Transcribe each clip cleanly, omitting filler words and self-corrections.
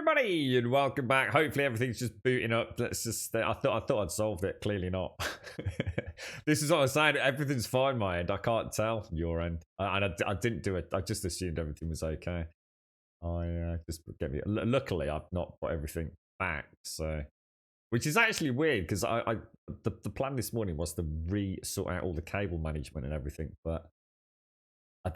everybody, and welcome back. Hopefully everything's just booting up. Let's just. I thought I'd solved it. Clearly not. This is what I'm saying. Everything's fine my end. I can't tell your end, and I didn't do it. I just assumed everything was okay. I just get me. Luckily, I've not put everything back. So, which is actually weird because the plan this morning was to sort out all the cable management and everything, but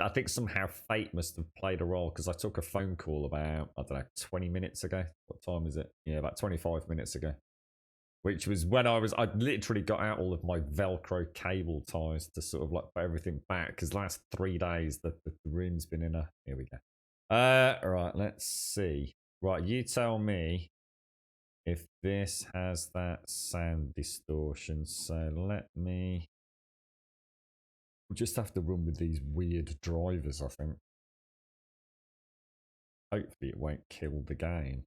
I think somehow fate must have played a role because I took a phone call about, I don't know, 20 minutes ago. What time is it? Yeah, about 25 minutes ago. Which was when I literally got out all of my Velcro cable ties to sort of like put everything back because the last 3 days the room's been in a... Here we go. Right, let's see. Right, you tell me if this has that sound distortion. So let me... We'll just have to run with these weird drivers, I think. Hopefully it won't kill the game.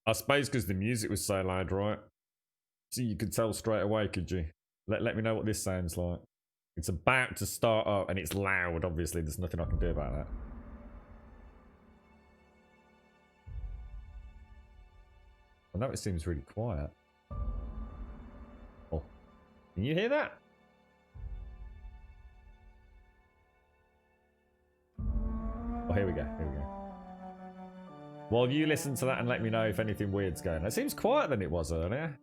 I suppose because the music was so loud, right? So you could tell straight away, could you? Let me know what this sounds like. It's about to start up and it's loud, obviously. There's nothing I can do about that. I know it seems really quiet. Oh, can you hear that? Oh, here we go. Here we go. Well, you listen to that and let me know if anything weird's going on. It seems quieter than it was earlier.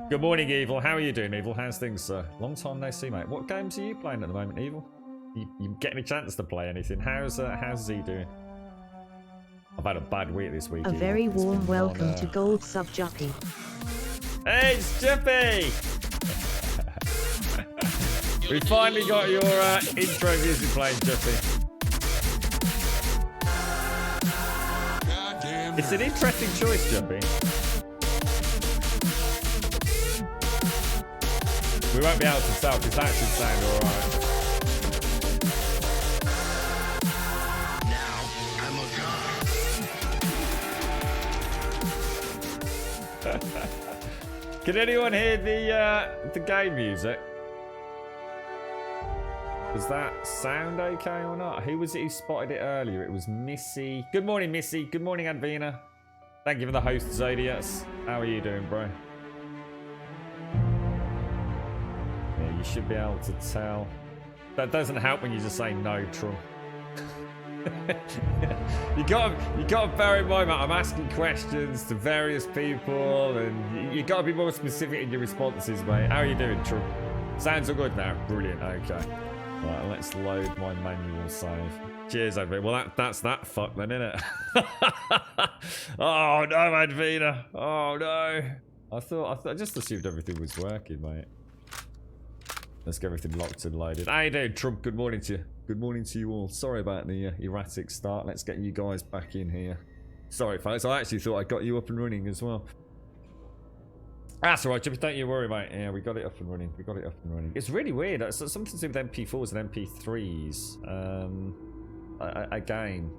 Good morning, Evil. How are you doing, Evil? How's things, sir? Long time no see, mate. What games are you playing at the moment, Evil? You getting a chance to play anything? How's Z doing? I've had a bad week this week. A very warm welcome to Gold Sub Juppy. Hey, it's Juppy! We finally got your intro music playing, Juppy. It's an interesting choice, Juppy. We won't be able to tell because that should sound alright. Can anyone hear the game music? Does that sound okay or not? Who was it who spotted it earlier? It was Missy. Good morning, Missy. Good morning, Advina. Thank you for the host, Zodiacs. How are you doing, bro? Yeah, you should be able to tell. That doesn't help when you just say no, Trump. you gotta bear in mind, mate, I'm asking questions to various people, and you gotta be more specific in your responses, mate. How are you doing, Trump? Sounds all good now. Brilliant. Okay. Right, let's load my manual save. Cheers, Advina. Well, that's that fuck then, innit? Oh no, Advina. Oh no. I just assumed everything was working, mate. Let's get everything locked and loaded. How you doing, Trump? Good morning to you. Good morning to you all. Sorry about the erratic start. Let's get you guys back in here. Sorry, folks. I actually thought I got you up and running as well. That's alright, Jimmy. Don't you worry, mate. Yeah, we got it up and running. We got it up and running. It's really weird. It's something to do with MP4s and MP3s. Again,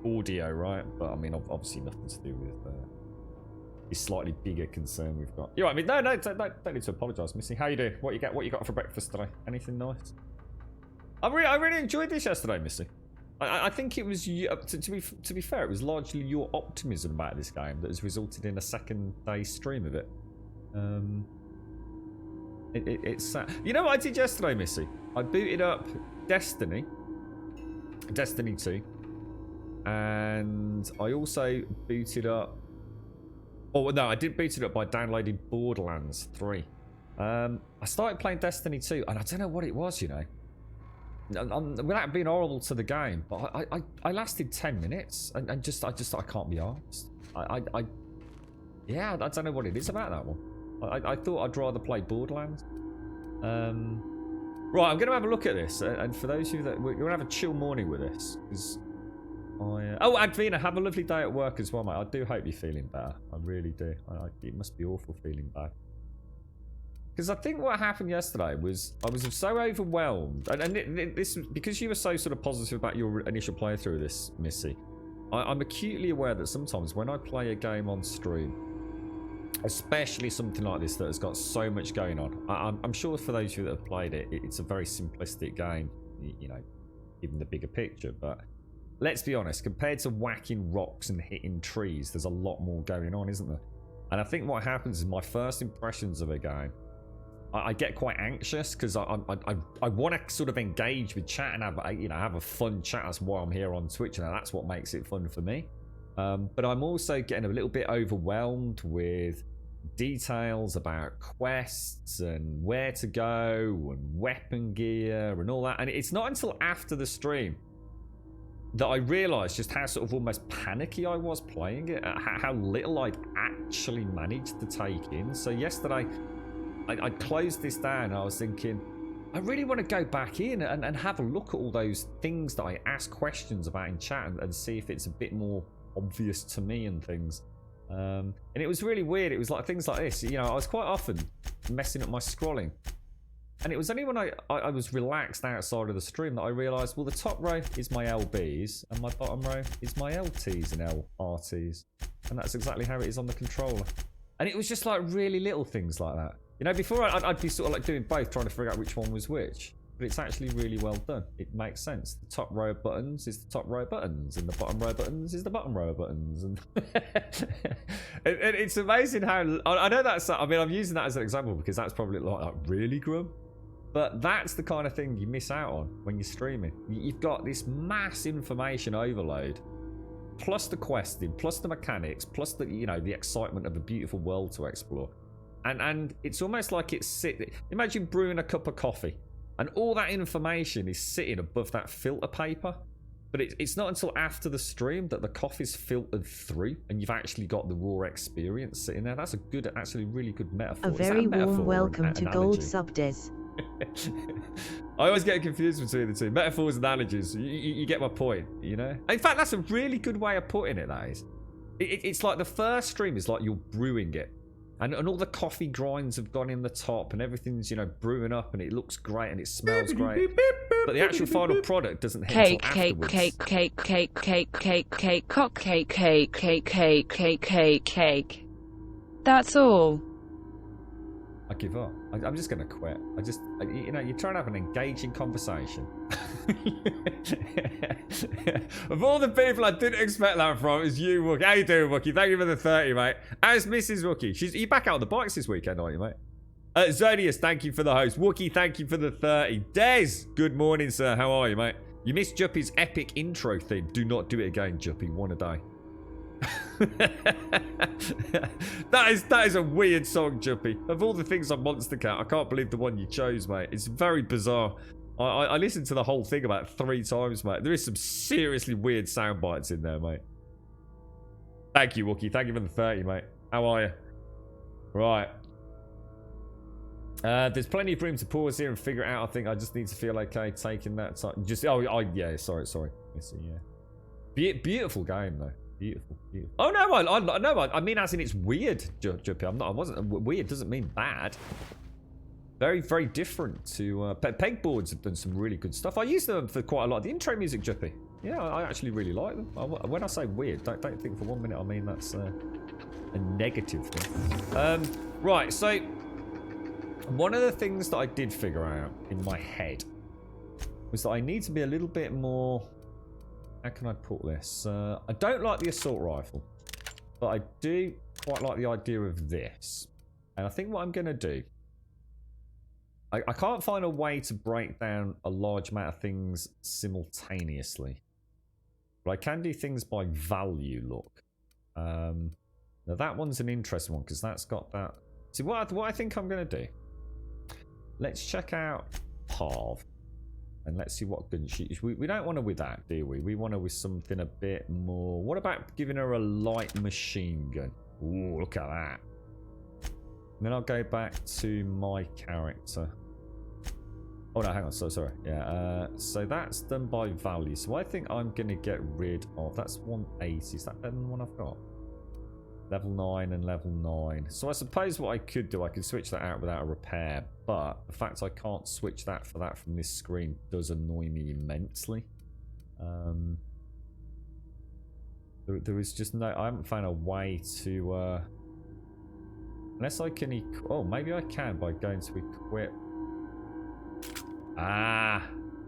audio, right? But I mean, obviously nothing to do with this slightly bigger concern we've got. You're right. I mean, no, don't need to apologise, Missy. How you doing? What you got for breakfast today? Anything nice? I really enjoyed this yesterday, Missy. I think it was you. To be fair, it was largely your optimism about this game that has resulted in a second day stream of it. It's you know what I did yesterday, Missy? I booted up Destiny 2, and I also booted up. Oh no, I did boot it up by downloading Borderlands 3. I started playing Destiny 2, and I don't know what it was, you know. Without being horrible to the game, but I lasted 10 minutes, and I can't be arsed. Yeah, I don't know what it is about that one. I thought I'd rather play Borderlands. Right, I'm going to have a look at this, and for those of you that... We're going to have a chill morning with this, because oh, Advina, have a lovely day at work as well, mate. I do hope you're feeling better. I really do. It must be awful feeling bad. Because I think what happened yesterday was I was so overwhelmed, and this because you were so sort of positive about your initial playthrough of this, Missy. I'm acutely aware that sometimes when I play a game on stream, Especially something like this that has got so much going on. I'm sure for those of you that have played it, it's a very simplistic game, you know, given the bigger picture. But let's be honest, compared to whacking rocks and hitting trees, there's a lot more going on, isn't there? And I think what happens is my first impressions of a game, I get quite anxious because I want to sort of engage with chat and have a fun chat. That's why I'm here on Twitch, and that's what makes it fun for me. But I'm also getting a little bit overwhelmed with details about quests and where to go and weapon gear and all that. And it's not until after the stream that I realised just how sort of almost panicky I was playing it, how little I'd actually managed to take in. So yesterday, I closed this down and I was thinking, I really want to go back in and have a look at all those things that I ask questions about in chat and see if it's a bit more obvious to me and things. And it was really weird. It was like things like this. You know, I was quite often messing up my scrolling. And it was only when I was relaxed outside of the stream that I realised, well, the top row is my LBs and my bottom row is my LTs and LRTs. And that's exactly how it is on the controller. And it was just like really little things like that. You know, before I'd be sort of like doing both, trying to figure out which one was which. But it's actually really well done. It makes sense. The top row of buttons is the top row of buttons, and the bottom row of buttons is the bottom row of buttons. And it's amazing how I know that's. I mean, I'm using that as an example because that's probably like really grum. But that's the kind of thing you miss out on when you're streaming. You've got this mass information overload, plus the questing, plus the mechanics, plus the the excitement of a beautiful world to explore, and it's almost like it's imagine brewing a cup of coffee. And all that information is sitting above that filter paper. But it's not until after the stream that the coffee's filtered through and you've actually got the raw experience sitting there. That's a good, actually really good metaphor. A very warm welcome to Gold Subdes. I always get confused between the two. Metaphors and analogies. You get my point, you know? In fact, that's a really good way of putting it, that is. It's like the first stream is like you're brewing it. And all the coffee grinds have gone in the top and everything's, brewing up and it looks great and it smells great. But the actual final product doesn't hit until afterwards. Cake. That's all. I give up. I'm just going to quit. You're trying to have an engaging conversation. Of all the people I didn't expect that from, it was you, Wookie. How you doing, Wookie? Thank you for the 30, mate. How's Mrs. Wookie? You back out on the bikes this weekend, aren't you, mate? Zodius, thank you for the host. Wookie, thank you for the 30. Des, good morning, sir. How are you, mate? You missed Juppy's epic intro theme. Do not do it again, Juppy. One a day. that is a weird song, Juppy. Of all the things on Monster Cat, I can't believe the one you chose, mate. It's very bizarre. I listened to the whole thing about 3 times, mate. There is some seriously weird sound bites in there, mate. Thank you, Wookie. Thank you for the 30, mate. How are you? Right. There's plenty of room to pause here and figure it out. I think I just need to feel okay taking that time. Yeah, sorry. Yeah. Beautiful game, though. Beautiful. Oh no, I mean as in it's weird, Juppy. I wasn't weird. Doesn't mean bad. Very, very different to Pegboards have done some really good stuff. I use them for quite a lot. The intro music, Juppy. Yeah, I actually really like them. When I say weird, don't think for 1 minute I mean that's a negative thing. Right, so one of the things that I did figure out in my head was that I need to be a little bit more. How can I put this? I don't like the assault rifle, but I do quite like the idea of this. And I think what I'm going to do, I can't find a way to break down a large amount of things simultaneously. But I can do things by value, look. Now that one's an interesting one because that's got that. See, what I think I'm going to do. Let's check out Parv. And let's see what gun she is. We don't want her with that, do we? We want her with something a bit more. What about giving her a light machine gun? Ooh, look at that. And then I'll go back to my character. Oh no, hang on. So sorry. Yeah. So that's done by value. So I think I'm gonna get rid of. That's 180. Is that better than the one I've got? Level 9 and level 9. So I suppose what I could do, I could switch that out without a repair. But the fact I can't switch that for that from this screen does annoy me immensely. There is just no. I haven't found a way to Unless I can oh, maybe I can by going to equip. Ah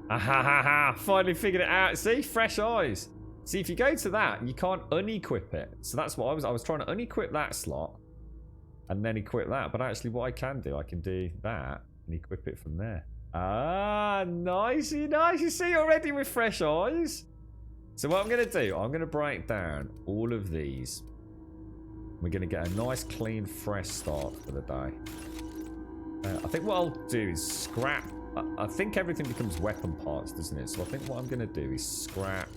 ha ha ha! Finally figured it out. See, fresh eyes. See, if you go to that, you can't unequip it. So that's what I was trying to unequip that slot and then equip that. But actually, what I can do that and equip it from there. Ah, nice. You see already with fresh eyes. So what I'm going to do, I'm going to break down all of these. We're going to get a nice, clean, fresh start for the day. I think what I'll do is scrap. I think everything becomes weapon parts, doesn't it? So I think what I'm going to do is scrap.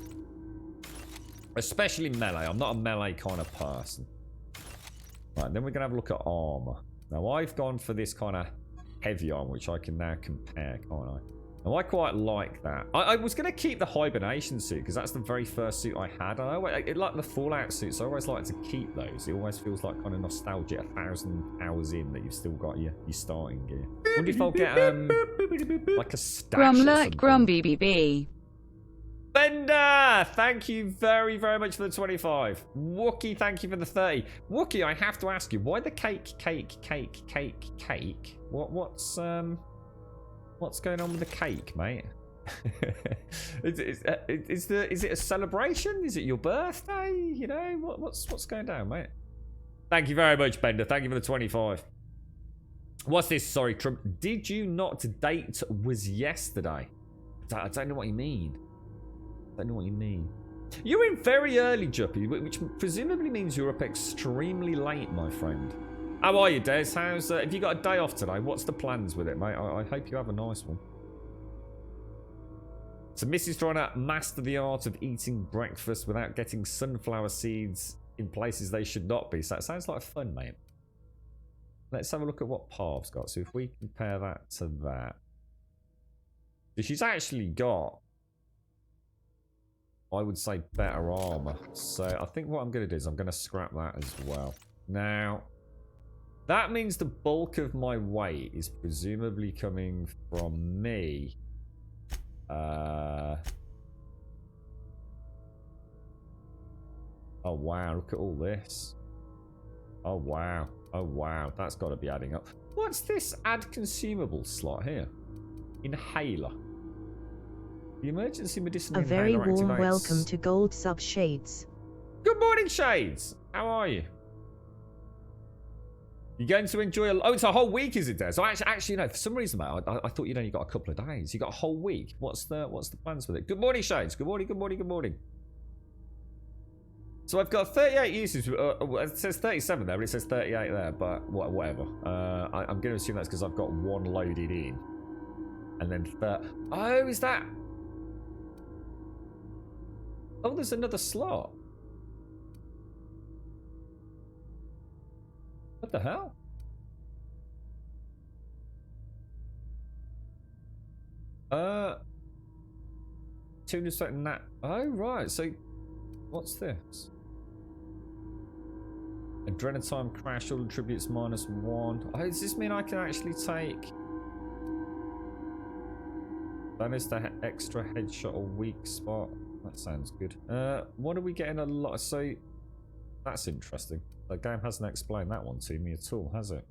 Especially melee. I'm not a melee kind of person. Right, then we're going to have a look at armor. Now, I've gone for this kind of heavy armor, which I can now compare, can't I? Now, I quite like that. I was going to keep the hibernation suit, because that's the very first suit I had. I like the Fallout suits. I always like to keep those. It always feels like kind of nostalgic 1,000 hours in that you've still got your starting gear. I wonder if I'll get like a stash BBB. Bender, thank you very, very much for the 25. Wookie, thank you for the 30. Wookie, I have to ask you, why the cake? What's going on with the cake, mate? Is it a celebration? Is it your birthday? You know, what's going down, mate? Thank you very much, Bender. Thank you for the 25. What's this? Sorry, Trump. Did you not date was yesterday? I don't know what you mean. You're in very early, Juppy, which presumably means you're up extremely late, my friend. How are you, Des? How's have you got a day off today? What's the plans with it, mate? I hope you have a nice one. So Missy's trying to master the art of eating breakfast without getting sunflower seeds in places they should not be. So that sounds like fun, mate. Let's have a look at what Parv's got. So if we compare that to that. So she's actually got, I would say, better armor. So I think what I'm going to do is I'm going to scrap that as well. Now, that means the bulk of my weight is presumably coming from me. Oh, wow. Look at all this. Oh, wow. Oh, wow. That's got to be adding up. What's this add consumable slot here? Inhaler. The emergency medicinal A very inhaler warm activates... welcome to Gold Sub Shades. Good morning, Shades. How are you? You're going to enjoy a... Oh, it's a whole week, is it, there? So actually, no. For some reason, mate, I thought you'd only got a couple of days. You got a whole week. What's the plans with it? Good morning, Shades. Good morning. Good morning. Good morning. So I've got 38 uses. It says 37 there, but it says 38 there. But whatever. I'm going to assume that's because I've got one loaded in, and then oh, is that? Oh, there's another slot. What the hell? Tune second that. Oh, right. So, what's this? Adrenatime crash, all attributes -1. Oh, does this mean I can actually take... Bonus to extra headshot or weak spot? That sounds good. What are we getting a lot? So, that's interesting. The game hasn't explained that one to me at all, has it?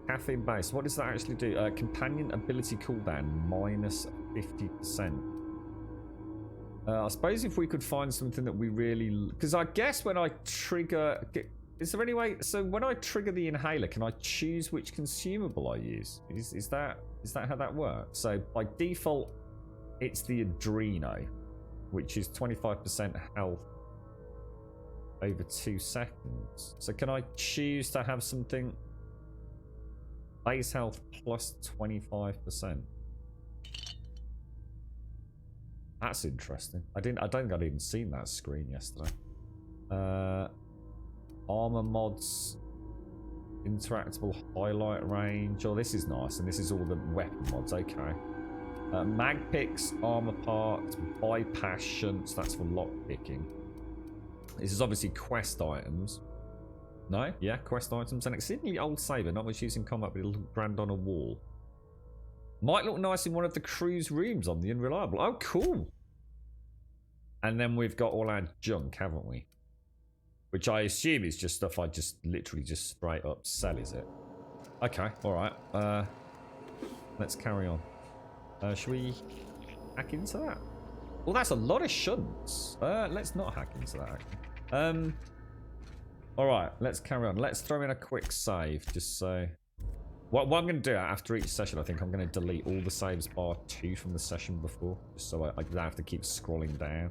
Caffeine base. What does that actually do? Companion ability cooldown -50%. I suppose if we could find something that we really... Because I guess when I trigger... Is there any way... So when I trigger the inhaler, can I choose which consumable I use? Is that how that works? So by default, it's the Adreno, which is 25% health over 2 seconds. So can I choose to have something... Base health plus 25%. That's interesting. I don't think I'd even seen that screen yesterday. Armor mods, interactable highlight range. Oh, this is nice, and this is all the weapon mods. Okay. Mag picks, armor parts, bypass shunts. That's for lock picking. This is obviously quest items. No? Yeah, quest items. An exceedingly old saber, not much use in combat, but it'll look grand on a wall. Might look nice in one of the crew's rooms on the Unreliable. Oh, cool. And then we've got all our junk, haven't we? Which I assume is just stuff I just literally just straight up sell, is it? Okay, alright. Let's carry on. Should we hack into that? Well, that's a lot of shunts. Let's not hack into that. Alright, let's carry on. Let's throw in a quick save, just so... What I'm going to do after each session, I think I'm going to delete all the saves bar 2 from the session before, just so I don't have to keep scrolling down.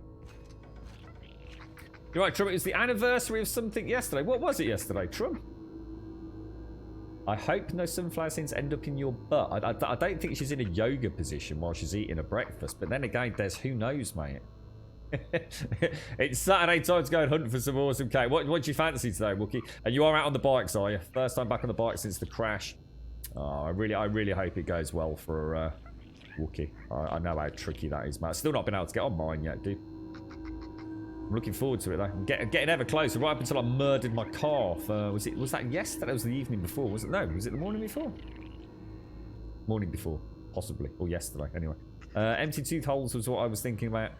You're right, Trum, it was the anniversary of something yesterday. What was it yesterday, Trum? I hope no sunflower seeds end up in your butt. I don't think she's in a yoga position while she's eating her breakfast, but then again, there's who knows, mate. It's Saturday time to go and hunt for some awesome cake. What do you fancy today, Wookie? And you are out on the bikes, are you? First time back on the bike since the crash. Oh, I really hope it goes well for Wookie. I know how tricky that is, mate. I've still not been able to get on mine yet, dude. I'm looking forward to it though. I'm getting ever closer, right up until I murdered my calf. Was that yesterday? It was the evening before, was it? No, was it the morning before? Morning before, possibly, or yesterday. Anyway, empty tooth holes was what I was thinking about.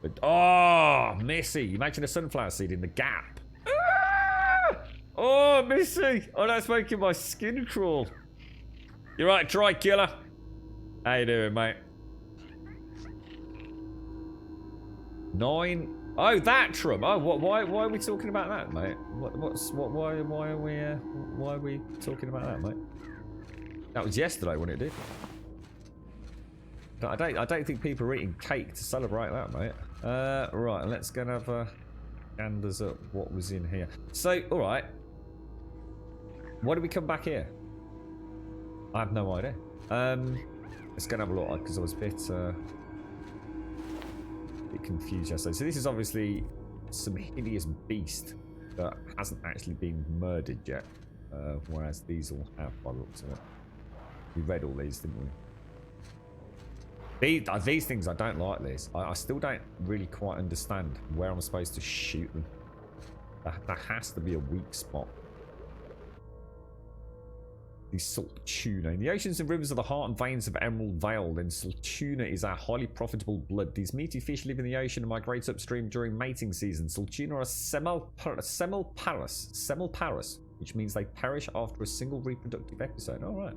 But oh, Missy! Imagine a sunflower seed in the gap. Ah! Oh, Missy! Oh, that's making my skin crawl. You're right, try killer. How you doing, mate? 9. Oh, that Trum. Oh, why are we talking about that, mate? Why are we talking about that, mate? That was yesterday when it did. I don't think people are eating cake to celebrate that, mate. Right, let's go and have ganders up what was in here. So, all right. Why did we come back here? I have no idea. Let's go and have a look because I was a bit confused yesterday. So this is obviously some hideous beast that hasn't actually been murdered yet, whereas these all have by the looks of it. We read all these, didn't we? These things, I don't like this. I still don't really quite understand where I'm supposed to shoot them. There has to be a weak spot. The salt tuna. In the oceans and rivers are the heart and veins of Emerald Vale, then salt tuna is our highly profitable blood. These meaty fish live in the ocean and migrate upstream during mating season. Salt tuna are semiparous, which means they perish after a single reproductive episode. Alright.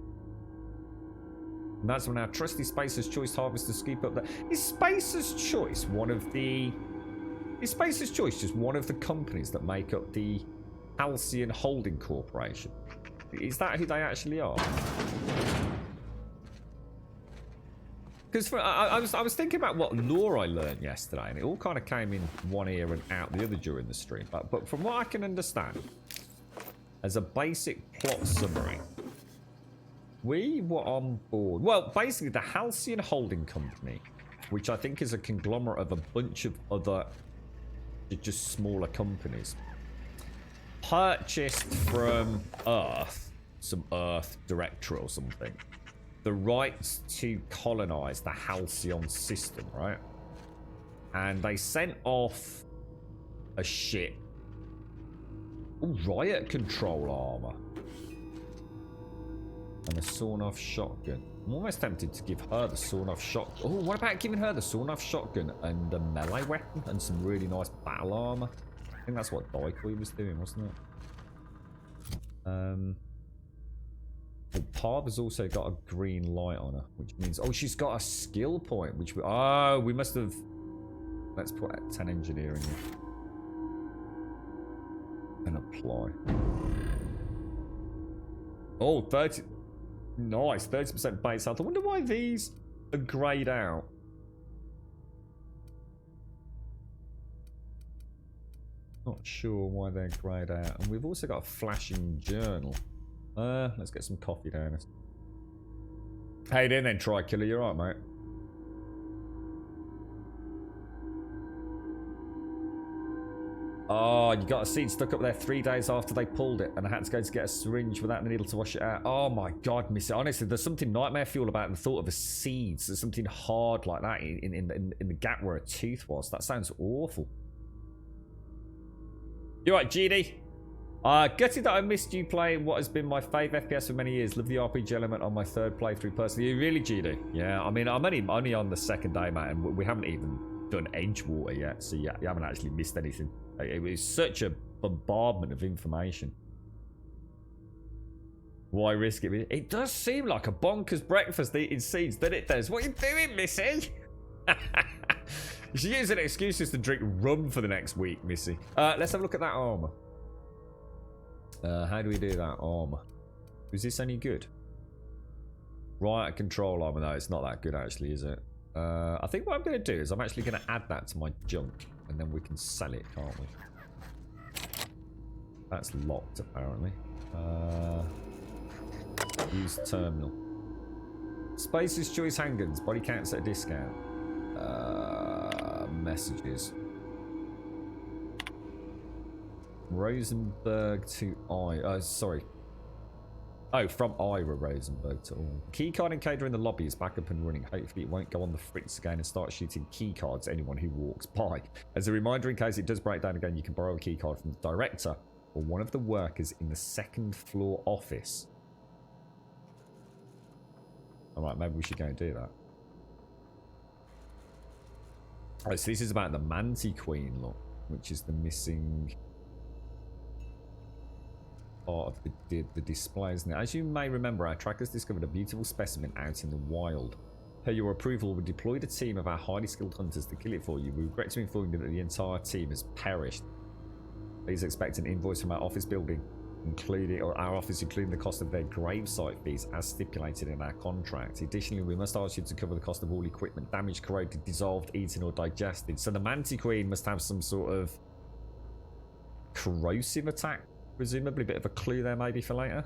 And that's when our trusty Spacer's Choice harvesters scoop up the... Is Spacer's Choice one of the... Is Spacer's Choice just one of the companies that make up the Halcyon Holding Corporation? Is that who they actually are? Because I was thinking about what lore I learned yesterday, and it all kind of came in one ear and out the other during the stream. But from what I can understand, as a basic plot summary, we were on board. Well, basically, the Halcyon Holding Company, which I think is a conglomerate of a bunch of other, just smaller companies, purchased from Earth, some Earth director or something, the rights to colonize the Halcyon system, right? And they sent off a ship. Ooh, riot control armor. And a sawn-off shotgun. I'm almost tempted to give her the sawn-off shotgun. Oh, what about giving her the sawn-off shotgun and a melee weapon and some really nice battle armor? I think that's what Daikoi was doing, wasn't it? Parv has also got a green light on her, which means... Oh, she's got a skill point, which we... Oh, we must have... Let's put 10 engineering in. And apply. Oh, 30... Nice, 30% base health. I wonder why these are greyed out. Not sure why they're greyed out. And we've also got a flashing journal. Let's get some coffee down us. How you doing then, Tri-Killer? You alright, mate? Oh, you got a seed stuck up there 3 days after they pulled it, and I had to go to get a syringe without the needle to wash it out. Oh my god, miss it. Honestly, there's something nightmare fuel about the thought of a seed. There's something hard like that in the gap where a tooth was. That sounds awful. You right, GD? Gutted that I missed you playing what has been my fave FPS for many years. Love the RPG element on my third playthrough personally. You really, GD? Yeah, I mean, I'm only on the second day, mate, and we haven't even done Edgewater yet, so you haven't actually missed anything. It was such a bombardment of information. Why risk it? It does seem like a bonkers breakfast eating seeds, doesn't it, Des? What are you doing, Missy? You should use an excuse just to drink rum for the next week, Missy. Let's have a look at that armor. How do we do that armor? Is this any good? Right, control armor. No, it's not that good actually, is it? I think what I'm going to do is I'm actually going to add that to my junk, and then we can sell it, can't we? That's locked apparently. Use terminal. Space's Choice handguns. Body counts at a discount. Messages. Rosenberg to I. Sorry. Oh, from Ira Rosenberg to all. Keycard encoder in the lobby is back up and running. Hopefully it won't go on the fritz again and start shooting keycards at anyone who walks by. As a reminder, in case it does break down again, you can borrow a keycard from the director or one of the workers in the second floor office. Alright, maybe we should go and do that. Oh, so this is about the Mantiqueen, look, which is the missing part of the display, isn't it? As you may remember, our trackers discovered a beautiful specimen out in the wild. Per your approval, we deployed a team of our highly skilled hunters to kill it for you. We regret to inform you that the entire team has perished. Please expect an invoice from our office building, including the cost of their gravesite fees as stipulated in our contract. Additionally, we must ask you to cover the cost of all equipment damaged, corroded, dissolved, eaten or digested. So the Mantiqueen must have some sort of corrosive attack, presumably. A bit of a clue there maybe for later.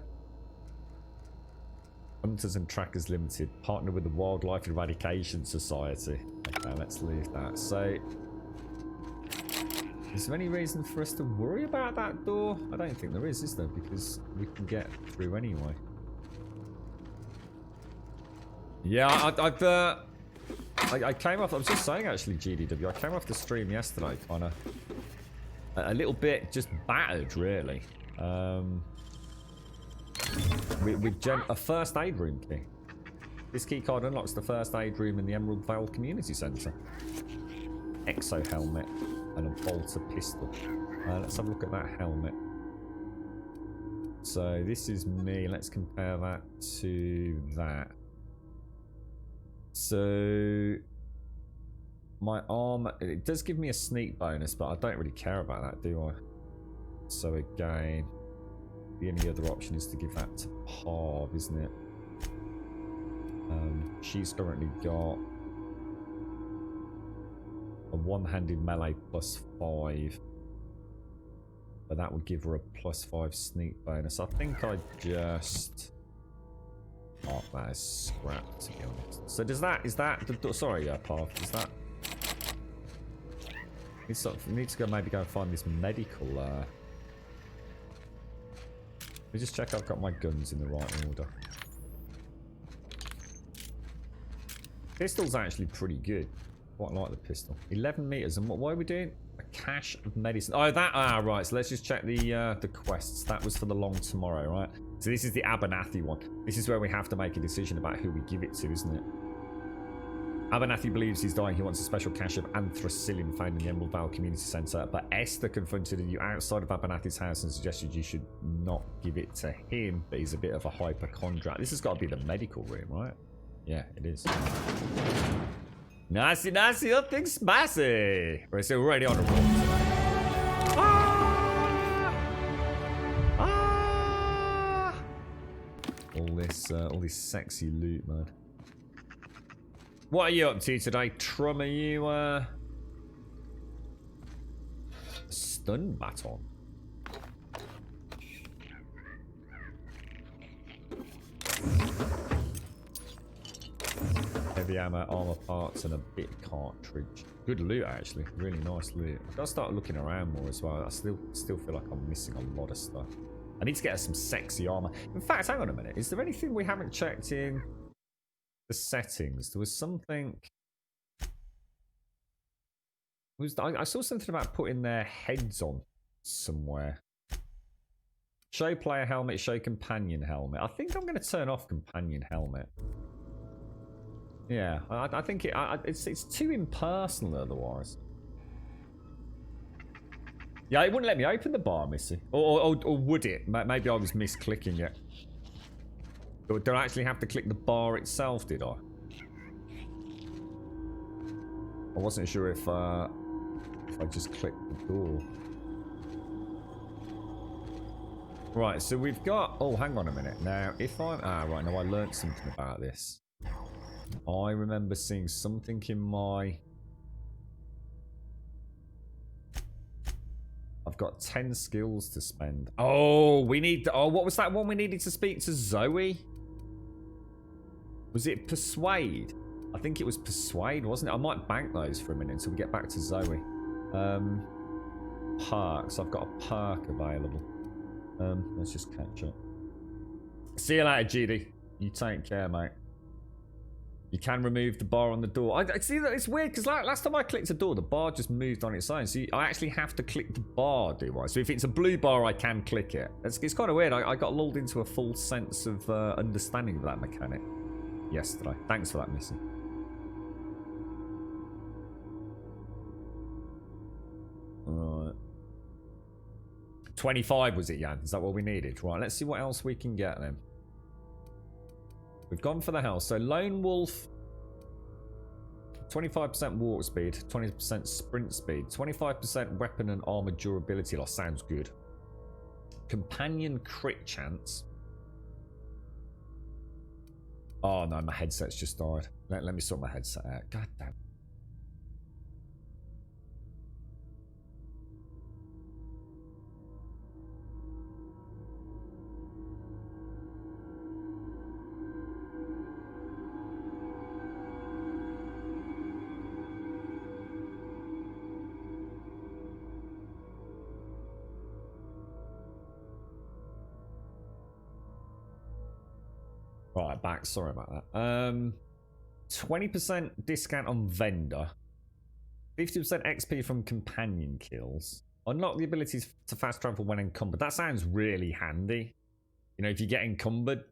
Hunters and Trackers Limited, partner with the Wildlife Eradication Society. Okay, let's leave that. So is there any reason for us to worry about that door? I don't think there is there? Because we can get through anyway. Yeah, I came off, I was just saying actually, GDW, I came off the stream yesterday kind of a little bit just battered, really. With a first aid room key. This key card unlocks the first aid room in the Emerald Vale Community Centre. Exo helmet and a bolter pistol. Let's have a look at that helmet. So this is me. Let's compare that to that. So my arm, it does give me a sneak bonus, but I don't really care about that, do I? So again, the only other option is to give that to Parv, isn't it? She's currently got a one-handed melee +5, but that would give her a +5 sneak bonus. I think I just mark that as scrap, to be honest. So does that, sorry, Parv, is that, we need to go, maybe go and find this medical, let me just check I've got my guns in the right order. Pistol's actually pretty good. Quite like the pistol. 11 meters, and what are we doing? A cache of medicine. Oh, that, right. So let's just check the quests. That was for the Long Tomorrow, right? So this is the Abernathy one. This is where we have to make a decision about who we give it to, isn't it? Abernathy believes he's dying. He wants a special cache of anthracillin found in the Emerald Vale Community Centre, but Esther confronted you outside of Abernathy's house and suggested you should not give it to him, but he's a bit of a hypochondriac. This has got to be the medical room, right? Yeah, it is. Nasty, nasty, nothing spicy. Right, so we're already on a roll. All this sexy loot, man. What are you up to today, Trum? Are you stun baton? Heavy ammo, armor parts, and a bit cartridge. Good loot, actually. Really nice loot. I've got to start looking around more as well. I still feel like I'm missing a lot of stuff. I need to get some sexy armor. In fact, hang on a minute. Is there anything we haven't checked in the settings? There was something. I saw something about putting their heads on somewhere. Show player helmet, show companion helmet. I think I'm going to turn off companion helmet. Yeah, I think it's too impersonal otherwise. Yeah, it wouldn't let me open the bar, Missy. Or would it? Maybe I was misclicking it. Or do I actually have to click the bar itself, did I? I wasn't sure if I just clicked the door. Right, so we've got... Oh, hang on a minute. Now, if I'm... Ah, right, now I learned something about this. I remember seeing something in my... I've got 10 skills to spend. Oh, we need... Oh, what was that one we needed to speak to Zoe? Was it Persuade? I think it was Persuade, wasn't it? I might bank those for a minute until we get back to Zoe. Perks. I've got a perk available. Let's just catch up. See you later, GD. You take care, mate. You can remove the bar on the door. I see that it's weird because last time I clicked the door, the bar just moved on its own. So I actually have to click the bar, do I? So if it's a blue bar, I can click it. It's kind of weird. I got lulled into a false sense of understanding of that mechanic yesterday. Thanks for that, Missy. Alright. 25 was it, Jan? Is that what we needed? Right, let's see what else we can get then. We've gone for the house. So Lone Wolf, 25% walk speed, 20% sprint speed, 25% weapon and armor durability loss. Sounds good. Companion crit chance. Oh no, my headset's just died. Let me sort my headset out. God damn. Right, back. Sorry about that. 20% discount on vendor. 50% XP from companion kills. Unlock the ability to fast travel when encumbered. That sounds really handy. You know, if you get encumbered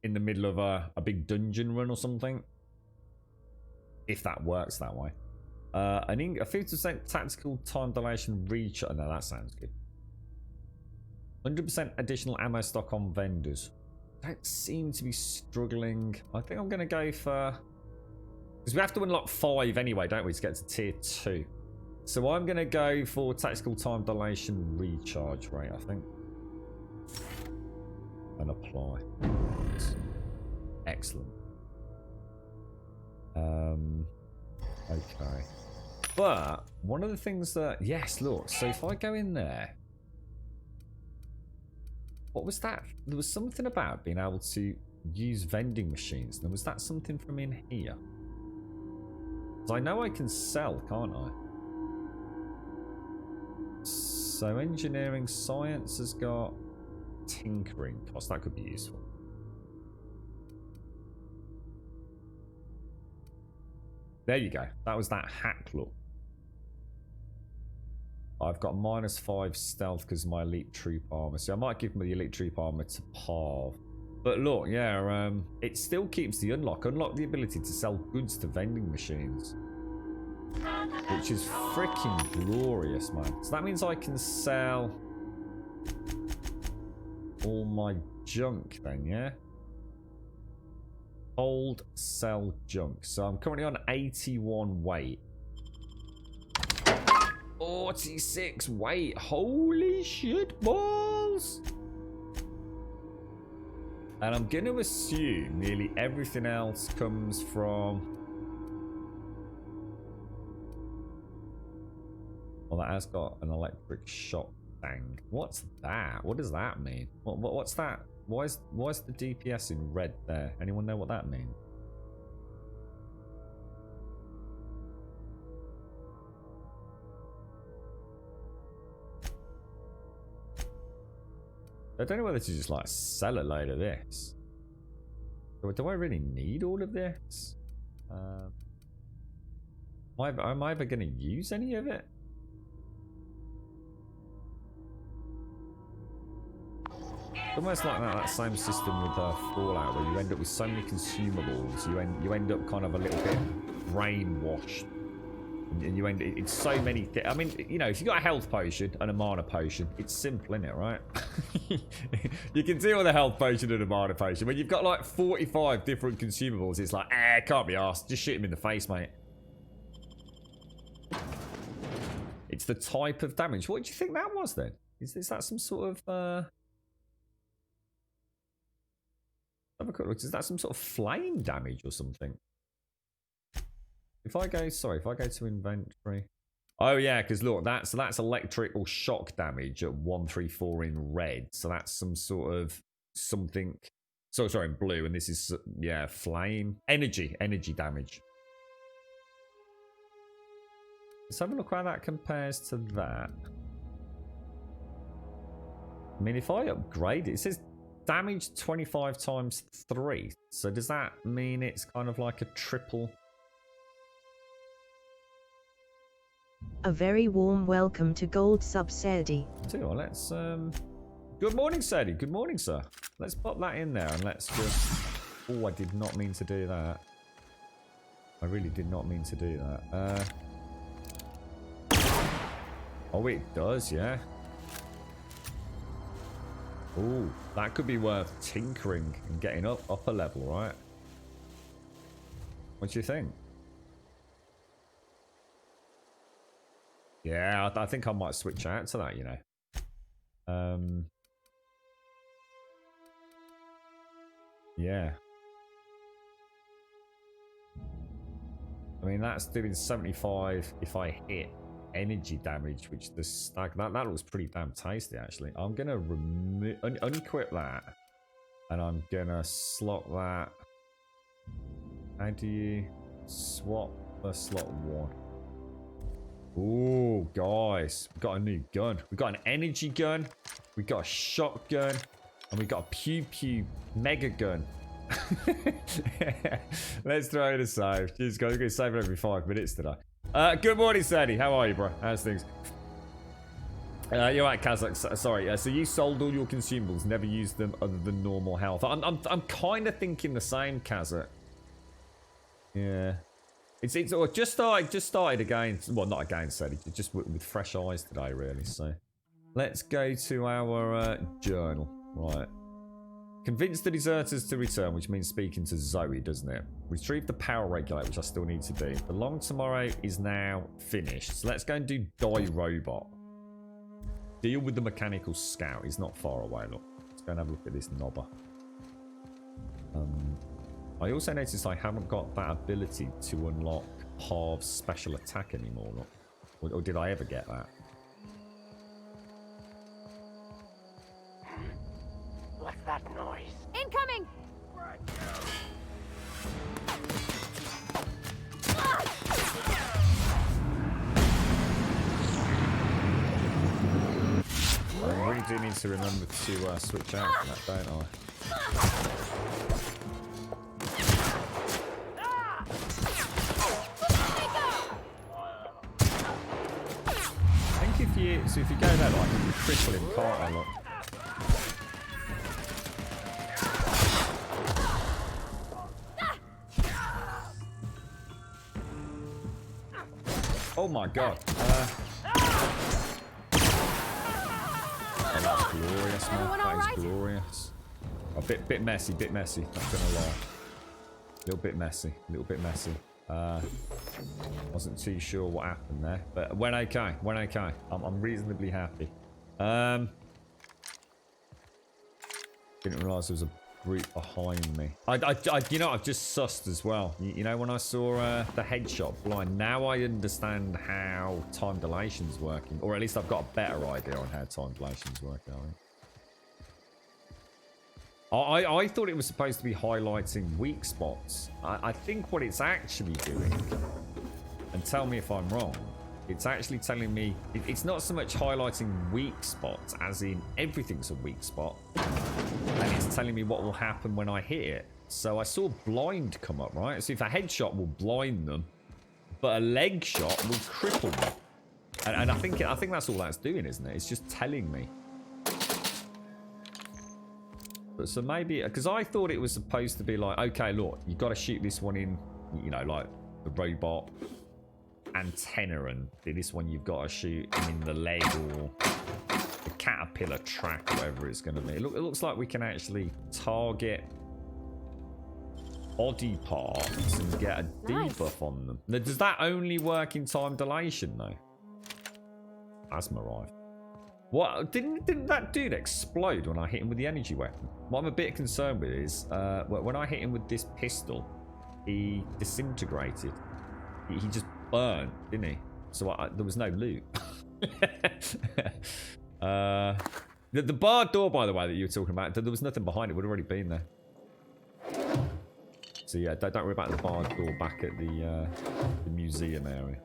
in the middle of a big dungeon run or something. If that works that way. A 50% tactical time dilation recharge. No, that sounds good. 100% additional ammo stock on vendors. Don't seem to be struggling. I think I'm going to go for... Because we have to unlock 5 anyway, don't we, to get to tier 2. So I'm going to go for tactical time dilation recharge rate, I think. And apply. Excellent. Okay. But one of the things that... Yes, look. So if I go in there... What was that? There was something about being able to use vending machines. Now, was that something from in here? Because I know I can sell, can't I? So engineering science has got tinkering cost. That could be useful. There you go. That was that hack look. I've got -5 stealth because of my elite troop armor. So I might give me the elite troop armor to Parv. But look, yeah, it still keeps the unlock. Unlock the ability to sell goods to vending machines. Which is freaking glorious, man. So that means I can sell all my junk then, yeah? Hold, sell junk. So I'm currently on 81 weight. 46 weight. Holy shit balls. And I'm going to assume nearly everything else comes from... Well, that has got an electric shock bang. What's that? What does that mean? What's that? Why is the DPS in red there? Anyone know what that means? I don't know whether to just like sell a load of this. Do I really need all of this? Am I ever going to use any of it? Almost like that same system with Fallout, where you end up with so many consumables, you end up kind of a little bit brainwashed, and you end it's so many. I mean, you know, if you got a health potion and a mana potion, it's simple, isn't it? Right? You can deal with a health potion and a mana potion. When you've got like 45 different consumables, it's like, can't be arsed. Just shoot him in the face, mate. It's the type of damage. What do you think that was then? Is that some sort of have a quick look. Is that some sort of flame damage or something? If I go to inventory. Oh yeah, because look, that's electrical shock damage at 134 in red. So that's some sort of something. So sorry, in blue, and this is yeah, flame energy damage. Let's have a look how that compares to that. I mean, if I upgrade it, it says damage 25 times 3. So does that mean it's kind of like a triple? A very warm welcome to Gold Sub Serdi. So let's good morning, Sadie. Good morning, sir. Let's pop that in there and let's just. Oh, I did not mean to do that. I really did not mean to do that. Oh, it does, yeah. Oh, that could be worth tinkering and getting up a level, right? What do you think? Yeah, I think I might switch out to that, you know. Yeah. I mean, that's doing 75 if I hit energy damage, which the stack that looks pretty damn tasty actually. I'm gonna remove unequip that, and I'm gonna slot that. How do you swap the slot 1? Ooh, guys, we've got a new gun. We've got an energy gun, we've got a shotgun, and we've got a pew pew mega gun. Let's throw it aside. Jeez, guys, we're gonna save it every 5 minutes today. Good morning, Sadie. How are you, bro? How's things? You're right, Kazakh. Sorry. So you sold all your consumables, never used them other than normal health. I'm kind of thinking the same, Kazakh. Yeah. It's just started again. Well, not again, Sadie. Just with fresh eyes today, really. So let's go to our journal. Right. Convince the deserters to return, which means speaking to Zoe, doesn't it? Retrieve the power regulator, which I still need to do. The long tomorrow is now finished. So let's go and do Die Robot. Deal with the mechanical scout. He's not far away, look. Let's go and have a look at this knobber. I also noticed I haven't got that ability to unlock Harv's special attack anymore, look. Or did I ever get that? What's that noise? Incoming! I really do need to remember to switch out from that, don't I? I think if you go there, like, you can cripple him, can't I, look? Oh my god. Oh, that's glorious, man. That is glorious. A bit messy, not gonna lie. Little bit messy. Wasn't too sure what happened there, but went okay. I'm reasonably happy. Didn't realise there was a brute behind me. You know, I've just sussed as well. You know, when I saw the headshot blind, now I understand how time dilation's working, or at least I've got a better idea on how time dilation's working. I thought it was supposed to be highlighting weak spots. I think what it's actually doing, and tell me if I'm wrong, it's actually telling me it's not so much highlighting weak spots as in everything's a weak spot, and it's telling me what will happen when I hit it. So I saw blind come up, right? So if a headshot will blind them, but a leg shot will cripple them, and I think that's all that's doing, isn't it? It's just telling me. So maybe, because I thought it was supposed to be like, okay, look, you got to shoot this one in, you know, like the robot antenna, and this one you've got to shoot in the leg or the caterpillar track, whatever it's going to be. It looks like we can actually target body parts and get a debuff on them. Now, does that only work in time dilation though? Plasma rifle. What didn't that dude explode when I hit him with the energy weapon? What I'm a bit concerned with is when I hit him with this pistol, he disintegrated. He just burned, didn't he? So there was no loot. The bar door, by the way, that you were talking about, there was nothing behind it. Would have already been there. So yeah, don't worry about the bar door back at the museum area.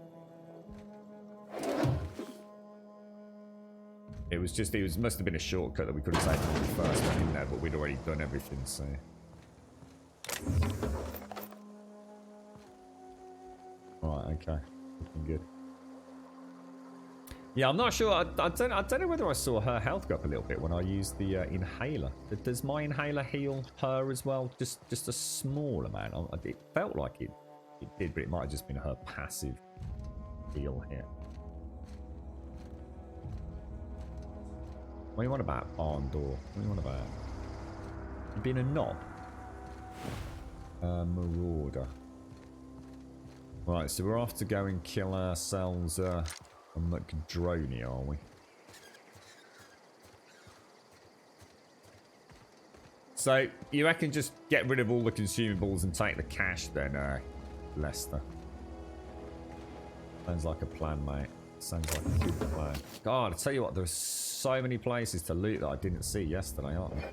It must have been a shortcut that we could have taken when we first went in there, but we'd already done everything, so. Right, okay. Looking good. Yeah, I'm not sure. I don't know whether I saw her health go up a little bit when I used the inhaler. Does my inhaler heal her as well? Just a small amount. It felt like it did, but it might have just been her passive heal here. What do you want about, barn door? What do you want about? You being a knob? Marauder. Right, so we're off to go and kill ourselves a McDroney, are we? So, you reckon just get rid of all the consumables and take the cash then, Lester? Sounds like a plan, mate. Sounds like a good plan. God, I tell you what, there's so many places to loot that I didn't see yesterday, aren't there?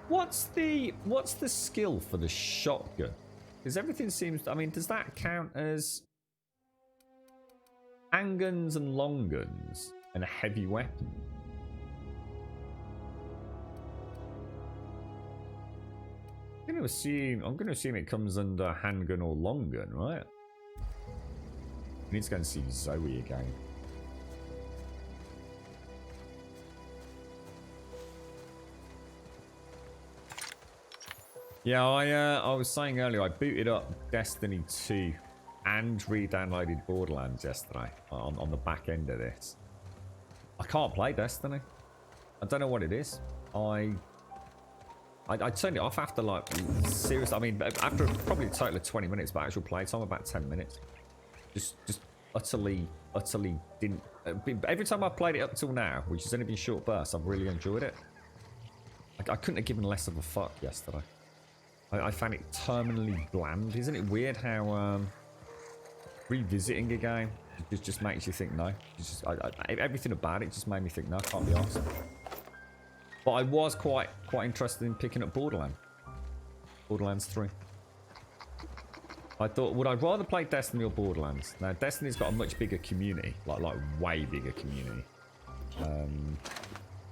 What's the skill for the shotgun? Because everything seems, I mean, does that count as handguns and long guns and a heavy weapon? I'm going to assume it comes under handgun or long gun, right? We need to go and see Zoe again. Yeah, I was saying earlier, I booted up Destiny 2 and re-downloaded Borderlands yesterday on the back end of this. I can't play Destiny. I don't know what it is. I turned it off after, like, seriously, I mean, after probably a total of 20 minutes, but actual playtime about 10 minutes. Just utterly didn't. Every time I've played it up till now, which has only been short bursts, I've really enjoyed it. I couldn't have given less of a fuck yesterday. I found it terminally bland. Isn't it weird how revisiting a game just makes you think no? Everything about it just made me think no, I can't be arsed. But I was quite interested in picking up Borderlands 3. I thought, would I rather play Destiny or Borderlands? Now, Destiny's got a much bigger community, like way bigger community.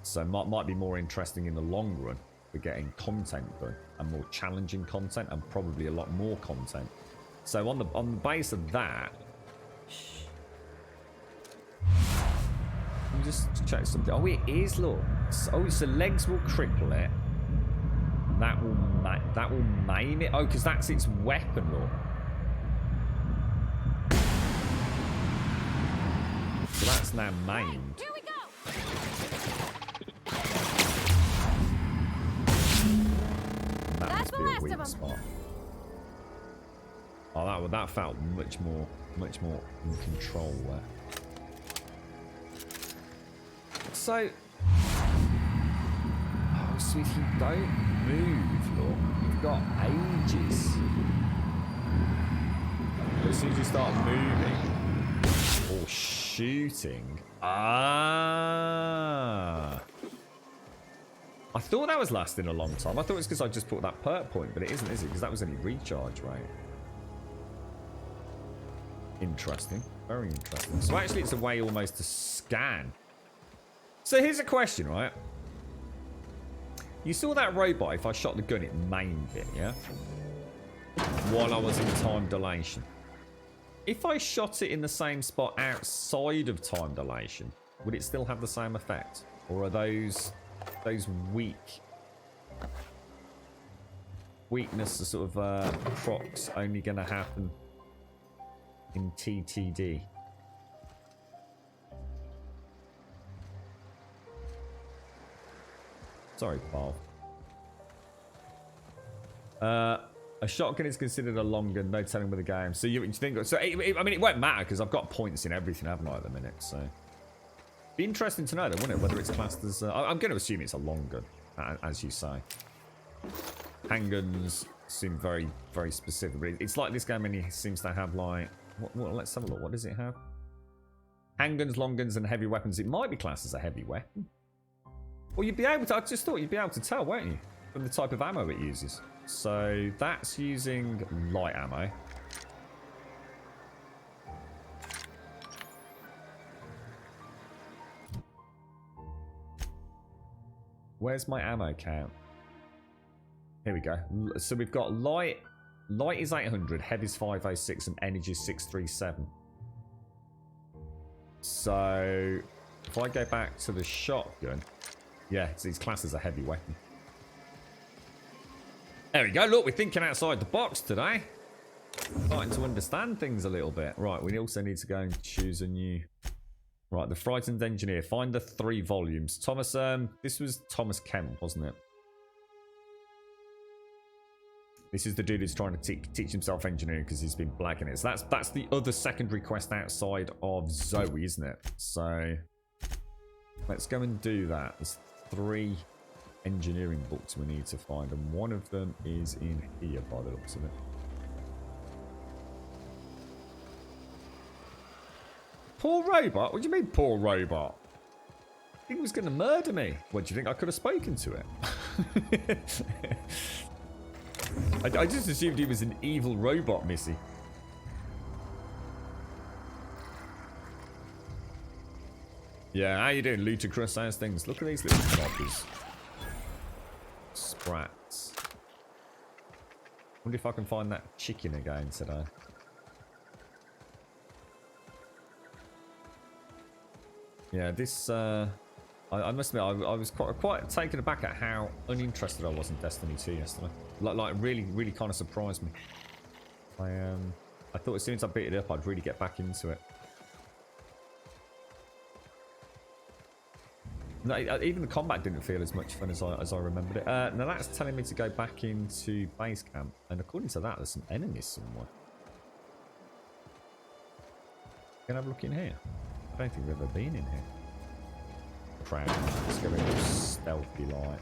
So might be more interesting in the long run for getting content done, and more challenging content, and probably a lot more content. So on the base of that, let me just check something. Oh, it is, look. Oh, so legs will cripple it. That will maim it. Oh, because that's its weapon, look. So that's now maimed. Here we go. That must be a weak spot. Oh, that felt much more in control there. So, oh, sweetie, don't move, look. You've got ages. As soon as you start moving or shooting, I thought that was lasting a long time. I thought it was because I just put that perk point, but it isn't, is it? Because that was only recharge, right? Interesting. Very interesting. So actually it's a way almost to scan. So here's a question, right? You saw that robot, if I shot the gun, it maimed it, yeah? While I was in time dilation. If I shot it in the same spot outside of time dilation, would it still have the same effect? Or are those weakness, the sort of procs only going to happen in TTD? Sorry, Paul. A shotgun is considered a long gun, no telling with the game. So you think? So I mean, it won't matter because I've got points in everything, haven't I, at the minute? So be interesting to know, though, wouldn't it? Whether it's classed as I'm going to assume it's a long gun, as you say. Handguns seem very, very specific. But it's like this game only seems to have like let's have a look. What does it have? Handguns, long guns, and heavy weapons. It might be classed as a heavy weapon. Well, you'd be able to. I just thought you'd be able to tell, won't you, from the type of ammo it uses. So that's using light ammo. Where's my ammo count? Here we go. So we've got light. Light is 800, heavy is 506, and energy is 637. So if I go back to the shotgun, yeah, it's classed as a heavy weapon. There we go. Look, we're thinking outside the box today. Starting to understand things a little bit. Right, we also need to go and choose a new... Right, the Frightened Engineer. Find the 3 volumes. Thomas, this was Thomas Kemp, wasn't it? This is the dude who's trying to teach himself engineering because he's been blagging it. So that's the other secondary quest outside of Zoe, isn't it? So let's go and do that. There's 3 engineering books we need to find, and one of them is in here by the looks of it. Poor robot? What do you mean, poor robot? I think he was going to murder me. What do you think? I could have spoken to it. I just assumed he was an evil robot, Missy. Yeah, how you doing, ludicrous ass things? Look at these little choppers. Sprats. Wonder if I can find that chicken again today. Yeah, this I must admit I was quite taken aback at how uninterested I was in Destiny 2 yesterday. Like really kind of surprised me. I thought as soon as I beat it up I'd really get back into it. No, even the combat didn't feel as much fun as I remembered it. Now that's telling me to go back into base camp, and according to that, there's some enemies somewhere. Can I have a look in here? I don't think we've ever been in here. Crap! Let's go in stealthy like.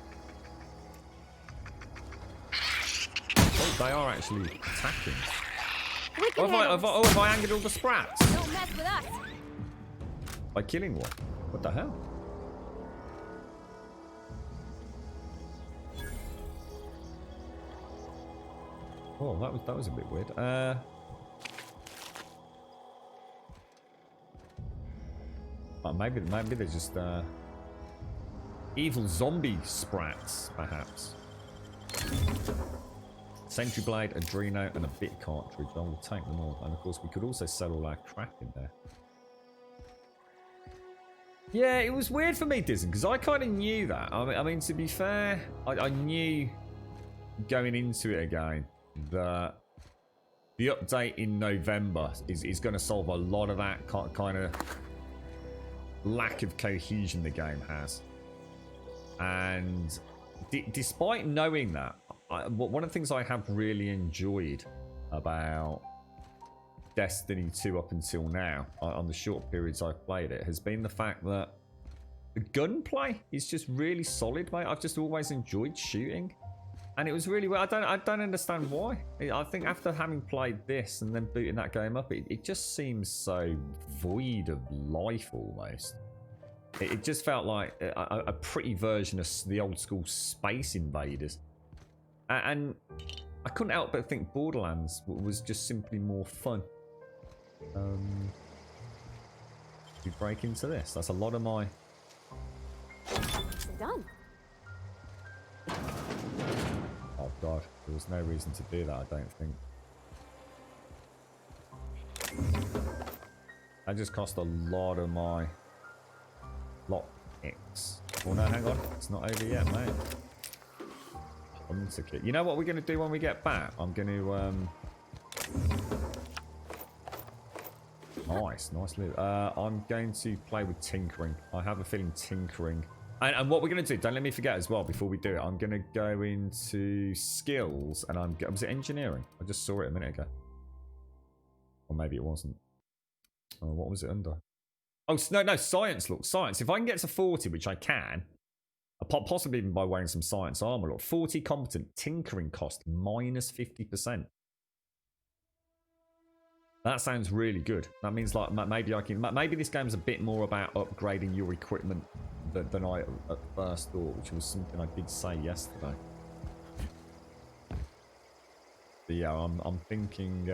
Oh, they are actually attacking. Have I angered all the sprats? Don't mess with us. By killing one? What the hell? Oh, that was a bit weird. Oh, maybe they're just evil zombie sprats, perhaps. Sentry blade, Adreno, and a bit cartridge. I will take them all. And of course, we could also sell all our crap in there. Yeah, it was weird for me, Dizen, because I kind of knew that. I mean, to be fair, I knew going into it again that the update in November is going to solve a lot of that kind of lack of cohesion the game has. And despite knowing that, one of the things I have really enjoyed about Destiny 2 up until now, on the short periods I've played it, has been the fact that the gunplay is just really solid, mate. I've just always enjoyed shooting. And it was really well. I don't understand why. I think after having played this and then booting that game up, it just seems so void of life almost. It just felt like a pretty version of the old school Space Invaders. And I couldn't help but think Borderlands was just simply more fun. We break into this. That's a lot of my... Done. Oh god, there was no reason to do that, I don't think. That just cost a lot of my Lock X. Oh no, hang on. It's not over yet, mate. Hunter kit. You know what we're going to do when we get back? I'm going to... Nice loot. I'm going to play with tinkering. I have a feeling tinkering. And what we're going to do, don't let me forget as well, before we do it, I'm going to go into skills, and was it engineering? I just saw it a minute ago. Or maybe it wasn't. Oh, what was it under? Oh, no, science, look, science. If I can get to 40, which I can, possibly even by wearing some science armor, look, 40 competent, tinkering cost minus 50%. That sounds really good. That means like maybe this game's a bit more about upgrading your equipment than I at first thought, which was something I did say yesterday. But yeah, I'm thinking.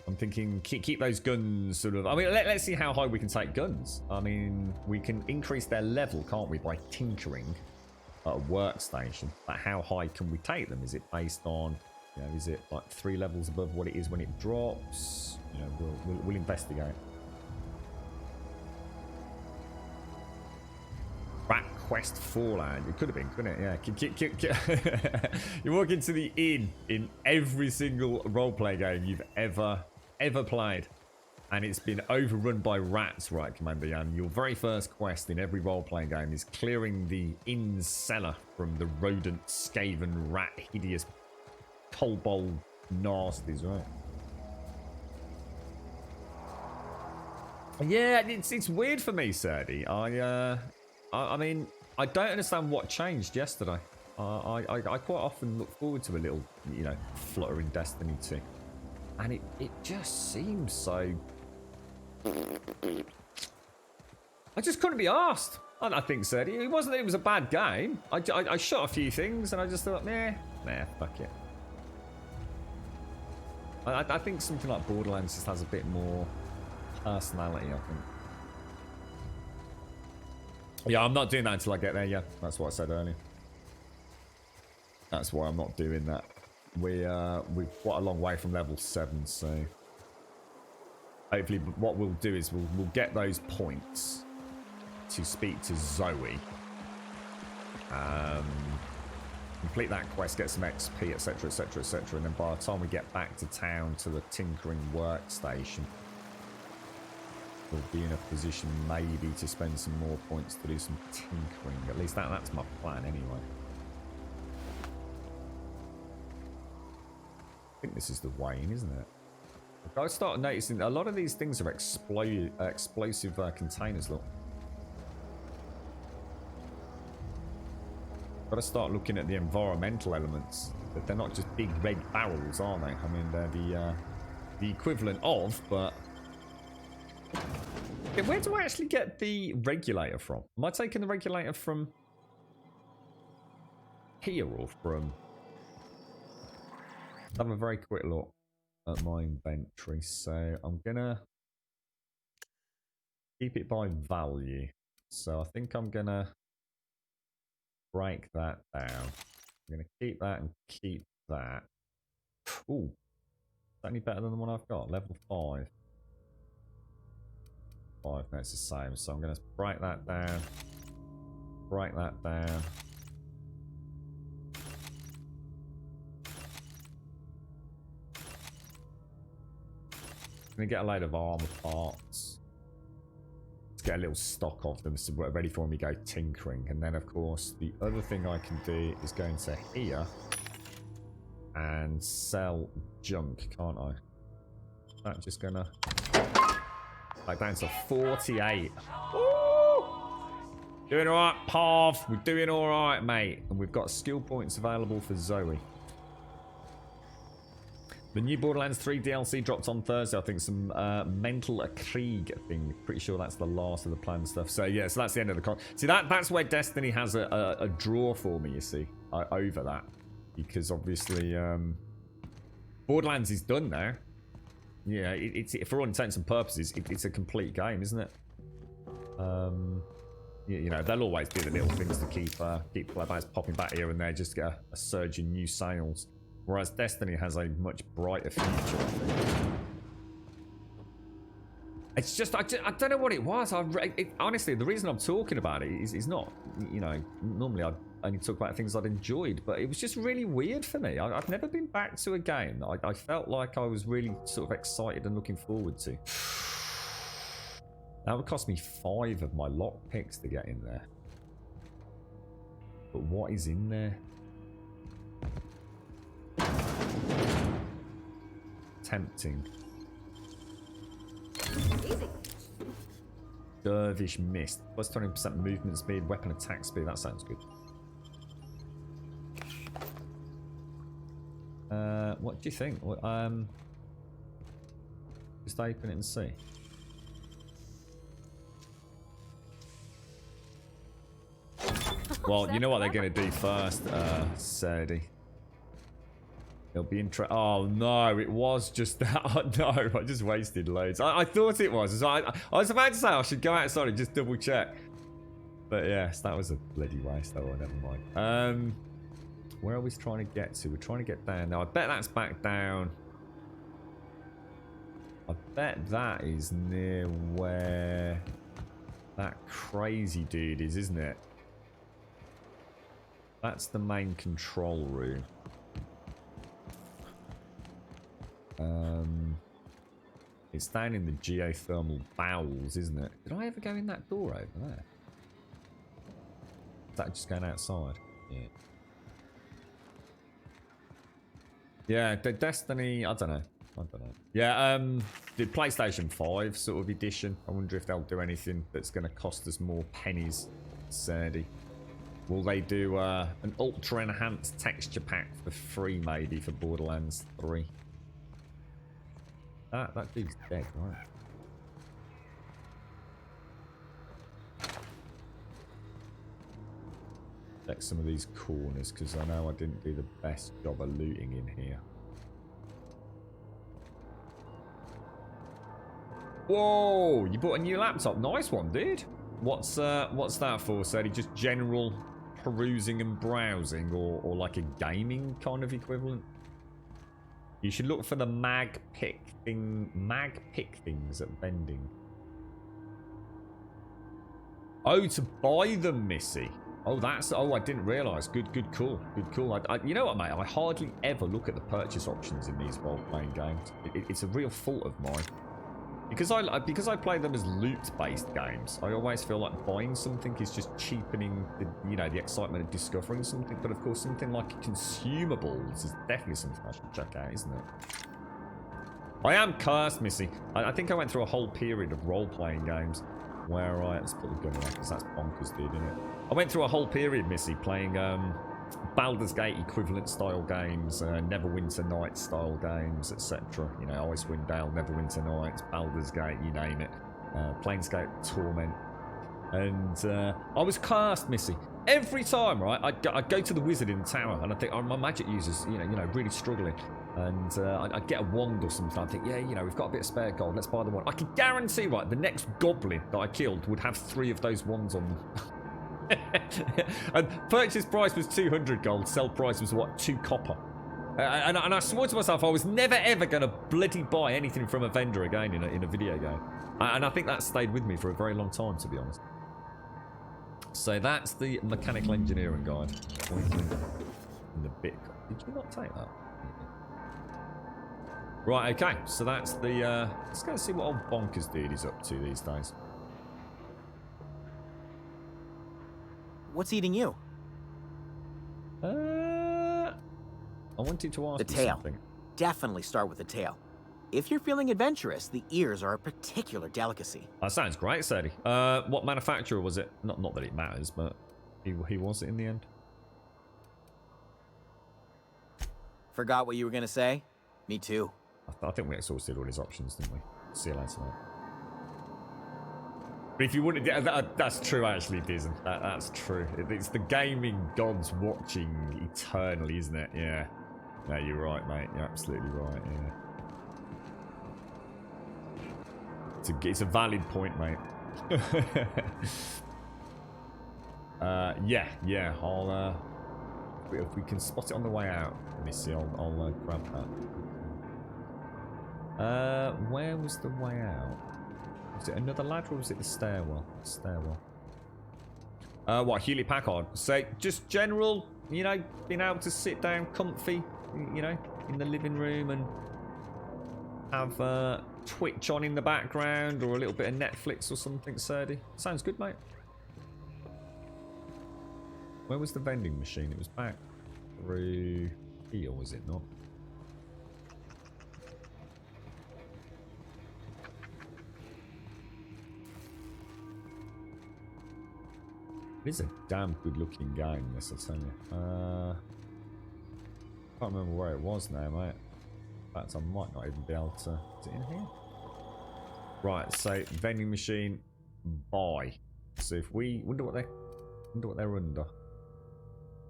I'm thinking keep those guns sort of. I mean, let's see how high we can take guns. I mean, we can increase their level, can't we, by tinkering at a workstation? But how high can we take them? Is it based on? You know, is it like 3 levels above what it is when it drops? You know, we'll investigate. Rat Quest Fallout. It could have been, couldn't it? Yeah. You walk into the inn in every single roleplay game you've ever played, and it's been overrun by rats, right, Commander Yan? Your very first quest in every roleplay game is clearing the inn's cellar from the rodent, skaven, rat, hideous kobold nasties, right? Yeah, it's weird for me, Serdi. I mean, I don't understand what changed yesterday. I quite often look forward to a little, you know, flutter in Destiny 2, and it just seems so. I just couldn't be asked. I think, Serdi. It wasn't that it was a bad game. I shot a few things, and I just thought, nah, fuck it. I think something like Borderlands just has a bit more personality, I think. Yeah, I'm not doing that until I get there, yeah. That's what I said earlier. That's why I'm not doing that. We're quite a long way from level 7, so... Hopefully what we'll do is we'll get those points to speak to Zoe. Complete that quest, get some XP, etc, etc, etc, and then by the time we get back to town to the tinkering workstation, we'll be in a position maybe to spend some more points to do some tinkering. At least that's my plan anyway. I think this is the Wayne, isn't it? I started noticing a lot of these things are explosive containers, look. Got to start looking at the environmental elements. But they're not just big red barrels, are they? I mean, they're the equivalent of, but... Okay, where do I actually get the regulator from? Am I taking the regulator from here or from... Let's have a very quick look at my inventory. So I'm gonna keep it by value. So I think I'm gonna break that down. I'm gonna keep that and keep that. Ooh, is that any better than the one I've got? Level 5. 5, no, it's the same. So I'm gonna break that down. Break that down. I'm gonna get a load of armor parts. Let's get a little stock of them so we're ready for when we go tinkering. And then, of course, the other thing I can do is go into here and sell junk, can't I? That's just gonna like down to 48. Woo! Doing all right, Pav. We're doing all right, mate. And we've got skill points available for Zoe. The new Borderlands 3 DLC dropped on Thursday. I think some Mental Krieg thing. Pretty sure that's the last of the planned stuff. So yeah, so that's the end of the con. See, that's where Destiny has a draw for me, you see, over that. Because obviously Borderlands is done now. Yeah, it's for all intents and purposes, it's a complete game, isn't it? You know, there'll always be the little things to keep players popping back here and there just to get a surge in new sales. Whereas Destiny has a much brighter future, I think. It's just, I don't know what it was. Honestly, the reason I'm talking about it is not, you know, normally I only talk about things I'd enjoyed, but it was just really weird for me. I've never been back to a game that I felt like I was really sort of excited and looking forward to. That would cost me 5 of my lock picks to get in there. But what is in there? Tempting. Easy. Dervish Mist. Plus 20% movement speed, weapon attack speed. That sounds good. What do you think? Just open it and see. Well, you know what they're going to do first, Sadie. It'll be interesting. Oh no, it was just that. Oh, no, I just wasted loads. I thought it was. I was about to say I should go outside and just double check. But yes, that was a bloody waste. Oh, never mind. Where are we trying to get to? We're trying to get down. Now, I bet that's back down. I bet that is near where that crazy dude is, isn't it? That's the main control room. It's down in the geothermal bowels, isn't it? Did I ever go in that door over there? Is that just going outside? Yeah. Yeah, the Destiny, I don't know. Yeah, the PlayStation 5 sort of edition. I wonder if they'll do anything that's going to cost us more pennies, Sadie. Will they do an ultra enhanced texture pack for free maybe for Borderlands 3? That dude's dead, right? Check some of these corners because I know I didn't do the best job of looting in here. Whoa! You bought a new laptop. Nice one, dude. What's that for? So just general perusing and browsing, or like a gaming kind of equivalent? You should look for the mag pick things at vending. Oh, to buy them, Missy. Oh, I didn't realise. Good call. You know what, mate? I hardly ever look at the purchase options in these role-playing games. It's a real fault of mine. Because I play them as loot-based games, I always feel like buying something is just cheapening the excitement of discovering something. But of course, something like consumables is definitely something I should check out, isn't it? I am cursed, Missy. I think I went through a whole period of role-playing games where let's put the gun away because that's bonkers, dude, isn't it? I went through a whole period, Missy, playing Baldur's Gate equivalent style games, Neverwinter Nights style games, etc. You know, Icewind Dale, Neverwinter Nights, Baldur's Gate, you name it. Planescape Torment. And I was cursed, Missy. Every time, right, I'd go to the wizard in the tower and I think, oh, my magic user's, you know, really struggling. And I'd get a wand or something. I'd think, yeah, you know, we've got a bit of spare gold. Let's buy the wand. I can guarantee, right, the next goblin that I killed would have 3 of those wands on them. And purchase price was 200 gold. Sell price was, what, 2 copper. And I swore to myself I was never ever going to bloody buy anything from a vendor again in a video game. And I think that stayed with me for a very long time, to be honest. So that's the mechanical engineering guide. In the bit. Did you not take that? Right, okay. So that's the... let's go see what old bonkers dude is up to these days. What's eating you? I wanted to ask The tail. something. Definitely start with the tail. If you're feeling adventurous, the ears are a particular delicacy. That sounds great, Sadie. What manufacturer was it? Not that it matters, but he was it in the end. Forgot what you were gonna say? Me too. I think we exhausted all his options, didn't we? See you later, mate. But if you wouldn't, that's true actually, Dizen. That's true. It's the gaming gods watching eternally, isn't it? Yeah. No, you're right, mate. You're absolutely right. Yeah. It's a valid point, mate. Yeah. I'll if we can spot it on the way out, Missy, I'll grab that. Where was the way out? Was it another ladder or was it the stairwell? Stairwell. What, Hewlett Packard? So just general, you know, being able to sit down comfy, you know, in the living room and have Twitch on in the background or a little bit of Netflix or something, Serdy. Sounds good, mate. Where was the vending machine? It was back through here, was it not? It is a damn good looking game, this, I'll tell you. Can't remember where it was now, mate. In fact, I might not even be able to... Is it in here? Right, so vending machine, buy. So if we... Wonder what they're under.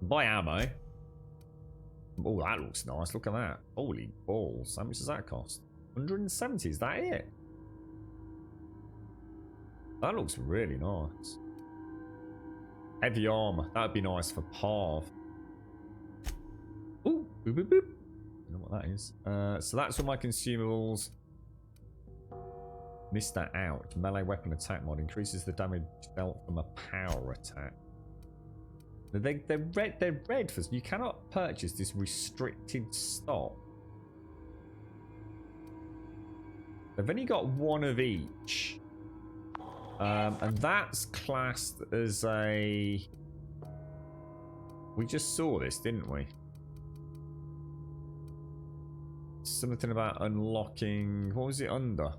Buy ammo. Oh, that looks nice. Look at that. Holy balls. How much does that cost? 170, is that it? That looks really nice. Heavy armor. That would be nice for Parv. Ooh, boop, boop, boop. I don't know what that is. So that's all my consumables. Missed that out. Melee weapon attack mod increases the damage dealt from a power attack. They're red for... You cannot purchase this restricted stock. They've only got one of each. And that's classed as a... We just saw this, didn't we? Something about unlocking... What was it under?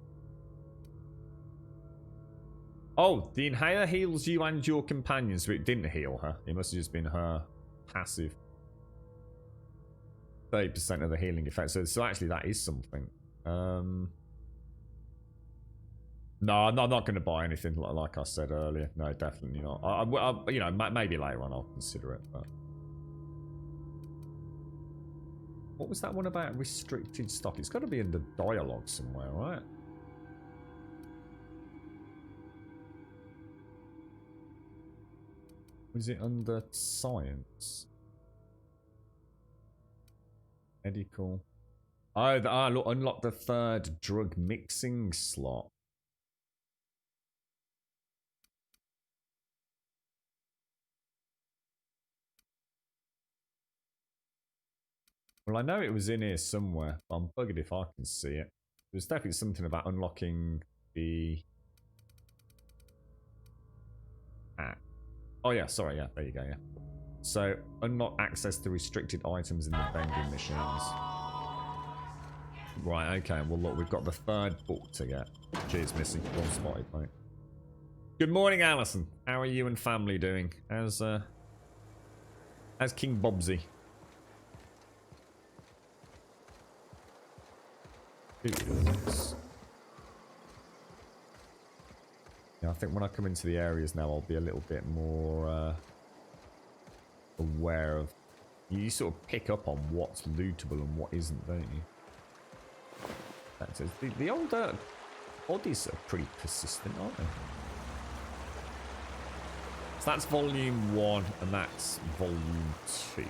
Oh, the inhaler heals you and your companion, so it didn't heal her. It must have just been her passive. 30% of the healing effect. So actually that is something. No, I'm not going to buy anything like I said earlier. No, definitely not. I you know, maybe later on I'll consider it. But what was that one about restricted stock? It's got to be in the dialogue somewhere, right? Was it under science? Medical. Oh, look, unlock the third drug mixing slot. Well, I know it was in here somewhere, but I'm bugged if I can see it. There's definitely something about unlocking the... Oh yeah, sorry, yeah, there you go, yeah. So, unlock access to restricted items in the vending machines. Right, okay, well look, we've got the third book to get. Cheers, Missy. Well spotted, mate. Good morning, Alison. How are you and family doing? How's King Bobsy? Yeah, I think when I come into the areas now, I'll be a little bit more aware of... You sort of pick up on what's lootable and what isn't, don't you? That says the older bodies are pretty persistent, aren't they? So that's volume 1 and that's volume 2.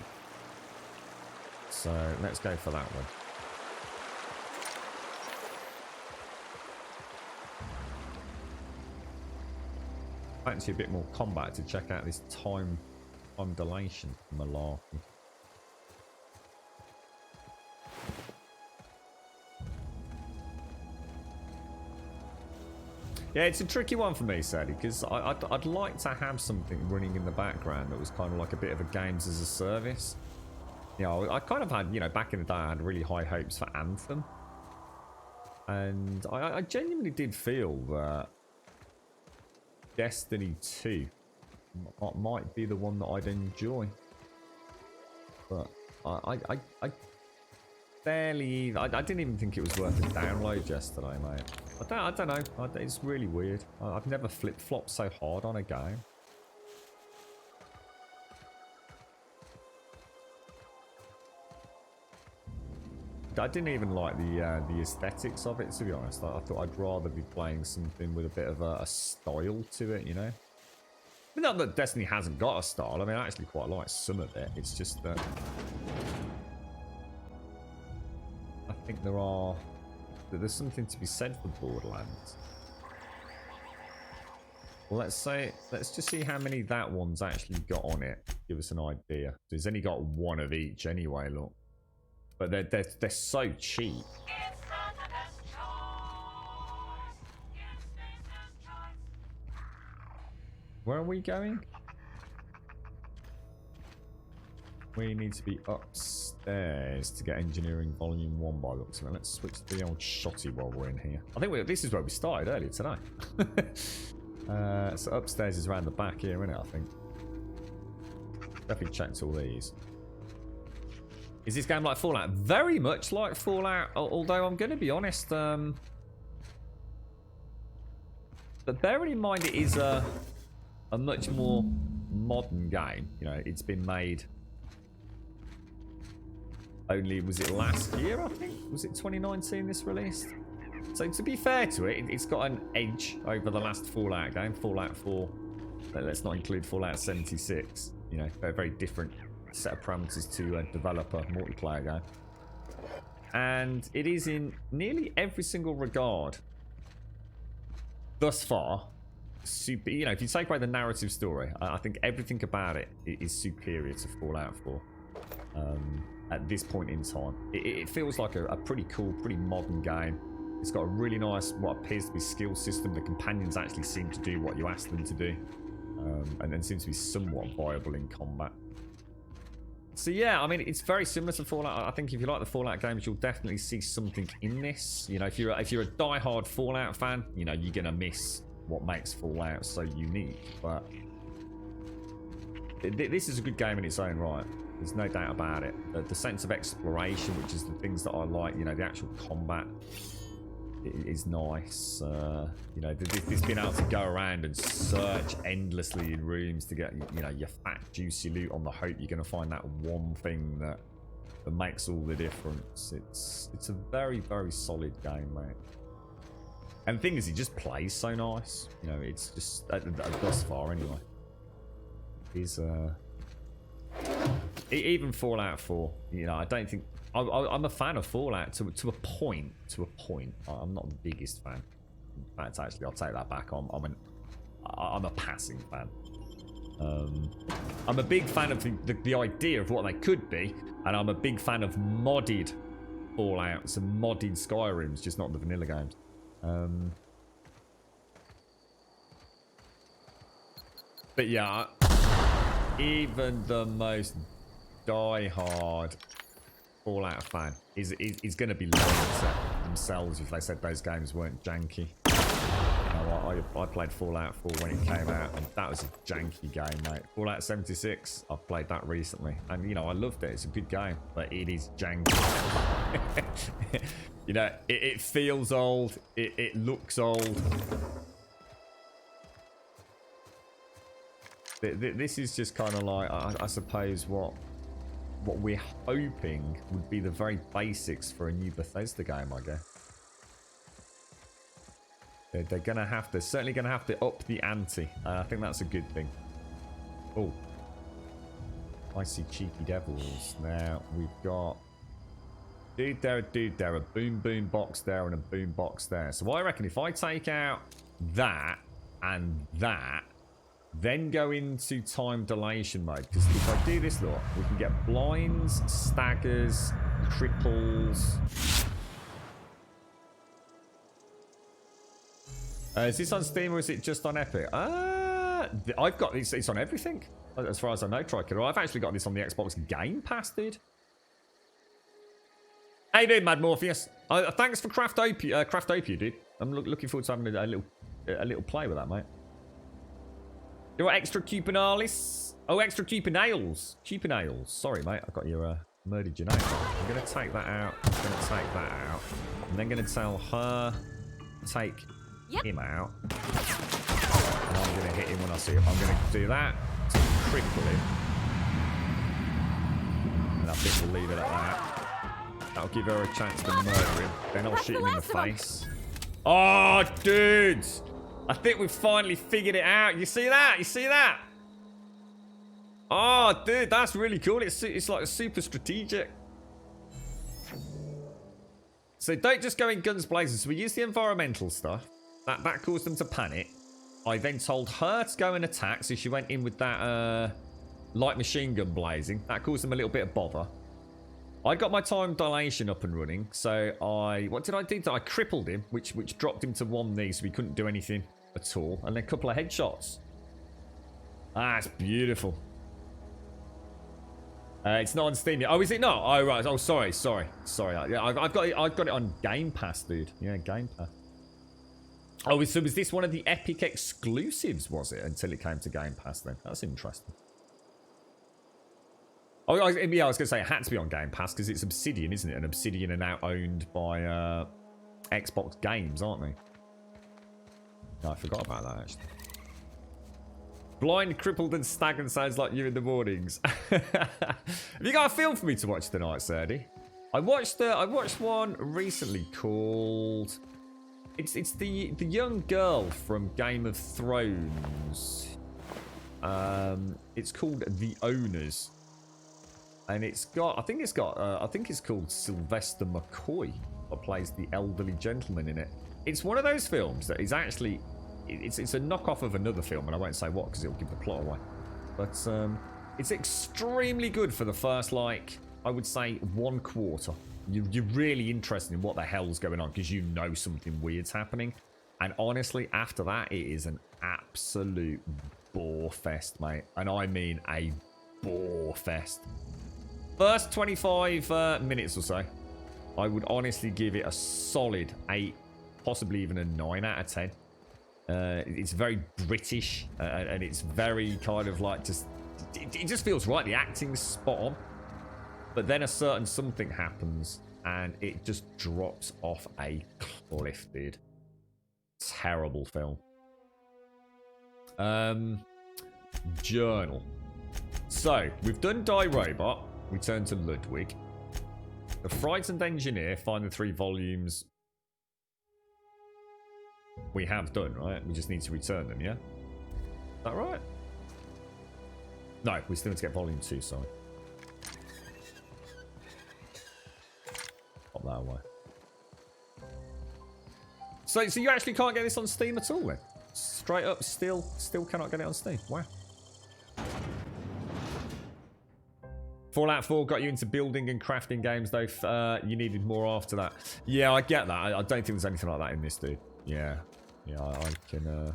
So let's go for that one. Fancy a bit more combat to check out this time dilation malarkey. Yeah, it's a tricky one for me, sadly, because I'd like to have something running in the background that was kind of like a bit of a games as a service. You know, I kind of had, you know, back in the day, I had really high hopes for Anthem. And I genuinely did feel that Destiny 2 might be the one that I'd enjoy, but I barely. I didn't even think it was worth a download yesterday, mate. I don't know. It's really weird. I've never flip-flopped so hard on a game. I didn't even like the aesthetics of it, to be honest. I thought I'd rather be playing something with a bit of a style to it, you know? Not that Destiny hasn't got a style. I mean, I actually quite like some of it. It's just that I think there's something to be said for Borderlands. let's just see how many that one's actually got on it. Give us an idea. It's only got one of each anyway, look. But they're so cheap. Where are we going? We need to be upstairs to get engineering volume 1 by looks of it. Let's switch to the old shotty while we're in here. I think this is where we started earlier today. So upstairs is around the back here, isn't it? I think. Definitely checked all these. Is this game like Fallout? Very much like Fallout, although I'm going to be honest. But bearing in mind it is a much more modern game. You know, it's been made only, was it last year, I think? Was it 2019 this released? So to be fair to it, it's got an edge over the last Fallout game, Fallout 4. Let's not include Fallout 76. You know, a very different set of parameters to a developer multiplayer game. And it is in nearly every single regard thus far super. You know, if you take away the narrative story, I think everything about it is superior to Fallout 4 at this point in time. It feels like a pretty cool, pretty modern game. It's got a really nice, what appears to be skill system. The companions actually seem to do what you ask them to do, and then seems to be somewhat viable in combat. So yeah, I mean, it's very similar to Fallout. I think if you like the Fallout games, you'll definitely see something in this. You know, if you're a die-hard Fallout fan, you know, you're gonna miss what makes Fallout so unique. But this is a good game in its own right. There's no doubt about it. The sense of exploration, which is the things that I like, you know, the actual combat is nice. You know, this being able to go around and search endlessly in rooms to get, you know, your fat, juicy loot on the hope you're going to find that one thing that makes all the difference. It's a very, very solid game, mate. And the thing is, it just plays so nice. You know, it's just thus far anyway. Even Fallout 4, you know, I don't think I'm a fan of Fallout to a point. I'm not the biggest fan. In fact, actually, I'll take that back. I'm a passing fan. I'm a big fan of the idea of what they could be, and I'm a big fan of modded Fallouts and modded Skyrims, just not the vanilla games. But yeah, even the most die-hard Fallout fan is going to be lying to themselves if they said those games weren't janky. You know, I played Fallout 4 when it came out, and that was a janky game, mate. Fallout 76, I've played that recently, and you know, I loved it. It's a good game, but it is janky. You know, it feels old. It looks old. This is just kind of like, I suppose, what we're hoping would be the very basics for a new Bethesda game, I guess. They're gonna have to, certainly gonna have to up the ante, and I think that's a good thing. Oh, I see cheeky devils. Now we've got dude there, a boom box there, and a boom box there. So I reckon if I take out that and that, then go into time dilation mode, because if I do this, look, we can get blinds, staggers, cripples. Is this on Steam or is it just on Epic? I've got this. It's on everything, as far as I know, Trikiller. I've actually got this on the Xbox Game Pass, dude. How you doing, Mad Morpheus? Thanks for Craftopia, dude. I'm looking forward to having a little play with that, mate. You're extra cupinalis. Oh, extra cupinales. Cupinales. Sorry, mate. I got your murdered your name. I'm going to take that out. I'm going to take that out. I'm then going to tell her take him out. And I'm going to hit him when I see him. I'm going to do that to cripple him. And I think we'll leave it at that. That'll give her a chance to murder him. Then I'll shoot him in the face. Oh, dudes. I think we've finally figured it out. You see that? You see that? Oh, dude, that's really cool. It's like super strategic. So don't just go in guns blazing. So we use the environmental stuff. That caused them to panic. I then told her to go and attack, so she went in with that light machine gun blazing. That caused them a little bit of bother. I got my time dilation up and running, so what did I do? I crippled him, which dropped him to one knee, so he couldn't do anything at all, and then a couple of headshots. That's beautiful. It's not on Steam yet. Oh, is it not? Oh, right. Oh, sorry. Yeah, I've got it on Game Pass, dude. Yeah, Game Pass. Oh, so was this one of the Epic exclusives, was it? Until it came to Game Pass then. That's interesting. Oh, yeah, I was going to say it had to be on Game Pass because it's Obsidian, isn't it? And Obsidian are now owned by Xbox Games, aren't they? No, I forgot about that, actually. Blind, crippled, and stagnant sounds like you in the mornings. Have you got a film for me to watch tonight, Serdy? I watched one recently called... It's the young girl from Game of Thrones. It's called The Owners. And I think it's called Sylvester McCoy, that plays the elderly gentleman in it. It's one of those films that is actually... It's a knockoff of another film, and I won't say what because it'll give the plot away. But it's extremely good for the first, like, I would say 1 quarter. You're really interested in what the hell's going on because you know something weird's happening. And honestly, after that, it is an absolute bore fest, mate. And I mean a bore fest. First 25 minutes or so, I would honestly give it a solid 8, possibly even a 9 out of 10. It's very British, and it's very kind of like just... It just feels right. The acting's spot on. But then a certain something happens, and it just drops off a cliff, dude. Terrible film. Journal. So, we've done Die Robot. We turn to Ludwig. The Frightened Engineer, find the 3 volumes... We have done, right? We just need to return them, yeah? Is that right? No, we still need to get volume 2, sorry. Pop that away. So you actually can't get this on Steam at all then? Straight up, still cannot get it on Steam. Wow. Fallout 4 got you into building and crafting games, though. You needed more after that. Yeah, I get that. I don't think there's anything like that in this, dude. Yeah, I can...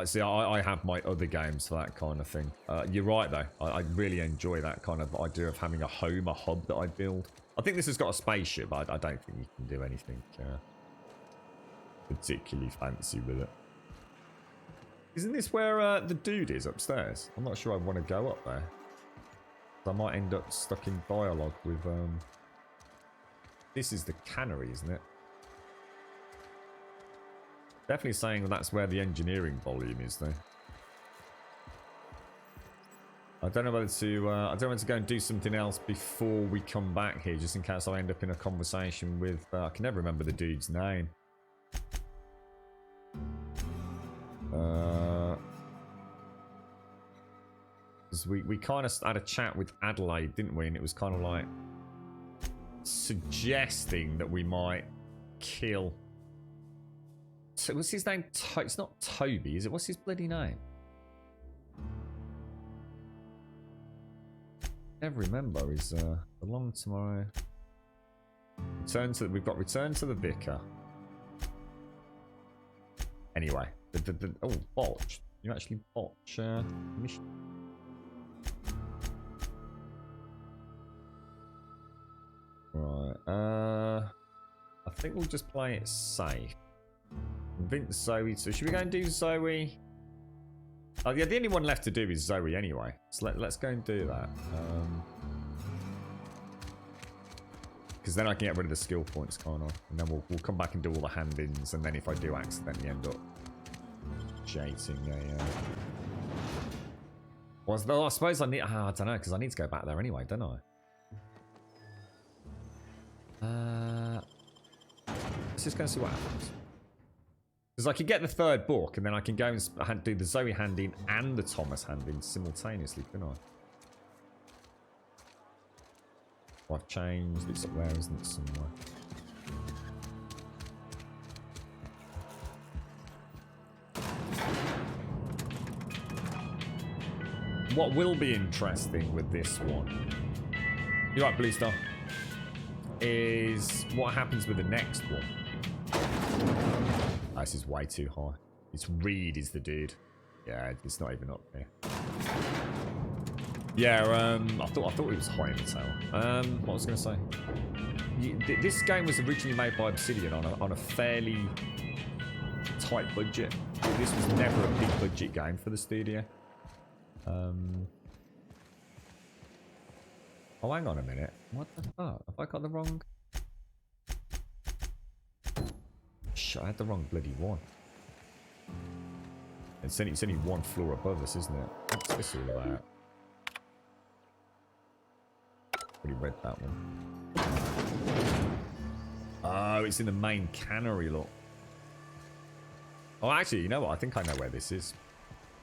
See, I have my other games for that kind of thing. You're right, though. I really enjoy that kind of idea of having a home, a hub that I build. I think this has got a spaceship, but I don't think you can do anything particularly fancy with it. Isn't this where the dude is upstairs? I'm not sure I want to go up there. I might end up stuck in dialogue with... This is the cannery, isn't it? Definitely saying that's where the engineering volume is, though. I don't know whether to go and do something else before we come back here, just in case I end up in a conversation with... I can never remember the dude's name. We kind of had a chat with Adelaide, didn't we? And it was kind of like suggesting that we might kill... So what's his name? It's not Toby, is it? What's his bloody name? Never remember. Is Along Tomorrow. We've got Return to the Vicar. Anyway, oh, botched. You actually botch mission. Right. I think we'll just play it safe. Convince Zoe. So should we go and do Zoe? Oh yeah, the only one left to do is Zoe anyway. So let's go and do that. Because then I can get rid of the skill points, can't I? And then we'll come back and do all the hand-ins. And then if I do accidentally end up jating I suppose I need... I don't know, because I need to go back there anyway, don't I? Let's just go and see what happens. Because I could get the 3rd book, and then I can go and do the Zoe hand-in and the Thomas hand-in simultaneously, couldn't I? Oh, I've changed. It's up there, isn't it, somewhere? what will be interesting with this one, you're right, Blue Star, is what happens with the next one. Oh, this is way too high. It's Reed is the dude. Yeah, it's not even up there. Yeah, I thought it was high in the tower. What was I going to say? This game was originally made by Obsidian on a fairly tight budget. This was never a big budget game for the studio. Oh, hang on a minute. What the fuck? Have I got the wrong? Shit, I had the wrong bloody one. It's only one floor above us, isn't it? What's this all about? Already read that one. Oh, it's in the main cannery, look. Oh, actually, you know what? I think I know where this is.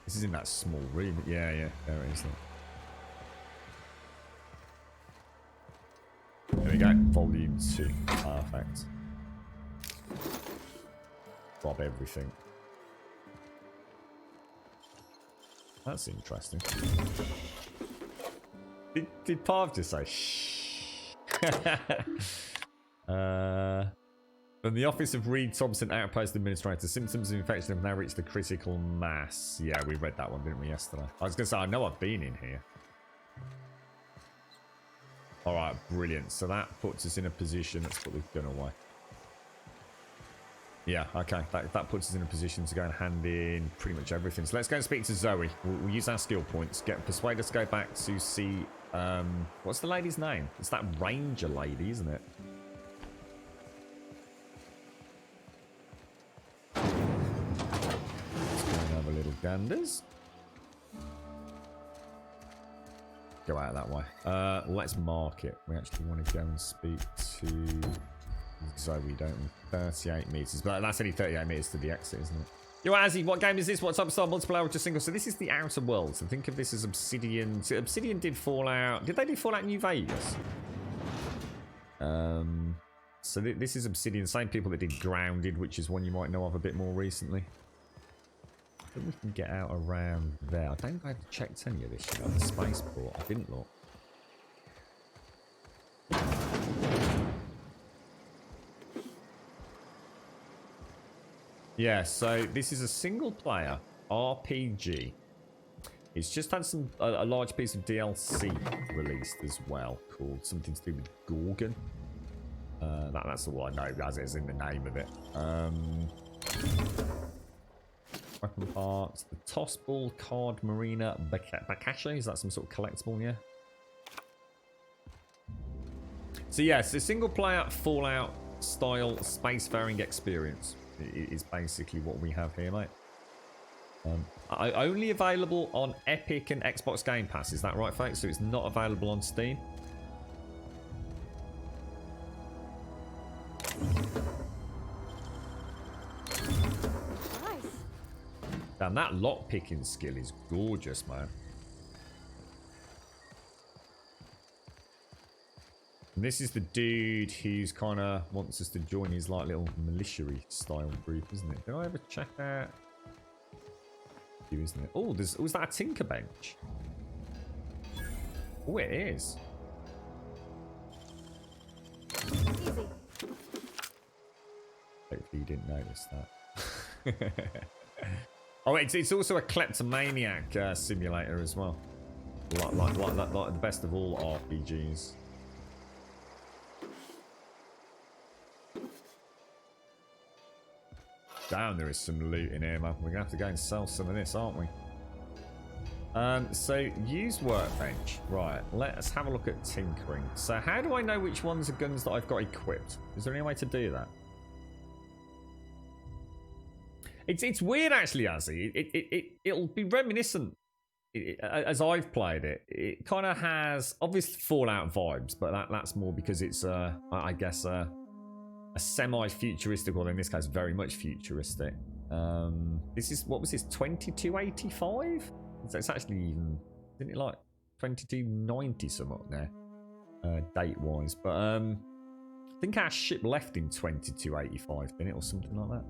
This is in that small room. Yeah, there it is. There we go. Volume 2. Perfect. Rob everything. That's interesting. Did Parv just say shh? From the office of Reed Thompson, Outpost Administrator, symptoms of infection have now reached the critical mass. Yeah, we read that one, didn't we, yesterday? I was going to say, I know I've been in here. Alright, brilliant. So that puts us in a position. Let's put the gun away. Yeah, okay. That puts us in a position to go and hand in pretty much everything. So let's go and speak to Zoe. We'll use our skill points. Persuade us to go back to see... what's the lady's name? It's that ranger lady, isn't it? Let's go and have a little ganders. Go out that way. Let's mark it. We actually want to go and speak to... Zoe, don't we? 38 meters, but that's only 38 meters to the exit, isn't it? Yo, Azzy, what game is this? What's up, Star? Multiplayer or just single? So this is the Outer Worlds. And think of this as Obsidian. So Obsidian did Fallout. Did they do Fallout New Vegas? So this is Obsidian. Same people that did Grounded, which is one you might know of a bit more recently. I think we can get out around there. I don't think I've checked any of this shit on the spaceport. I didn't look. Yeah, so this is a single player RPG. It's just had a large piece of DLC released as well, called something to do with Gorgon. That's all I know as it is in the name of it. Weapon parts, the Toss Ball Card Marina Bakashi. Is that some sort of collectible? Yeah. So yeah, it's a single player Fallout style spacefaring experience. Is basically what we have here, mate. Only available on Epic and Xbox Game Pass. Is that right, folks? So it's not available on Steam. Nice. Damn, that lock picking skill is gorgeous, man. And this is the dude who's kind of wants us to join his like little militia-y style group, isn't it? Did I ever check that? You, isn't it? Oh, was that a tinker bench? Oh, it is. Easy. Hopefully you didn't notice that. Oh, it's also a kleptomaniac simulator as well. Like the best of all RPGs. Damn, there is some loot in here, man. We're gonna have to go and sell some of this, aren't we? So use workbench. Right, let's have a look at tinkering. So how do I know which ones are guns that I've got equipped? Is there any way to do that? It's weird actually, Azzy. It'll be reminiscent as I've played it. It kind of has obvious Fallout vibes, but that's more because it's I guess a semi-futuristic, or in this case very much futuristic. This is, what was this, 2285? It's actually even, isn't it like 2290 something there, date wise, but I think our ship left in 2285, didn't it, or something like that.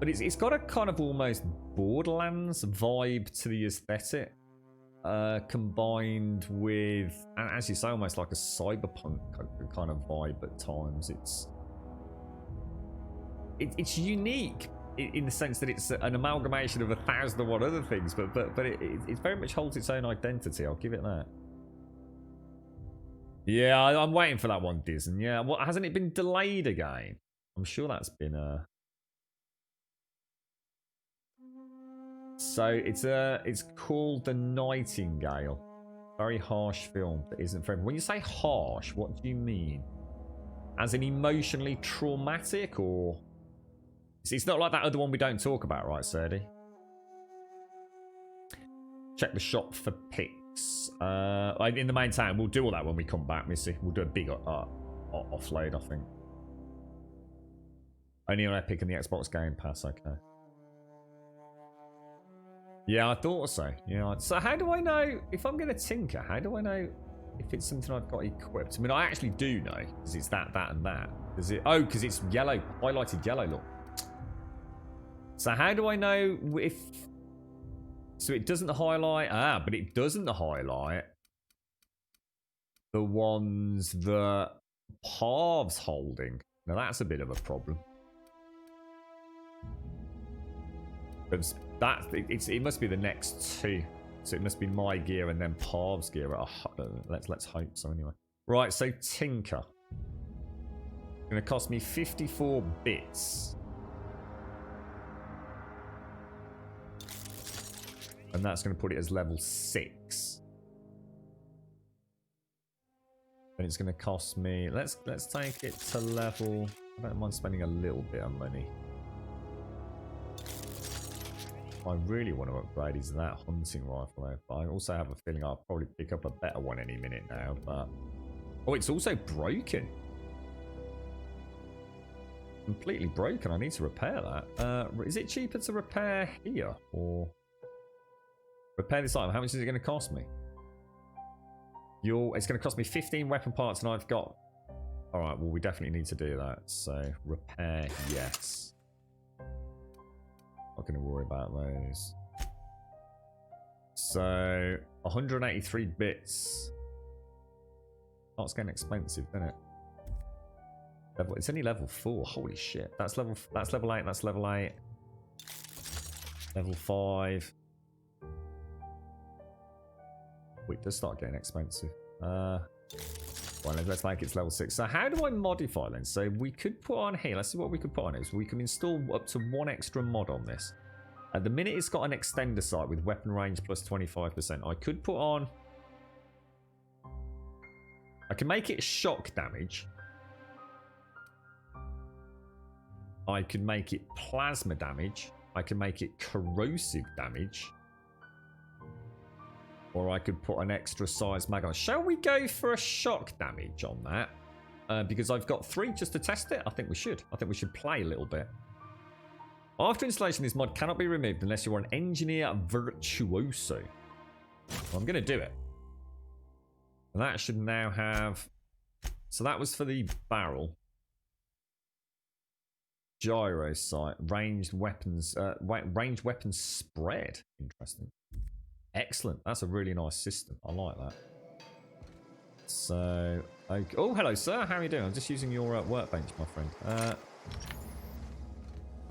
But it's got a kind of almost Borderlands vibe to the aesthetic. Combined with, and as you say, almost like a cyberpunk kind of vibe at times. It's unique in the sense that it's an amalgamation of 1,001 other things, but it very much holds its own identity. I'll give it that. Yeah, I'm waiting for that one, Disney. Yeah, what hasn't it been delayed again? I'm sure that's been So it's called The Nightingale. Very harsh film that isn't for everyone. When you say harsh, what do you mean? As in emotionally traumatic, or it's not like that other one we don't talk about, right, Serdi? Check the shop for pics. In the main town, we'll do all that when we come back, Missy. We'll do a big offload, I think. Only on Epic and the Xbox Game Pass, okay. Yeah, I thought so. Yeah. So how do I know if I'm going to tinker? How do I know if it's something I've got equipped? I mean, I actually do know because it's that, and that. Is it? Oh, because it's yellow, highlighted yellow. Look. So how do I know if? So it doesn't highlight. But it doesn't highlight the ones that Parv's holding. Now that's a bit of a problem. It must be the next two, so it must be my gear and then Parv's gear. Let's hope so anyway. Right, so Tinker, gonna cost me 54 bits, and that's gonna put it as level 6. And it's gonna cost me. Let's take it to level. I don't mind spending a little bit of money. I really want to upgrade is that hunting rifle though, but I also have a feeling I'll probably pick up a better one any minute now. But oh, it's also broken, completely broken. I need to repair that. Is it cheaper to repair here or repair this item? How much is it going to cost me? It's going to cost me 15 weapon parts, and I've got. All right, well we definitely need to do that. So repair, yes. Not going to worry about those. So 183 bits. Oh, it's getting expensive, isn't it? It's only level 4. Holy shit! That's level 8. That's level 8. Level 5. Wait, it does start getting expensive. Well, let's make it level 6. So how do I modify then? So we could put on here. Let's see what we could put on here. So we can install up to 1 extra mod on this. At the minute, it's got an extender sight with weapon range plus 25%. I could put on. I can make it shock damage. I could make it plasma damage. I can make it corrosive damage. Or I could put an extra size mag on. Shall we go for a shock damage on that? Because I've got 3 just to test it. I think we should. I think we should play a little bit. After installation, this mod cannot be removed unless you are an engineer virtuoso. Well, I'm going to do it. And that should now have... So that was for the barrel. Gyro sight. Ranged weapons spread. Interesting. Excellent. That's a really nice system. I like that. So, okay. Oh, hello, sir. How are you doing? I'm just using your workbench, my friend.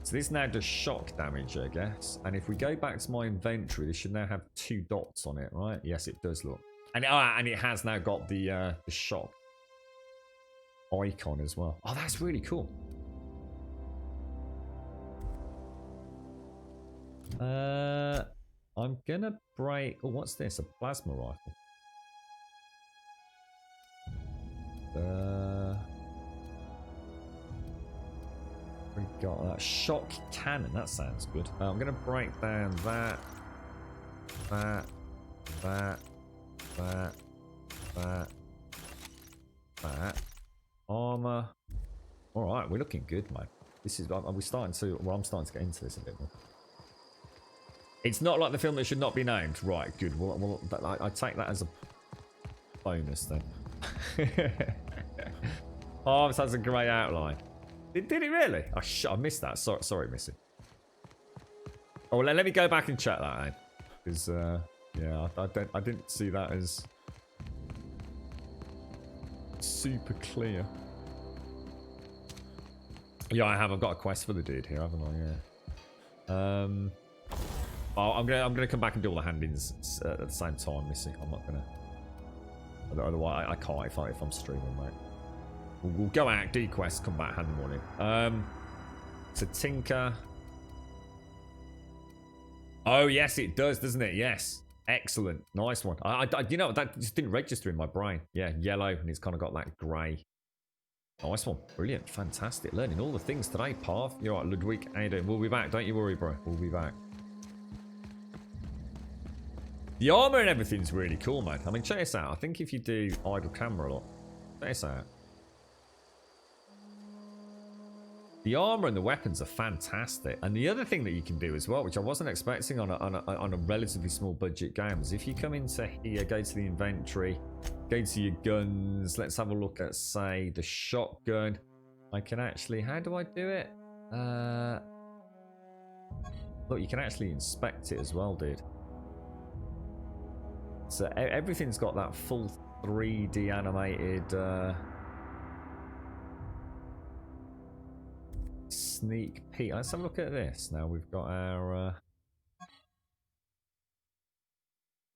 So this now does shock damage, I guess. And if we go back to my inventory, this should now have 2 dots on it, right? Yes, it does look. And it has now got the shock icon as well. Oh, that's really cool. I'm gonna break. Oh, what's this? A plasma rifle. We got that shock cannon. That sounds good. I'm gonna break down that armor. All right, we're looking good, mate. This is. Are we starting to? Well, I'm starting to get into this a bit more. It's not like the film that should not be named. Right, good. Well I take that as a bonus then. Oh, this has a great outline. Did it really? I missed that. Sorry, Missy. Oh, well, let me go back and check that, because yeah, I didn't see that as super clear. Yeah, I have. I've got a quest for the dude here, haven't I? Yeah. Oh, I'm gonna come back and do all the hand-ins at the same time, Missy. I'm not gonna. Otherwise, I can't if I'm streaming, mate. We'll go out, do quest, come back, hand them all in. To tinker. Oh yes, it does, doesn't it? Yes, excellent, nice one. You know, that just didn't register in my brain. Yeah, yellow, and it's kind of got that grey. Nice one, brilliant, fantastic. Learning all the things today, Parv. You're right, Ludwig. How you doing? We'll be back. Don't you worry, bro. We'll be back. The armor and everything's really cool, man. I mean, check this out. I think if you do idle camera a lot, check this out. The armor and the weapons are fantastic. And the other thing that you can do as well, which I wasn't expecting on a relatively small budget game, is if you come into here, go to the inventory, go to your guns. Let's have a look at, say, the shotgun. I can actually, how do I do it? Look, you can actually inspect it as well, dude. So everything's got that full 3D animated sneak peek. Let's have a look at this. Now we've got our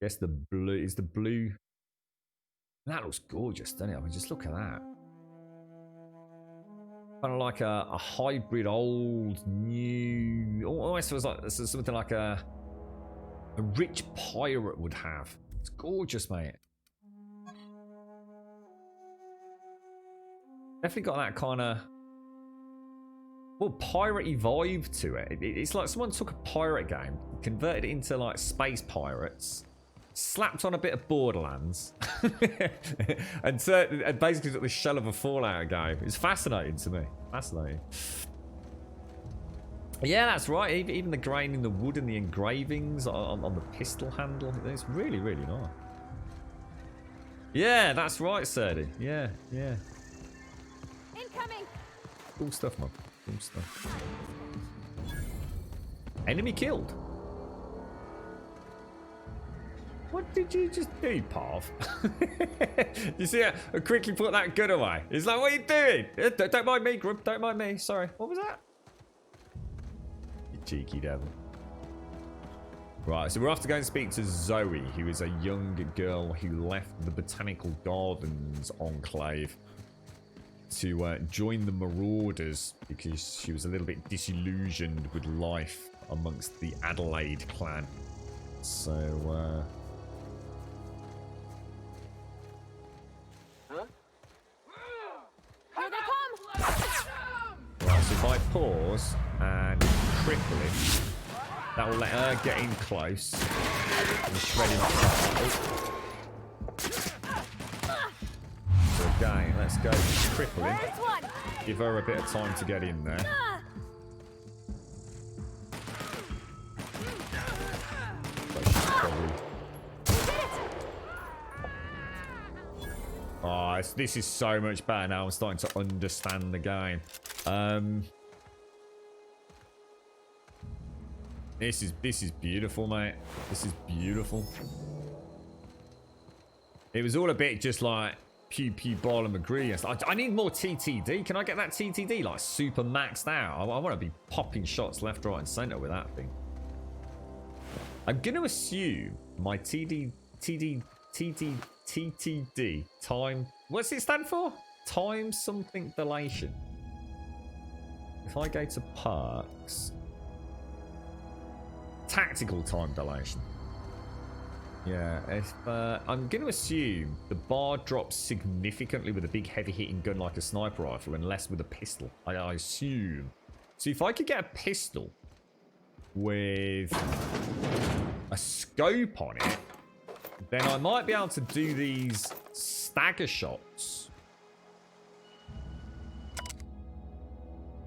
guess the blue is the blue. That looks gorgeous, doesn't it? I mean, just look at that. Kind of like a hybrid old new. Almost feels like this is something like a rich pirate would have. It's gorgeous, mate. Definitely got that kind of piratey vibe to it. It's like someone took a pirate game, converted it into like space pirates, slapped on a bit of Borderlands, and basically took the shell of a Fallout game. It's fascinating to me. Fascinating. Yeah, that's right. Even the grain in the wood and the engravings on the pistol handle. It's really, really nice. Yeah, that's right, Serdi. Yeah, yeah. Incoming. Cool stuff, man. Cool stuff. Enemy killed. What did you just do, Parv? You see, I quickly put that gun away. He's like, what are you doing? Don't mind me, Grub. Don't mind me. Sorry. What was that? You cheeky devil. Right, so we're off to go and speak to Zoe, who is a young girl who left the Botanical Gardens Enclave to join the Marauders because she was a little bit disillusioned with life amongst the Adelaide clan. So, Here they come! right, so if I pause and cripple it, that will let her get in close and shred him apart. So again, let's go cripple him. First one! Give her a bit of time to get in there. So she's probably... Oh, this is so much better now. I'm starting to understand the game. This is beautiful, mate. This is beautiful. It was all a bit just like pew pew ball and McGree. I need more TTD. Can I get that TTD like super maxed out? I want to be popping shots left, right, and center with that thing. I'm gonna assume my TTD time. What's it stand for? Time something dilation. If I go to perks. Tactical time dilation. Yeah, if I'm going to assume the bar drops significantly with a big heavy hitting gun like a sniper rifle and less with a pistol. I assume. So if I could get a pistol with a scope on it, then I might be able to do these stagger shots.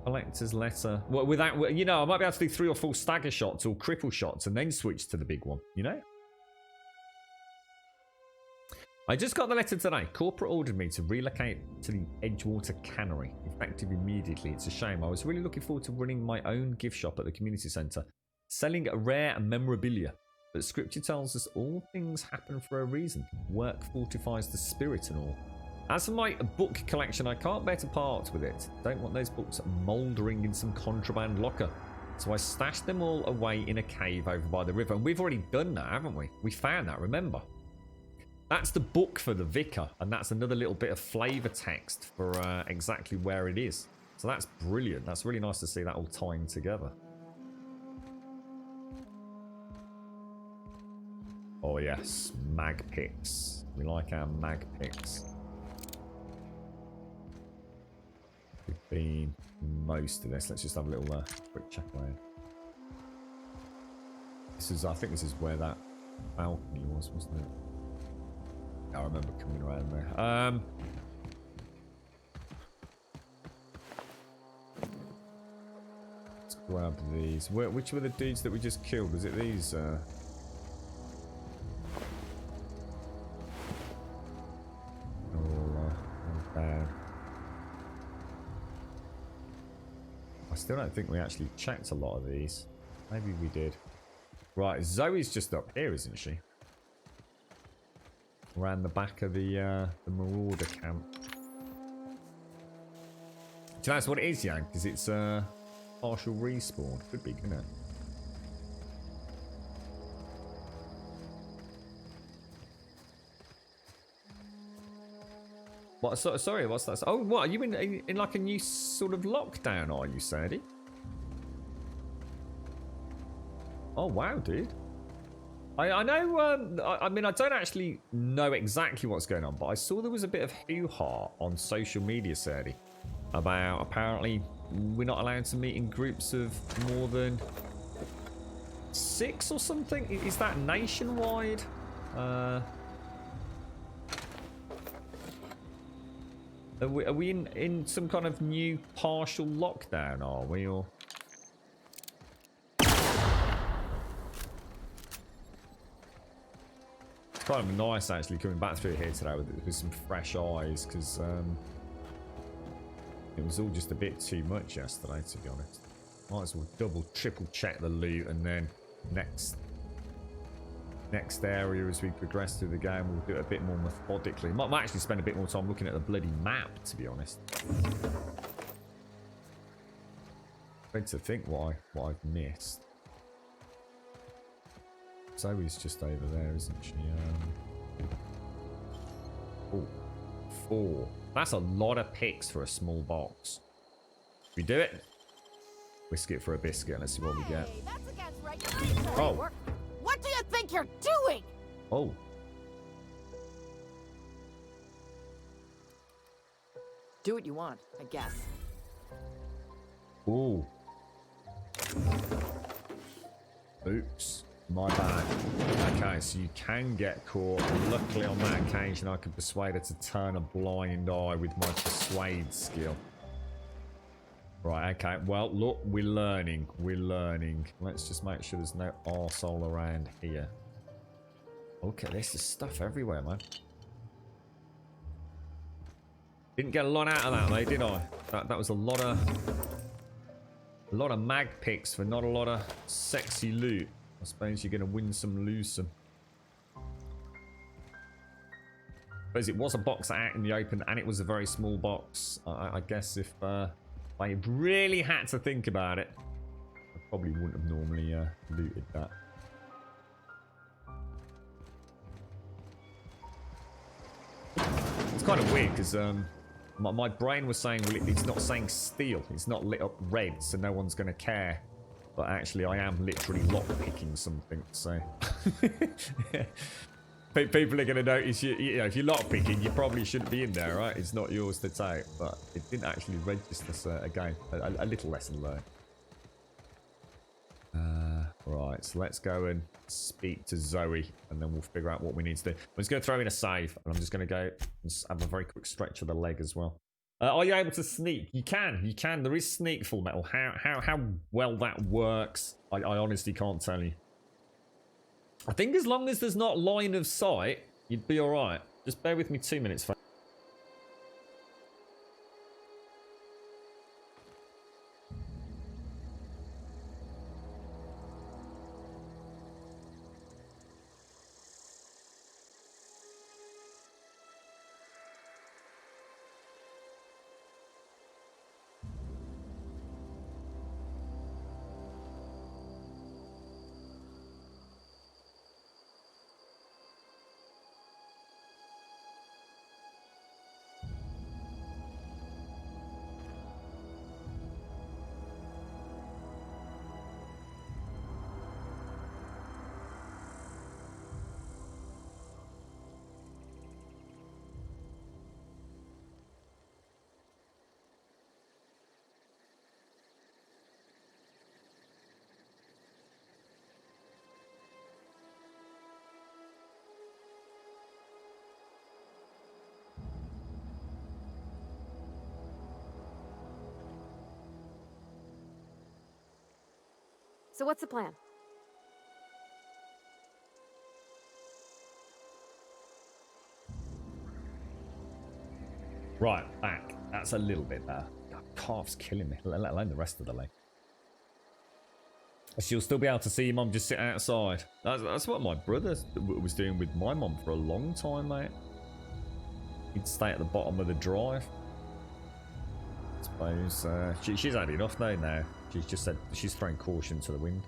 Collector's letter. Well, without, you know, I might be able to do 3 or 4 stagger shots or cripple shots and then switch to the big one, you know? I just got the letter today. Corporate ordered me to relocate to the Edgewater Cannery, effective immediately. It's a shame. I was really looking forward to running my own gift shop at the community centre. selling rare memorabilia. But scripture tells us all things happen for a reason. Work fortifies the spirit and all. As for my book collection, I can't bear to part with it. Don't want those books mouldering in some contraband locker. So I stashed them all away in a cave over by the river. And we've already done that, haven't we? We found that, remember? That's the book for the vicar. And that's another little bit of flavour text for exactly where it is. So that's brilliant. That's really nice to see that all tying together. Oh yes, mag picks. We like our mag picks. We've been most of this. Let's just have a little quick check around. This is, I think this is where that balcony was, wasn't it? I remember coming around there. Let's grab these. Which were the dudes that we just killed? Was it these? Down. I still don't think we actually checked a lot of these. Maybe we did. Right, Zoe's just up here, isn't she? Around the back of the Marauder camp. Do you know that's what it is, Yang? Because it's partial respawn. Could be, couldn't it? What? Sorry, what's that? Oh, what? Are you in like a new sort of lockdown, are you, Sadie? Oh, wow, dude. I know, I mean, I don't actually know exactly what's going on, but I saw there was a bit of hoo-ha on social media, Sadie, about apparently we're not allowed to meet in groups of more than 6 or something. Is that nationwide? Are we in some kind of new partial lockdown, are we? Or it's kind of nice actually coming back through here today with some fresh eyes, because it was all just a bit too much yesterday, to be honest. Might as well double, triple check the loot, and then next area as we progress through the game, we'll do it a bit more methodically. Might actually spend a bit more time looking at the bloody map, to be honest. Trying to think what I've missed. Zoe's just over there, isn't she? Oh, 4. That's a lot of picks for a small box. We do it. Whisk it for a biscuit. Let's see what we get. That's against regulations. Oh. What do you think you're doing? Oh. Do what you want, I guess. Ooh. Oops. My bad. Okay, so you can get caught. Luckily on that occasion I could persuade her to turn a blind eye with my persuade skill. Right, okay. Well, look, we're learning. We're learning. Let's just make sure there's no arsehole around here. Okay, there's stuff everywhere, man. Didn't get a lot out of that, mate, did I? That was a lot of mag picks for not a lot of sexy loot. I suppose you're going to win some, lose some. Because it was a box out in the open, and it was a very small box. I guess if I really had to think about it, I probably wouldn't have normally looted that. It's kind of weird because my brain was saying, well, it's not saying steel. It's not lit up red, so no one's going to care. But actually, I am literally lockpicking something, so... People are going to notice, you know, if you're lockpicking, you probably shouldn't be in there, right? It's not yours to take, but it didn't actually register, so again, a little lesson learned. Right, so let's go and speak to Zoe, and then we'll figure out what we need to do. I'm just going to throw in a save, and I'm just going to go and have a very quick stretch of the leg as well. Are you able to sneak? You can. There is sneak, Full Metal. How well that works, I honestly can't tell you. I think as long as there's not line of sight, you'd be alright. Just bear with me 2 minutes, folks. So what's the plan? Right, back. That's a little bit better. God, calf's killing me, let alone the rest of the leg. She'll still be able to see your mum just sit outside. That's what my brother was doing with my mum for a long time, mate. He'd stay at the bottom of the drive. I suppose she's had enough now. She's just said she's throwing caution to the wind.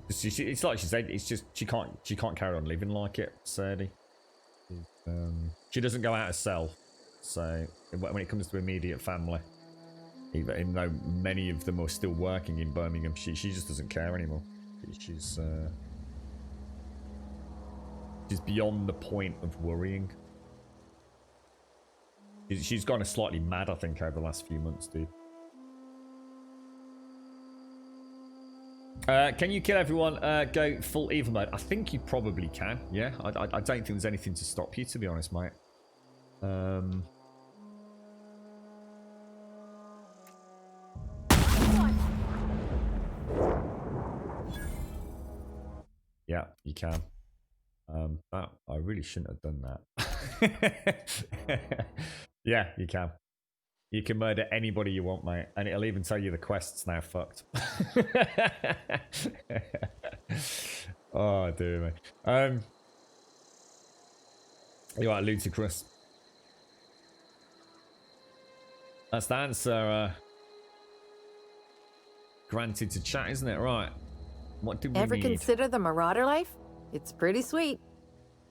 It's like she said. It's just she can't carry on living like it, Sadie. She doesn't go out herself, so when it comes to immediate family, even though many of them are still working in Birmingham, she just doesn't care anymore. She's beyond the point of worrying. She's gone slightly mad, I think, over the last few months, dude. Can you kill everyone? Go full evil mode? I think you probably can. Yeah, I don't think there's anything to stop you, to be honest, mate. Yeah, you can. I really shouldn't have done that. Yeah, you can. You can murder anybody you want, mate, and it'll even tell you the quest's now fucked. Oh, dear me. You are ludicrous. That's the answer. Granted to chat, isn't it? Right. What did we Ever need? consider the Marauder life? It's pretty sweet.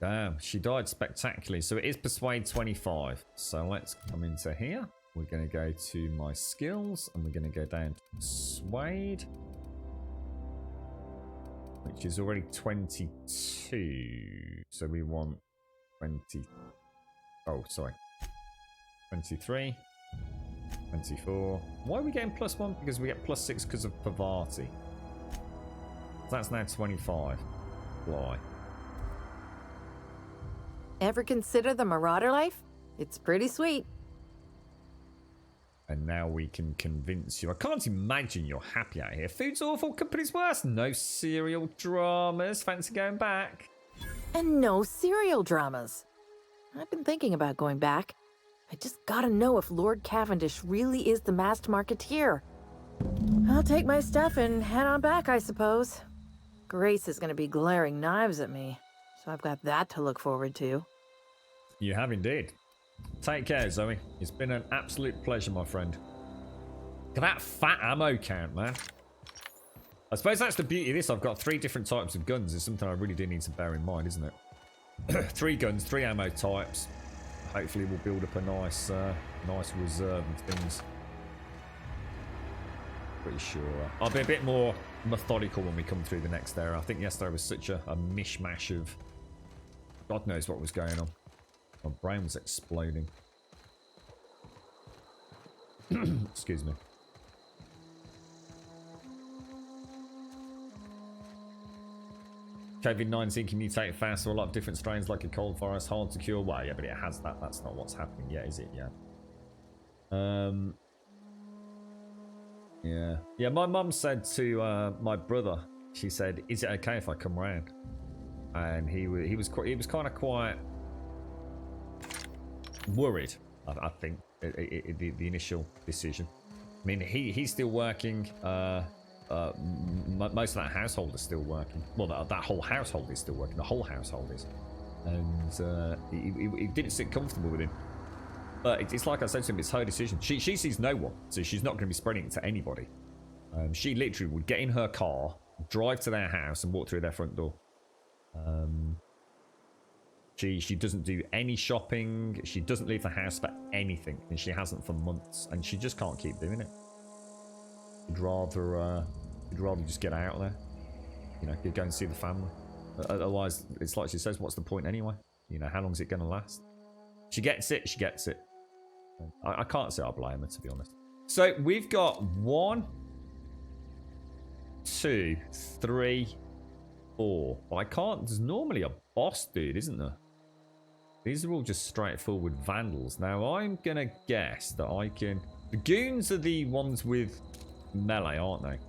Damn, she died spectacularly. So it is Persuade 25. So let's come into here. We're going to go to my skills and we're going to go down to Persuade, which is already 22. So we want 20. Oh, sorry. 23. 24. Why are we getting +1? Because we get +6 because of Parvati. So that's now 25. Fly. Ever consider the Marauder life? It's pretty sweet. And now we can convince you. I can't imagine you're happy out here. Food's awful, company's worse. No serial dramas. Fancy going back? And no serial dramas. I've been thinking about going back. I just gotta know if Lord Cavendish really is the masked marketeer. I'll take my stuff and head on back, I suppose. Grace is gonna be glaring knives at me, so I've got that to look forward to. You have indeed. Take care, Zoe. It's been an absolute pleasure, my friend. Look at that fat ammo count, man. I suppose that's the beauty of this. I've got 3 different types of guns. It's something I really do need to bear in mind, isn't it? 3 guns, 3 ammo types. Hopefully we'll build up a nice reserve of things. Pretty sure. I'll be a bit more methodical when we come through the next area. I think yesterday was such a mishmash of... God knows what was going on. My brain was exploding. Excuse me. COVID-19 can mutate fast, so a lot of different strains like a cold virus, hard to cure. Well, yeah, but it has that. That's not what's happening yet, is it? Yeah. Yeah, my mum said to my brother, she said, "Is it okay if I come round?" And he was kind of quite worried, I think, the initial decision. I mean, he's still working. Most of that household is still working. Well, that whole household is still working. The whole household is. And he didn't sit comfortable with him. But it's like I said to him, it's her decision. She sees no one, so she's not going to be spreading it to anybody. She literally would get in her car, drive to their house, and walk through their front door. She doesn't do any shopping. She doesn't leave the house for anything, and she hasn't for months. And she just can't keep doing it. She'd rather just get out there, you know, go and see the family. Otherwise, it's like she says, what's the point anyway? You know, how long is it going to last? She gets it. She gets it. I can't say I blame her, to be honest. So we've got 1, 2, 3, 4. But I can't. There's normally a boss dude, isn't there? These are all just straightforward vandals. Now I'm gonna guess that I can. The goons are the ones with melee, aren't they?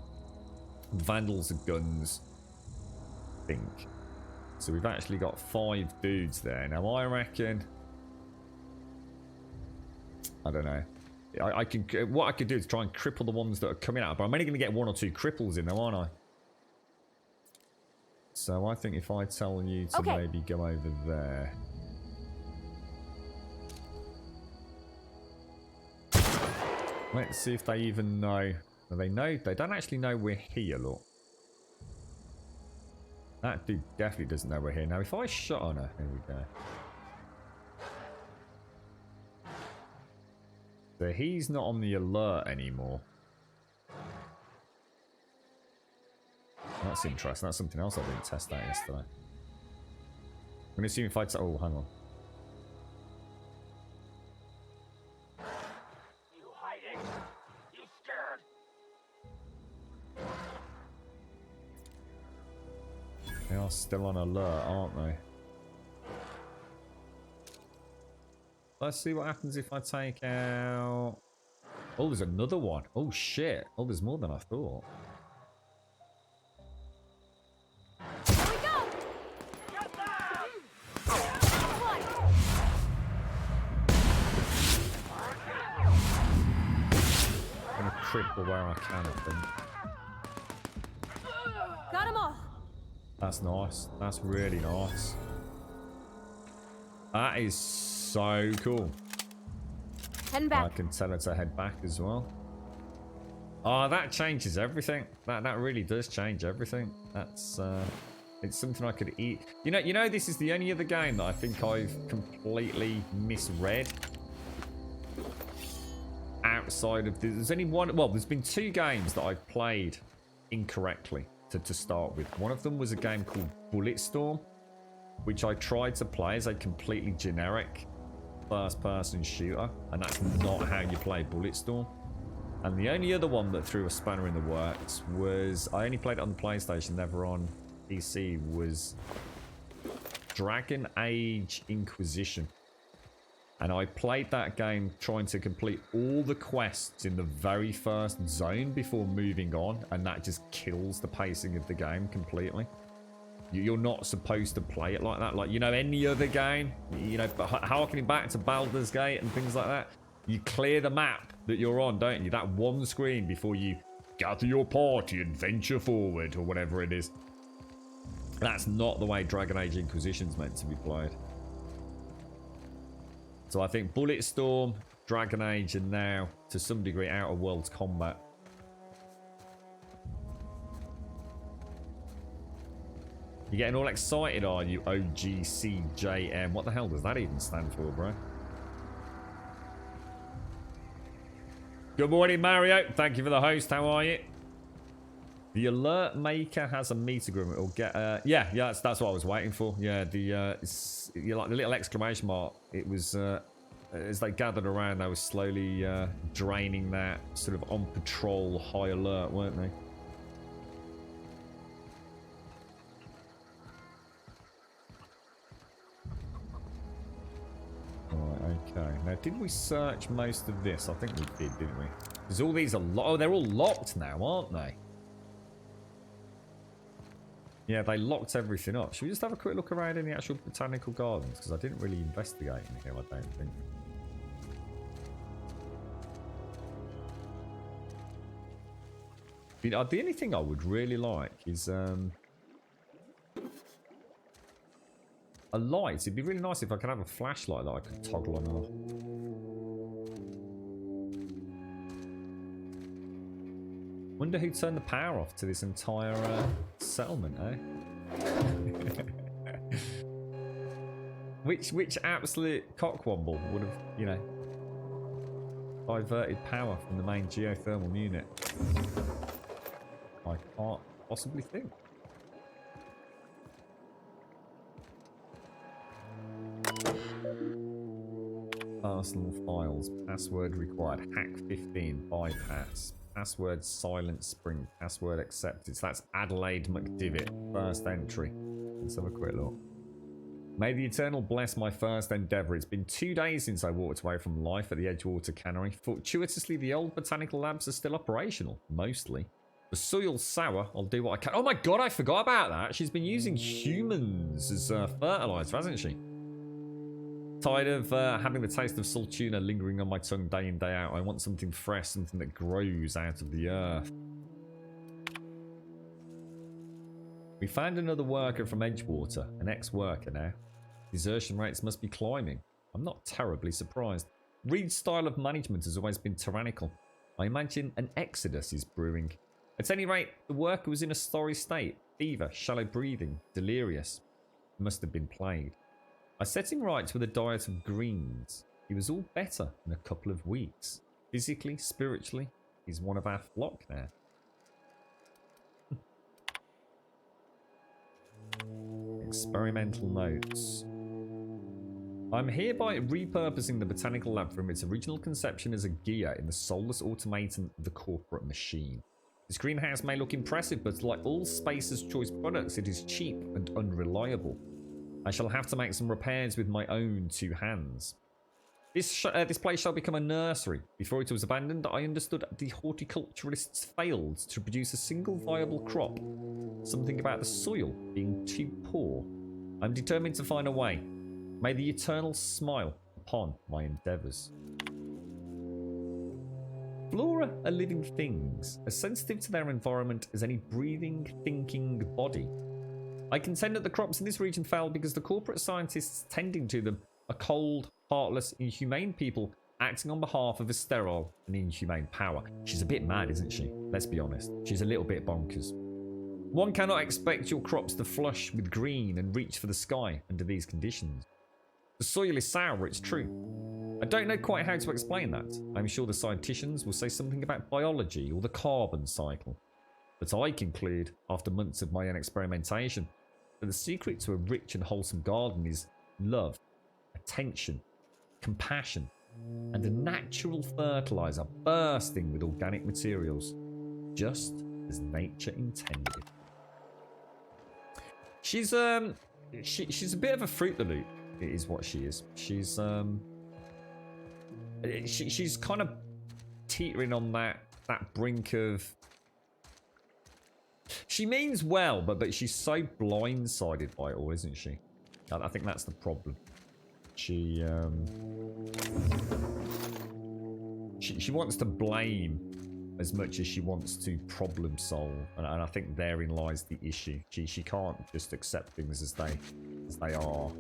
Vandals are guns, I think. So we've actually got 5 dudes there. Now I reckon, I don't know. I can, what I could do is try and cripple the ones that are coming out, but I'm only going to get 1 or 2 cripples in now, aren't I? So I think if I tell you to maybe go over there. Let's see if they even know. They know. They don't actually know we're here, look. That dude definitely doesn't know we're here. Now, if I shot on her, here we go. So he's not on the alert anymore. That's interesting. That's something else I didn't test out yesterday. I'm going to assume if I... Oh, hang on. You hiding? You scared? They are still on alert, aren't they? Let's see what happens if I take out... Oh, there's another one. Oh, shit. Oh, there's more than I thought. Cripple where I can, I think. Got them all. That's nice. That's really nice. That is so cool. Heading I back. can tell her to head back as well. Oh, that changes everything. That really does change everything. That's it's something I could eat. You know, this is the only other game that I think I've completely misread. Outside of this, there's only one. Well, there's been 2 games that I've played incorrectly to start with. One of them was a game called Bulletstorm, which I tried to play as a completely generic first-person shooter, and that's not how you play Bulletstorm. And the only other one that threw a spanner in the works was, I only played it on the PlayStation, never on PC, was Dragon Age Inquisition. And I played that game trying to complete all the quests in the very first zone before moving on, and that just kills the pacing of the game completely. You're not supposed to play it like that. Like, you know, any other game, you know, harkening back to Baldur's Gate and things like that, you clear the map that you're on, don't you? That one screen before you gather your party and venture forward, or whatever it is. That's not the way Dragon Age Inquisition's meant to be played. So I think Bulletstorm, Dragon Age, and now, to some degree, Outer Worlds Combat. You're getting all excited, are you? OGCJM. What the hell does that even stand for, bro? Good morning, Mario. Thank you for the host. How are you? The alert maker has a meat agreement. It'll get, yeah, that's what I was waiting for. Yeah, like the little exclamation mark. It was, as they gathered around, they were slowly draining that sort of on patrol high alert, weren't they? Right, okay. Now, did we search most of this? I think we did, didn't we? Because all these are oh, they're all locked now, aren't they? Yeah, they locked everything up. Should we just have a quick look around in the actual botanical gardens? Because I didn't really investigate in here, I don't think. The only thing I would really like is a light. It'd be really nice if I could have a flashlight that I could toggle on and off. Wonder who turned the power off to this entire settlement, eh? Which absolute cockwomble would have, you know, diverted power from the main geothermal unit? I can't possibly think. Personal files, password required, hack 15, bypass. Password silent spring. Password accepted. So that's Adelaide McDivitt. First entry. Let's have a quick look. May the Eternal bless my first endeavour. It's been 2 days since I walked away from life at the Edgewater Cannery. Fortuitously, the old botanical labs are still operational. Mostly. The soil's sour. I'll do what I can. Oh my god, I forgot about that. She's been using humans as fertilizer, hasn't she? Tired of having the taste of salt tuna lingering on my tongue day in, day out. I want something fresh, something that grows out of the earth. We found another worker from Edgewater, an ex-worker now. Desertion rates must be climbing. I'm not terribly surprised. Reed's style of management has always been tyrannical. I imagine an exodus is brewing. At any rate, the worker was in a sorry state. Fever, shallow breathing, delirious. He must have been plagued. I set him right with a diet of greens. He was all better in a couple of weeks. Physically, spiritually, he's one of our flock now. Experimental notes. I'm hereby repurposing the botanical lab from its original conception as a gear in the soulless automaton of the corporate machine. This greenhouse may look impressive, but like all Spacer's Choice products, it is cheap and unreliable. I shall have to make some repairs with my own two hands. This place shall become a nursery. Before it was abandoned, I understood the horticulturists failed to produce a single viable crop. Something about the soil being too poor. I'm determined to find a way. May the eternal smile upon my endeavours. Flora are living things, as sensitive to their environment as any breathing, thinking body. I contend that the crops in this region failed because the corporate scientists tending to them are cold, heartless, inhumane people acting on behalf of a sterile and inhumane power. She's a bit mad, isn't she? Let's be honest. She's a little bit bonkers. One cannot expect your crops to flush with green and reach for the sky under these conditions. The soil is sour, it's true. I don't know quite how to explain that. I'm sure the scienticians will say something about biology or the carbon cycle. But I conclude, after months of my own experimentation, that the secret to a rich and wholesome garden is love, attention, compassion, and a natural fertilizer bursting with organic materials, just as nature intended. She's a bit of a Fruit the Loop, is what she is. She's she's kind of teetering on that brink of. She means well, but she's so blindsided by it all, isn't she? I think that's the problem. She wants to blame as much as she wants to problem solve, and I think therein lies the issue. She can't just accept things as they are.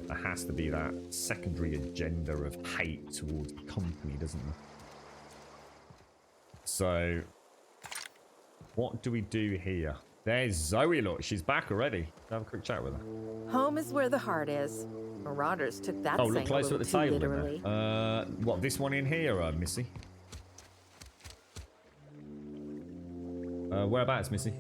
There has to be that secondary agenda of hate towards the company, doesn't there? So, what do we do here? There's Zoe, look, she's back already. Have a quick chat with her. Home is where the heart is. Marauders took that Oh, saying look closer a at the little too table. literally. What, this one in here, Missy? Whereabouts, Missy?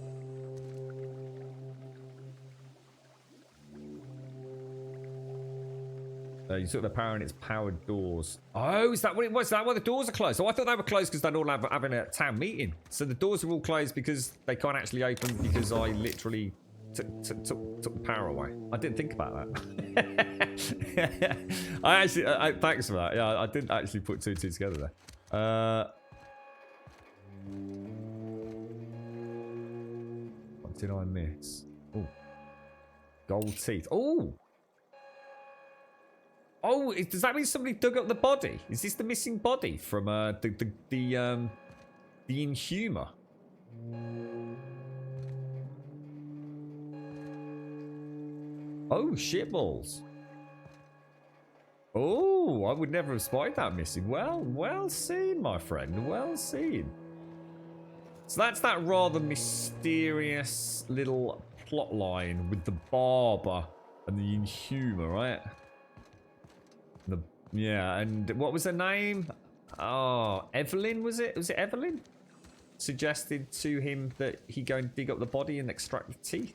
You took the power and it's powered doors. Oh, is that what it was? Is that why the doors are closed? Oh, I thought they were closed because they're all having a town meeting. So the doors are all closed because they can't actually open because I literally took the power away. I didn't think about that. I thanks for that. Yeah, I didn't actually put two together there. What did I miss? Oh, gold teeth. Oh. Oh, does that mean somebody dug up the body? Is this the missing body from the Inhumer? Oh, shitballs. Oh, I would never have spotted that missing. Well seen, my friend. Well seen. So that's that rather mysterious little plot line with the barber and the Inhumer, right? Yeah, and what was her name? Oh, Evelyn, was it? Was it Evelyn? Suggested to him that he go and dig up the body and extract the teeth.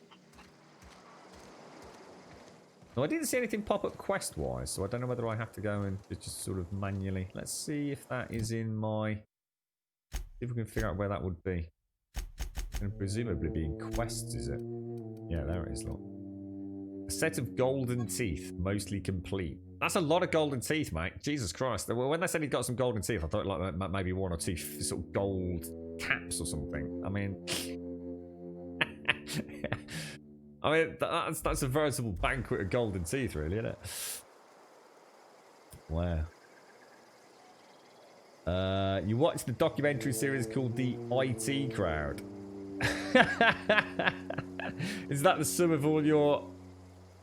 No, I didn't see anything pop up quest-wise, so I don't know whether I have to go and just sort of manually. Let's see if that is in my... See if we can figure out where that would be. And presumably be in quests, is it? Yeah, there it is, look. A set of golden teeth, mostly complete. That's a lot of golden teeth, mate. Jesus Christ. Well, when they said he got some golden teeth, I thought like maybe one or two sort of gold caps or something. I mean, that's a veritable banquet of golden teeth, really, isn't it? Wow. You watched the documentary series called The IT Crowd. Is that the sum of all your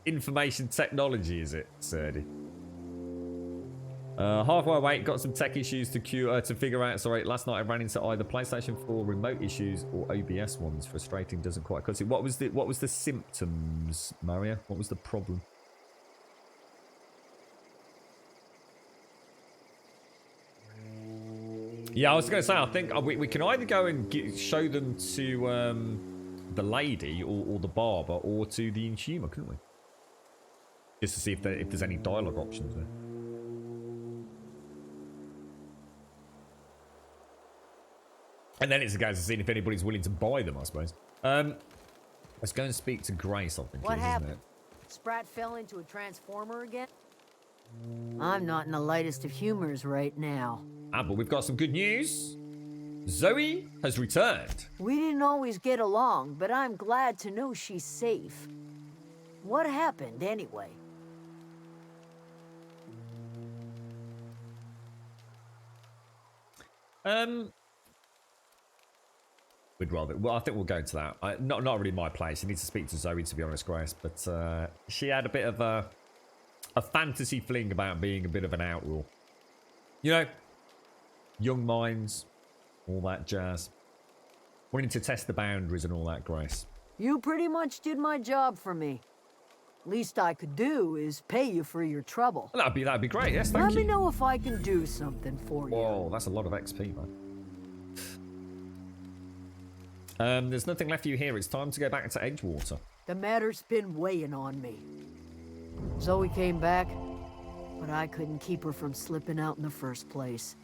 information technology, is it, Serdy? Halfway away, got some tech issues to figure out. Sorry, last night I ran into either PlayStation 4 remote issues or OBS ones. Frustrating, doesn't quite cut it. What was the symptoms, Mario? What was the problem? Yeah, I was going to say, I think we can either go and show them to the lady or the barber or to the Inhumer, couldn't we? Just to see if there's any dialogue options there. And then it's a case of seeing if anybody's willing to buy them, I suppose. Let's go and speak to Grace, I think. What happened? Sprat fell into a transformer again? I'm not in the lightest of humors right now. But we've got some good news. Zoe has returned. We didn't always get along, but I'm glad to know she's safe. What happened, anyway? We'd rather. Well, I think we'll go to that. Not really my place. You need to speak to Zoe, to be honest, Grace. But she had a bit of a fantasy fling about being a bit of an outlaw. You know, young minds, all that jazz. Wanting to test the boundaries and all that, Grace. You pretty much did my job for me. Least I could do is pay you for your trouble. Well, that'd be great. Yes, thank Let you. me know if I can do something for you. Whoa, that's a lot of XP, man. There's nothing left for you here. It's time to go back to Edgewater. The matter's been weighing on me. Zoe came back, but I couldn't keep her from slipping out in the first place.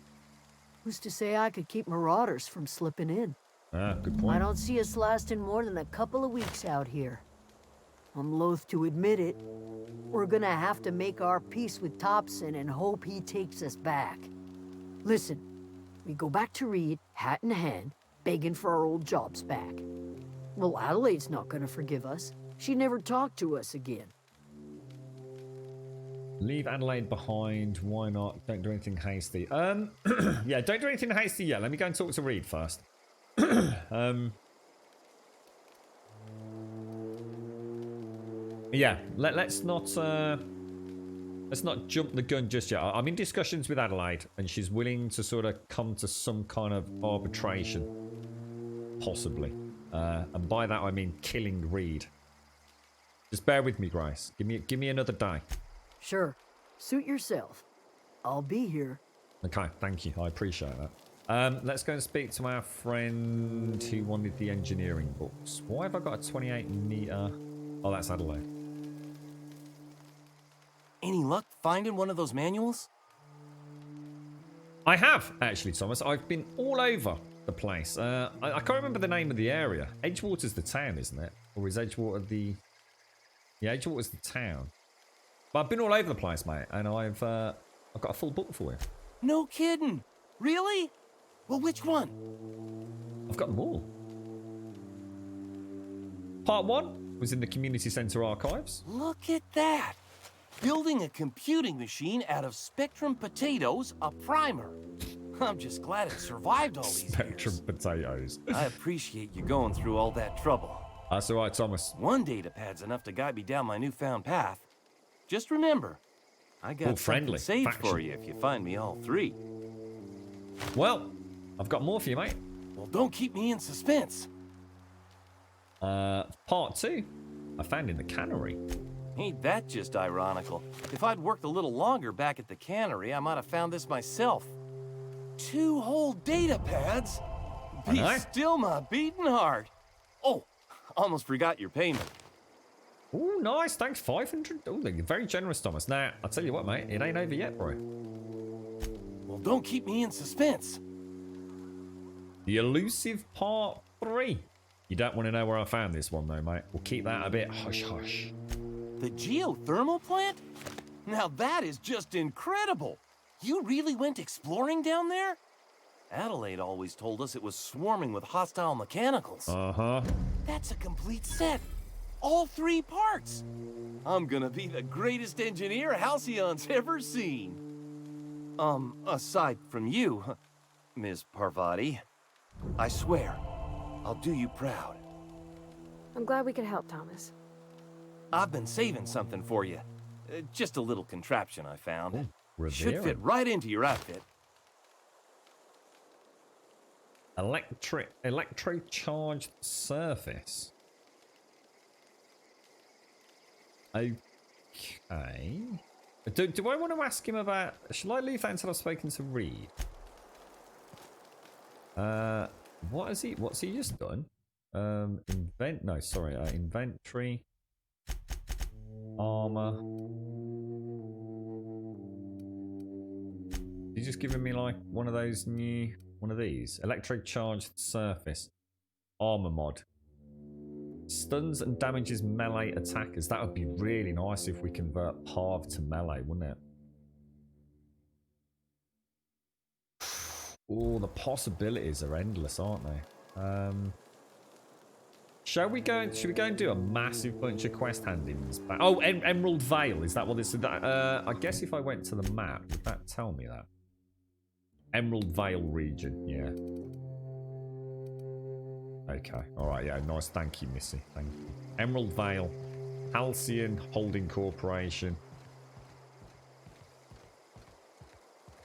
Who's to say I could keep marauders from slipping in? Good point. I don't see us lasting more than a couple of weeks out here. I'm loath to admit it. We're gonna have to make our peace with Thompson and hope he takes us back. Listen, we go back to Reed, hat in hand, begging for our old jobs back. Well, Adelaide's not gonna forgive us. She never talked to us again. Leave Adelaide behind. Why not? Don't do anything hasty. Yeah, don't do anything hasty yet. Let me go and talk to Reed first. Yeah, let's not jump the gun just yet. I'm in discussions with Adelaide, and she's willing to sort of come to some kind of arbitration, possibly. And by that I mean killing Reed. Just bear with me, Grace. Give me another day. Sure. Suit yourself. I'll be here. Okay, thank you. I appreciate that. Let's go and speak to our friend who wanted the engineering books. Why have I got a 28 meter? Oh, that's Adelaide. Any luck finding one of those manuals? I have, actually, Thomas. I've been all over the place. I can't remember the name of the area. Edgewater's the town, isn't it? Or is Edgewater the... Yeah, Edgewater's the town. But I've been all over the place, mate, and I've got a full book for you. No kidding. Really? Well, which one? I've got them all. Part 1 was in the community centre archives. Look at that. Building a computing machine out of Spectrum potatoes, a primer. I'm just glad it survived all these Spectrum years. potatoes. I appreciate you going through all that trouble. That's all right, Thomas. One data pad's enough to guide me down my newfound path. Just remember, I got friendly something saved faction. for you if you find me all three. Well, I've got more for you, mate. Well, don't keep me in suspense. Part 2, I found in the cannery. Ain't that just ironical? If I'd worked a little longer back at the cannery, I might have found this myself. 2 whole data pads? Be still my beating heart. Oh, almost forgot your payment. Oh, nice. Thanks. 500. Oh, you're very generous, Thomas. Now, I'll tell you what, mate. It ain't over yet, bro. Well, don't keep me in suspense. The elusive part 3. You don't want to know where I found this one, though, mate. We'll keep that a bit hush-hush. The geothermal plant? Now that is just incredible. You really went exploring down there? Adelaide always told us it was swarming with hostile mechanicals. Uh-huh. That's a complete set. All 3 parts. I'm gonna be the greatest engineer Halcyon's ever seen. Aside from you, Ms. Parvati. I swear, I'll do you proud. I'm glad we could help, Thomas. I've been saving something for you. Just a little contraption I found. Should Revere. fit right into your outfit. Electro-charged surface. Okay. Do I want to ask him about... Shall I leave that until I've spoken to Reed? What's he just done? Inventory. Armor. He's just giving me like one of those new... One of these. Electro-charged surface. Armor mod. Stuns and damages melee attackers. That would be really nice if we convert Parv to melee, wouldn't it? Oh, the possibilities are endless, aren't they? Should we go and do a massive bunch of quest handings? Oh, Emerald Vale. Is that what this is? I guess if I went to the map, would that tell me that? Emerald Vale region, yeah. Okay, alright, yeah, nice. Thank you, Missy. Thank you. Emerald Vale, Halcyon Holding Corporation,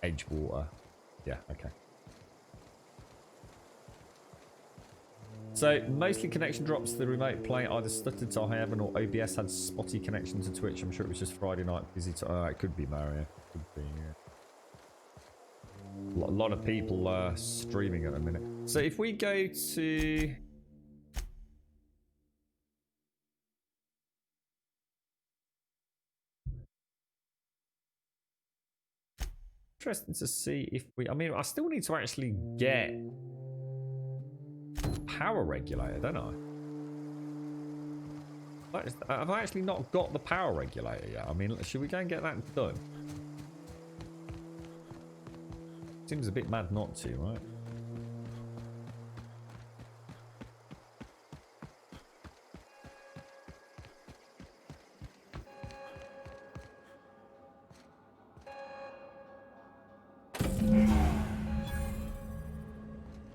Edgewater. Yeah, okay. So, mostly connection drops to the remote play either stuttered to high heaven or OBS had spotty connection to Twitch. I'm sure it was just Friday night busy. It could be Mario. Could be, yeah. A lot of people streaming at the minute. So if we go to... Interesting to see if we... I mean, I still need to actually get power regulator, don't I? Have I actually not got the power regulator yet? I mean, should we go and get that done? Seems a bit mad not to, right?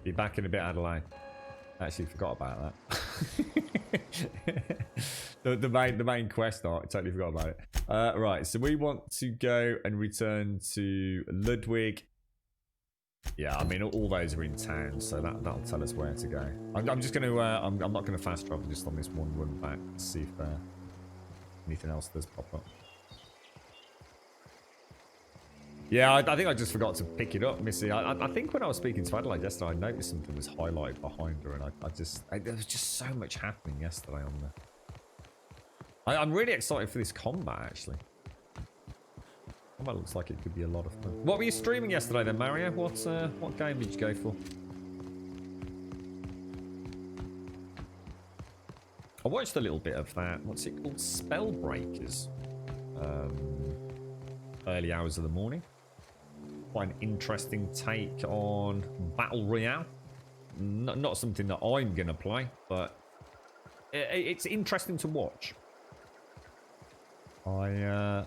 Be back in a bit, Adelaide. I actually forgot about that. the main quest arc, totally forgot about it. Right, so we want to go and return to Ludwig. Yeah, I mean, all those are in town, so that'll tell us where to go. I'm just going to, I'm not going to fast travel just on this one run back to see if anything else does pop up. Yeah, I think I just forgot to pick it up, Missy. I think when I was speaking to Adelaide yesterday, I noticed something was highlighted behind her, and there was just so much happening yesterday on there. I'm really excited for this combat, actually. Combat looks like it could be a lot of fun. What were you streaming yesterday then, Mario? What game did you go for? I watched a little bit of that. What's it called? Spellbreakers. Early hours of the morning. Quite an interesting take on Battle Royale. Not something that I'm going to play, but it's interesting to watch. I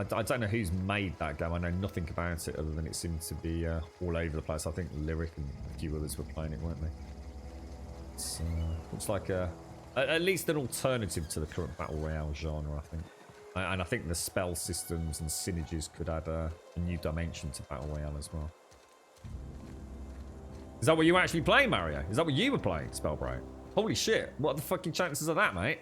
don't know who's made that game. I know nothing about it other than it seemed to be all over the place. I think Lyric and a few others were playing it, weren't they? It's looks like at least an alternative to the current Battle Royale genre, I think. And I think the spell systems and synergies could add a new dimension to Battle Royale as well. Is that what you actually play, Mario? Is that what you were playing, Spellbreak? Holy shit, what are the fucking chances of that, mate?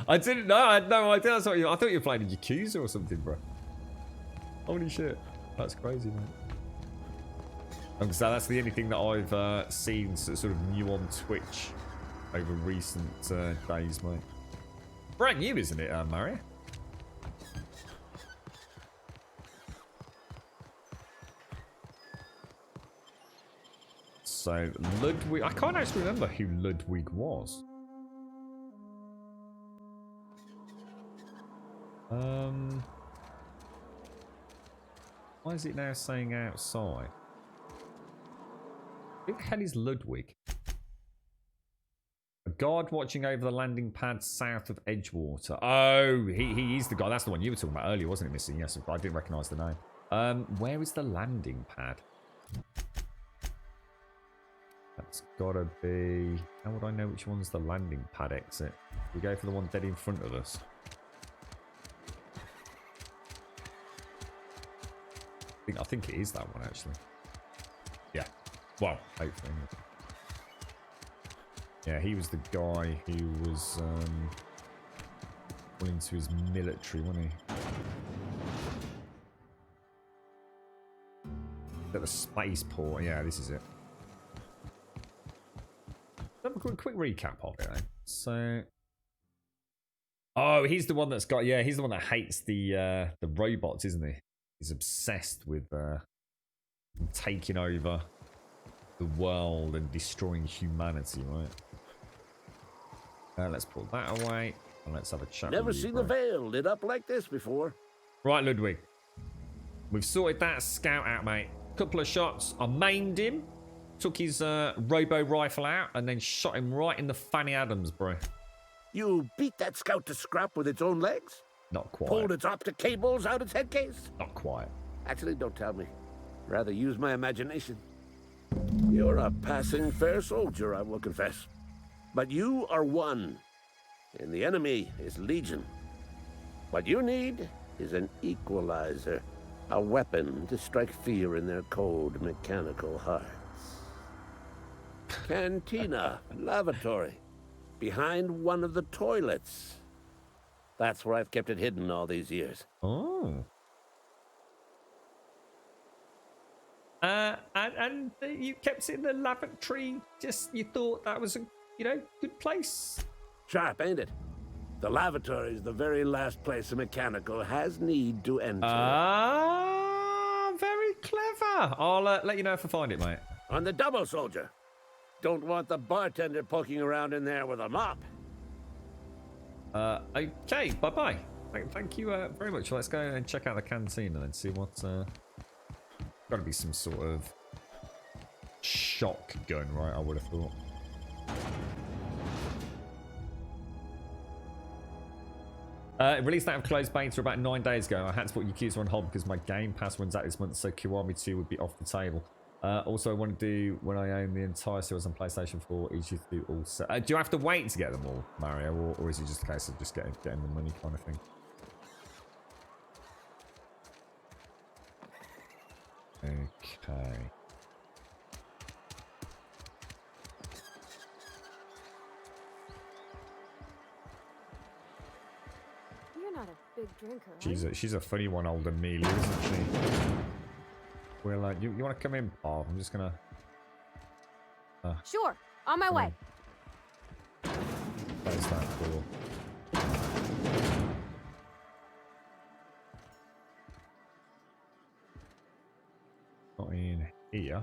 I didn't know, I had no idea. I thought you were playing Yakuza or something, bro. Holy shit, that's crazy, mate. So that's the only thing that I've seen sort of new on Twitch over recent days, mate. Brand new, isn't it, Mario? So, Ludwig... I can't actually remember who Ludwig was. Why is it now saying outside? Who the hell is Ludwig? A guard watching over the landing pad south of Edgewater. Oh, he is the guy. That's the one you were talking about earlier, wasn't it, Missy? Yes, I didn't recognise the name. Where is the landing pad? That's gotta be... How would I know which one's the landing pad exit? We go for the one dead in front of us. I think it is that one, actually. Yeah. Well, hopefully. Yeah, he was the guy who was going into his military, wasn't he? At the spaceport. Yeah, this is it. Have a quick recap of it, then. So, oh, he's the one that's got. Yeah, he's the one that hates the robots, isn't he? He's obsessed with taking over the world and destroying humanity, right? Let's pull that away and let's have a chat. Never seen the Vale lit up like this before. Right, Ludwig. We've sorted that scout out, mate. Couple of shots. I maimed him, took his robo rifle out, and then shot him right in the Fanny Adams, bro. You beat that scout to scrap with its own legs? Not quite. Pulled its optic cables out its head case? Not quite. Actually, don't tell me. Rather use my imagination. You're a passing fair soldier, I will confess. But you are one, and the enemy is legion. What you need is an equalizer, a weapon to strike fear in their cold, mechanical hearts. Cantina, lavatory, behind one of the toilets. That's where I've kept it hidden all these years. Oh. And you kept it in the lavatory, just you thought that was a, good place? Sharp, ain't it? The lavatory is the very last place a mechanical has need to enter. Ah, very clever. I'll let you know if I find it, mate. On the double, soldier. Don't want the bartender poking around in there with a mop. Okay, bye-bye. Thank you very much. Let's go and check out the canteen and then see what... got to be some sort of shotgun, right? I would have thought. Released out of closed beta about 9 days ago. I had to put Yakuza on hold because my Game Pass runs out this month, so Kiwami 2 would be off the table. Also, I want to do, when I own the entire series on PlayStation 4, easy to do also. Do you have to wait to get them all, Mario, or is it just a case of just getting the money kind of thing? Okay. You're not a big drinker. She's a funny one, old Amelia, isn't she? Well, you want to come in, Paul? I'm just gonna. Sure, on my way. Close that door. Not in here.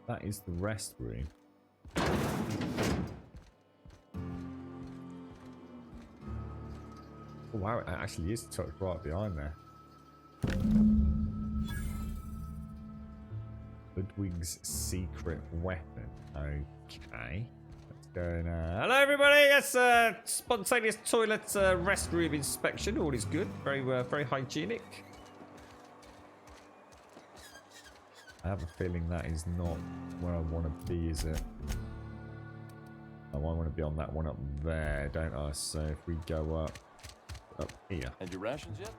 That is the rest room. Oh, wow, it actually is tucked right behind there. Ludwig's secret weapon. Okay. Let's go now. Hello, everybody. Yes, spontaneous toilet restroom inspection. All is good. Very hygienic. I have a feeling that is not where I want to be, is it? Oh, I want to be on that one up there, don't I? So if we go up here. And your rations yet?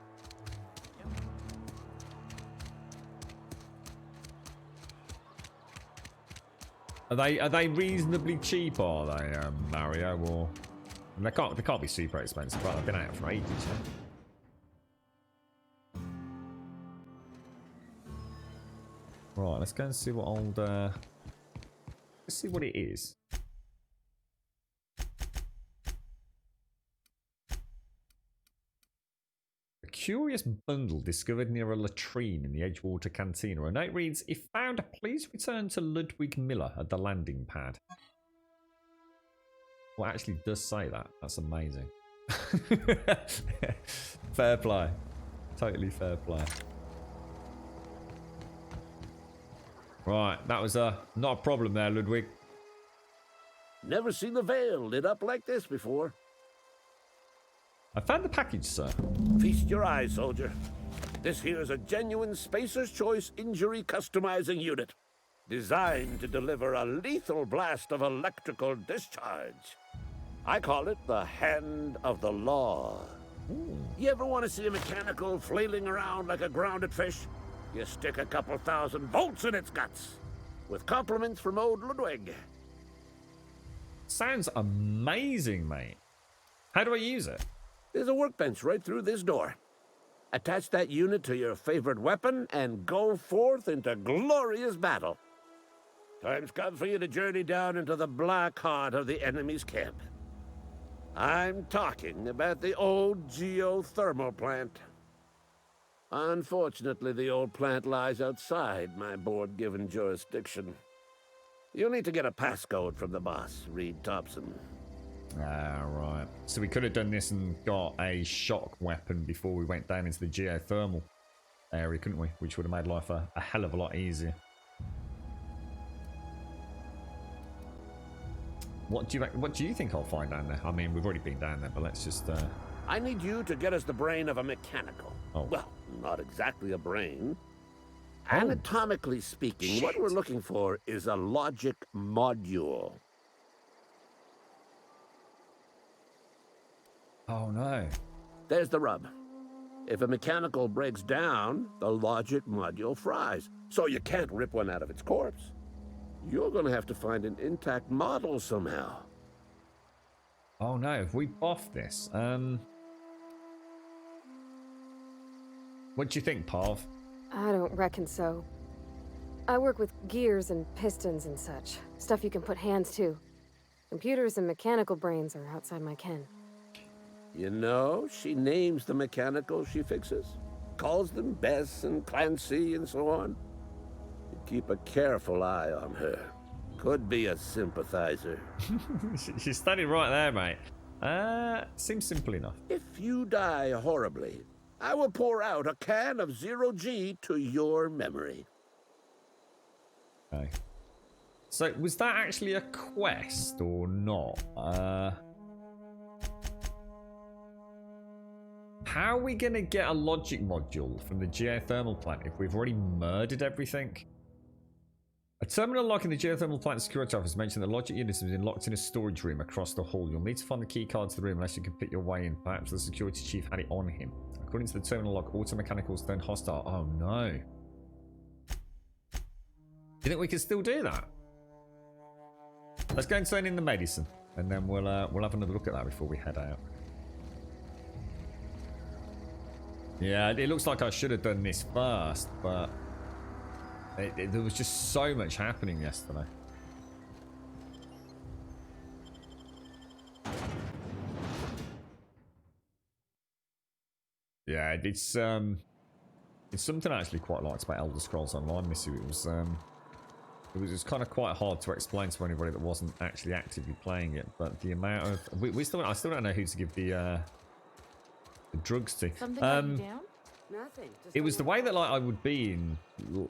Are they reasonably cheap? Are they, Mario? Or they can't be super expensive, but I've been out for ages. Right, let's go and see what old... let's see what it is. A curious bundle discovered near a latrine in the Edgewater Cantina. A note reads, if found, please return to Ludwig Miller at the landing pad. Well, it actually does say that. That's amazing. Fair play. Totally fair play. Right, that was not a problem there, Ludwig. Never seen the Vale lit up like this before. I found the package, sir. Feast your eyes, soldier. This here is a genuine Spacer's Choice injury customizing unit, designed to deliver a lethal blast of electrical discharge. I call it the Hand of the Law. Ooh. You ever want to see a mechanical flailing around like a grounded fish? You stick a couple thousand volts in its guts. With compliments from old Ludwig. Sounds amazing, mate. How do I use it? There's a workbench right through this door. Attach that unit to your favorite weapon and go forth into glorious battle. Time's come for you to journey down into the black heart of the enemy's camp. I'm talking about the old geothermal plant. Unfortunately, the old plant lies outside my board-given jurisdiction. You'll need to get a passcode from the boss, Reed Thompson. Ah, right. So we could have done this and got a shock weapon before we went down into the geothermal area, couldn't we? Which would have made life a hell of a lot easier. What do you think I'll find down there? I mean, we've already been down there, but let's just... I need you to get us the brain of a mechanical. Oh. Well, not exactly a brain. Anatomically speaking, what we're looking for is a logic module. Oh, no. There's the rub. If a mechanical breaks down, the logic module fries. So you can't rip one out of its corpse. You're going to have to find an intact model somehow. Oh, no. If we buff this, what do you think, Pav? I don't reckon so. I work with gears and pistons and such. Stuff you can put hands to. Computers and mechanical brains are outside my ken. You know, she names the mechanicals she fixes. Calls them Bess and Clancy and so on. You keep a careful eye on her. Could be a sympathizer. She's standing right there, mate. Seems simple enough. If you die horribly, I will pour out a can of 0G to your memory. Okay. So, was that actually a quest or not? How are we going to get a logic module from the geothermal plant if we've already murdered everything? A terminal lock in the geothermal plant security office mentioned that logic units have been locked in a storage room across the hall. You'll need to find the key card to the room unless you can pick your way in. Perhaps the security chief had it on him. According to the terminal lock, auto mechanicals turned hostile. Oh no. Do you think we can still do that? Let's go and turn in the medicine, and then we'll have another look at that before we head out. Yeah, it looks like I should have done this first, but there was just so much happening yesterday. Yeah, it's something I actually quite liked about Elder Scrolls Online, Missy. It was kind of quite hard to explain to anybody that wasn't actually actively playing it, but the amount of I still don't know who to give the drugs to. It was the way that like I would be in,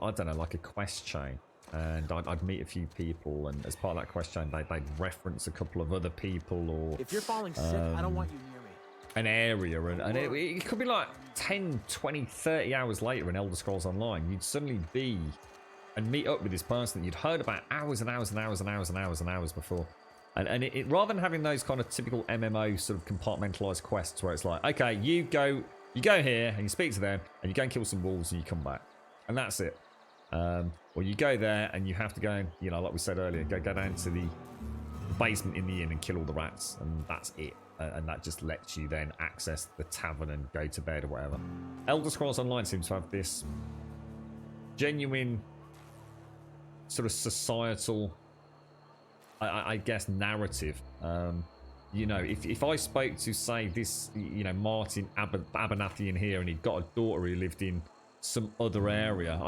I don't know, like a quest chain, and I'd meet a few people, and as part of that quest chain, they'd reference a couple of other people, or if you're falling sick, I don't want you near me. An area, and it could be like 10, 20, 30 hours later in Elder Scrolls Online, you'd suddenly be and meet up with this person that you'd heard about hours and hours and hours and hours and hours and hours before. And it rather than having those kind of typical MMO sort of compartmentalized quests where it's like, okay, you go here and you speak to them and you go and kill some wolves and you come back. And that's it. Or you go there and you have to go and, you know, like we said earlier, go down to the basement in the inn and kill all the rats, and that's it. And that just lets you then access the tavern and go to bed or whatever. Elder Scrolls Online seems to have this genuine sort of societal, I guess, narrative. You know, if I spoke to, say, this, you know, Martin Abernathy in here, and he'd got a daughter who lived in some other area,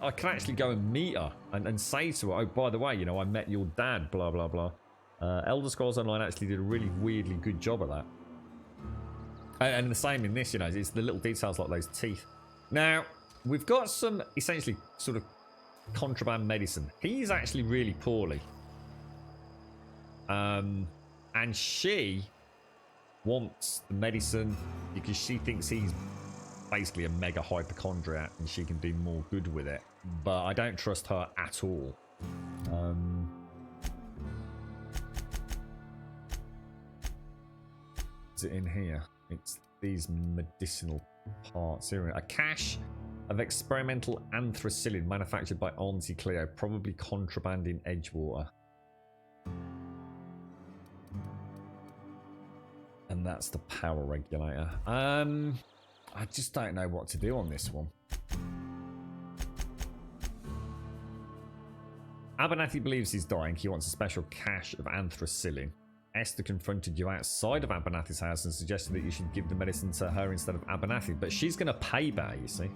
I can actually go and meet her and say to her, oh, by the way, you know, I met your dad, blah, blah, blah. Elder Scrolls Online actually did a really weirdly good job of that. And the same in this, you know, it's the little details like those teeth. Now, we've got some essentially sort of contraband medicine. He's actually really poorly. And she wants the medicine because she thinks he's basically a mega hypochondriac and she can do more good with it. But I don't trust her at all. Is it in here? It's these medicinal parts here. A cache of experimental anthracillin manufactured by Auntie Cleo, probably contraband in Edgewater. And that's the power regulator. I just don't know what to do on this one. Abernathy believes he's dying. He wants a special cache of anthracillin. Esther confronted you outside of Abernathy's house and suggested that you should give the medicine to her instead of Abernathy. But she's going to pay back, you see.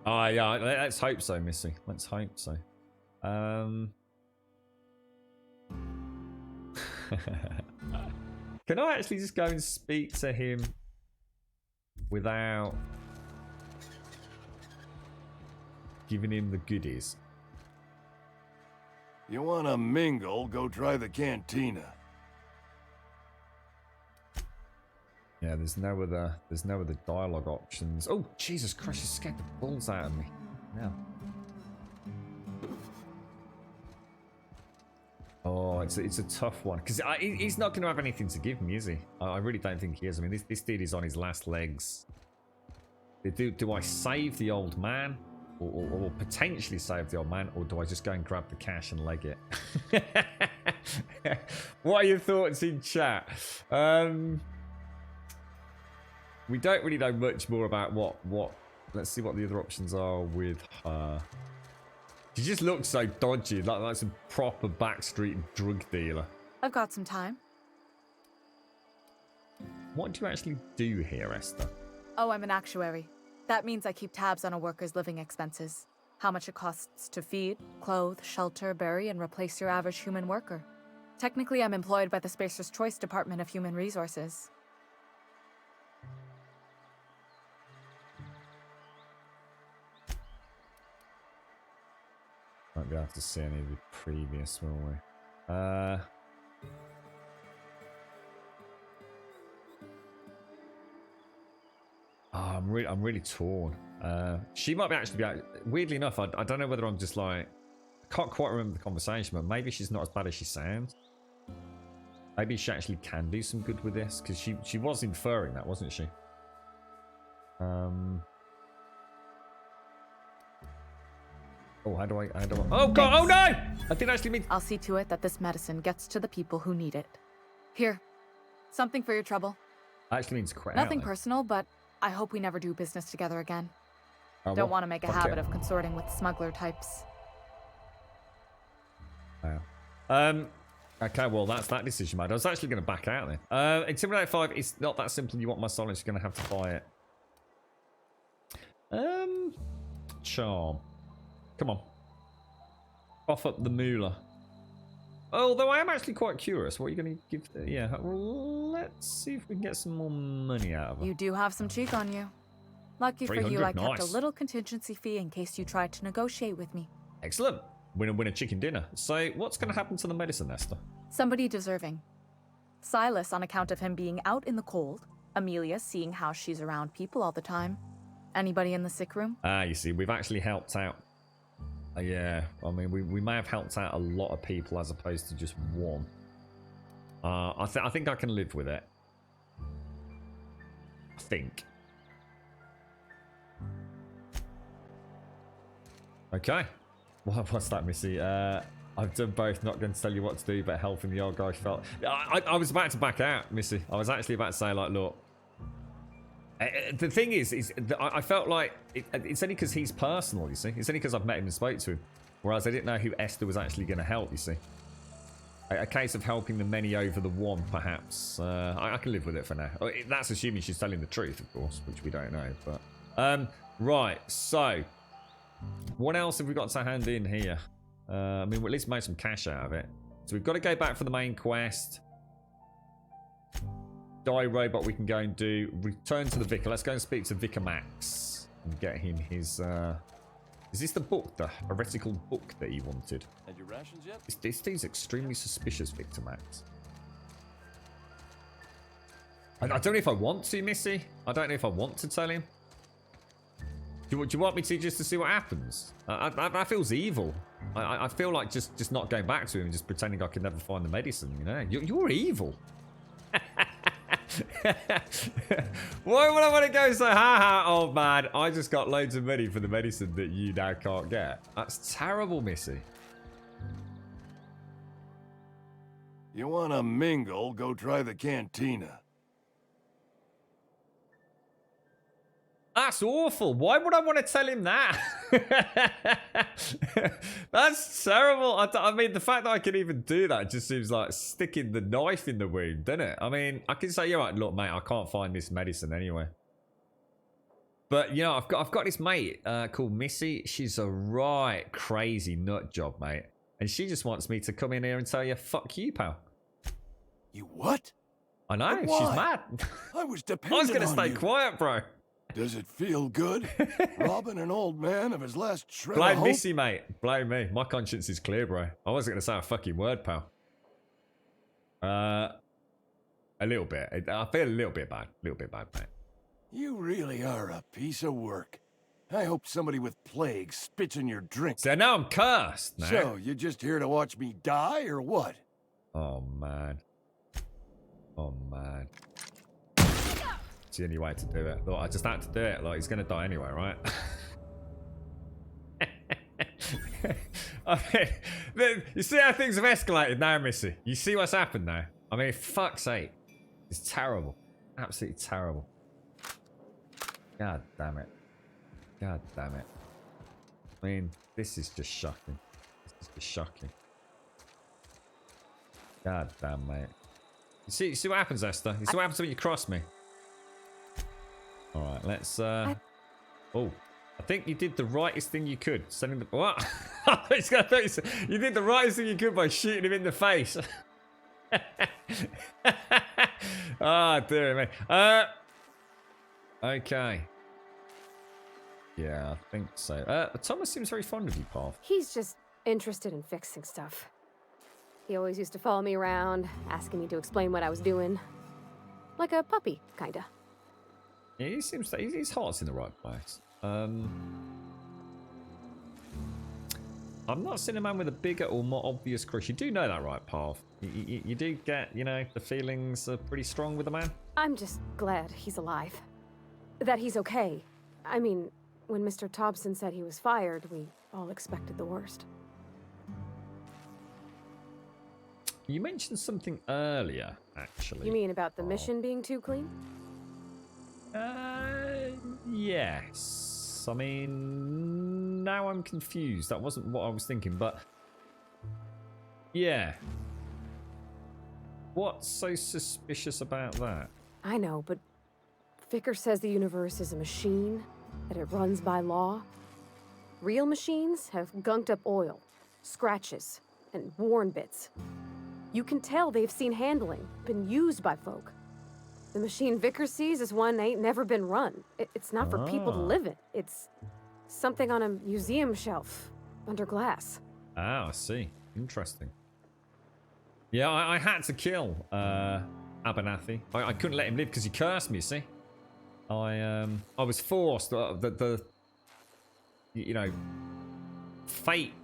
Oh, yeah, let's hope so, Missy. Let's hope so. Can I actually just go and speak to him without giving him the goodies? You want to mingle, go try the cantina. Yeah, there's no other dialogue options. Oh, Jesus Christ, you scared the balls out of me. Yeah. Oh, it's a tough one because he's not going to have anything to give me, is he? I really don't think he is. I mean, this dude is on his last legs. Do I save the old man, or potentially save the old man, or do I just go and grab the cash and leg it? What are your thoughts in chat? We don't really know much more about what. Let's see what the other options are with her. She just looks so dodgy, like some proper backstreet drug dealer. I've got some time. What do you actually do here, Esther? Oh, I'm an actuary. That means I keep tabs on a worker's living expenses. How much it costs to feed, clothe, shelter, bury, and replace your average human worker. Technically, I'm employed by the Spacer's Choice Department of Human Resources. Won't be able to see any of the previous, will we? Oh, I'm really torn. She might actually be. Weirdly enough, I don't know whether I'm just like, I can't quite remember the conversation, but maybe she's not as bad as she sounds. Maybe she actually can do some good with this because she was inferring that, wasn't she? Oh, how do I? Oh God! Oh no! I didn't actually mean. I'll see to it that this medicine gets to the people who need it. Here, something for your trouble. I actually mean to quit. Nothing personal, but I hope we never do business together again. Oh, Don't want to make a habit of consorting with smuggler types. Wow. Okay, well that's that decision made. I was actually going to back out then. Intimidate 5. It's not that simple. You want my silence? You're going to have to buy it. Charm. Come on. Buff up the moolah. Although I am actually quite curious. What are you going to give? Yeah, well, let's see if we can get some more money out of her. You do have some cheek on you. Lucky for you, I kept a little contingency fee in case you tried to negotiate with me. Excellent. Win a chicken dinner. So what's going to happen to the medicine, Esther? Somebody deserving. Silas on account of him being out in the cold. Amelia seeing how she's around people all the time. Anybody in the sick room? You see, we've actually helped out. Yeah, I mean, we may have helped out a lot of people as opposed to just one. I think I can live with it. I think. Okay. What's that, Missy? I've done both. Not going to tell you what to do, but helping the old guy felt. I was about to back out, Missy. I was actually about to say, like, look, The thing is that I felt like it's only because he's personal, you see. It's only because I've met him and spoke to him. Whereas I didn't know who Esther was actually going to help, you see. A case of helping the many over the one, perhaps. I can live with it for now. That's assuming she's telling the truth, of course, which we don't know. But right, so what else have we got to hand in here? I mean, we at least made some cash out of it. So we've got to go back for the main quest. Die robot we can go and do. Return to the Vicar. Let's go and speak to Vicar Max and get him his... Is this the book, the heretical book that he wanted? Had your rations yet? This dude's extremely suspicious, Victor Max. I don't know if I want to, Missy. I don't know if I want to tell him. Do you want me to just to see what happens? That feels evil. I feel like just not going back to him and just pretending I can never find the medicine, you know? You're evil. Why would I want to go say, ha, old man, I just got loads of money for the medicine that you now can't get? That's terrible, Missy. You want to mingle, go try the cantina. That's awful. Why would I want to tell him that? That's terrible. I mean, the fact that I can even do that just seems like sticking the knife in the wound, doesn't it? I mean, I can say, you're right, look, mate, I can't find this medicine anyway. But, you know, I've got this mate called Missy. She's a right crazy nut job, mate. And she just wants me to come in here and tell you, fuck you, pal. You what? I know, she's mad. I was dependent I was going to on stay you. quiet, bro. Does it feel good? Robbing an old man of his last shred of Blame hope? Missy, mate. Blame me. My conscience is clear, bro. I wasn't going to say a fucking word, pal. A little bit. I feel a little bit bad. A little bit bad, mate. You really are a piece of work. I hope somebody with plague spits in your drink. So now I'm cursed. Now. So, you just here to watch me die, or what? Oh, man. Oh, man. It's the only way to do it. Look, I just had to do it. Like, he's going to die anyway, right? I mean, you see how things have escalated now, Missy? You see what's happened now? I mean, fuck's sake. It's terrible. Absolutely terrible. God damn it. God damn it. I mean, this is just shocking. This is just shocking. God damn, mate. You see what happens, Esther? You see what happens when you cross me? Alright, let's oh. I think you did the rightest thing you could. Sending the what? You did the rightest thing you could by shooting him in the face. Ah, dear me. Okay. Yeah, I think so. Thomas seems very fond of you, Paul. He's just interested in fixing stuff. He always used to follow me around, asking me to explain what I was doing. Like a puppy, kinda. Yeah, he seems that his heart's in the right place. I've not seen a man with a bigger or more obvious crush. You do know that, right, Paul? You do get, you know, the feelings are pretty strong with the man? I'm just glad he's alive. That he's okay. I mean, when Mr. Thompson said he was fired, we all expected the worst. You mentioned something earlier, actually. You mean about the mission being too clean? Yes. I mean, now I'm confused. That wasn't what I was thinking, but yeah. What's so suspicious about that? I know, but Vicar says the universe is a machine, that it runs by law. Real machines have gunked up oil, scratches, and worn bits. You can tell they've seen handling, been used by folk. The machine Vicar sees is one ain't never been run. It's not for people to live in. It's something on a museum shelf, under glass. Ah, I see. Interesting. Yeah, I had to kill Abernathy. I couldn't let him live because he cursed me, see? I was forced. You know, fate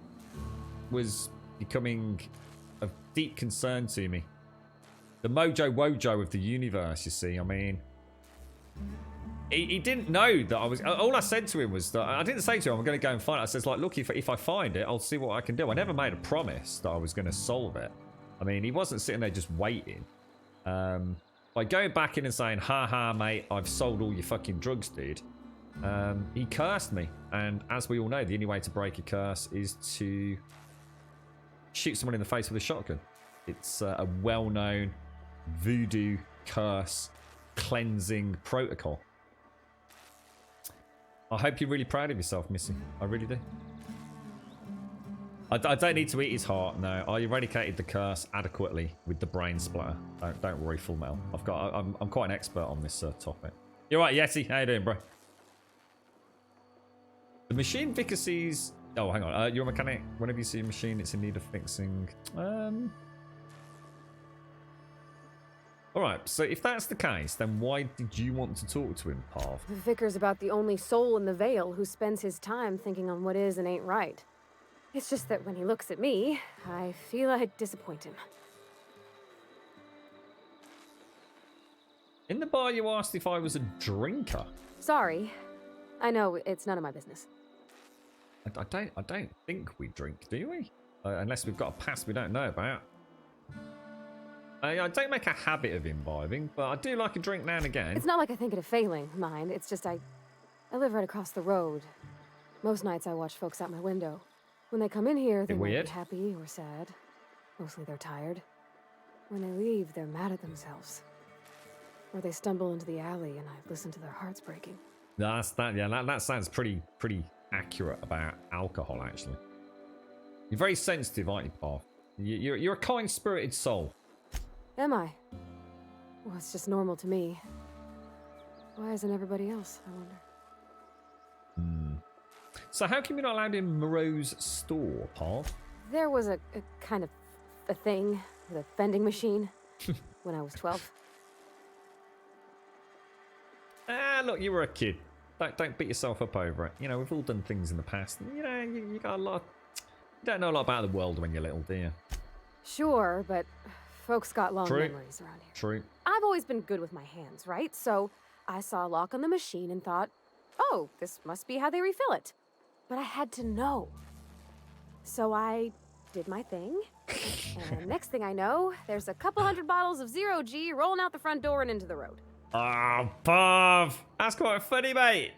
was becoming of deep concern to me. The mojo wojo of the universe, you see. I mean, he didn't know that I was... All I said to him was that... I didn't say to him, I'm going to go and find it. I said, like, look, if I find it, I'll see what I can do. I never made a promise that I was going to solve it. I mean, he wasn't sitting there just waiting. But by going back in and saying, haha, mate, I've sold all your fucking drugs, dude. He cursed me. And as we all know, the only way to break a curse is to shoot someone in the face with a shotgun. It's a well-known voodoo curse cleansing protocol. I hope you're really proud of yourself, Missy. I really do. I don't need to eat his heart. No, I eradicated the curse adequately with the brain splatter. Don't worry, Full Metal. I'm quite an expert on this topic. You're right, Yeti. How you doing, bro? The machine Vicar sees. Oh, hang on. You're a mechanic. Whenever you see a machine, it's in need of fixing. All right. So if that's the case, then why did you want to talk to him, Parv? The Vicar's about the only soul in the Vale who spends his time thinking on what is and ain't right. It's just that when he looks at me, I feel I disappoint him. In the bar, you asked if I was a drinker. Sorry. I know it's none of my business. I don't think we drink, do we? Unless we've got a past we don't know about. I don't make a habit of imbibing, but I do like a drink now and again. It's not like I think it a failing, mind. It's just I live right across the road. Most nights I watch folks out my window. When they come in here, they might be happy or sad. Mostly they're tired. When they leave, they're mad at themselves. Or they stumble into the alley and I listen to their hearts breaking. That sounds pretty accurate about alcohol, actually. You're very sensitive, aren't you, Parv? You're a kind-spirited soul. Am I? Well, it's just normal to me. Why isn't everybody else, I wonder? So how come you're not allowed in Moreau's store, Parv? There was a kind of a thing with a vending machine when I was 12. Look, you were a kid. Don't beat yourself up over it. You know, we've all done things in the past. You know, you got a lot. You don't know a lot about the world when you're little, do you? Sure, but folks got long memories around here. True. I've always been good with my hands, right? So I saw a lock on the machine and thought, oh, this must be how they refill it. But I had to know. So I did my thing. And next thing I know, there's a couple hundred bottles of Zero G rolling out the front door and into the road. Oh, Parv! That's quite funny, mate.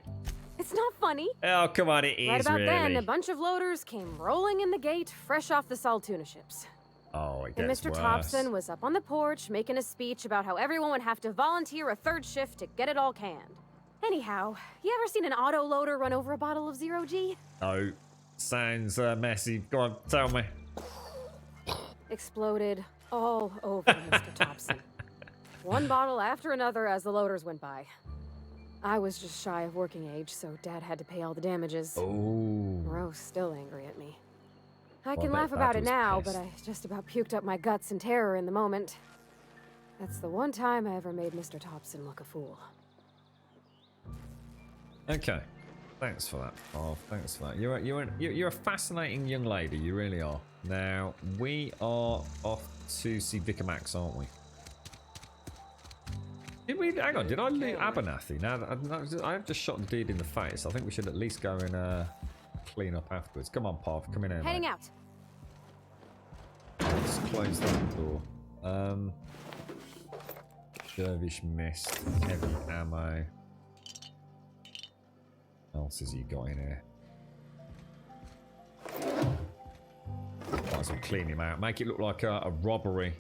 It's not funny. Oh, come on, it is, right about really. then, a bunch of loaders came rolling in the gate, fresh off the Saltuna ships. Oh, it and gets Mr. worse. Thompson was up on the porch making a speech about how everyone would have to volunteer a third shift to get it all canned. Anyhow, you ever seen an auto loader run over a bottle of Zero G? Oh, sounds messy. Go on, tell me. Exploded all over Mr. Thompson. One bottle after another as the loaders went by. I was just shy of working age, so Dad had to pay all the damages. Oh. Moreau's still angry at me. I can laugh about it now, but I just about puked up my guts in terror in the moment. That's the one time I ever made Mr. Thompson look a fool. Okay, thanks for that, Parv. Thanks for that. You're a fascinating young lady. You really are. Now we are off to see Vicar Max, aren't we? Did we? Hang on. Did I loot Abernathy? Now I've just shot the dude in the face. I think we should at least go and clean up afterwards. Come on, Parv. Come in here. Heading mate. out. Let's close that door. Dervish mist, heavy ammo. What else has he got in here? Might as well clean him out. Make it look like a robbery.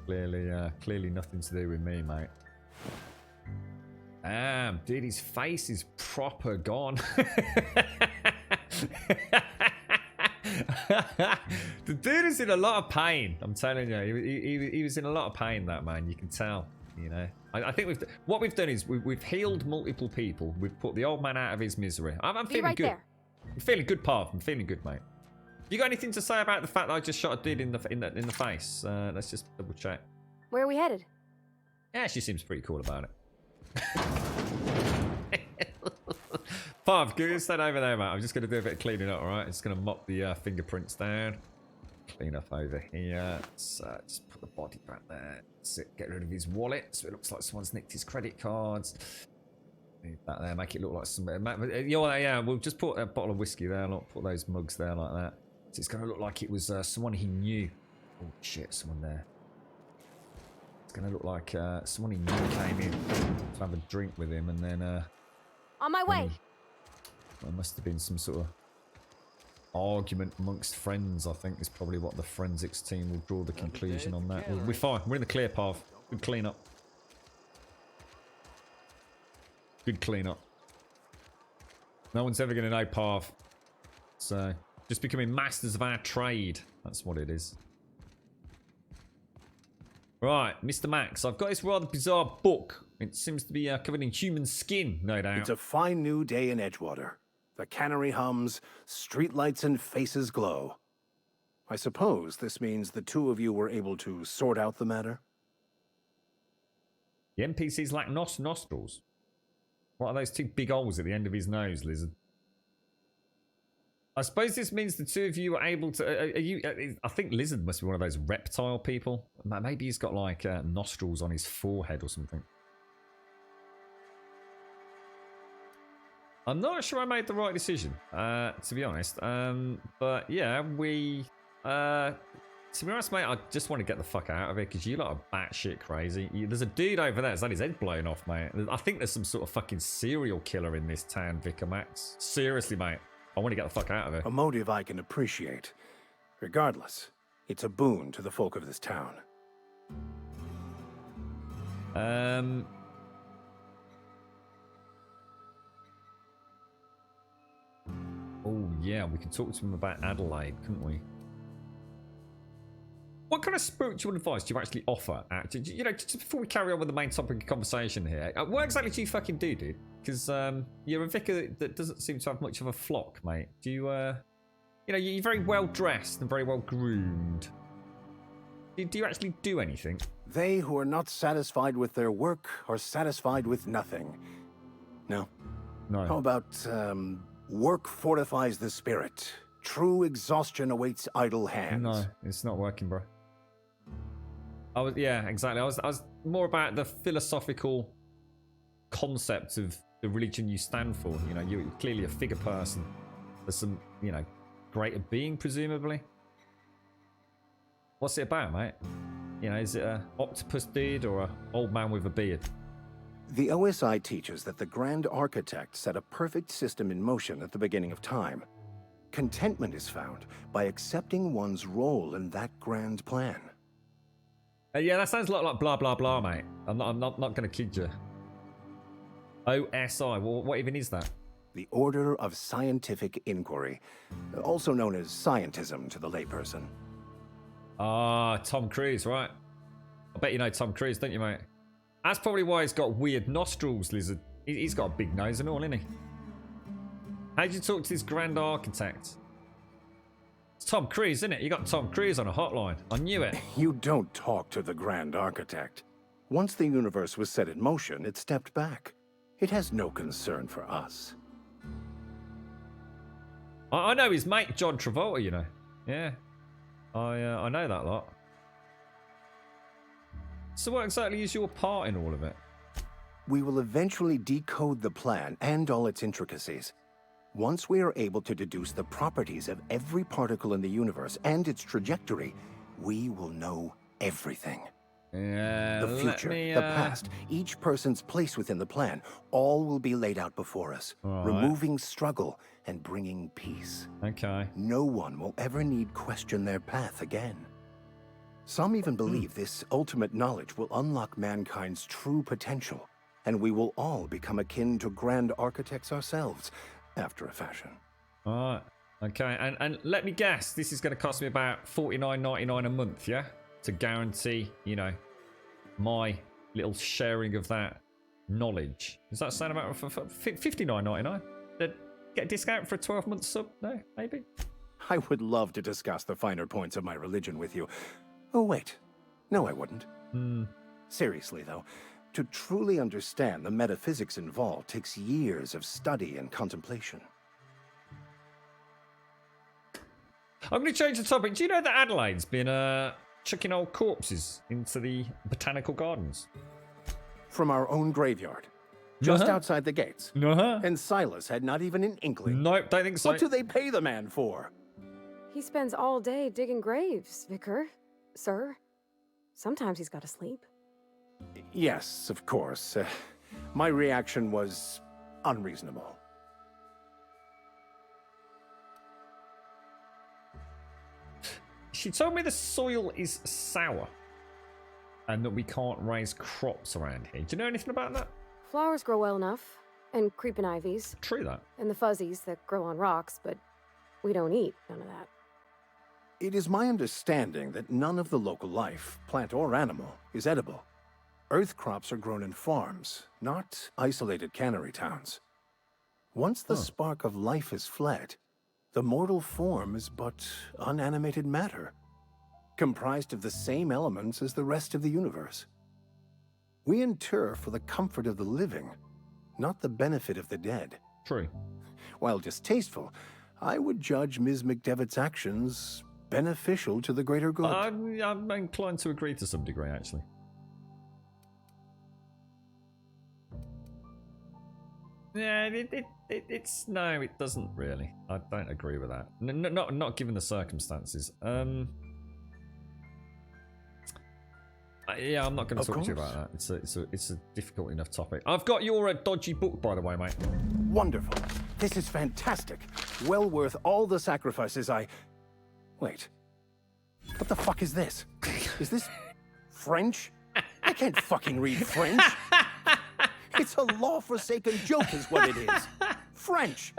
Clearly nothing to do with me, mate. Damn, dude, his face is proper gone. The dude is in a lot of pain. I'm telling you, he was in a lot of pain. That man, you can tell. You know, I think what we've done is we've healed multiple people. We've put the old man out of his misery. I'm feeling right good. there. I'm feeling good, Parv. I'm feeling good, mate. You got anything to say about the fact that I just shot a dude in the face? Let's just double check. Where are we headed? Yeah, she seems pretty cool about it. Parv, go and stand over there, mate. I'm just going to do a bit of cleaning up, all right? I'm just going to mop the fingerprints down. Clean up over here. So just put the body back there. Get rid of his wallet so it looks like someone's nicked his credit cards. Move that there, make it look like somebody. Yeah, we'll just put a bottle of whiskey there. Not put those mugs there like that. So it's going to look like it was someone he knew. Oh shit, someone there. going to look like someone he knew came in to have a drink with him, and then On my way. there must have been some sort of argument amongst friends. I think is probably what the forensics team will draw the conclusion on that. We're fine. We're in the clear path. Good clean up. Good clean up. No one's ever going to know path. So just becoming masters of our trade. That's what it is. Right, Mr. Max, I've got this rather bizarre book. It seems to be covered in human skin, no doubt. It's a fine new day in Edgewater. The cannery hums, streetlights and faces glow. I suppose this means the two of you were able to sort out the matter? The NPCs lack nostrils. What are those two big holes at the end of his nose, Lizard? I suppose this means the two of you were able to... I think Lizard must be one of those reptile people. Maybe he's got like nostrils on his forehead or something. I'm not sure I made the right decision, to be honest. But yeah, to be honest, mate, I just want to get the fuck out of it because you lot are batshit crazy. There's a dude over there that's had his head blown off, mate. I think there's some sort of fucking serial killer in this town, Vicar Max. Seriously, mate. I want to get the fuck out of it. A motive I can appreciate. Regardless, it's a boon to the folk of this town. Oh, yeah, we could talk to him about Adelaide, couldn't we? What kind of spiritual advice do you actually offer? You know, just before we carry on with the main topic of conversation here, what exactly do you fucking do, dude? Because you're a vicar that doesn't seem to have much of a flock, mate. Do you, you know, you're very well dressed and very well groomed. Do you actually do anything? They who are not satisfied with their work are satisfied with nothing. No. No. How about, work fortifies the spirit. True exhaustion awaits idle hands. No, it's not working, bro. Yeah, exactly. I was more about the philosophical concept of the religion you stand for. You know, you're clearly a figure person. There's some, you know, greater being, presumably. What's it about, mate? You know, is it a octopus dude or an old man with a beard? The OSI teaches that the Grand Architect set a perfect system in motion at the beginning of time. Contentment is found by accepting one's role in that grand plan. Yeah, that sounds a lot like blah blah blah, mate. I'm not going to kid you. OSI. Well, what even is that? The Order of Scientific Inquiry, also known as scientism to the layperson. Ah, Tom Cruise, right? I bet you know Tom Cruise, don't you, mate? That's probably why he's got weird nostrils, Lizard. He's got a big nose and all, isn't he? How'd you talk to this Grand Architect? It's Tom Cruise, isn't it? You got Tom Cruise on a hotline. I knew it. You don't talk to the Grand Architect. Once the universe was set in motion, it stepped back. It has no concern for us. I know his mate, John Travolta, you know. Yeah. I know that lot. So what exactly is your part in all of it? We will eventually decode the plan and all its intricacies. Once we are able to deduce the properties of every particle in the universe and its trajectory, we will know everything. Yeah, the future, the past, each person's place within the plan, all will be laid out before us, removing struggle and bringing peace. Okay. No one will ever need question their path again. Some even believe this ultimate knowledge will unlock mankind's true potential, and we will all become akin to Grand Architects ourselves, after a fashion. Alright. Okay, and let me guess, this is going to cost me about $49.99 a month, yeah? To guarantee, you know, my little sharing of that knowledge. Does that sound about for $59.99? Get a discount for a 12-month sub? No, maybe? I would love to discuss the finer points of my religion with you. Oh, wait. No, I wouldn't. Seriously, though, to truly understand the metaphysics involved takes years of study and contemplation. I'm going to change the topic. Do you know that Adelaide's been chucking old corpses into the botanical gardens? From our own graveyard. Just outside the gates. And Silas had not even an inkling. Nope, don't think so. What do they pay the man for? He spends all day digging graves, Vicar. Sir. Sometimes he's got to sleep. Yes, of course. My reaction was unreasonable. She told me the soil is sour and that we can't raise crops around here. Do you know anything about that? Flowers grow well enough, and creeping ivies. True that. And the fuzzies that grow on rocks, but we don't eat none of that. It is my understanding that none of the local life, plant or animal, is edible. Earth crops are grown in farms, not isolated cannery towns. Once the spark of life is fled, the mortal form is but unanimated matter, comprised of the same elements as the rest of the universe. We inter for the comfort of the living, not the benefit of the dead. True. While distasteful, I would judge Ms. McDevitt's actions beneficial to the greater good. I'm inclined to agree to some degree, actually. Yeah, it's no, it doesn't really. I don't agree with that. Not given the circumstances. Yeah, I'm not going to talk to you about that. It's a difficult enough topic. I've got your dodgy book, by the way, mate. Wonderful. This is fantastic. Well worth all the sacrifices I... Wait. What the fuck is this? Is this French? I can't fucking read French. It's a law-forsaken joke is what it is. French.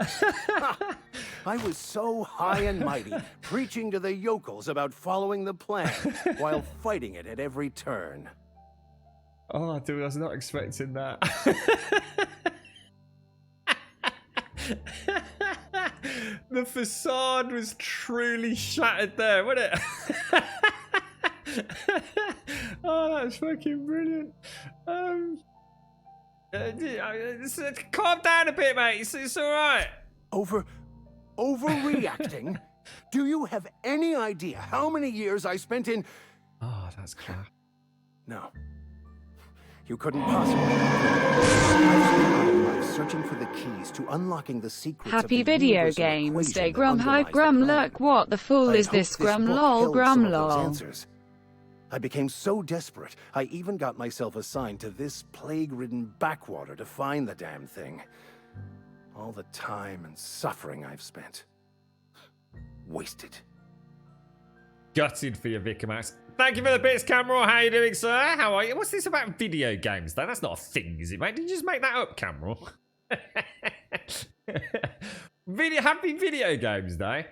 I was so high and mighty, preaching to the yokels about following the plan, while fighting it at every turn. Oh, dude, I was not expecting that. The facade was truly shattered there, wasn't it? Oh, that's fucking brilliant. Calm down a bit, mate. It's all right. Overreacting? Do you have any idea how many years I spent in... Oh, that's clear. No. You couldn't possibly. I was searching for the keys to unlocking the secrets Happy of the video universal games equation day. that Grum hype. underlies Grum the plan. look. What the fool I is this? hoped Grum book lol. held Grum some of those lol. answers. I became so desperate, I even got myself assigned to this plague-ridden backwater to find the damn thing. All the time and suffering I've spent. Wasted. Gutted for you, Vicamax. Thank you for the bits, Camera. How you doing, sir? How are you? What's this about video games, though? That's not a thing, is it, mate? Did you just make that up, Camera? Happy Video Games Day?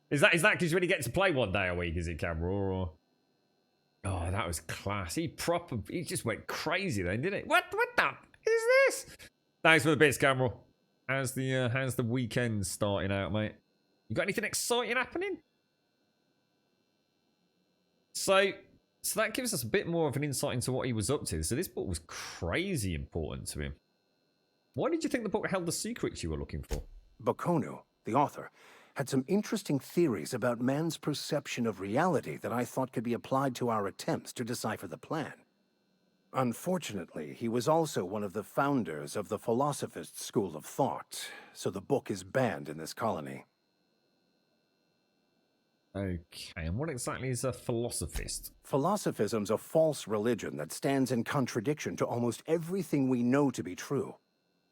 Is that because you only get to play one day a week, is it, Camera? Or... Oh, that was class. He just went crazy then, didn't he? What the is this? Thanks for the bits, Camera. How's the weekend starting out, mate? You got anything exciting happening? So that gives us a bit more of an insight into what he was up to. So this book was crazy important to him. Why did you think the book held the secrets you were looking for? Baconu, the author, had some interesting theories about man's perception of reality that I thought could be applied to our attempts to decipher the plan. Unfortunately, he was also one of the founders of the Philosophist school of thought, so the book is banned in this colony. Okay, and what exactly is a philosophist? Philosophism's a false religion that stands in contradiction to almost everything we know to be true.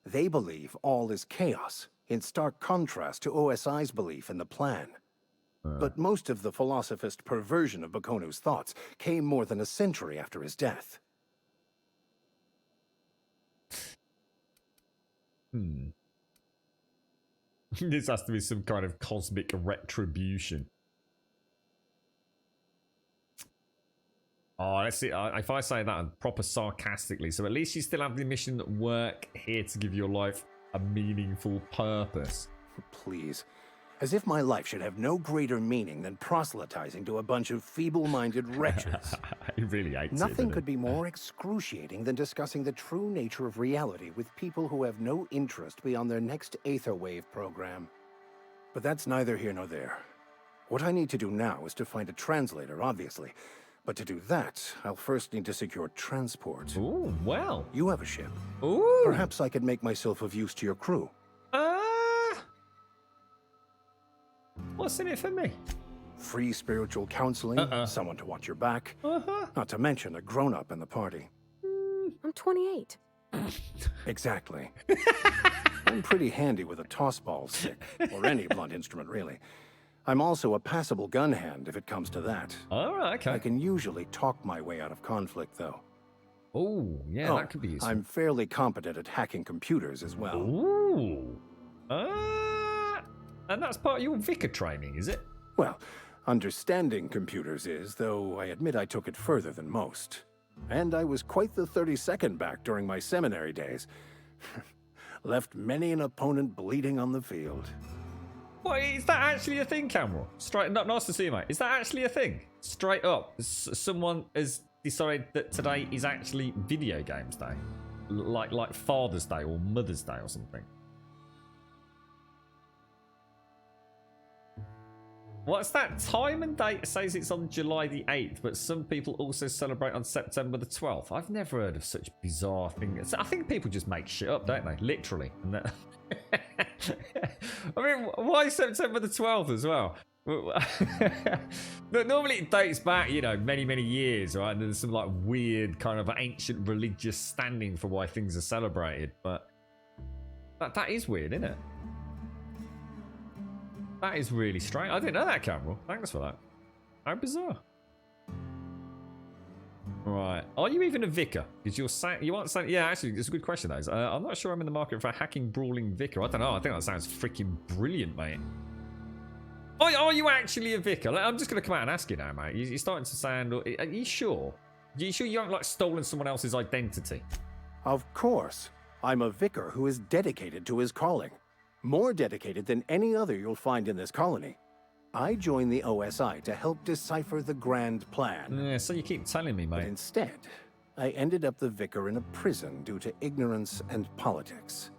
They believe all is chaos, in stark contrast to OSI's belief in the plan. But most of the philosophist perversion of Bakonu's thoughts came more than a century after his death. This has to be some kind of cosmic retribution. Oh, let's see. If I say that proper sarcastically, so at least you still have the mission work here to give your life a meaningful purpose. Please. As if my life should have no greater meaning than proselytizing to a bunch of feeble-minded wretches. He really hates Nothing could be more excruciating than discussing the true nature of reality with people who have no interest beyond their next Aetherwave program. But that's neither here nor there. What I need to do now is to find a translator, obviously. But to do that, I'll first need to secure transport. Ooh, well. You have a ship. Ooh. Perhaps I could make myself of use to your crew. What's in it for me? Free spiritual counseling, someone to watch your back, not to mention a grown-up in the party. I'm I'm 28. Exactly. I'm pretty handy with a tossball stick, or any blunt instrument, really. I'm also a passable gun hand, if it comes to that. All right, okay. I can usually talk my way out of conflict, though. Oh, yeah, that could be useful. I'm fairly competent at hacking computers as well. Ooh. And that's part of your vicar training, is it? Well, understanding computers is, though I admit I took it further than most. And I was quite the 32nd back during my seminary days. Left many an opponent bleeding on the field. What, is that actually a thing, Cameron? Straight, nice to see you, mate. Is that actually a thing? Straight up, someone has decided that today is actually Video Games Day, like Father's Day or Mother's Day or something. What's that time and date? It says it's on July the 8th, but some people also celebrate on September the 12th. I've never heard of such bizarre things. I think people just make shit up, don't they? Literally. And that... I mean, why September the 12th as well? But normally it dates back, you know, many, many years, right? And there's some like weird kind of ancient religious standing for why things are celebrated. But that is weird, isn't it? That is really strange. I didn't know that, Cameron. Thanks for that. How bizarre. Right. Are you even a vicar? Because you aren't saying... Yeah, actually, it's a good question, though. I'm not sure I'm in the market for a hacking, brawling vicar. I don't know. I think that sounds freaking brilliant, mate. Are you actually a vicar? I'm just going to come out and ask you now, mate. You're starting to sound... Are you sure? Are you sure you haven't, like, stolen someone else's identity? Of course. I'm a vicar who is dedicated to his calling. More dedicated than any other you'll find in this colony. I joined the OSI to help decipher the grand plan. Yeah, so you keep telling me, mate. But instead, I ended up the vicar in a prison due to ignorance and politics.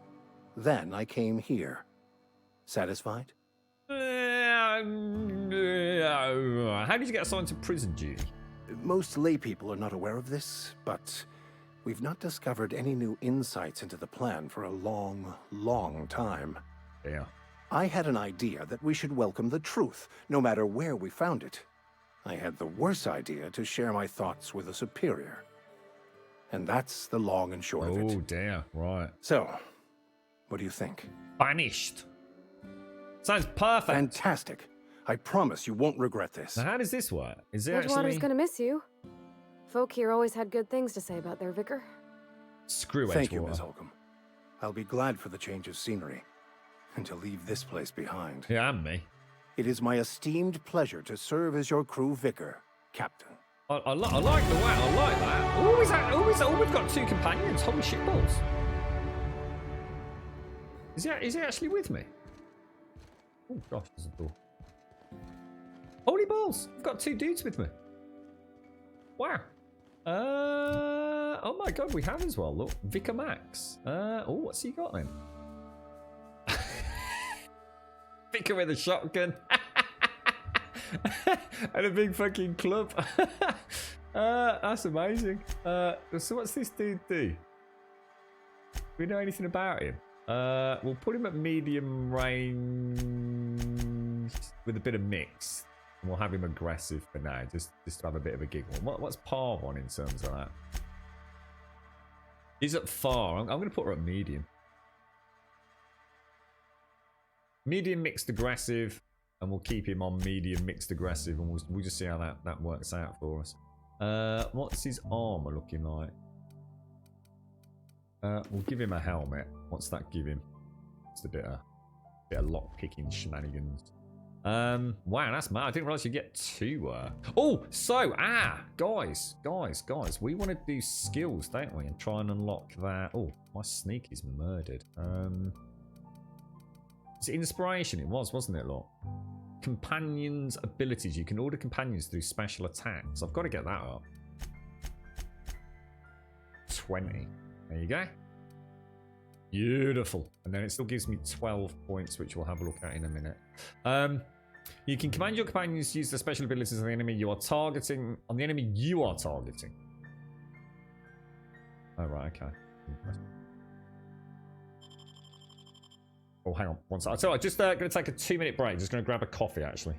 Then I came here. Satisfied? How did you get assigned to prison duty? Most lay people are not aware of this, but we've not discovered any new insights into the plan for a long, long time. Yeah. I had an idea that we should welcome the truth, no matter where we found it. I had the worse idea to share my thoughts with a superior. And that's the long and short of it. Oh, dear. Right. So, what do you think? Banished. Sounds perfect. Fantastic. I promise you won't regret this. Now, how does this work? Is it Bridgewater's actually... gonna miss you. Folk here always had good things to say about their vicar. Screw Edgewater. Thank you, Miss Holcomb. I'll be glad for the change of scenery. And to leave this place behind. Yeah, and me. It is my esteemed pleasure to serve as your crew vicar, Captain. I like the way. I like that. Oh, we've got two companions. Holy shit balls. Is he actually with me? Oh gosh, there's a door. Holy balls! I've got two dudes with me. Wow. Oh my god, we have as well. Look, Vicar Max. Oh, what's he got then? Vicar with a shotgun. And a big fucking club. That's amazing. So what's this dude do? Do we know anything about him? We'll put him at medium range with a bit of mix. And we'll have him aggressive for now, just to have a bit of a giggle. What's Parv on in terms of that? He's at far. I'm going to put her at medium. Medium mixed aggressive, and we'll keep him on medium mixed aggressive, and we'll just see how that works out for us. What's his armor looking like? We'll give him a helmet. What's that give him? Just a bit of lock picking shenanigans. Wow, that's mad. I didn't realize you get two. Guys, we want to do skills, don't we? And try and unlock that. Oh, my sneak is murdered. It's inspiration. It wasn't it? Look, companions' abilities. You can order companions through special attacks. I've got to get that up. 20. There you go. Beautiful. And then it still gives me 12 points, which we'll have a look at in a minute. You can command your companions to use their special abilities on the enemy you are targeting. On the enemy you are targeting. Oh, right, okay. Oh, hang on. One second. So I'm just going to take a 2-minute break. Just going to grab a coffee, actually.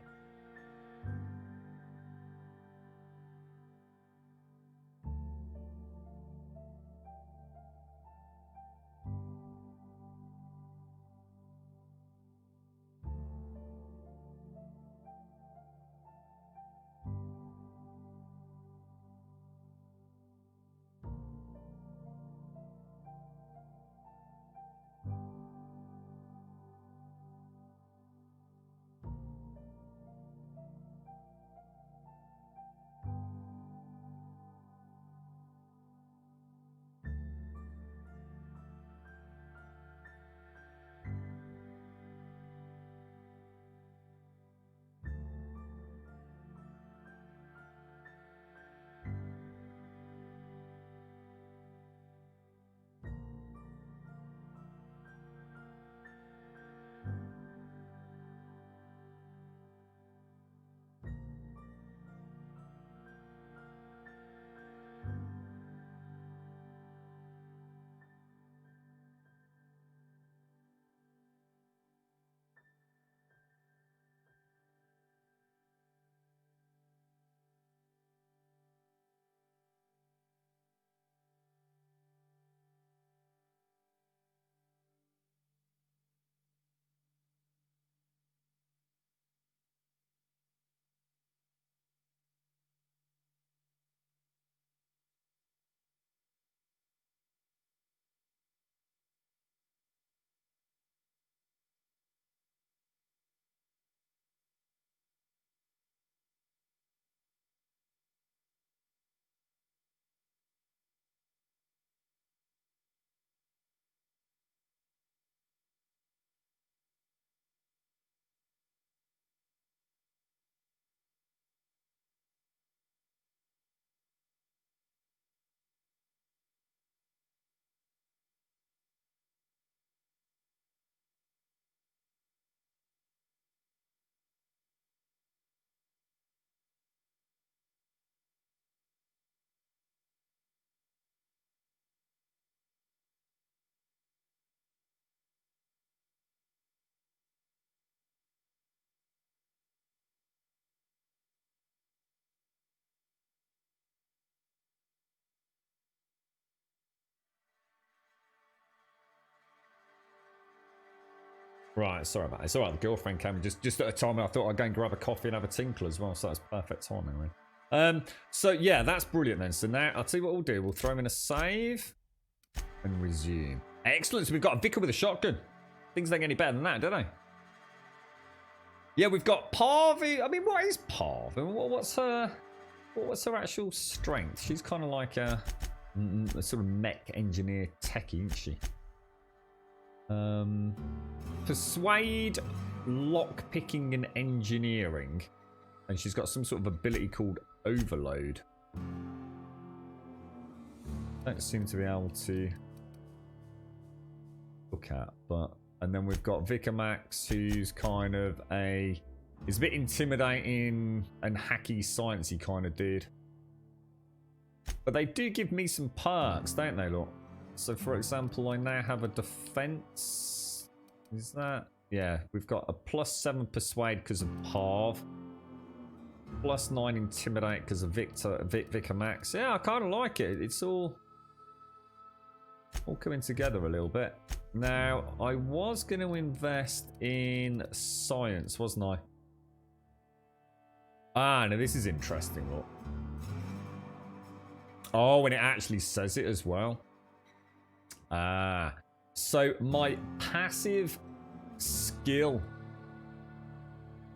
Right, sorry about that. It's alright, the girlfriend came just at a time I thought I'd go and grab a coffee and have a tinkle as well, so that's perfect timing, really. So yeah, that's brilliant then. So now, I'll tell you what we'll do. We'll throw him in a save and resume. Excellent, so we've got a Vicar with a shotgun. Things don't get any better than that, do they? Yeah, we've got Parv. I mean, what is Parv? And what's her actual strength? She's kind of like a sort of mech engineer techie, isn't she? Persuade, lock picking, and engineering, and she's got some sort of ability called Overload. Don't seem to be able to look at, but and then we've got Vicar Max, who's kind of he's a bit intimidating and hacky, sciencey kind of dude. But they do give me some perks, don't they, look? So, for example, I now have a defense. Is that? Yeah, we've got a +7 persuade because of Parv. +9 intimidate because of Vicar Max. Yeah, I kind of like it. It's all coming together a little bit. Now, I was going to invest in science, wasn't I? Ah, now this is interesting, look. Oh, and it actually says it as well. Ah, so my passive skill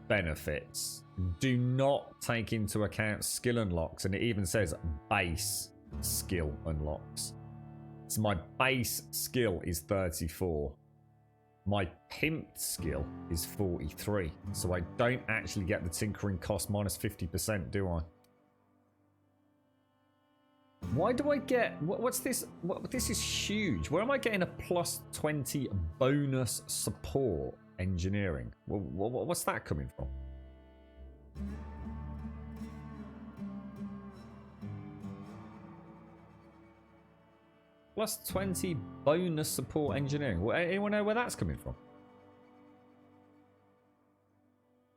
benefits do not take into account skill unlocks, and it even says base skill unlocks. So my base skill is 34. My pimped skill is 43. So I don't actually get the tinkering cost minus 50%, do I? Why do I get... What's this? This is huge. Where am I getting a +20 bonus support engineering? What's that coming from? +20 bonus support engineering. Anyone know where that's coming from?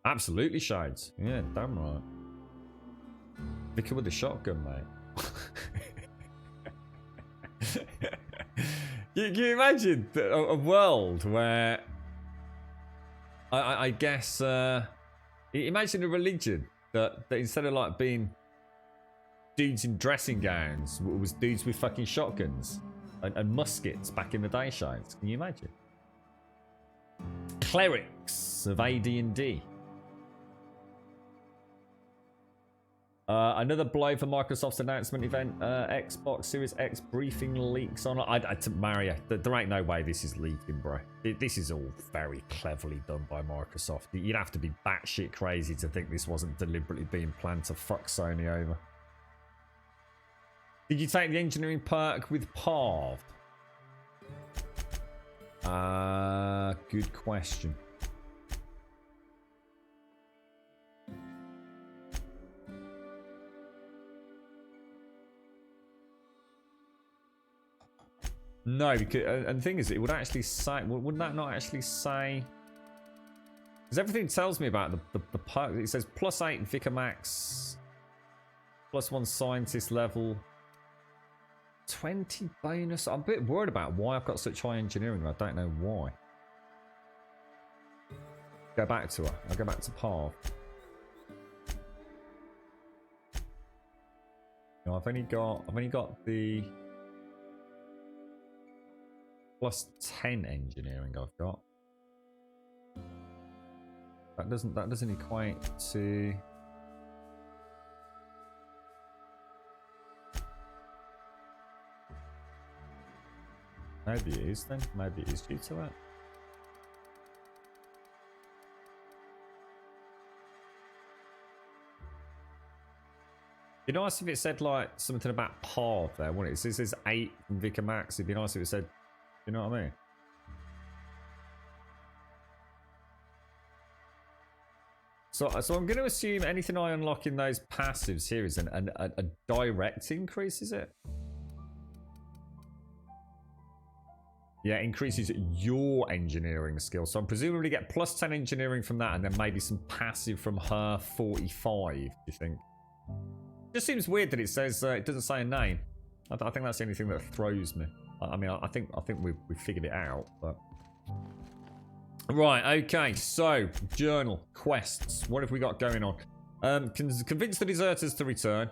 Absolutely, Shades. Yeah, damn right. Vicar with the shotgun, mate. Can you imagine a world where I guess imagine a religion that instead of like being dudes in dressing gowns was dudes with fucking shotguns and muskets back in the day, Shades. Can you imagine? Clerics of AD&D. Another blow for Microsoft's announcement event. Xbox Series X briefing leaks on Mario. There ain't no way this is leaking, bro. This is all very cleverly done by Microsoft. You'd have to be batshit crazy to think this wasn't deliberately being planned to fuck Sony over. Did you take the engineering perk with Parv? Good question. No, because and the thing is, it would actually say, wouldn't that not actually say? Because everything tells me about the perk. It says +8 Vicar Max, +1 scientist level, 20 bonus. I'm a bit worried about why I've got such high engineering. I don't know why. Go back to her. I'll go back to Parv. No, I've only got the +10 engineering I've got. That doesn't equate to. Maybe it is then. Maybe it is due to that. It'd be nice if it said like something about Parv there, wouldn't it? It says 8 from Vicar Max. It'd be nice if it said, you know what I mean? So I'm going to assume anything I unlock in those passives here is a direct increase, is it? Yeah, increases your engineering skill. So I'm presumably get +10 engineering from that, and then maybe some passive from her 45. Do you think? Just seems weird that it says it doesn't say a name. I think that's the only thing that throws me. I mean, I think we've figured it out, but Right, okay, so, journal, quests. What have we got going on? Convince the deserters to return.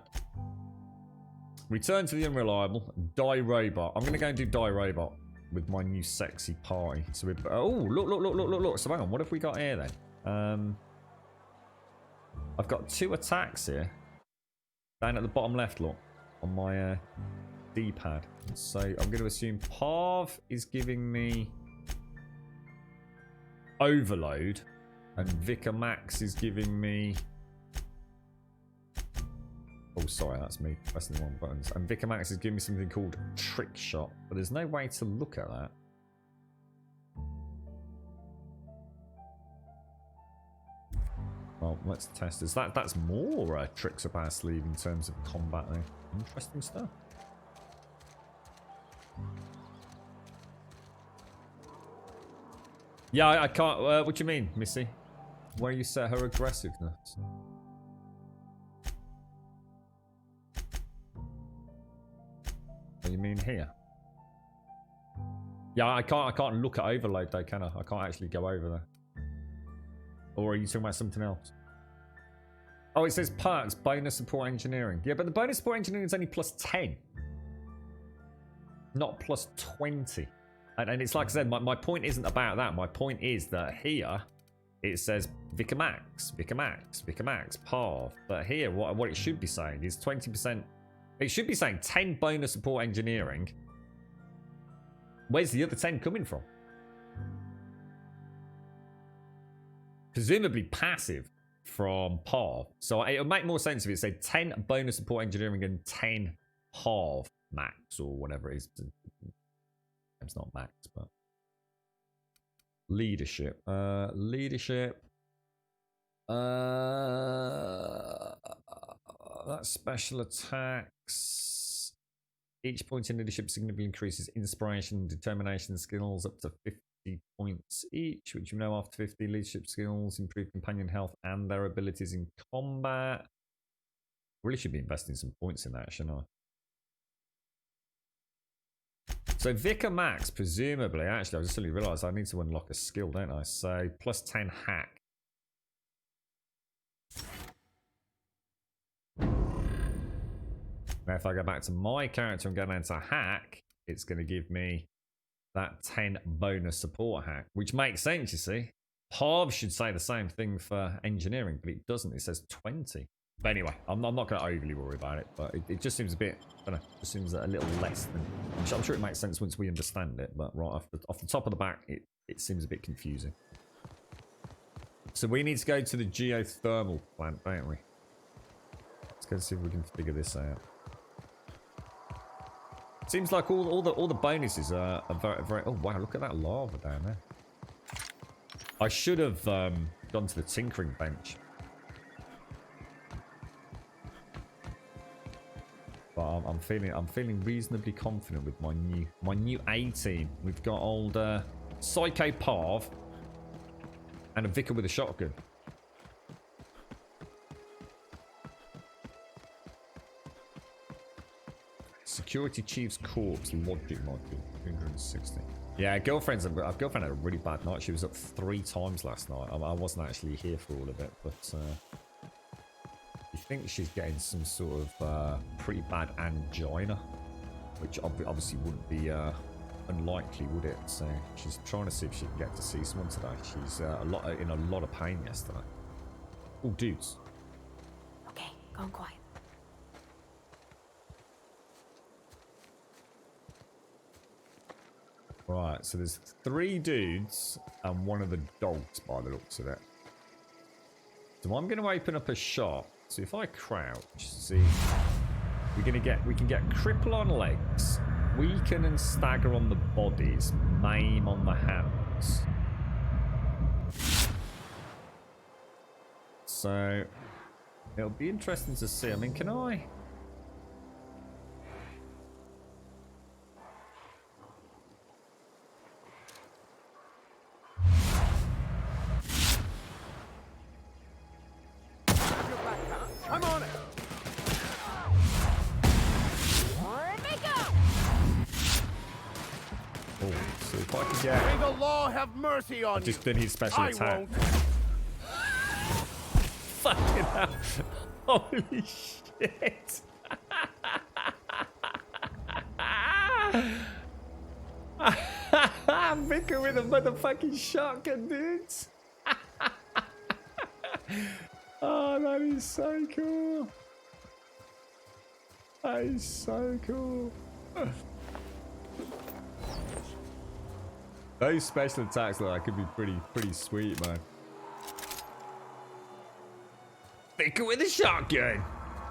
Return to the unreliable. Die robot. I'm going to go and do die robot with my new sexy party. So we. Oh, look. So hang on, what have we got here then? I've got 2 attacks here. Down at the bottom left, look. On my D-pad. So I'm going to assume Parv is giving me Overload, and Vicar Max is giving me... Oh, sorry, that's me pressing the wrong buttons. And Vicar Max is giving me something called Trick Shot, but there's no way to look at that. Well, let's test this. That's more tricks up our sleeve in terms of combat, though. Interesting stuff. Yeah, I can't. What do you mean, Missy? Where you set her aggressiveness? What do you mean here? Yeah, I can't look at overload though, can I? I can't actually go over there. Or are you talking about something else? Oh, it says perks, bonus support engineering. Yeah, but the bonus support engineering is only plus 10. Not plus 20. And it's like I said, my point isn't about that. My point is that here, it says Vicar Max, Parv. But here, what it should be saying is 20%. It should be saying 10 bonus support engineering. Where's the other 10 coming from? Presumably passive from Parv. So it would make more sense if it said 10 bonus support engineering and 10 Parv Max or whatever it is. It's not Max, but leadership. That's special attacks. Each point in leadership significantly increases inspiration, determination skills up to 50 points each, which you know after 50 leadership skills, improve companion health and their abilities in combat. Really should be investing some points in that, shouldn't I? So Vicar Max, presumably, actually, I just suddenly realised I need to unlock a skill, don't I? So plus 10 hack. Now if I go back to my character and go down to hack, it's going to give me that 10 bonus support hack, which makes sense, you see. Parv should say the same thing for engineering, but it doesn't. It says 20. But anyway, I'm not going to overly worry about it, but it just seems a bit, I don't know, just seems a little less than, I'm sure it makes sense once we understand it, but right off the top of the back, it seems a bit confusing. So we need to go to the geothermal plant, don't we? Let's go and see if we can figure this out. Seems like all the bonuses are very, oh wow, look at that lava down there. I should have gone to the tinkering bench. But I'm feeling reasonably confident with my new A team. We've got old Psycho Parv and a Vicar with a shotgun. Security Chief's Corpse logic module 260. Yeah, girlfriend had a really bad night. She was up 3 times last night. I wasn't actually here for all of it, but you think she's getting some sort of pretty bad angina, which obviously wouldn't be unlikely, would it? So she's trying to see if she can get to see someone today. She's in a lot of pain yesterday. Oh, dudes. Okay, going quiet. Right, so there's 3 dudes and 1 of the dogs by the looks of it. So I'm going to open up a shop. So if I crouch, see, we can get cripple on legs, weaken and stagger on the bodies, maim on the hands. So it'll be interesting to see. I mean, can I? I'm on it! Oh, so if I can Yeah. May the law have mercy on I've just done his special I attack. won't. Fucking hell. Holy shit. Vicar with a motherfucking shotgun, dudes. Oh, that is so cool. That is so cool. Those special attacks look like could be pretty sweet, man. Vicar with a shotgun.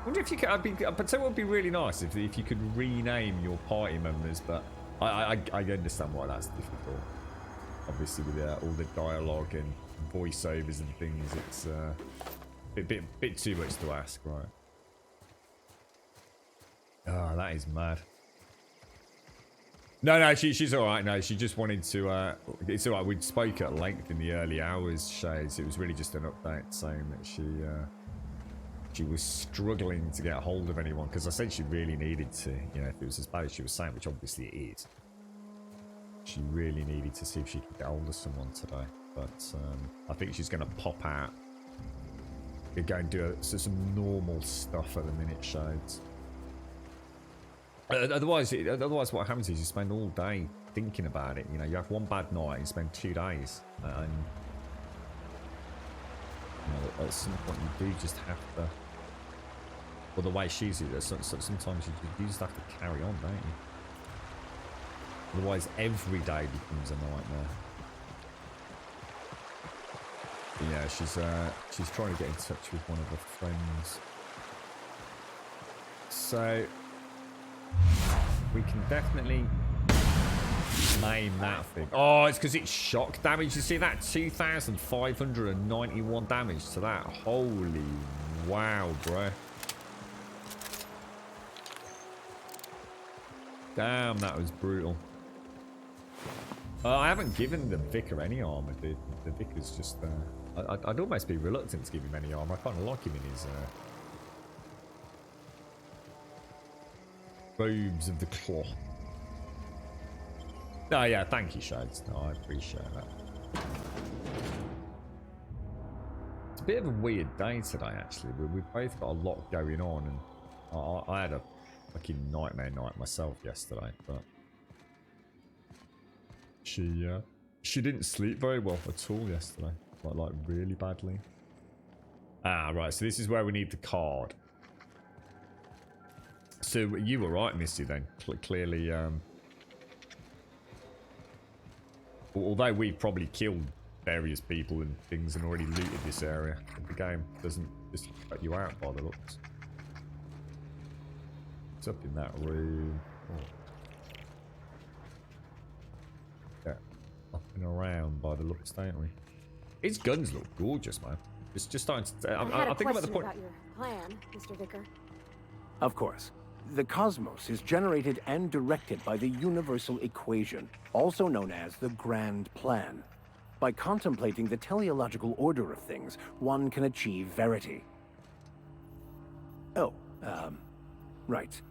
Wonder if you could. But it would be really nice if you could rename your party members. But I understand why that's difficult. Obviously, with all the dialogue and voiceovers and things, it's a bit too much to ask, right? Oh, that is mad. No, she's all right. No, she just wanted to. It's all right. We spoke at length in the early hours, Shades. It was really just an update saying that she was struggling to get a hold of anyone because I said she really needed to. You know, if it was as bad as she was saying, which obviously it is. She really needed to see if she could get hold of someone today. But I think she's going to pop out. Go and do some normal stuff at the minute, Shades. Otherwise, what happens is you spend all day thinking about it. You know, you have one bad night and you spend 2 days. And you know, at some point you do just have to. Well, the way she's it, sometimes you just have to carry on, don't you? Otherwise, every day becomes a nightmare. But yeah, she's trying to get in touch with one of her friends. So we can definitely name that thing. Oh, it's because it's shock damage. You see that? 2,591 damage to that. Holy wow, bro. Damn, that was brutal. I haven't given the Vicar any armor, dude. The Vicar's just... I'd almost be reluctant to give him any armor. I kind of like him in his... robes of the cloth. Oh, yeah, thank you, Shades. No, I appreciate that. It's a bit of a weird day today, actually. We've both got a lot going on, and I had a fucking nightmare night myself yesterday, but she didn't sleep very well at all yesterday, like really badly. Ah, right. So this is where we need the card. So you were right, Misty. Then clearly, although we've probably killed various people and things and already looted this area, the game doesn't just cut you out by the looks. It's up in that room. Oh. Yeah, up and around by the looks, don't we? His guns look gorgeous, man. It's just starting to. I think I'm at the point. About your plan, Mr. Vicar. Of course. The cosmos is generated and directed by the universal equation, also known as the Grand Plan. By contemplating the teleological order of things, one can achieve verity. Oh, right.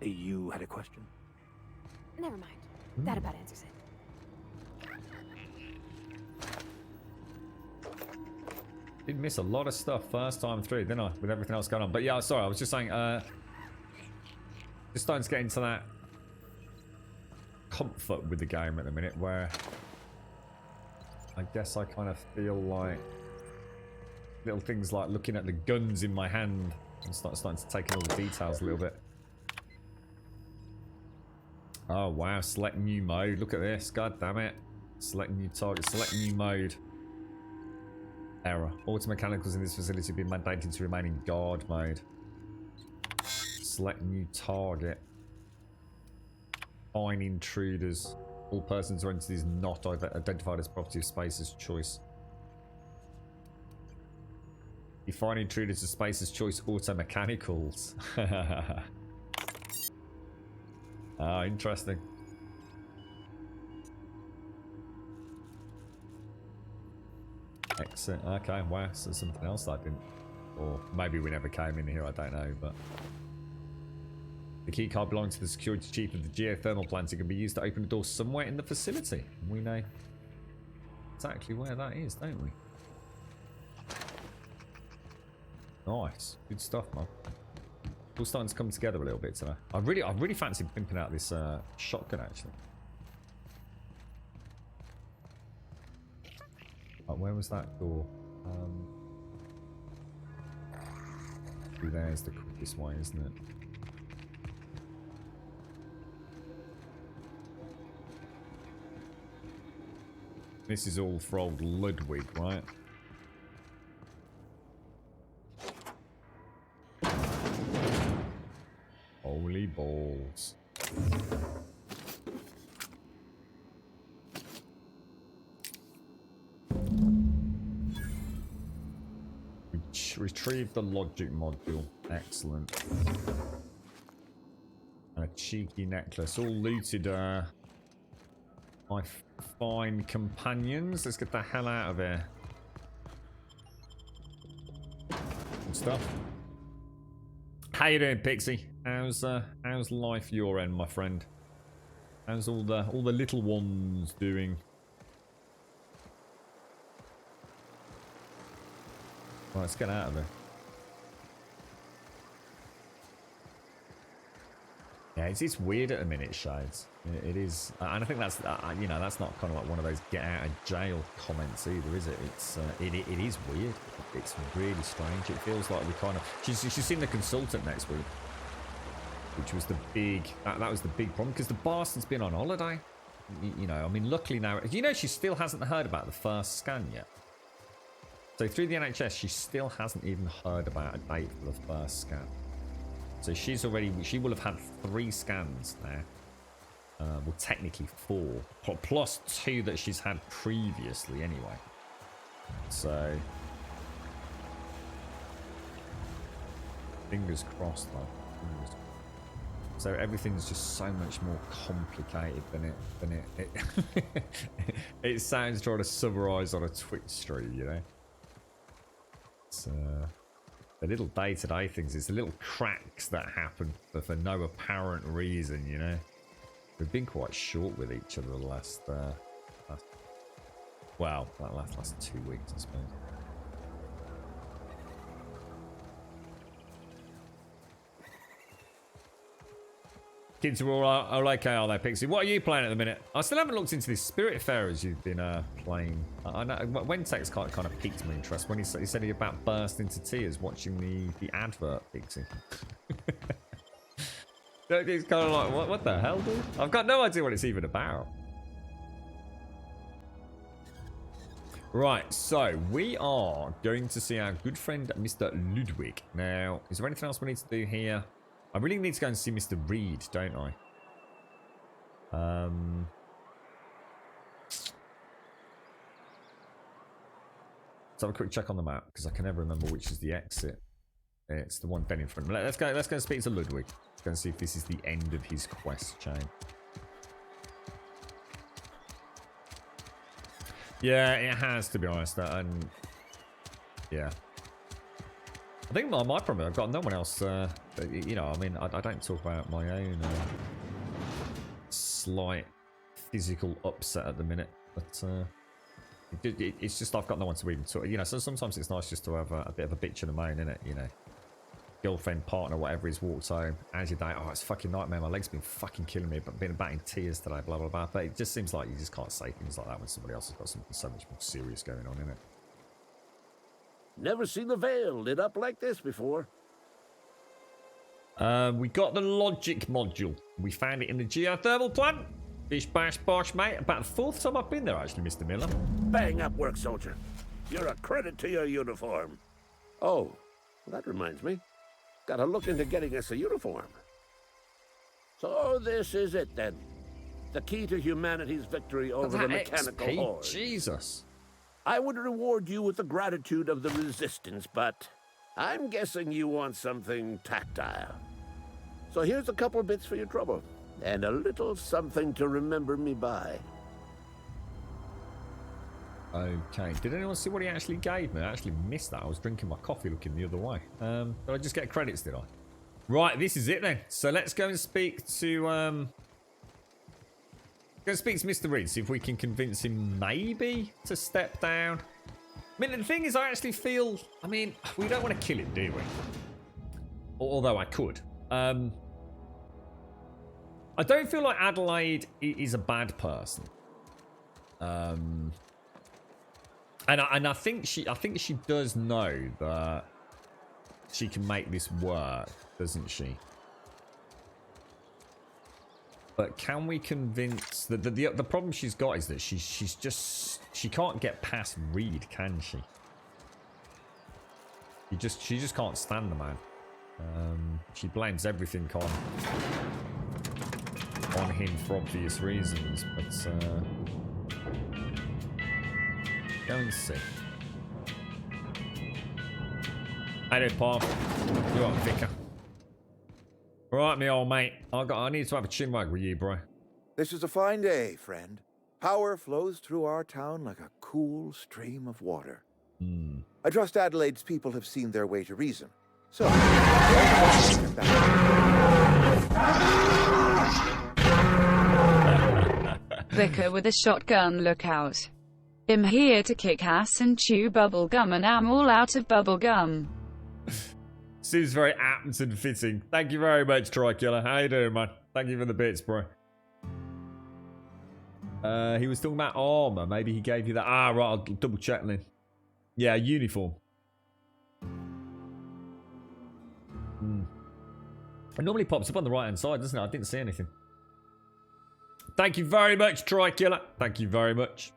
You had a question? Never mind. That about answers it. Did miss a lot of stuff first time through, didn't I? With everything else going on. But yeah, sorry, I was just saying, just starting to get into that comfort with the game at the minute, where I guess I kind of feel like little things like looking at the guns in my hand and starting to take in all the details a little bit. Oh wow, select new mode. Look at this, god damn it. Select new target, select new mode. Error. Auto mechanicals in this facility have been mandated to remain in guard mode. Select new target. Find intruders. All persons or entities not identified as property of Spacer's choice. You find intruders as Spacer's choice auto mechanicals. Ah, interesting. Excellent. Okay, wow. So something else I didn't, or maybe we never came in here. I don't know, but The key card belonging to the security chief of the geothermal plant. It can be used to open a door somewhere in the facility. We know exactly where that is, don't we? Nice. Good stuff, man. All starting to come together a little bit today. I really fancy pimping out this shotgun, actually. Where was that door? Through there is the quickest way, isn't it? This is all for old Ludwig, right? Holy balls. Retrieve the logic module. Excellent. And a cheeky necklace. All looted, my fine companions. Let's get the hell out of here. Good stuff. How you doing, Pixie? How's life your end, my friend? How's all the little ones doing? Right, let's get out of there. Yeah, it's weird at the minute, Shades. It is, and I think that's you know, that's not kind of like one of those get out of jail comments either, is it? It's it is weird. It's really strange. It feels like we kind of she's seen the consultant next week, which was the big that was the big problem because the bastard's been on holiday. You know, I mean, luckily now, you know, she still hasn't heard about the first scan yet. So through the NHS, she still hasn't even heard about a date for the first scan. So she will have had 3 scans now. Well, technically 4, plus 2 that she's had previously anyway. So fingers crossed, though. So everything's just so much more complicated than it it sounds trying to summarise on a Twitch stream, you know. It's the little day-to-day things. It's the little cracks that happen for no apparent reason, you know. We've been quite short with each other the last well, that last 2 weeks, I suppose. Kids are all okay, are they, Pixie? What are you playing at the minute? I still haven't looked into this Spiritfarers you've been playing. I know Wentex kind of piqued my interest when he said he about burst into tears watching the advert, Pixie. It's kind of like, what the hell, dude? I've got no idea what it's even about. Right, so we are going to see our good friend Mr. Ludwig. Now, is there anything else we need to do here? I really need to go and see Mr. Reed, don't I? Let's have a quick check on the map because I can never remember which is the exit. It's the one dead in front. Let's go and speak to Ludwig. Let's go and see if this is the end of his quest chain. Yeah, it has, to be honest. And yeah. I think my problem, I've got no one else, you know, I mean, I don't talk about my own slight physical upset at the minute, but it's just I've got no one to even talk, you know, so sometimes it's nice just to have a bit of a bitch and a moan, innit, you know. Girlfriend, partner, whatever he's walked home, as your day, oh, it's fucking nightmare, my leg's been fucking killing me, but been about in tears today, blah, blah, blah, but it just seems like you just can't say things like that when somebody else has got something so much more serious going on, innit. Never seen the Vale lit up like this before. We got the logic module. We found it in the geothermal plant. Bish bash bosh, mate. About the 4th time I've been there, actually, Mr. Miller. Bang up work, soldier. You're a credit to your uniform. Oh, that reminds me. Gotta look into getting us a uniform. So this is it, then. The key to humanity's victory over the mechanical XP? horde. Jesus. I would reward you with the gratitude of the Resistance, but I'm guessing you want something tactile. So here's a couple bits for your trouble, and a little something to remember me by. Okay, did anyone see what he actually gave me? I actually missed that. I was drinking my coffee looking the other way. Did I just get credits, did I? Right, this is it then. So let's go and speak to Mr. Reed, see if we can convince him maybe to step down. I mean, the thing is, I actually feel, I mean, we don't want to kill him, do we? Although I could. I don't feel like Adelaide is a bad person. And I think she does know that she can make this work, doesn't she? But can we convince the problem she's got is that she can't get past Reed, can she? She just can't stand the man. She blames everything on him for obvious reasons, but go and see. How you doing, Paul? You are Vicar. Right, me old mate. I need to have a chinwag with you, bro. This is a fine day, friend. Power flows through our town like a cool stream of water. I trust Adelaide's people have seen their way to reason. So, Vicar with a shotgun, look out. I'm here to kick ass and chew bubble gum, and I'm all out of bubble gum. Seems very apt and fitting. Thank you very much, Tricula. How you doing, man? Thank you for the bits, bro. He was talking about armor. Maybe he gave you that. Ah, right. I'll double check then. Yeah, uniform. It normally pops up on the right-hand side, doesn't it? I didn't see anything. Thank you very much, Tricula. Thank you very much.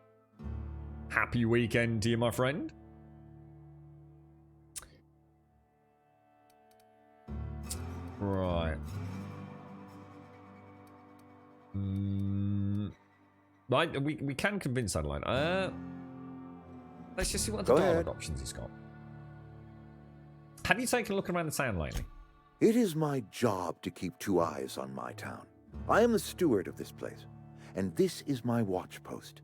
Happy weekend to you, my friend. Right. Right, we can convince Adeline. Let's just see what the dialogue options he's got. Have you taken a look around the town lately? it is my job to keep 2 eyes on my town. I am the steward of this place, and this is my watch post.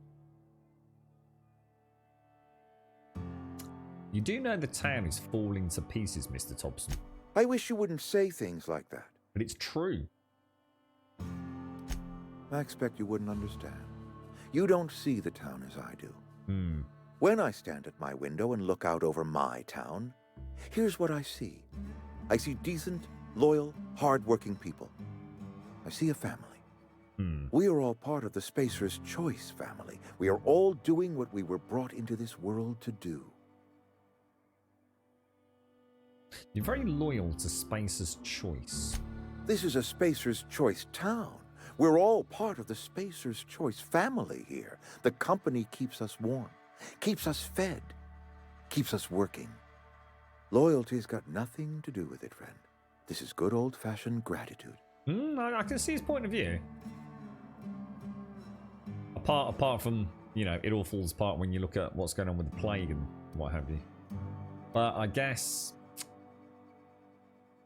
You do know the town is falling to pieces, Mr. Thompson. I wish you wouldn't say things like that. But it's true. I expect you wouldn't understand. You don't see the town as I do. Hmm. When I stand at my window and look out over my town, here's what I see. I see decent, loyal, hard-working people. I see a family. We are all part of the Spacer's Choice family. We are all doing what we were brought into this world to do. You're very loyal to Spacer's Choice. This is a Spacer's Choice town. We're all part of the Spacer's Choice family here. The company keeps us warm, keeps us fed, keeps us working. Loyalty's got nothing to do with it, friend. This is good old-fashioned gratitude. I can see his point of view. Apart from, you know, it all falls apart when you look at what's going on with the plague and what have you. But I guess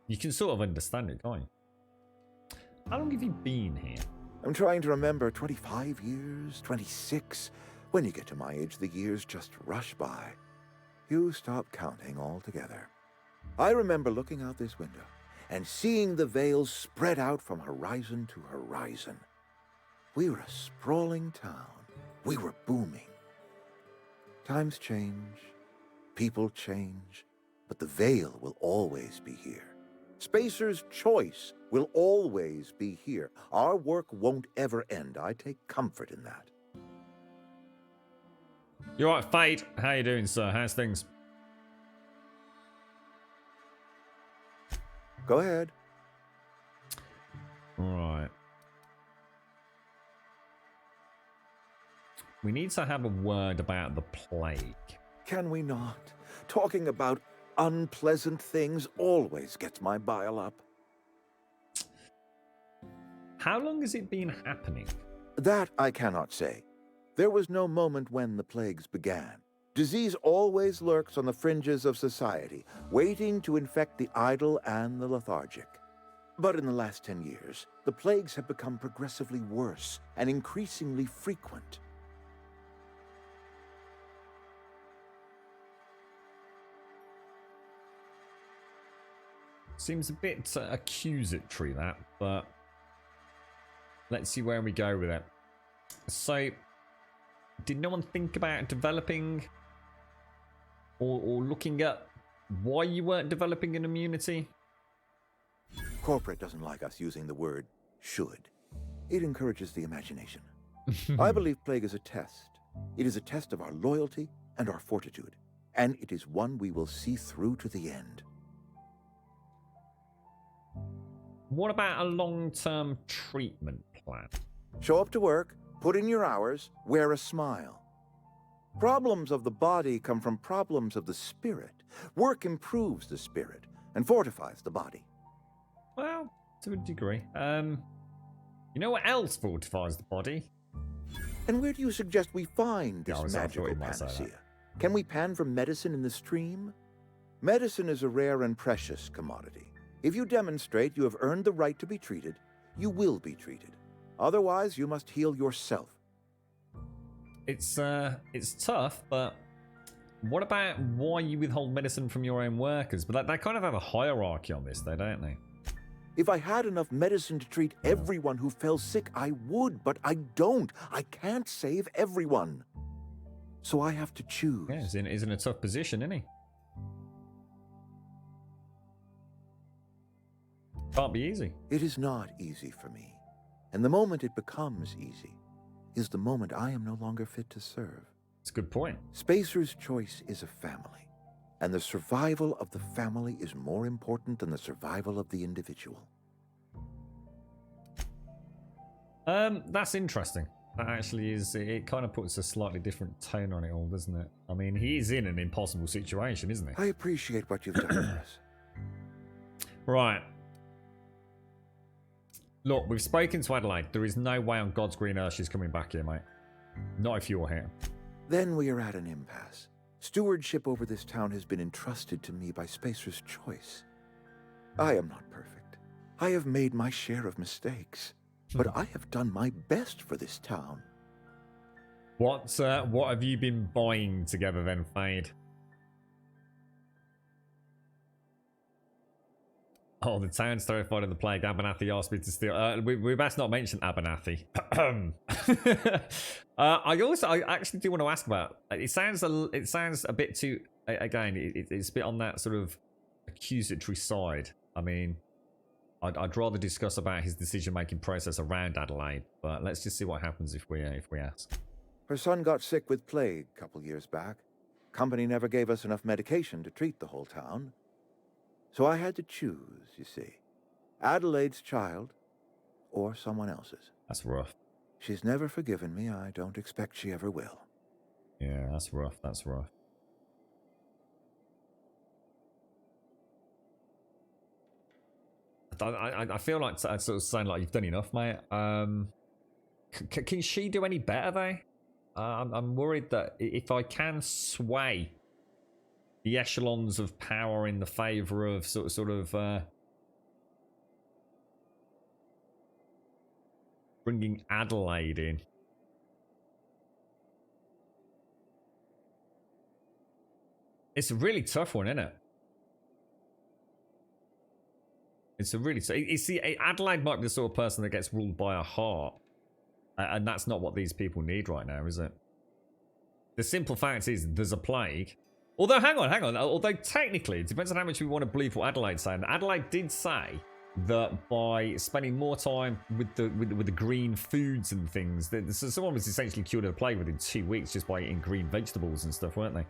you can sort of understand it, can't you? How long have you been here? I'm trying to remember, 25 years, 26. When you get to my age, the years just rush by. You stop counting altogether. I remember looking out this window and seeing the Vales spread out from horizon to horizon. We were a sprawling town. We were booming. Times change, people change, but the Vale will always be here. Spacer's Choice will always be here. Our work won't ever end. I take comfort in that. You're right, Fade. How you doing, sir? How's things? Go ahead. Right. We need to have a word about the plague. Can we not? Talking about unpleasant things always gets my bile up. How long has it been happening? That I cannot say. There was no moment when the plagues began. Disease always lurks on the fringes of society, waiting to infect the idle and the lethargic. But in the last 10 years, the plagues have become progressively worse and increasingly frequent. Seems a bit accusatory, that, but let's see where we go with it. So, did no one think about developing or looking at why you weren't developing an immunity? Corporate doesn't like us using the word should. It encourages the imagination. I believe Plague is a test. It is a test of our loyalty and our fortitude, and it is one we will see through to the end. What about a long-term treatment plan? Show up to work, put in your hours, wear a smile. Problems of the body come from problems of the spirit. Work improves the spirit and fortifies the body. Well, to a degree. You know what else fortifies the body? And where do you suggest we find this I magical thought you might say that. panacea? Can we pan for medicine in the stream? Medicine is a rare and precious commodity. If you demonstrate you have earned the right to be treated, you will be treated. Otherwise, you must heal yourself. It's tough, but what about why you withhold medicine from your own workers? But they kind of have a hierarchy on this, though, don't they? If I had enough medicine to treat everyone who fell sick, I would, but I don't. I can't save everyone. So I have to choose. Yeah, he's in a tough position, isn't he? Can't be easy. It is not easy for me. And the moment it becomes easy is the moment I am no longer fit to serve. That's a good point. Spacer's choice is a family. And the survival of the family is more important than the survival of the individual. That's interesting. That actually is, it kind of puts a slightly different tone on it all, doesn't it? I mean, he is in an impossible situation, isn't he? I appreciate what you've done for us. Right. Look, we've spoken to Adelaide. There is no way on God's green earth she's coming back here, mate. Not if you're here. Then we are at an impasse. Stewardship over this town has been entrusted to me by Spacer's choice. I am not perfect. I have made my share of mistakes, but I have done my best for this town. What have you been buying together then, Fade? Oh, the town's terrified of the plague. Abernathy asked me to steal. We best not mention Abernathy. I actually do want to ask about. It sounds a bit too. Again, it's a bit on that sort of accusatory side. I mean, I'd rather discuss about his decision-making process around Adelaide, but let's just see what happens if we ask. Her son got sick with plague a couple years back. Company never gave us enough medication to treat the whole town. So I had to choose, you see. Adelaide's child or someone else's. That's rough. She's never forgiven me. I don't expect she ever will. Yeah, that's rough. That's rough. I feel like I sort of sound like you've done enough, mate. Can she do any better, though? I'm worried that if I can sway the echelons of power in the favour of sort of bringing Adelaide in. It's a really tough one, isn't it? It's a really... See, Adelaide might be the sort of person that gets ruled by her heart. And that's not what these people need right now, is it? The simple fact is, there's a plague. Although, hang on. Although, technically, it depends on how much we want to believe what Adelaide's saying. Adelaide did say that by spending more time with the green foods and things, that someone was essentially cured of the plague within 2 weeks just by eating green vegetables and stuff, weren't they?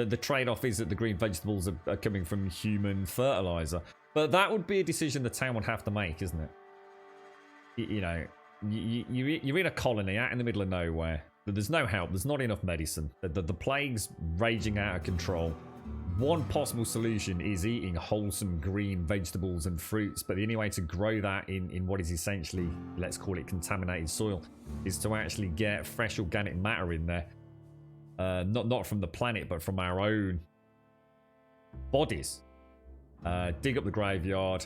The trade-off is that the green vegetables are coming from human fertilizer. But that would be a decision the town would have to make, isn't it? You know, you're in a colony out in the middle of nowhere. There's no help. There's not enough medicine. The plague's raging out of control. One possible solution is eating wholesome green vegetables and fruits, but the only way to grow that in what is essentially, let's call it contaminated soil, is to actually get fresh organic matter in there. Not from the planet, but from our own bodies. Dig up the graveyard,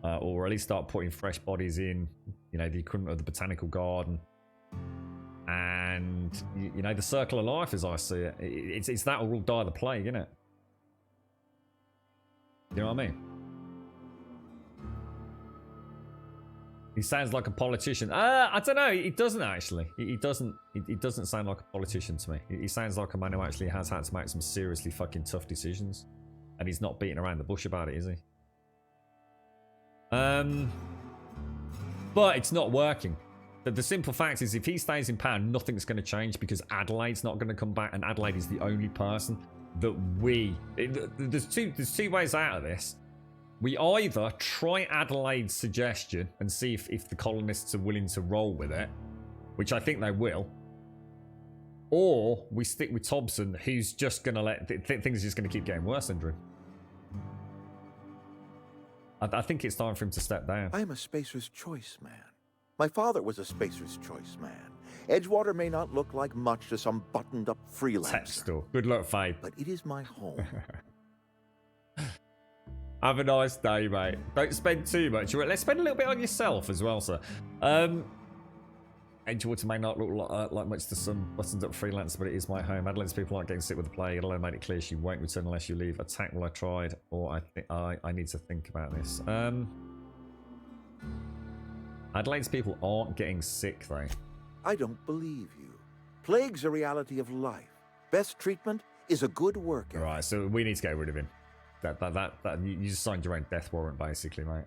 or at least start putting fresh bodies in, you know, the equivalent of the botanical garden. And, you know, the circle of life, as I see it, it's that or we'll die of the plague, isn't it? You know what I mean? He sounds like a politician. I don't know. He doesn't actually. He doesn't. He doesn't sound like a politician to me. He sounds like a man who actually has had to make some seriously fucking tough decisions, and he's not beating around the bush about it, is he? But it's not working. The simple fact is, if he stays in power, nothing's going to change because Adelaide's not going to come back, and Adelaide is the only person that there's two ways out of this. We either try Adelaide's suggestion and see if the colonists are willing to roll with it, which I think they will, or we stick with Thompson, who's just going to let things are just going to keep getting worse under him. I think it's time for him to step down. I am a Spacer's Choice man. My father was a Spacer's Choice man. Edgewater may not look like much to some buttoned-up freelancer. Good luck, Faye. But it is my home. Have a nice day, mate. Don't spend too much. Let's spend a little bit on yourself as well, sir. Edgewater may not look like much to some buttoned-up freelancer, but it is my home. Adelaide's people aren't getting sick with the plague. Adelaide made it clear she won't return unless you leave. Attack while I tried, or I think I need to think about this. Adelaide's people aren't getting sick, though. I don't believe you. Plague's a reality of life. Best treatment is a good work ethic. Right, so we need to get rid of him. You just signed your own death warrant, basically, mate.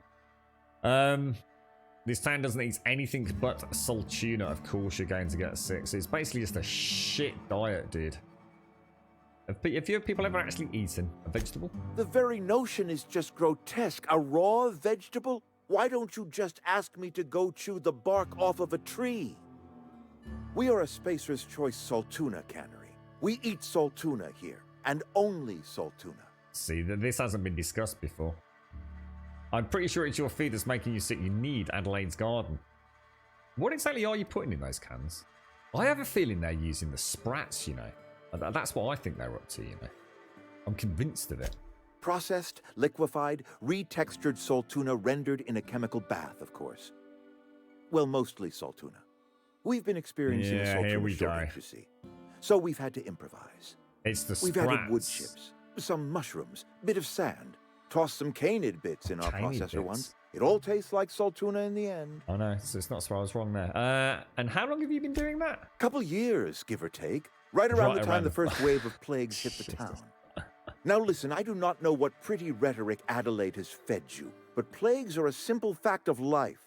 This town doesn't eat anything but salt tuna. Of course you're going to get sick. So it's basically just a shit diet, dude. Have people ever actually eaten a vegetable? The very notion is just grotesque. A raw vegetable? Why don't you just ask me to go chew the bark off of a tree? We are a Spacer's Choice Saltuna cannery. We eat saltuna here, and only saltuna. See, this hasn't been discussed before. I'm pretty sure it's your feed that's making you sick. You need Adelaide's garden. What exactly are you putting in those cans? I have a feeling they're using the sprats, you know. That's what I think they're up to, you know. I'm convinced of it. Processed, liquefied, retextured saltuna rendered in a chemical bath, of course. Well, mostly saltuna. We've been experiencing a saltuna shortage, you see. So we've had to improvise. It's the sprats. We've added wood chips, some mushrooms, bit of sand, tossed some canid bits in our processor once. It all tastes like saltuna in the end. Oh no, so it's not so I was wrong there. And how long have you been doing that? Couple years, give or take. Right around the time the first wave of plagues hit the town. Now listen, I do not know what pretty rhetoric Adelaide has fed you, but plagues are a simple fact of life.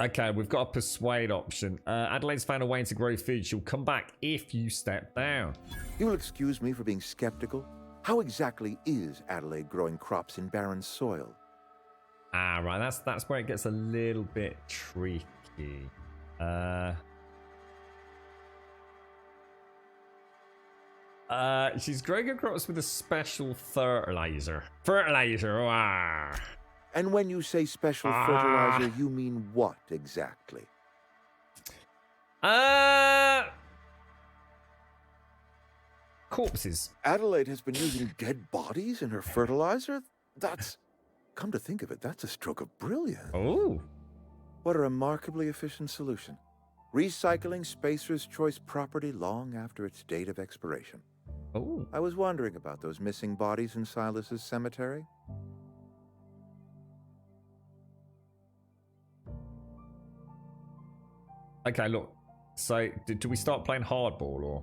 Okay, we've got a persuade option. Adelaide's found a way to grow food. She'll come back if you step down. You'll excuse me for being skeptical. How exactly is Adelaide growing crops in barren soil? Ah, right. That's where it gets a little bit tricky. She's growing her crops with a special fertilizer. Fertilizer. And when you say special fertilizer, you mean what exactly? Corpses. Adelaide has been using dead bodies in her fertilizer? That's... Come to think of it, that's a stroke of brilliance. Oh. What a remarkably efficient solution. Recycling Spacer's Choice property long after its date of expiration. Oh. I was wondering about those missing bodies in Silas's cemetery. Okay, look. So, do we start playing hardball, or...?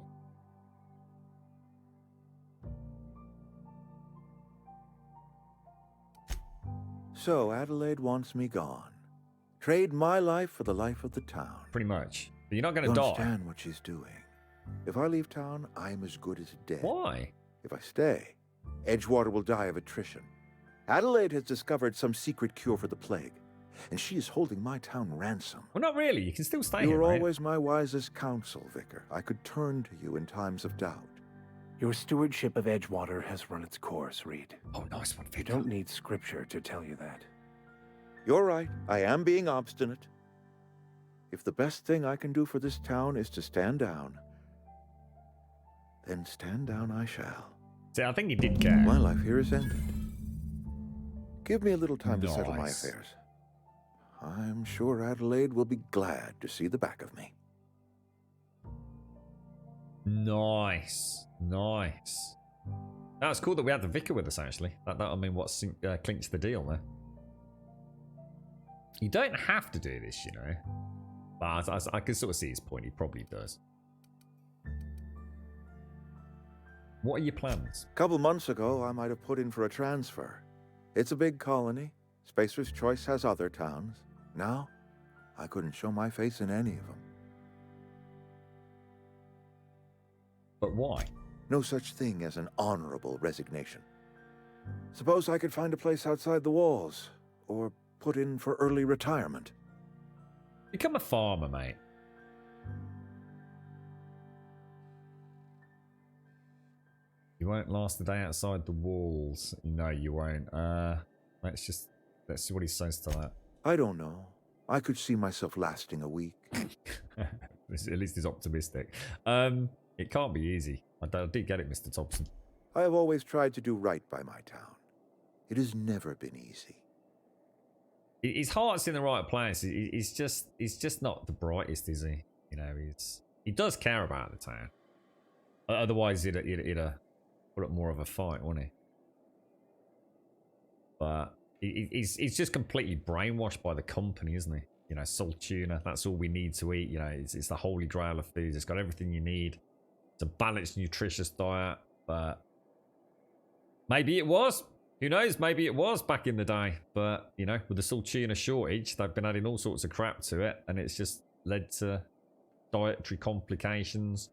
So, Adelaide wants me gone. Trade my life for the life of the town. Pretty much. But you're not going to You die. understand what she's doing. If I leave town, I'm as good as dead. Why? If I stay, Edgewater will die of attrition. Adelaide has discovered some secret cure for the plague, and she is holding my town ransom. Well, not really. You can still stay You here, are right? always my wisest counsel, Vicar. I could turn to you in times of doubt. Your stewardship of Edgewater has run its course, Reed. Oh, nice one, Vicar. You don't need scripture to tell you that. You're right. I am being obstinate. If the best thing I can do for this town is to stand down, then stand down I shall. See, I think you did care. My life here is ended. Give me a little time to settle my affairs. I'm sure Adelaide will be glad to see the back of me. Nice. Nice. That's cool that we had the vicar with us, actually. That I mean, what clinched the deal there. You don't have to do this, you know. But I can sort of see his point. He probably does. What are your plans? A couple months ago, I might have put in for a transfer. It's a big colony. Spacer's Choice has other towns. Now, I couldn't show my face in any of them. But why? No such thing as an honorable resignation. Suppose I could find a place outside the walls, or put in for early retirement. Become a farmer, mate. You won't last the day outside the walls. No, you won't. Let's see what he says to that. I don't know. I could see myself lasting a week. At least he's optimistic. It can't be easy. I do get it, Mr. Thompson. I have always tried to do right by my town. It has never been easy. His heart's in the right place. He's just not the brightest, is he? You know, he does care about the town. Otherwise, he'd put up more of a fight, wouldn't he? But he's just completely brainwashed by the company, isn't he? You know, salt tuna, that's all we need to eat. You know, it's the holy grail of foods. It's got everything you need. It's a balanced, nutritious diet. But maybe it was. Who knows? Maybe it was back in the day. But, you know, with the salt tuna shortage, they've been adding all sorts of crap to it. And it's just led to dietary complications.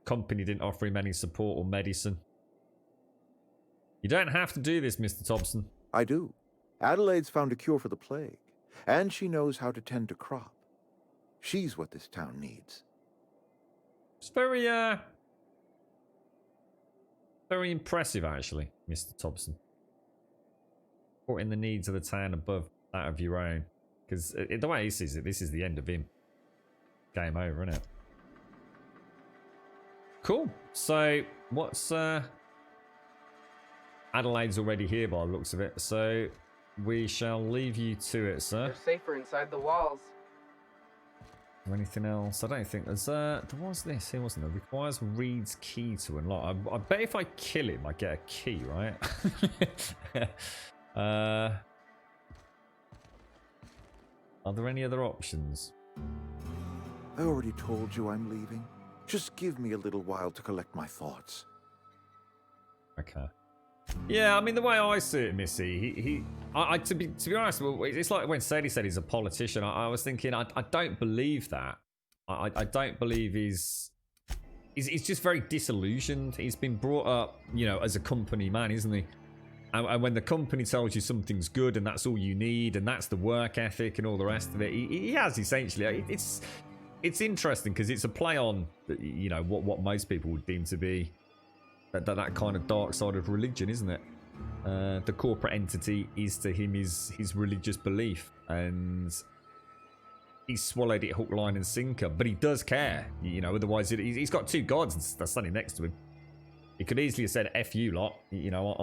Company didn't offer him any support or medicine. You don't have to do this, Mr. Thompson. I do. Adelaide's found a cure for the plague, and she knows how to tend a crop. She's what this town needs. It's very impressive, actually, Mr. Thompson. Putting the needs of the town above that of your own. Because the way he sees it, this is the end of him. Game over, isn't it? Cool. So, what's... Adelaide's already here by the looks of it, so we shall leave you to it, sir. They're safer inside the walls. Or anything else? I don't think there's there was this here, wasn't there? Requires Reed's key to unlock. I bet if I kill him I get a key, right? Are there any other options? I already told you I'm leaving. Just give me a little while to collect my thoughts. Okay. Yeah, I mean, the way I see it, Missy, to be honest, well, it's like when Sadie said he's a politician. I was thinking, I don't believe that. I don't believe he's just very disillusioned. He's been brought up, you know, as a company man, isn't he? And when the company tells you something's good and that's all you need and that's the work ethic and all the rest of it, he has essentially. It's interesting because it's a play on, you know, what most people would deem to be that kind of dark side of religion, isn't it? The corporate entity is to him his religious belief, and he's swallowed it hook, line and sinker. But he does care, you know. Otherwise, he's got two gods that's standing next to him. He could easily have said, "F you lot," you know.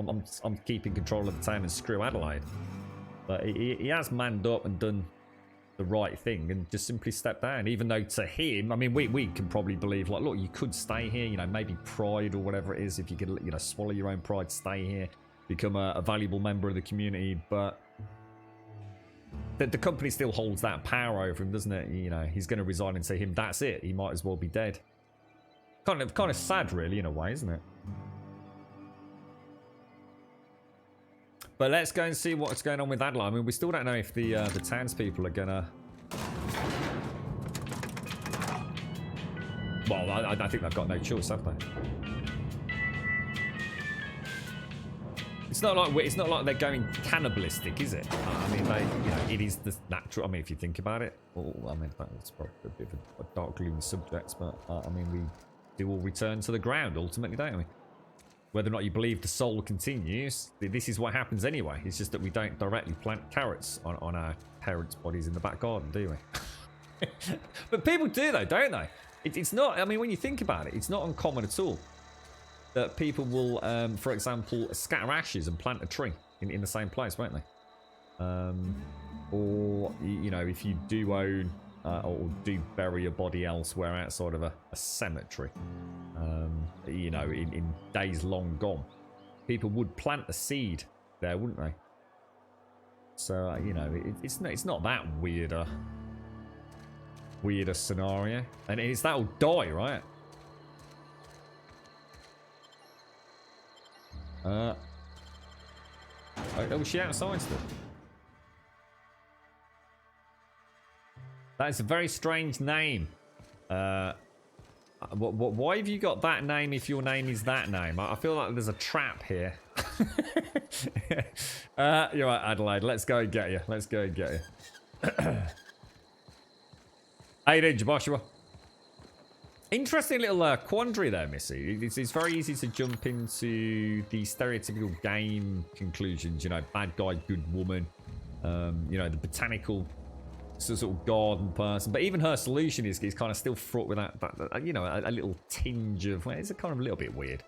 I'm keeping control of the town and screw Adelaide. But he has manned up and done the right thing and just simply stepped down, even though to him, I mean, we can probably believe, like, look, you could stay here, you know, maybe pride or whatever it is, if you could, you know, swallow your own pride, stay here, become a valuable member of the community. But the company still holds that power over him, doesn't it? You know, he's going to resign and say him, that's it, he might as well be dead. Kind of sad, really, in a way, isn't it? But let's go and see what's going on with Adelaide. I mean, we still don't know if the townspeople are gonna... Well, I think they've got no choice, have they? It's not like they're going cannibalistic, is it? I mean, you know, it is the natural. I mean, if you think about it, well, I mean, that's probably a bit of a dark, gloomy subject, but I mean, we do all return to the ground ultimately, don't we? Whether or not you believe the soul continues, this is what happens anyway. It's just that we don't directly plant carrots on our parents' bodies in the back garden, do we? But people do, though, don't they? It's not, I mean, when you think about it, it's not uncommon at all that people will, for example, scatter ashes and plant a tree in the same place, won't they? Or, you know, if you do own or do bury a body elsewhere outside of a cemetery. You know, in days long gone, people would plant the seed there, wouldn't they? So you know, it's not that weirder scenario, and it's that'll die, right? Oh, was she outside still? That is a very strange name. Why have you got that name if your name is that name? I feel like there's a trap here. You're right, Adelaide. Let's go and get you. Let's go and get you. How you doing, Joshua? Interesting little quandary there, Missy. It's very easy to jump into the stereotypical game conclusions. You know, bad guy, good woman. You know, the botanical sort of garden person. But even her solution is kind of still fraught with that you know, a little tinge of, well, it's a kind of a little bit weird.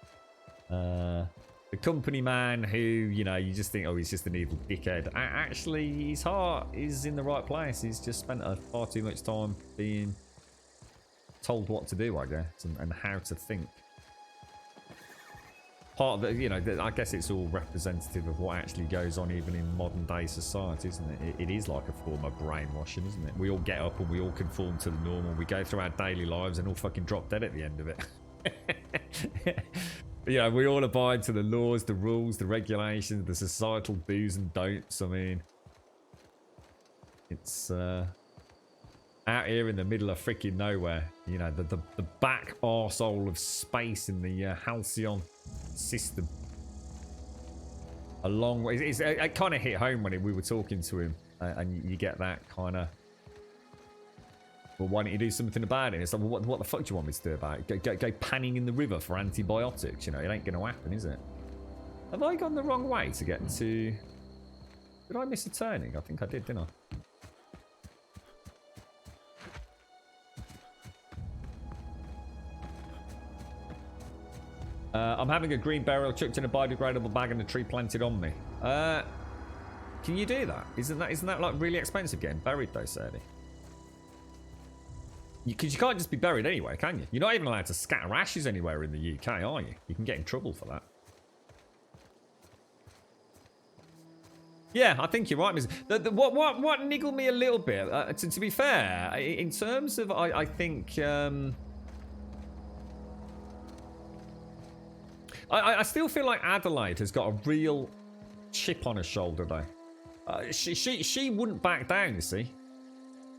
The company man who, you know, you just think, oh, he's just an evil dickhead. Actually, his heart is in the right place. He's just spent far too much time being told what to do, I guess, and how to think. Part of the, you know, I guess it's all representative of what actually goes on even in modern day society, isn't it? It is like a form of brainwashing, isn't it? We all get up and we all conform to the normal. We go through our daily lives and all fucking drop dead at the end of it. You know, we all abide to the laws, the rules, the regulations, the societal do's and don'ts. I mean, it's out here in the middle of freaking nowhere. You know, the back arsehole of space in the Halcyon system. A long way. It kind of hit home when we were talking to him, and you get that kind of, well, why don't you do something about it? It's like, well, what the fuck do you want me to do about it? Go panning in the river for antibiotics? You know, it ain't going to happen, is it? Have I gone the wrong way to get to... Did I miss a turning? I think I did, didn't I? I'm having a green burial chucked in a biodegradable bag and a tree planted on me. Can you do that? Isn't that like really expensive getting buried though, Sadie? Because you can't just be buried anywhere, can you? You're not even allowed to scatter ashes anywhere in the UK, are you? You can get in trouble for that. Yeah, I think you're right, Ms. What niggled me a little bit, to be fair, in terms of, I think, I still feel like Adelaide has got a real chip on her shoulder, though. She wouldn't back down, you see.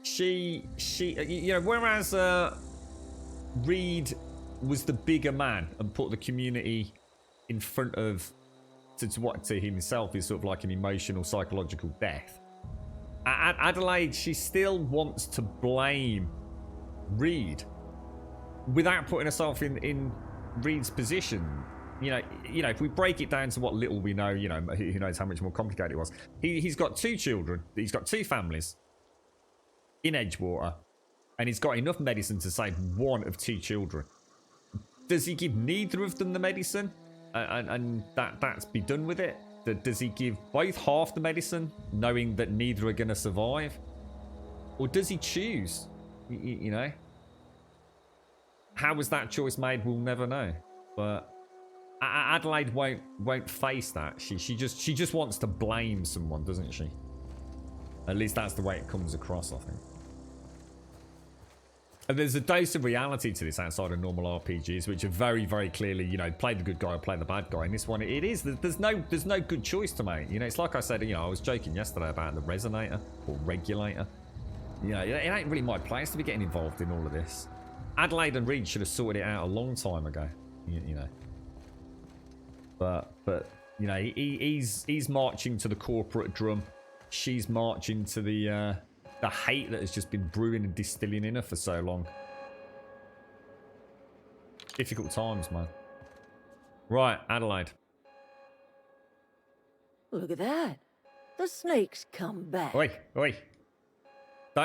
She, you know, whereas Reed was the bigger man and put the community in front of, to himself is sort of like an emotional, psychological death. Adelaide, she still wants to blame Reed without putting herself in Reed's position. You know, if we break it down to what little we know, you know, who knows how much more complicated it was. He's got 2 children. He's got 2 families in Edgewater, and he's got enough medicine to save 1 of 2 children. Does he give neither of them the medicine, and that's be done with it? Does he give both half the medicine, knowing that neither are going to survive, or does he choose? You know, how was that choice made? We'll never know. But Adelaide won't face that. She just wants to blame someone, doesn't she? At least that's the way it comes across, I think. And there's a dose of reality to this outside of normal RPGs, which are very, very clearly, you know, play the good guy or play the bad guy. In this one, it is. There's no good choice to make. You know, it's like I said, you know, I was joking yesterday about the resonator or regulator. You know, it ain't really my place to be getting involved in all of this. Adelaide and Reed should have sorted it out a long time ago. You know. But you know, he's marching to the corporate drum. She's marching to the hate that has just been brewing and distilling in her for so long. Difficult times, man. Right, Adelaide. Look at that. The snake's come back. Oi.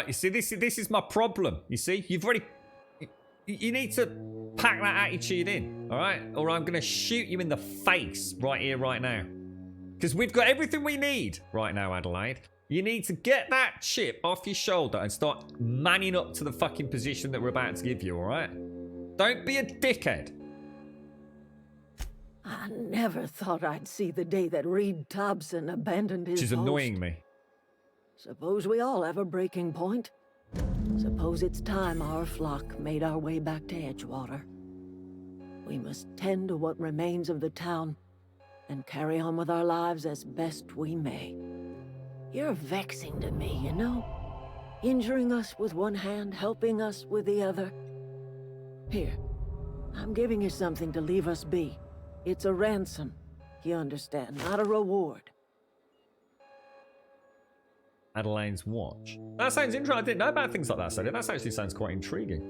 You see, this is my problem. You see, you've already... You need to pack that attitude in, all right? Or I'm going to shoot you in the face right here, right now. Because we've got everything we need right now, Adelaide. You need to get that chip off your shoulder and start manning up to the fucking position that we're about to give you, alright? Don't be a dickhead. I never thought I'd see the day that Reed Thompson abandoned his She's post. annoying me. Suppose we all have a breaking point. Suppose it's time our flock made our way back to Edgewater. We must tend to what remains of the town and carry on with our lives as best we may. You're vexing to me, you know? Injuring us with one hand, helping us with the other. Here, I'm giving you something to leave us be. It's a ransom, you understand, not a reward. Adelaide's watch. That sounds interesting. I didn't know about things like that, so that actually sounds quite intriguing.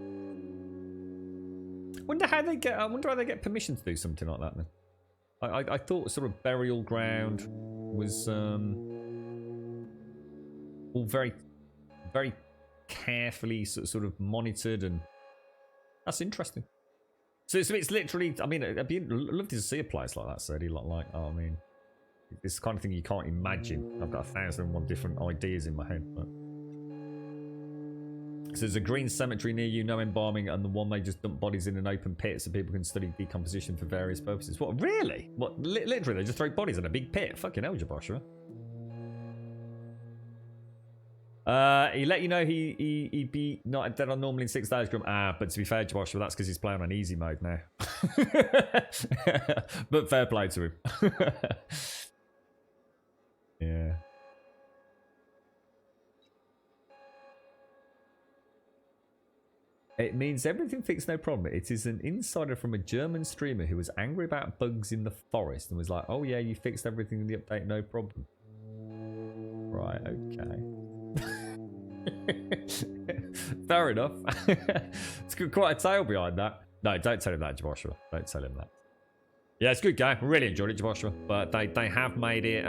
Wonder how they get. I wonder how they get permission to do something like that. Then, I thought sort of burial ground was all very, very carefully sort of monitored, and that's interesting. So it's literally. I mean, I'd love to see a place like that, Sadie. Like, I mean. It's the kind of thing you can't imagine. I've got 1,001 different ideas in my head. But... So there's a green cemetery near you, no embalming, and the one they just dump bodies in an open pit so people can study decomposition for various purposes. What, really? What, literally, they just throw bodies in a big pit? Fucking hell, Joshua. He let you know he'd be not dead on normal in 6 days, Grum. But to be fair, Joshua, that's because he's playing on easy mode now. But fair play to him. Yeah. It means everything fixed, no problem. It is an insider from a German streamer who was angry about bugs in the forest and was like, oh yeah, you fixed everything in the update, no problem. Right, okay. Fair enough. It's quite a tale behind that. No, don't tell him that, Joshua. Don't tell him that. Yeah, it's a good game. I really enjoyed it, Joshua. But they have made it...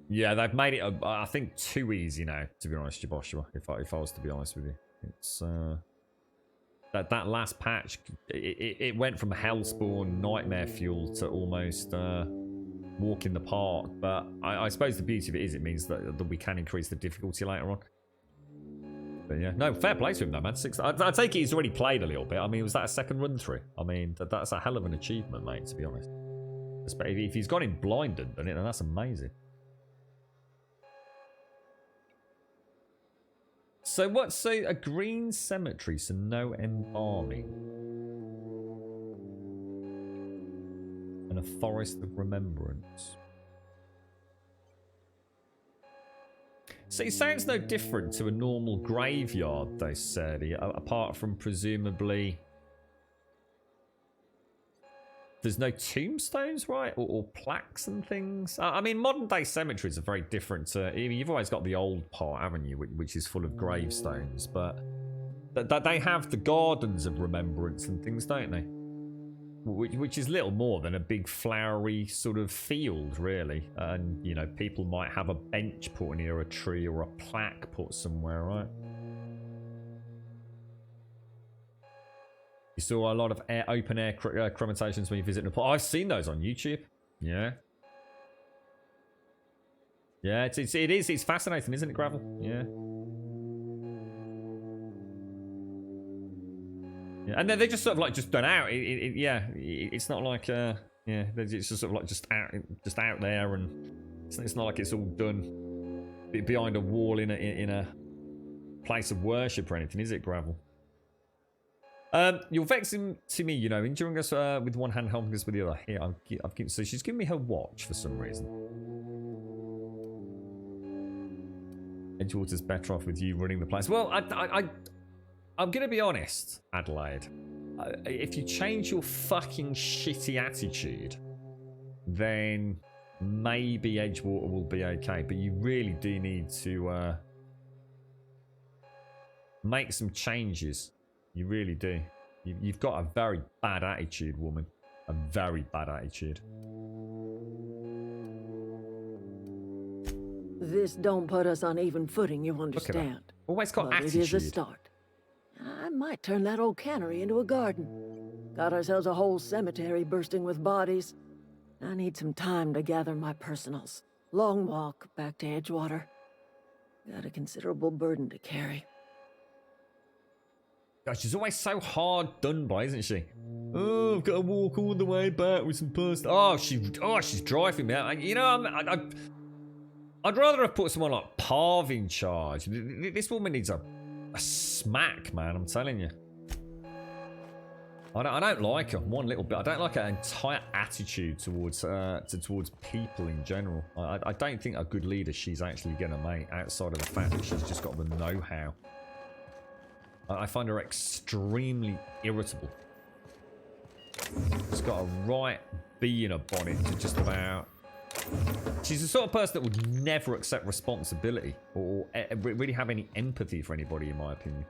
Yeah, they've made it, I think, too easy now, to be honest, Joshua, if I was to be honest with you. It's, that last patch, it went from Hellspawn nightmare fuel to almost walk in the park, but I suppose the beauty of it is it means that we can increase the difficulty later on. But yeah, no, fair play to him though, man. I take it he's already played a little bit. I mean, was that a second run through? I mean, that's a hell of an achievement, mate, to be honest. If he's got him blinded, then that's amazing. So what's a green cemetery, so no embalming. And a forest of remembrance. So it sounds no different to a normal graveyard, though, Sadie, apart from presumably there's no tombstones, right? Or plaques and things. I mean, modern day cemeteries are very different to... I mean, you've always got the old part, haven't you? Which is full of gravestones. But they have the gardens of remembrance and things, don't they? Which is little more than a big flowery sort of field, really. And, you know, people might have a bench put near a tree or a plaque put somewhere, right? You saw a lot of open air cremations when you visit Nepal. I've seen those on YouTube. Yeah. Yeah, it's fascinating, isn't it, Gravel? Yeah. Yeah, and they're just sort of like just done out. It's not like yeah, it's just sort of like just out there, and it's not like it's all done behind a wall in a place of worship or anything, is it, Gravel? You're vexing to me, you know, injuring us with one hand, helping us with the other. Here, so she's giving me her watch for some reason. Edgewater's better off with you running the place. Well, I'm going to be honest, Adelaide. If you change your fucking shitty attitude, then maybe Edgewater will be okay. But you really do need to make some changes. You really do. You've got a very bad attitude, woman. A very bad attitude. This don't put us on even footing, you understand. Always got but attitude. It is a start. I might turn that old cannery into a garden. Got ourselves a whole cemetery bursting with bodies. I need some time to gather my personals. Long walk back to Edgewater. Got a considerable burden to carry. God, she's always so hard done by, isn't she? Oh, I've got to walk all the way back with some person. Oh, she's driving me out. You know, I'd rather have put someone like Parv in charge. This woman needs a smack, man. I'm telling you. I don't like her one little bit. I don't like her entire attitude towards people in general. I don't think a good leader she's actually gonna make, outside of the fact that she's just got the know-how. I find her extremely irritable. She's got a right bee in her bonnet to just about... She's the sort of person that would never accept responsibility or really have any empathy for anybody, in my opinion.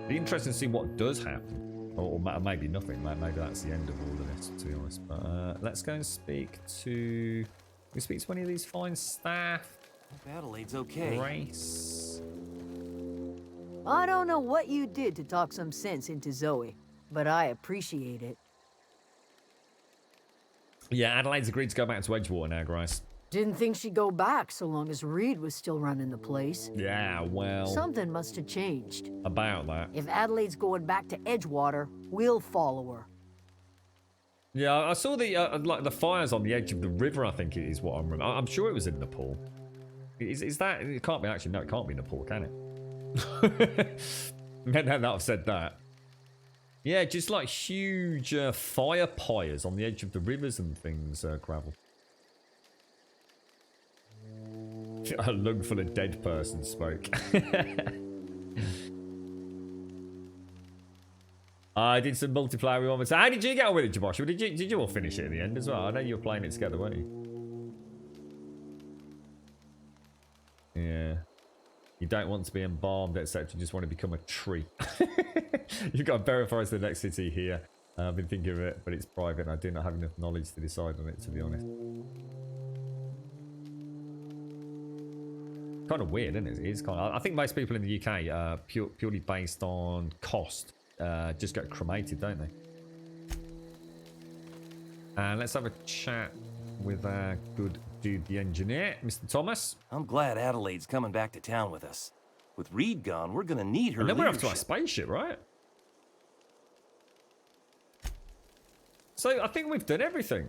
Be interesting to see what does happen. Or maybe nothing. Maybe that's the end of all of this, to be honest. But let's go and speak to... We speak to any of these fine staff. Adelaide's okay. Grace. I don't know what you did to talk some sense into Zoe, but I appreciate it. Yeah, Adelaide's agreed to go back to Edgewater now, Grace. Didn't think she'd go back so long as Reed was still running the place. Yeah, well... Something must have changed. About that. If Adelaide's going back to Edgewater, we'll follow her. Yeah, I saw the like the fires on the edge of the river, I think it is what I'm remembering. I'm sure it was in Nepal. Is that... It can't be actually... No, it can't be Nepal, can it? Now that I've said that. Yeah, just like huge fire pyres on the edge of the rivers and things, Gravel. A lung full of dead person spoke. I did some multiplayer moments. How did you get on with it, Joshua? Did you all finish it in the end as well? I know you were playing it together, weren't you? Yeah. You don't want to be embalmed, etc. You just want to become a tree. You've got to verify it's the next city here. I've been thinking of it, but it's private and I do not have enough knowledge to decide on it, to be honest. Kind of weird, isn't it? It is kind of... I think most people in the UK, purely based on cost, just get cremated, don't they? And let's have a chat with our good dude, the engineer, Mr. Thomas. I'm glad Adelaide's coming back to town with us. With Reed gone, we're gonna need her. And then we're off to our spaceship, right? So I think we've done everything.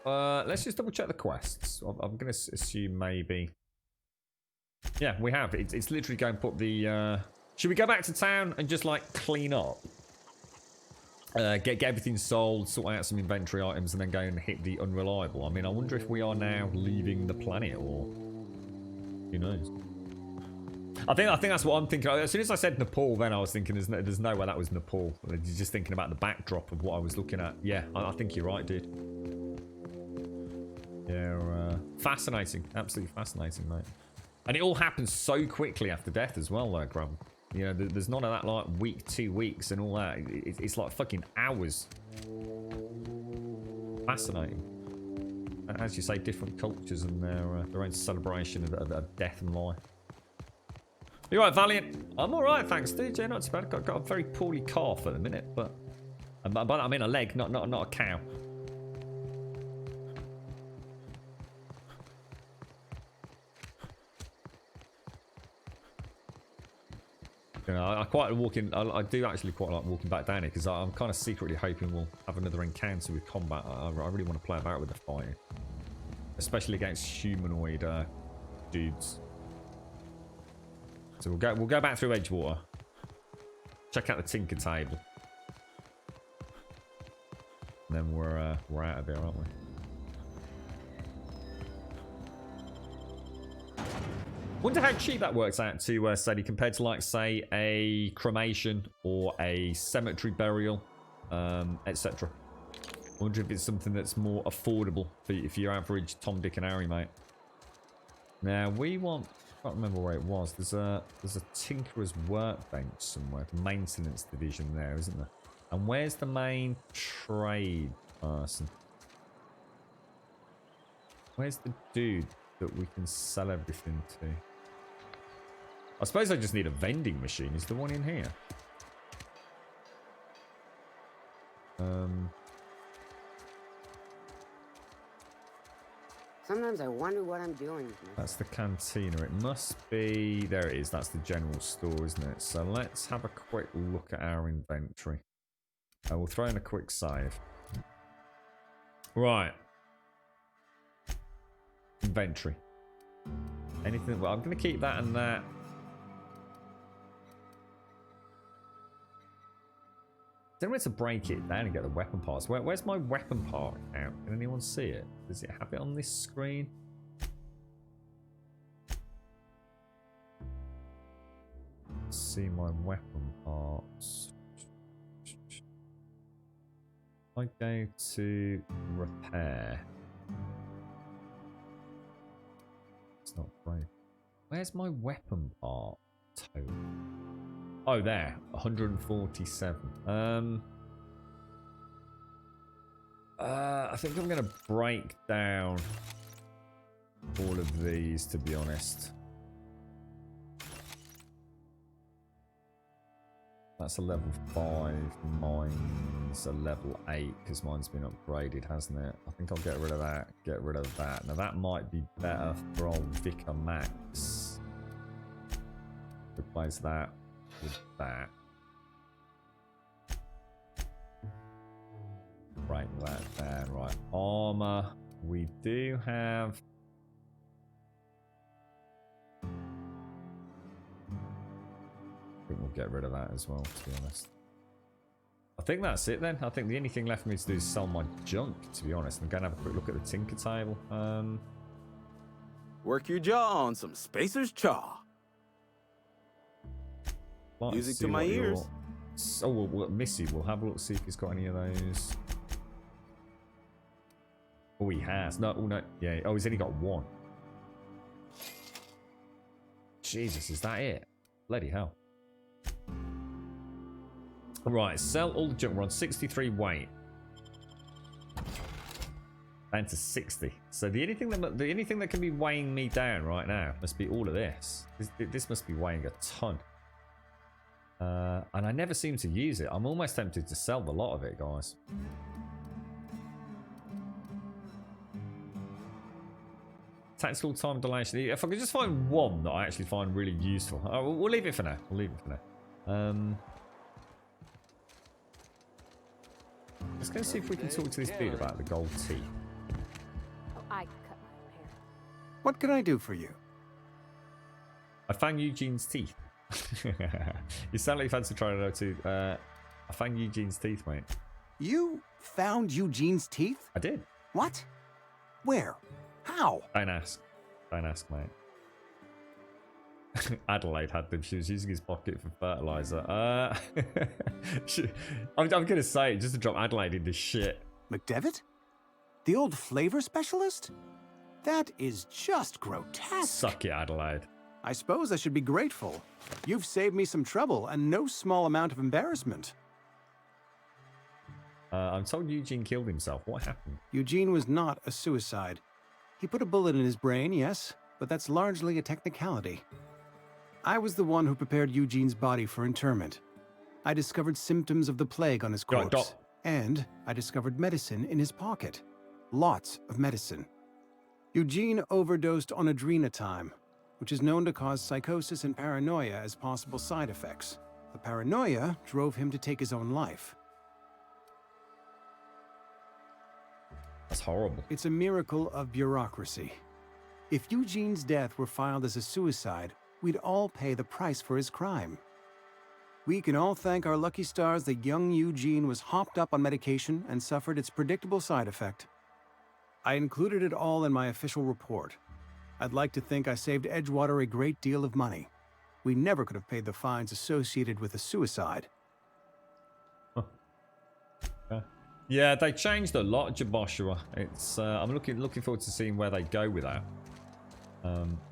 Let's just double check the quests. I'm gonna assume maybe. Yeah, we have. It's literally going to put the... Should we go back to town and just, like, clean up? Get everything sold, sort out some inventory items, and then go and hit the unreliable. I mean, I wonder if we are now leaving the planet, or... Who knows? I think that's what I'm thinking. As soon as I said Nepal, then I was thinking there's no way that was Nepal. You're just thinking about the backdrop of what I was looking at. Yeah, I think you're right, dude. Yeah, fascinating. Absolutely fascinating, mate. And it all happens so quickly after death as well, though, Grub. You know, there's none of that, like, week, 2 weeks and all that. It's like fucking hours. Fascinating. As you say, different cultures and their own celebration of death and life. You right, Valiant? I'm alright, thanks, dude. Yeah, not too bad. Got a very poorly calf at the minute, but... I mean a leg, not a cow. You know, I quite walking. I do actually quite like walking back down here because I'm kind of secretly hoping we'll have another encounter with combat. I really want to play about with the fire, especially against humanoid dudes. So we'll go back through Edgewater. Check out the Tinker Table, and then we're out of here, aren't we? Wonder how cheap that works out to Sadie compared to, like, say, a cremation or a cemetery burial, etc. Wonder if it's something that's more affordable for your average Tom, Dick, and Harry, mate. Now we want. I can't remember where it was. There's a tinkerer's workbench somewhere. The maintenance division there, isn't there? And where's the main trade person? Where's the dude that we can sell everything to? I suppose I just need a vending machine. Is the one in here? Sometimes I wonder what I'm doing. That's the cantina. It must be... There it is. That's the general store, isn't it? So let's have a quick look at our inventory. We'll throw in a quick save. Right. Inventory. Anything... Well, I'm going to keep that and that. Don't want to break it down and get the weapon parts. Where's my weapon part out? Can anyone see it? Does it have it on this screen? Let's see my weapon parts. I go to repair. It's not right. Where's my weapon part total? Oh, there, 147. I think I'm gonna break down all of these, to be honest. That's a level 5. Mine's a level 8 because mine's been upgraded, hasn't it? I think I'll get rid of that. Get rid of that. Now that might be better for old Vicar Max. Replace that with that. Break that down. Right, armor. We do have. I think we'll get rid of that as well, to be honest. I think that's it then. I think the only thing left for me to do is sell my junk, to be honest. I'm going to have a quick look at the Tinker table. Work your jaw on some Spacer's Chaw. Music to my ears. Oh, well, Missy, we'll have a look, see if he's got any of those. Oh, he has. No, oh, no. Yeah. Oh, he's only got one. Jesus, is that it? Bloody hell. Right, sell all the junk. We're on 63 weight. Down to 60. So the only thing that can be weighing me down right now must be all of this. This must be weighing a ton. And I never seem to use it. I'm almost tempted to sell the lot of it, guys. Tactical time dilation. If I could just find one that I actually find really useful. Oh, we'll leave it for now. We'll leave it for now. Let's go see if we can talk to this dude about the gold teeth. Oh, I cut my hair. What can I do for you? I found Eugene's teeth. You sound like you fancy trying to know too. I found Eugene's teeth, mate. You found Eugene's teeth? I did. What? Where? How? Don't ask. Don't ask, mate. Adelaide had them. She was using his pocket for fertilizer. I'm gonna say it just to drop Adelaide into shit. McDevitt? The old flavor specialist? That is just grotesque. Suck it, Adelaide. I suppose I should be grateful. You've saved me some trouble and no small amount of embarrassment. I'm told Eugene killed himself. What happened? Eugene was not a suicide. He put a bullet in his brain, yes, but that's largely a technicality. I was the one who prepared Eugene's body for interment. I discovered symptoms of the plague on his corpse, and I discovered medicine in his pocket. Lots of medicine. Eugene overdosed on adrenatime, which is known to cause psychosis and paranoia as possible side effects. The paranoia drove him to take his own life. That's horrible. It's a miracle of bureaucracy. If Eugene's death were filed as a suicide, we'd all pay the price for his crime. We can all thank our lucky stars that young Eugene was hopped up on medication and suffered its predictable side effect. I included it all in my official report. I'd like to think I saved Edgewater a great deal of money. We never could have paid the fines associated with a suicide. Yeah, they changed a lot, Jaboshua. It's I'm looking forward to seeing where they go with that.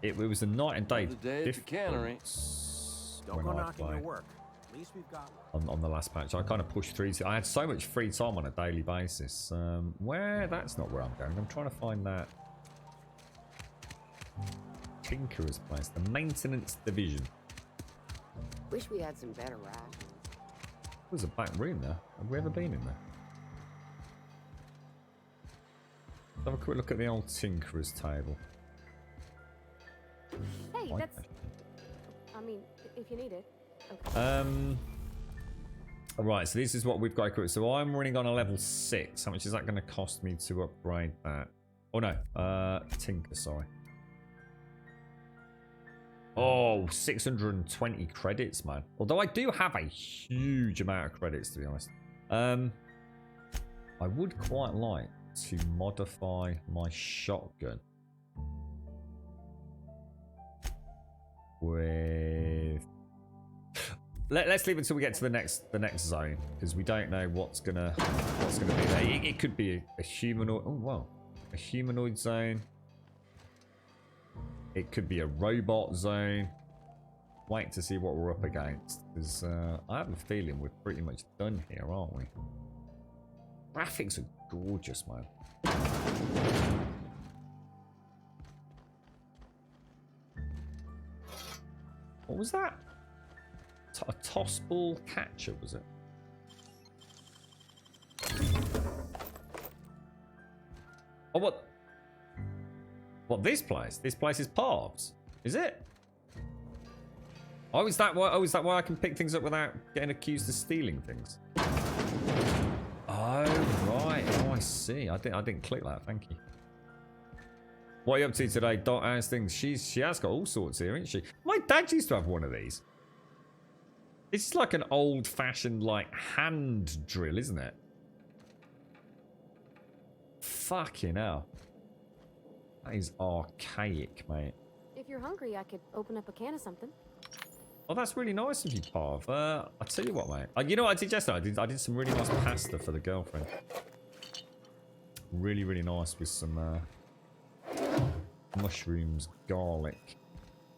It was a night and day difference. Don't go knocking your work. At least we've got on the last patch. I kind of pushed through. I had so much free time on a daily basis. That's not where I'm going. I'm trying to find that Tinker's place, the maintenance division. Wish we had some better rations. There's a back room there. Have we ever been in there? Have a quick look at the old Tinkerer's table. Hey, Like that's... I mean, if you need it. Okay. Right, so this is what we've got equipped. So I'm running on a level 6. How much is that going to cost me to upgrade that? Oh no, Tinker, sorry. Oh, 620 credits, man. Although I do have a huge amount of credits, to be honest. I would quite like to modify my shotgun with... Let's leave it until we get to the next zone, because we don't know what's gonna be there. It could be a humanoid. Oh wow, a humanoid zone. It could be a robot zone. Wait to see what we're up against, because I have a feeling we're pretty much done here, aren't we? Graphics are gorgeous, man. What was that? A toss ball catcher, was it? Oh, what? What, this place? This place is Parv's, is it? Oh, is that why? Oh, is that why I can pick things up without getting accused of stealing things? Oh, right. Oh, I see. I didn't click that. Thank you. What are you up to today? Dot has things. She has got all sorts here, isn't she? My dad used to have one of these. It's like an old-fashioned, like, hand drill, isn't it? Fucking hell. That is archaic, mate. If you're hungry, I could open up a can of something. Oh, that's really nice of you, Parv. I'll tell you what, mate. You know what I did yesterday? I did some really nice pasta for the girlfriend. Really, really nice with some mushrooms, garlic.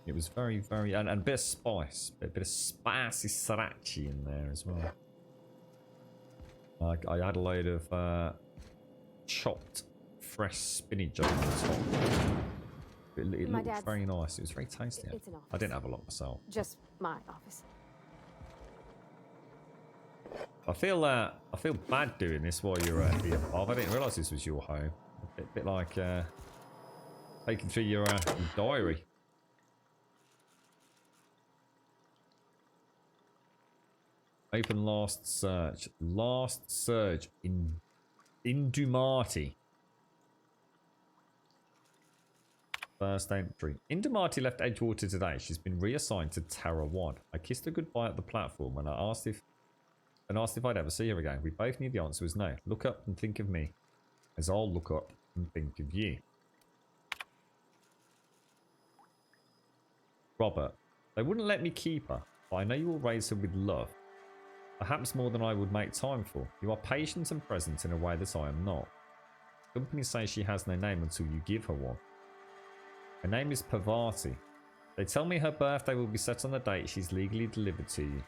It was very, very... And a bit of spice. A bit of spicy sriracha in there as well. I had a load of chopped fresh spinach over the top. It looked very nice. It was very tasty. It's an office. I didn't have a lot myself. Just my office. I feel bad doing this while you're here, Parv. I didn't realise this was your home. A bit like taking through your diary. Open last search. Last search in Indumati. First entry. Indumati left Edgewater today. She's been reassigned to Terra 1. I kissed her goodbye at the platform and I asked if I'd ever see her again. We both knew the answer was no. Look up and think of me, as I'll look up and think of you. Robert, they wouldn't let me keep her, but I know you will raise her with love. Perhaps more than I would make time for. You are patient and present in a way that I am not. Companies say she has no name until you give her one. Her name is Parvati. They tell me her birthday will be set on the date she's legally delivered to you.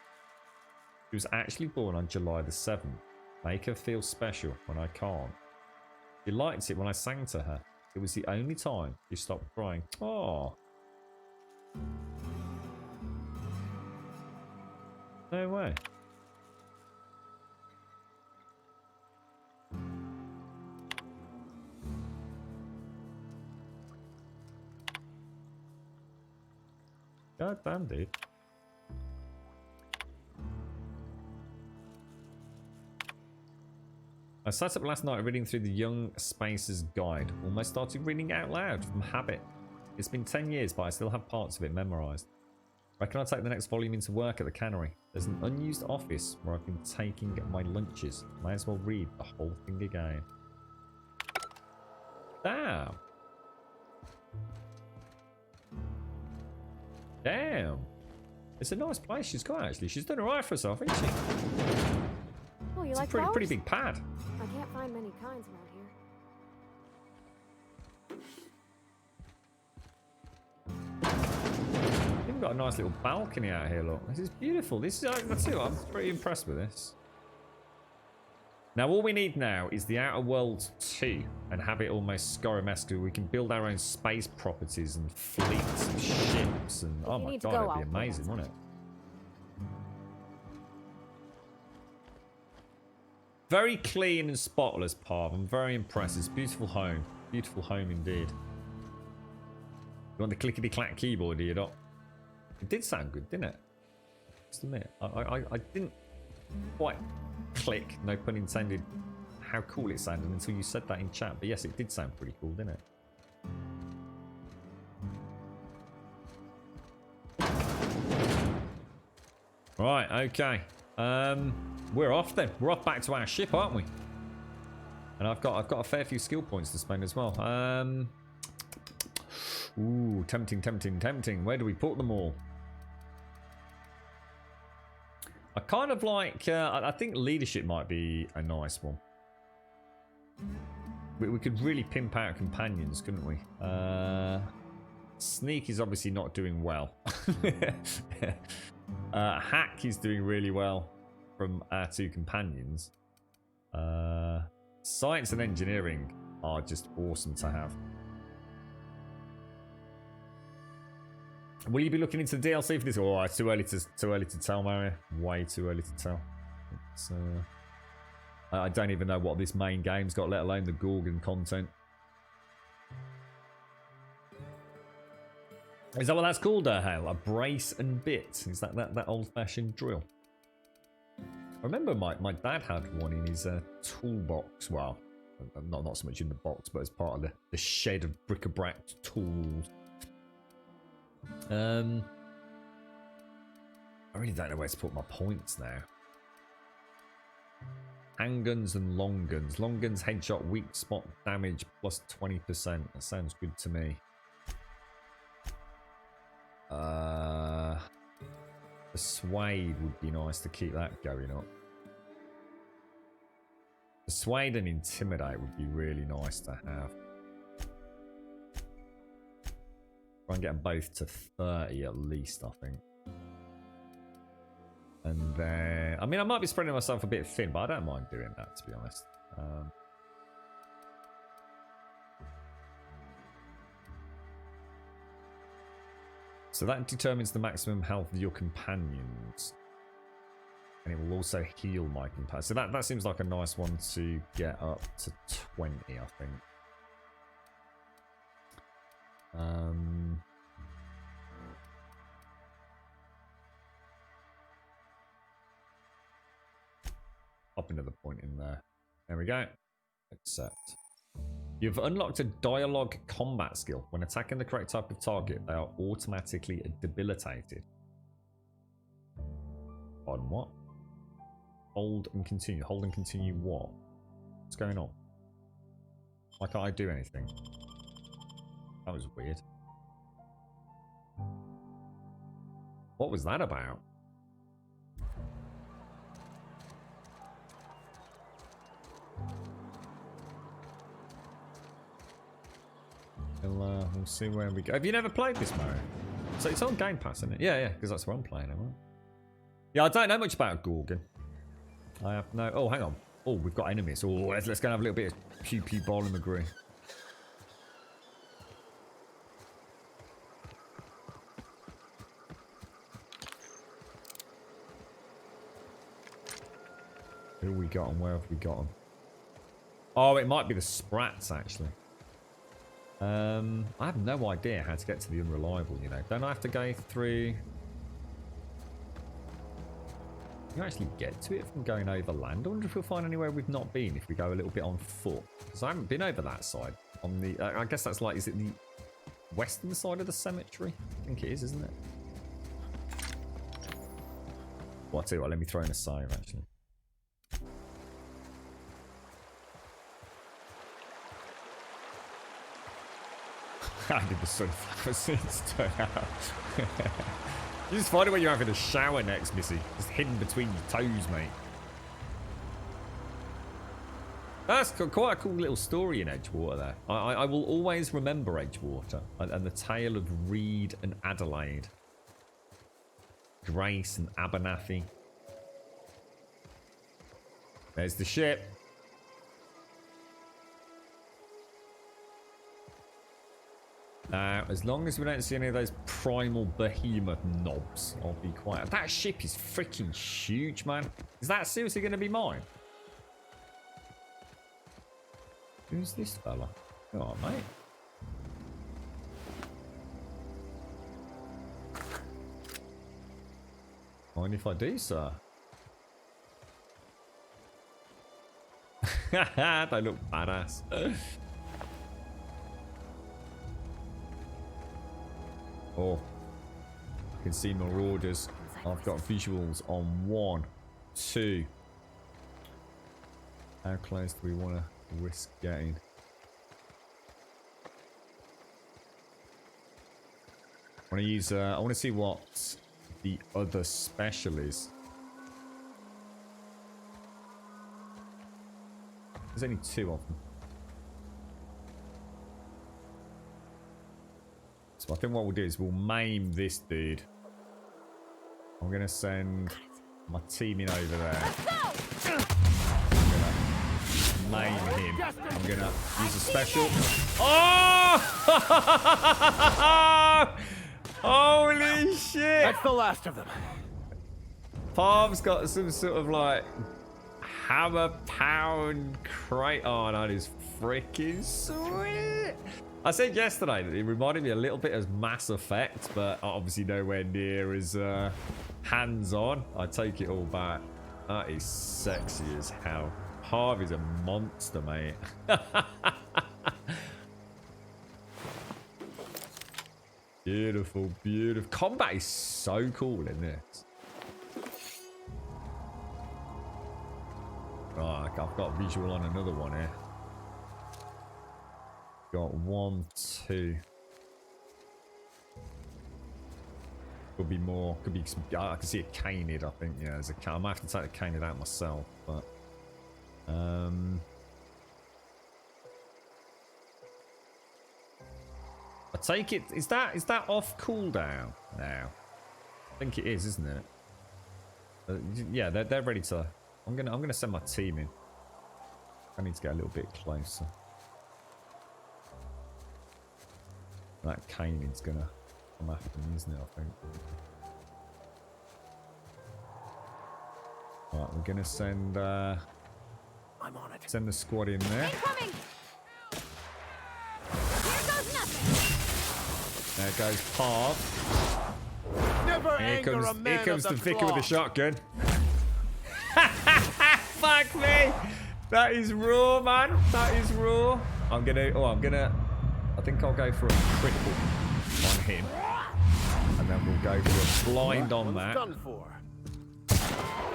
She was actually born on July the 7th. Make her feel special when I can't. She liked it when I sang to her. It was the only time she stopped crying. Oh. No way. God damn, dude. I sat up last night reading through the Young Spacer's Guide. Almost started reading out loud from habit. It's been 10 years, but I still have parts of it memorised. Reckon I'll take the next volume into work at the cannery. There's an unused office where I've been taking my lunches. May as well read the whole thing again. Damn. Damn. It's a nice place she's got, actually. She's done alright for herself, isn't she? Oh, you It's like a flowers? pretty big pad. I can't find many kinds around here. Even got a nice little balcony out here, look. This is beautiful. This is, that's it. I'm pretty impressed with this. Now, all we need now is the Outer Worlds 2 and have it almost Skyrim-esque. We can build our own space properties and fleets of ships. And oh my god, it'd be amazing, wouldn't it? Very clean and spotless, Parv. I'm very impressed. It's a beautiful home. Beautiful home indeed. You want the clickety-clack keyboard, do you not? It did sound good, didn't it? Just admit, I didn't quite click, no pun intended, how cool it sounded until you said that in chat. But yes, it did sound pretty cool, didn't it? Right, okay. We're off then. We're off back to our ship, aren't we? And I've got a fair few skill points to spend as well. Ooh, tempting, tempting, tempting. Where do we put them all? I kind of like, I think leadership might be a nice one. We could really pimp out companions, couldn't we? Sneak is obviously not doing well. Hack is doing really well from our two companions. Science and engineering are just awesome to have. Will you be looking into the DLC for this? Oh, it's too early to tell, Mario. Way too early to tell. It's, I don't even know what this main game's got, let alone the Gorgon content. Is that what that's called, Hale? A brace and bit? Is that old-fashioned drill? I remember my dad had one in his toolbox. Well, not so much in the box, but as part of the shed of bric-a-brac tools. I really don't know where to put my points now. Handguns and long guns. Long guns, headshot, weak spot damage, plus 20%. That sounds good to me. Persuade would be nice to keep that going up. Persuade and intimidate would be really nice to have. Try and get them both to 30 at least, I think. And then, I mean, I might be spreading myself a bit thin, but I don't mind doing that, to be honest. So that determines the maximum health of your companions. And it will also heal my companions. So that seems like a nice one to get up to 20, I think. Pop another point in there. There we go. Accept. You've unlocked a dialogue combat skill. When attacking the correct type of target, they are automatically debilitated. On what? Hold and continue. Hold and continue what? What's going on? Why can't I do anything? That was weird. What was that about? We'll see where we go. Have you never played this, Mario? So it's on Game Pass, isn't it? Yeah, because that's where I'm playing it. Right? Yeah, I don't know much about Gorgon. I have no... Oh, hang on. Oh, we've got enemies. Oh, let's go and have a little bit of pew-pew Bowling McGree. Who have we got and where have we got them? Oh, it might be the Sprats, actually. I have no idea how to get to the Unreliable, you know. Don't I have to go through... You actually get to it from going over land. I wonder if we'll find anywhere we've not been if we go a little bit on foot. Because I haven't been over that side. On the, I guess that's like, is it the western side of the cemetery? I think it is, isn't it? Well, I'll tell you what, let me throw in a save, actually. How did the sunflower seeds turn out? You just find it when you're having a shower next, Missy. Just hidden between your toes, mate. That's quite a cool little story in Edgewater there. I will always remember Edgewater and the tale of Reed and Adelaide. Grace and Abernathy. There's the ship. Now, as long as we don't see any of those primal behemoth knobs, I'll be quiet. That ship is freaking huge, man. Is that seriously going to be mine? Who's this fella? Oh, mate. Mind if I do, sir? They look badass. Oh, I can see marauders. I've got visuals on 1, 2. How close do we want to risk getting? I want to use. I want to see what the other special is. There's only 2 of them. So I think what we'll do is we'll maim this dude. I'm going to send my team in over there. I'm going to maim him. I'm going to use a special. Oh! Holy shit! That's the last of them. Parv's got some sort of like hammer pound crate. Oh, that is freaking sweet. I said yesterday that it reminded me a little bit of Mass Effect, but obviously nowhere near as hands-on. I take it all back. That is sexy as hell. Harvey's a monster, mate. Beautiful, beautiful. Combat is so cool in this. Right, I've got visual on another one here. Got 1, 2. Could be more. Could be some. I can see a Canid. I think yeah, there's a. I might have to take the Canid out myself, but I take it. Is that off cooldown now? I think it is, isn't it? Yeah, they're ready to. I'm gonna send my team in. I need to get a little bit closer. That Canid's gonna come after me, isn't it? I think. Right, we're gonna send. I'm on it. Send the squad in there. Incoming! Here goes nothing! There goes Parv. Never Here anger comes, a man here comes of the the vicar with claw. the shotgun. Fuck me! That is raw, man. That is raw. I think I'll go for a critical on him. And then we'll go for a blind on that. Done for.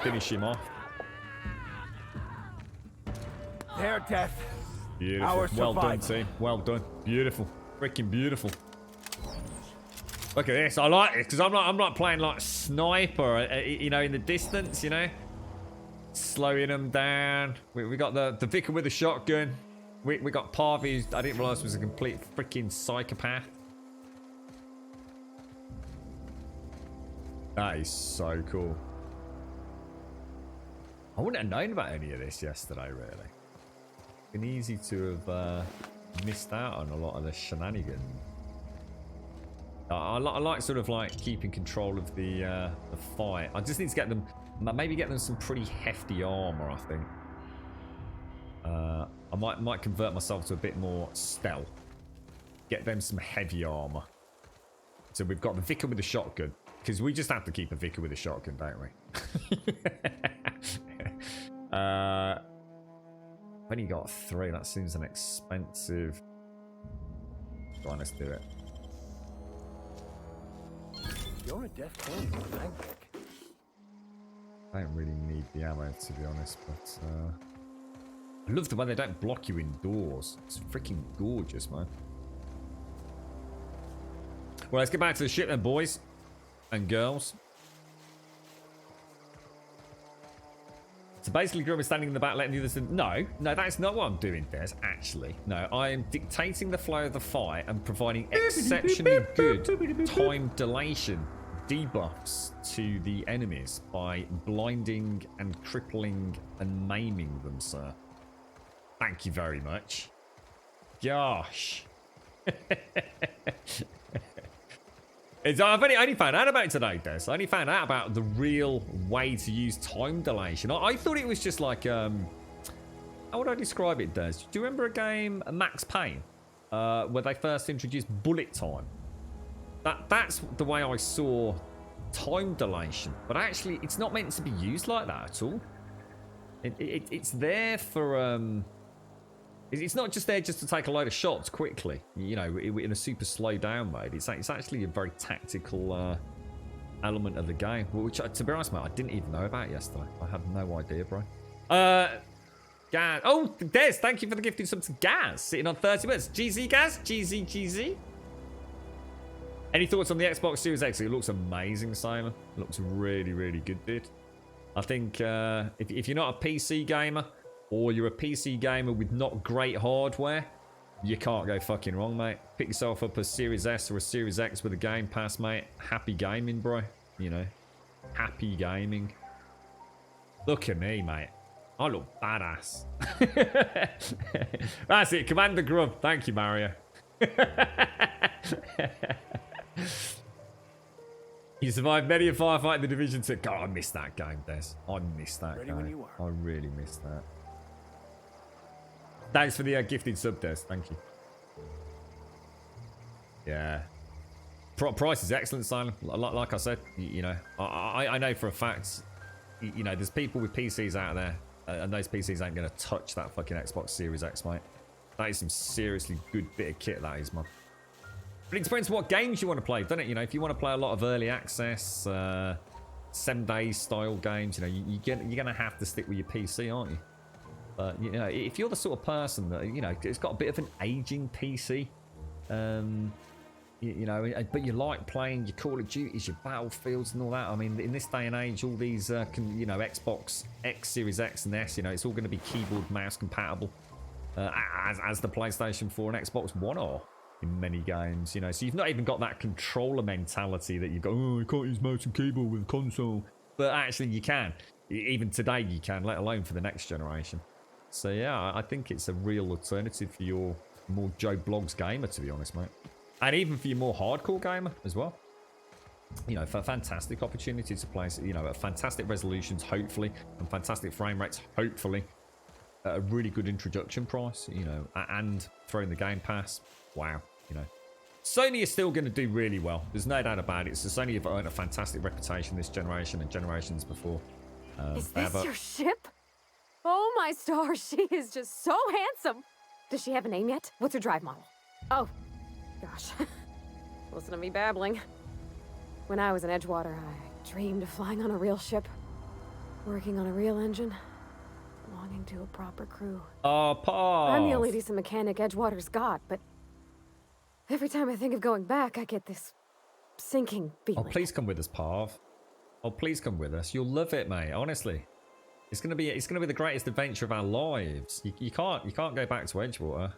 Finish him off. Their death. Beautiful. Our Well done, survival. team. Well done. Beautiful. Freaking beautiful. Look at this. I like this because I'm not playing like sniper, you know, in the distance, you know. Slowing them down. We got the vicar with the shotgun. We got Parvy, I didn't realize was a complete freaking psychopath. That is so cool. I wouldn't have known about any of this yesterday, really. It's been easy to have missed out on a lot of the shenanigans. I like sort of like keeping control of the fight. I just need to get them, maybe get them some pretty hefty armor, I think. I might convert myself to a bit more stealth. Get them some heavy armor. So we've got the vicar with the shotgun. Because we just have to keep a vicar with a shotgun, don't we? I've only got 3. That seems an expensive. Go on, let's do it. You're a deaf man, Magnic. I don't really need the ammo, to be honest, but I love the way they don't block you indoors. It's freaking gorgeous, man. Well, let's get back to the ship then, boys and girls. So basically, Grim is standing in the back, letting the others. No, that's not what I'm doing, Des. Actually, no, I am dictating the flow of the fight and providing exceptionally good time dilation debuffs to the enemies by blinding and crippling and maiming them, sir. Thank you very much. Gosh. I've only found out about it today, Des. I only found out about the real way to use time dilation. I thought it was just like, how would I describe it, Des? Do you remember a game, Max Payne? where they first introduced bullet time. That's the way I saw time dilation, but actually it's not meant to be used like that at all. It's there for it's not just there just to take a load of shots quickly, you know, in a super slow down mode. It's actually a very tactical element of the game, which, to be honest, mate, I didn't even know about yesterday. I had no idea, bro. Gaz. Oh, Des, thank you for the gifted sub to Gaz, sitting on 30 minutes. GZ, Gaz? GZ. Any thoughts on the Xbox Series X? It looks amazing, Simon. It looks really, really good, dude. I think if you're not a PC gamer, or you're a PC gamer with not great hardware, you can't go fucking wrong, mate. Pick yourself up a Series S or a Series X with a Game Pass, mate. Happy gaming, bro. You know, happy gaming. Look at me, mate. I look badass. That's it. Commander Grub. Thank you, Mario. You survived many a firefight in the Division 2. God, I missed that game, Des. I missed that game. When you are. I really missed that. Thanks for the gifted sub, Des. Thank you. Yeah. Price is excellent, Simon. Like I said, you know, I know for a fact, you know, there's people with PCs out there, and those PCs ain't going to touch that fucking Xbox Series X, mate. That is some seriously good bit of kit, that is, man. But it depends what games you want to play, doesn't it? You know, if you want to play a lot of early access, 7 days style games, you know, you're going to have to stick with your PC, aren't you? But, you know, if you're the sort of person that, you know, it's got a bit of an aging PC, you know, but you like playing your Call of Duties, your Battlefields and all that. I mean, in this day and age, all these, you know, Xbox X, Series X and S, you know, it's all going to be keyboard, mouse compatible, as the PlayStation 4 and Xbox One are in many games, you know. So you've not even got that controller mentality that you've got, oh, you can't use mouse and keyboard with a console. But actually you can. Even today you can, let alone for the next generation. So yeah, I think it's a real alternative for your more Joe Bloggs gamer, to be honest, mate. And even for your more hardcore gamer as well. You know, for a fantastic opportunity to play, you know, at fantastic resolutions, hopefully, and fantastic frame rates, hopefully. At a really good introduction price, you know, and throwing the Game Pass. Wow, you know. Sony is still going to do really well. There's no doubt about it. So Sony have earned a fantastic reputation this generation and generations before. Is this your ship? Oh my stars, she is just so handsome. Does she have a name yet? What's her drive model? Oh, gosh. Listen to me babbling. When I was in Edgewater, I dreamed of flying on a real ship, working on a real engine, belonging to a proper crew. Oh, Paul. I'm the only decent mechanic Edgewater's got, but every time I think of going back, I get this sinking feeling. Oh, please come with us, Pav. Oh, please come with us. You'll love it, mate. Honestly. It's gonna be the greatest adventure of our lives. You can't go back to Edgewater.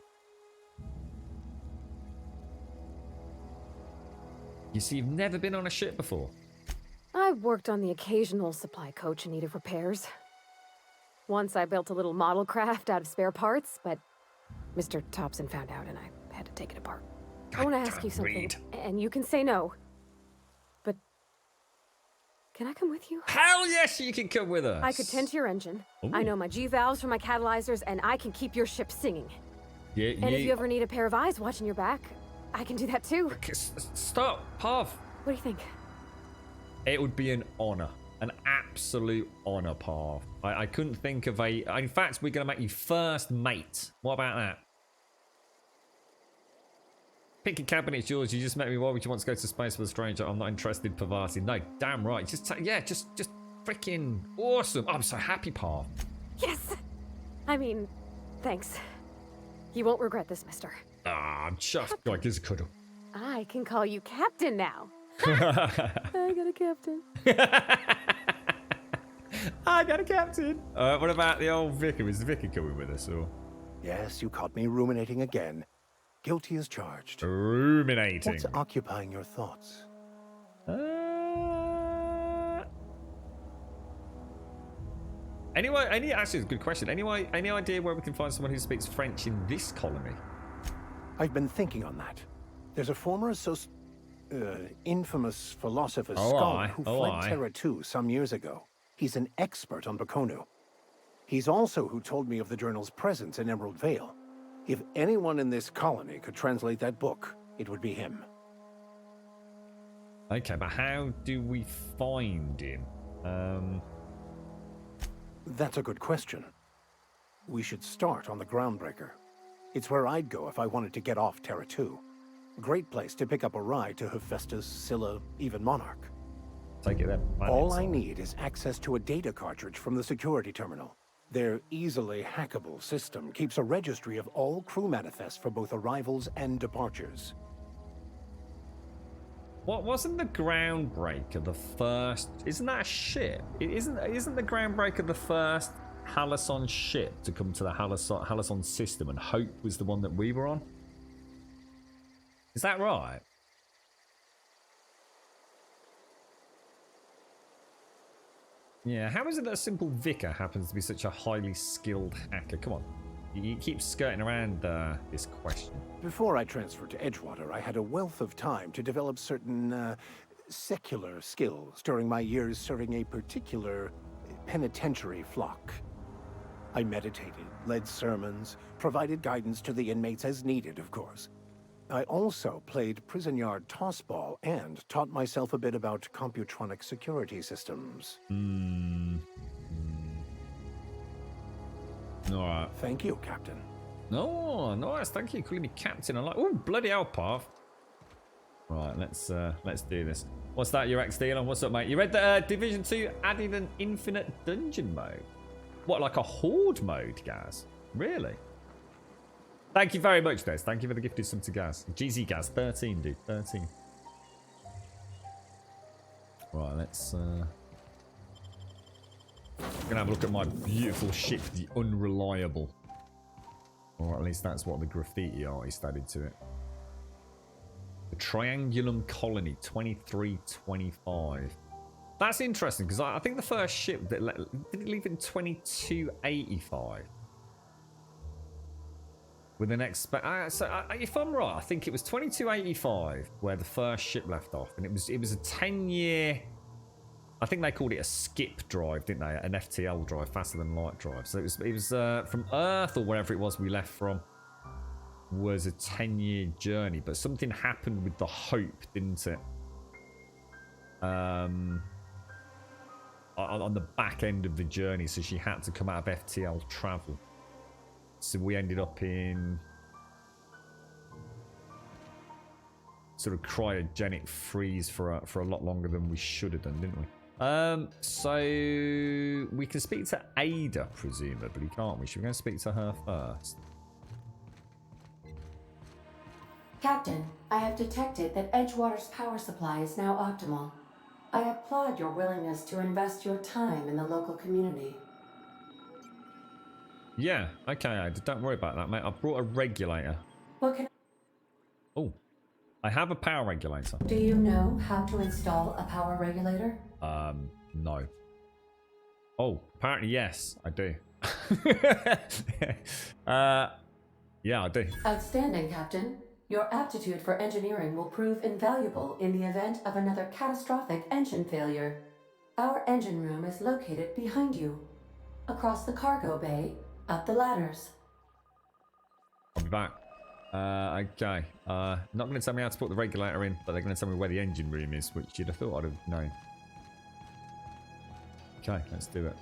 You see, you've never been on a ship before. I've worked on the occasional supply coach in need of repairs. Once I built a little model craft out of spare parts, but Mr. Thompson found out and I had to take it apart. I want to ask you something, and you can say no. But can I come with you? Hell yes, you can come with us. I could tend to your engine. Ooh. I know my G-valves from my catalyzers, and I can keep your ship singing. Yeah, and if you ever need a pair of eyes watching your back, I can do that too. Stop, Pav. What do you think? It would be an honor. An absolute honor, Pav. I couldn't think of a... In fact, we're going to make you first mate. What about that? Pick your cabin, it's yours. You just met me. Why would you want to go to space with a stranger? I'm not interested, Pavati. No, damn right. Just freaking awesome. I'm so happy, Pav. Yes! I mean, thanks. You won't regret this, mister. Ah, I'm chuffed. Like, here's a cuddle. I can call you Captain now. I got a captain. I got a captain. What about the old Vicar? Is the Vicar coming with us, or? Yes, you caught me ruminating again. Guilty as charged. Ruminating. What's occupying your thoughts? Anyway, actually, it's a good question. Anyway, any idea where we can find someone who speaks French in this colony? I've been thinking on that. There's a former infamous philosopher scholar who fled Terra 2 some years ago. He's an expert on Bakonu. He's also who told me of the journal's presence in Emerald Vale. If anyone in this colony could translate that book, it would be him. Okay, but how do we find him? That's a good question. We should start on the Groundbreaker. It's where I'd go if I wanted to get off Terra 2. A great place to pick up a ride to Hephaestus, Scylla, even Monarch. Take it then. All I need is access to a data cartridge from the security terminal. Their easily hackable system keeps a registry of all crew manifests for both arrivals and departures. What wasn't the Groundbreaker the first? Isn't that a ship? Isn't the Groundbreaker the first Halcyon ship to come to the Halcyon system, and Hope was the one that we were on? Is that right? Yeah, how is it that a simple vicar happens to be such a highly skilled hacker? Come on, you keep skirting around this question. Before I transferred to Edgewater, I had a wealth of time to develop certain secular skills during my years serving a particular penitentiary flock. I meditated, led sermons, provided guidance to the inmates as needed, of course. I also played prison yard tossball and taught myself a bit about computronic security systems. Alright. Thank you, Captain. No, nice. Thank you. Calling me Captain. I like. Oh, bloody hell, Path. Right, let's do this. What's that? Your ex-dealer? What's up, mate? You read that Division 2 added an infinite dungeon mode? What, like a horde mode, Gaz? Really? Thank you very much, Des. Thank you for the gifted sub to Gaz. GZ Gaz, 13, dude. 13. Right, let's... gonna have a look at my beautiful ship, the Unreliable. Or at least that's what the graffiti artist added to it. The Triangulum Colony, 2325. That's interesting, because I think the first ship that did it leave in 2285. With the next if I'm right, I think it was 2285 where the first ship left off, and it was a 10-year. I think they called it a skip drive, didn't they? An FTL drive, faster than light drive. So it was from Earth or wherever it was we left from. Was a 10-year journey, but something happened with the Hope, didn't it? On the back end of the journey, so she had to come out of FTL travel. So we ended up in sort of cryogenic freeze for a lot longer than we should have done, didn't we? So we can speak to Ada, presumably, can't we? Should we go and speak to her first? Captain, I have detected that Edgewater's power supply is now optimal. I applaud your willingness to invest your time in the local community. Yeah, okay, Ada, don't worry about that, mate. I brought a regulator. What can... Oh, I have a power regulator. Do you know how to install a power regulator? No. Oh, apparently yes, I do. Yeah, I do. Outstanding, Captain. Your aptitude for engineering will prove invaluable in the event of another catastrophic engine failure. Our engine room is located behind you. Across the cargo bay, up the ladders. I'll be back. Okay. Not going to tell me how to put the regulator in, but they're going to tell me where the engine room is, which you'd have thought I'd have known. Okay, let's do it.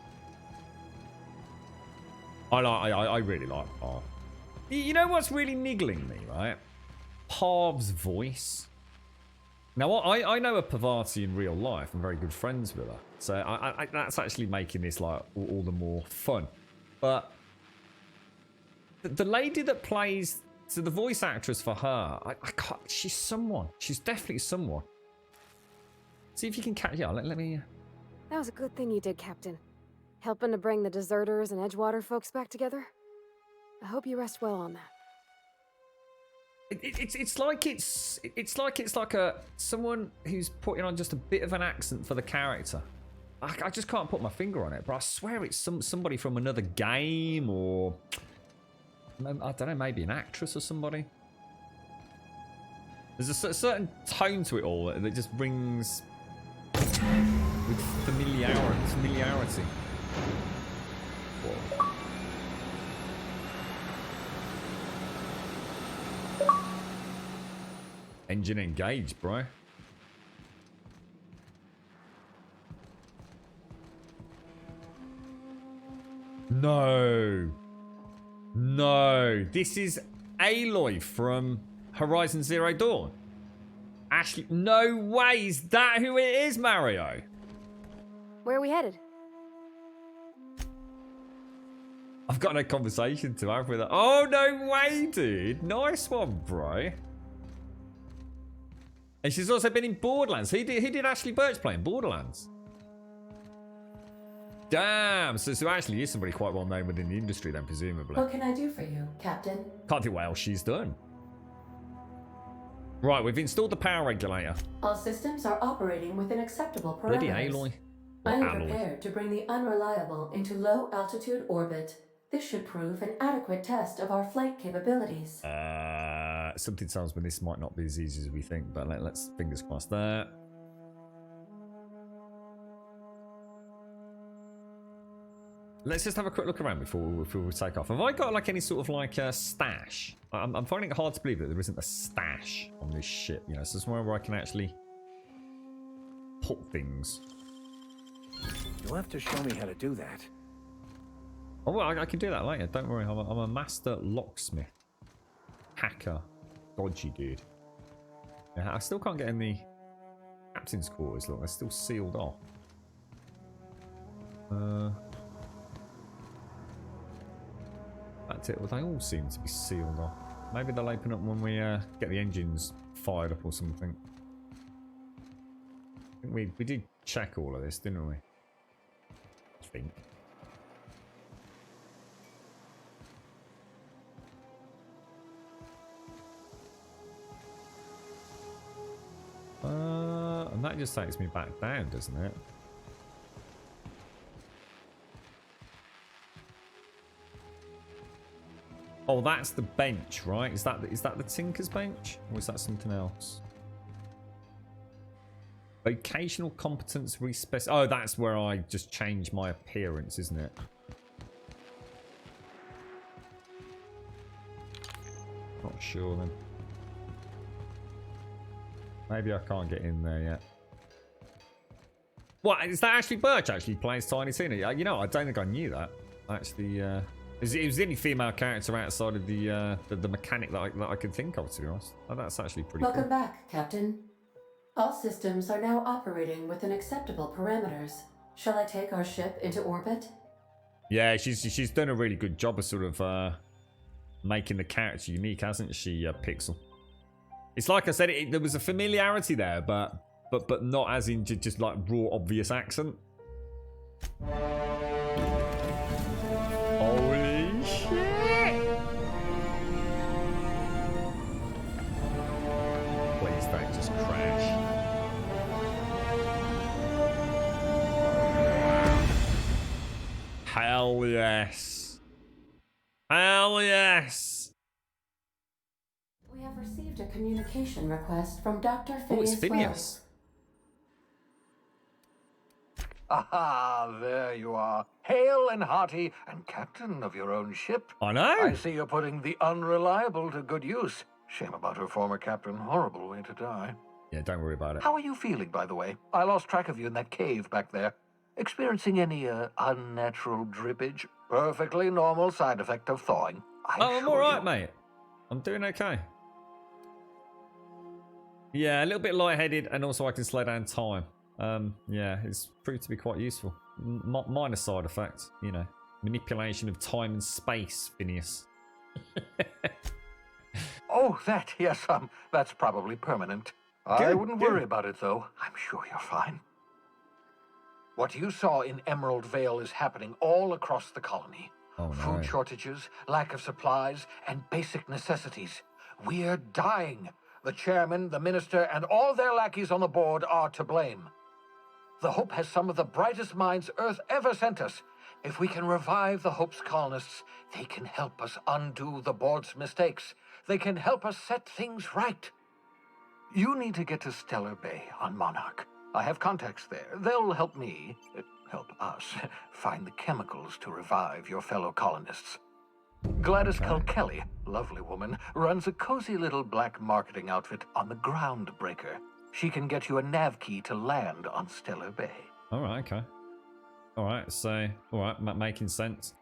I really like Parv. You know what's really niggling me, right? Parv's voice. Now, I know a Parvati in real life. I'm very good friends with her. So that's actually making this like all the more fun. But the lady that plays, so the voice actress for her, I can't, she's someone. She's definitely someone. See if you can catch, yeah, let me... That was a good thing you did, Captain. Helping to bring the deserters and Edgewater folks back together. I hope you rest well on that. It's like someone who's putting on just a bit of an accent for the character. I just can't put my finger on it, but I swear it's somebody from another game, or I don't know, maybe an actress or somebody. There's a certain tone to it all that just brings with familiarity. Whoa. Engine engaged, bro. No. No. This is Aloy from Horizon Zero Dawn. Ashley, no way. Is that who it is, Mario? Where are we headed? I've got no conversation to have with her. Oh, no way, dude. Nice one, bro. And she's also been in Borderlands. Who did Ashley Birch play in Borderlands? Damn. So actually is somebody quite well known within the industry then, presumably. What can I do for you, Captain? Can't think what else she's done. Right, we've installed the power regulator. All systems are operating within acceptable parameters. Bloody Aloy. I am prepared to bring the Unreliable into low-altitude orbit. This should prove an adequate test of our flight capabilities. Something tells me this might not be as easy as we think, but let's fingers crossed that. Let's just have a quick look around before we take off. Have I got like any sort of like a stash? I'm finding it hard to believe that there isn't a stash on this ship, you know, so somewhere where I can actually put things. You'll have to show me how to do that. Oh, well, I can do that later. Don't worry, I'm a master locksmith. Hacker. Dodgy dude. Yeah, I still can't get in the captain's quarters. Look, they're still sealed off. That's it. Well, they all seem to be sealed off. Maybe they'll open up when we get the engines fired up or something. I think we did check all of this, didn't we? I think. And that just takes me back down, doesn't it? Oh, that's the bench, right? Is that the Tinker's bench? Or is that something else? Vocational competence respec. Oh, that's where I just change my appearance, isn't it? Not sure then. Maybe I can't get in there yet. What? Is that Ashley Birch actually plays Tiny Tina? You know, I don't think I knew that. Actually, it was the only female character outside of the mechanic that I could think of, to be honest. Oh, that's actually pretty Welcome cool. back, Captain. All systems are now operating within acceptable parameters. Shall I take our ship into orbit? Yeah, she's done a really good job of sort of making the character unique, hasn't she, Pixel? It's like I said, there was a familiarity there, but not as in just like raw obvious accent. Holy shit! Please don't just crash. Hell yes. Hell yes. We have received a communication request from Dr. Phineas. Oh, it's Phineas. Wells. Aha, there you are. Hale and hearty and captain of your own ship. I know. I see you're putting the Unreliable to good use. Shame about her former captain. Horrible way to die. Yeah, don't worry about it. How are you feeling, by the way? I lost track of you in that cave back there. Experiencing any unnatural drippage? Perfectly normal side effect of thawing. I'm alright, mate. I'm doing okay. Yeah, a little bit lightheaded, and also I can slow down time. Yeah, it's proved to be quite useful. Minor side effect, you know. Manipulation of time and space, Phineas. Oh, that, yes, that's probably permanent. I wouldn't worry about it, though. I'm sure you're fine. What you saw in Emerald Vale is happening all across the colony. Oh, no. Food shortages, lack of supplies, and basic necessities. We're dying. The chairman, the minister, and all their lackeys on the board are to blame. The Hope has some of the brightest minds Earth ever sent us. If we can revive the Hope's colonists, they can help us undo the board's mistakes. They can help us set things right. You need to get to Stellar Bay on Monarch. I have contacts there. They'll help me, help us, find the chemicals to revive your fellow colonists. Gladys Kilkelly, lovely woman, runs a cozy little black marketing outfit on the Groundbreaker. She can get you a nav key to land on Stellar Bay. All right, okay. All right, so, all right, making sense.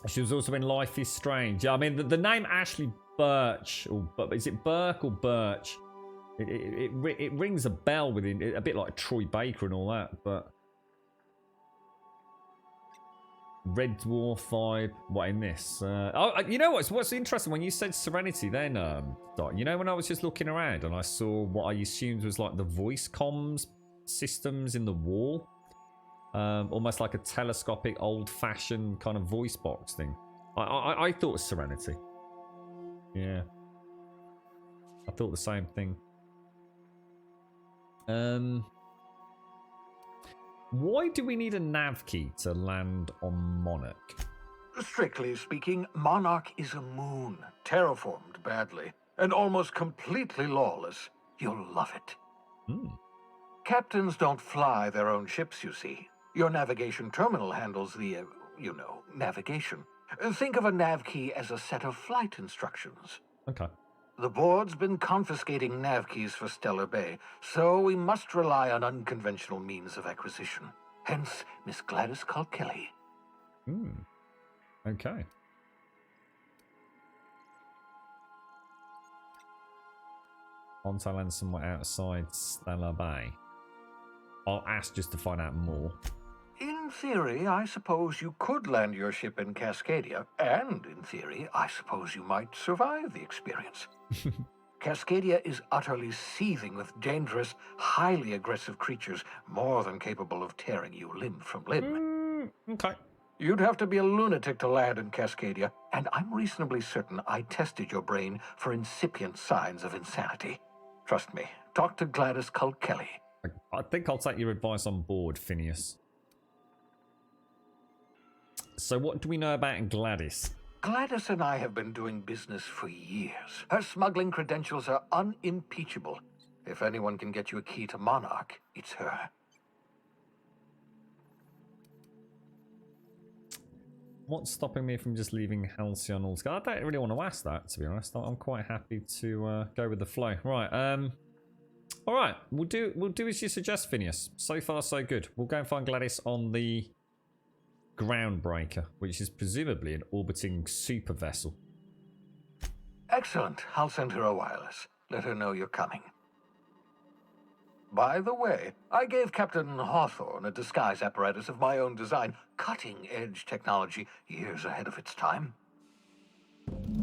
She was also in Life is Strange. Yeah, I mean, the name Ashley Birch, or is it Burke or Birch? It rings a bell within, a bit like Troy Baker and all that, but... Red Dwarf vibe. What in this? You know what's interesting? When you said Serenity, then Dot, you know, when I was just looking around and I saw what I assumed was like the voice comms systems in the wall, almost like a telescopic, old-fashioned kind of voice box thing. I thought Serenity. Yeah, I thought the same thing. Why do we need a nav key to land on Monarch? Strictly speaking, Monarch is a moon, terraformed badly, and almost completely lawless. You'll love it. Captains don't fly their own ships, you see. Your navigation terminal handles the, navigation. Think of a nav key as a set of flight instructions. Okay. The board's been confiscating nav keys for Stellar Bay, so we must rely on unconventional means of acquisition. Hence, Miss Gladys Kilkelly. Okay. Once I land somewhere outside Stellar Bay, I'll ask just to find out more. In theory, I suppose you could land your ship in Cascadia, and in theory, I suppose you might survive the experience. Cascadia is utterly seething with dangerous, highly aggressive creatures, more than capable of tearing you limb from limb. Okay. You'd have to be a lunatic to land in Cascadia, and I'm reasonably certain I tested your brain for incipient signs of insanity. Trust me, talk to Gladys Kilkelly. I think I'll take your advice on board, Phineas. So what do we know about Gladys? Gladys and I have been doing business for years. Her smuggling credentials are unimpeachable. If anyone can get you a key to Monarch, it's her. What's stopping me from just leaving Halcyon altogether? I don't really want to ask that, to be honest. I'm quite happy to go with the flow. Right, all right, we'll do as you suggest, Phineas. So far, so good. We'll go and find Gladys on the Groundbreaker, which is presumably an orbiting super vessel. Excellent. I'll send her a wireless. Let her know you're coming. By the way, I gave Captain Hawthorne a disguise apparatus of my own design, cutting-edge technology years ahead of its time.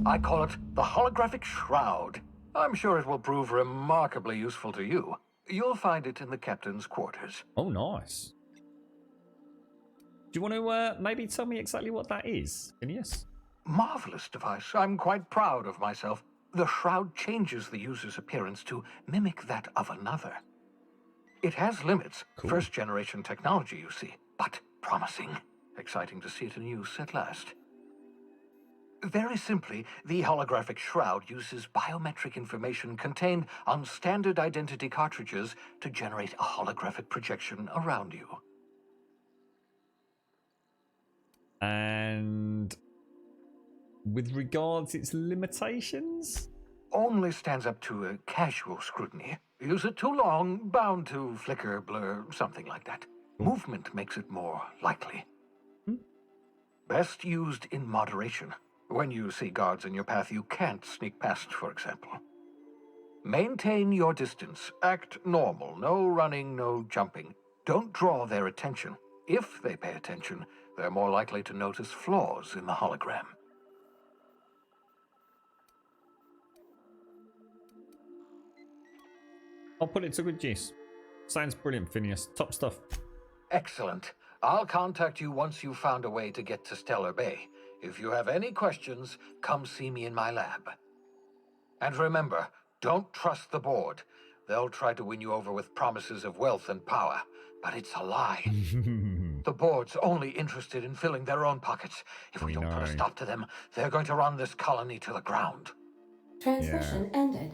I call it the Holographic Shroud. I'm sure it will prove remarkably useful to you. You'll find it in the captain's quarters. Oh, nice. Do you want to maybe tell me exactly what that is, Phineas? Marvelous device. I'm quite proud of myself. The shroud changes the user's appearance to mimic that of another. It has limits. Cool. First-generation technology, you see, but promising. Exciting to see it in use at last. Very simply, the holographic shroud uses biometric information contained on standard identity cartridges to generate a holographic projection around you. And with regards its limitations? Only stands up to a casual scrutiny. Use it too long, bound to flicker, blur, something like that. Movement makes it more likely. Best used in moderation. When you see guards in your path you can't sneak past, for example. Maintain your distance. Act normal. No running, no jumping. Don't draw their attention. If they pay attention, they're more likely to notice flaws in the hologram. I'll put it to good use. Sounds brilliant, Phineas. Top stuff. Excellent. I'll contact you once you've found a way to get to Stellar Bay. If you have any questions, come see me in my lab. And remember, don't trust the board. They'll try to win you over with promises of wealth and power, but it's a lie. The board's only interested in filling their own pockets. If we don't put a stop to them, they're going to run this colony to the ground. Transmission ended.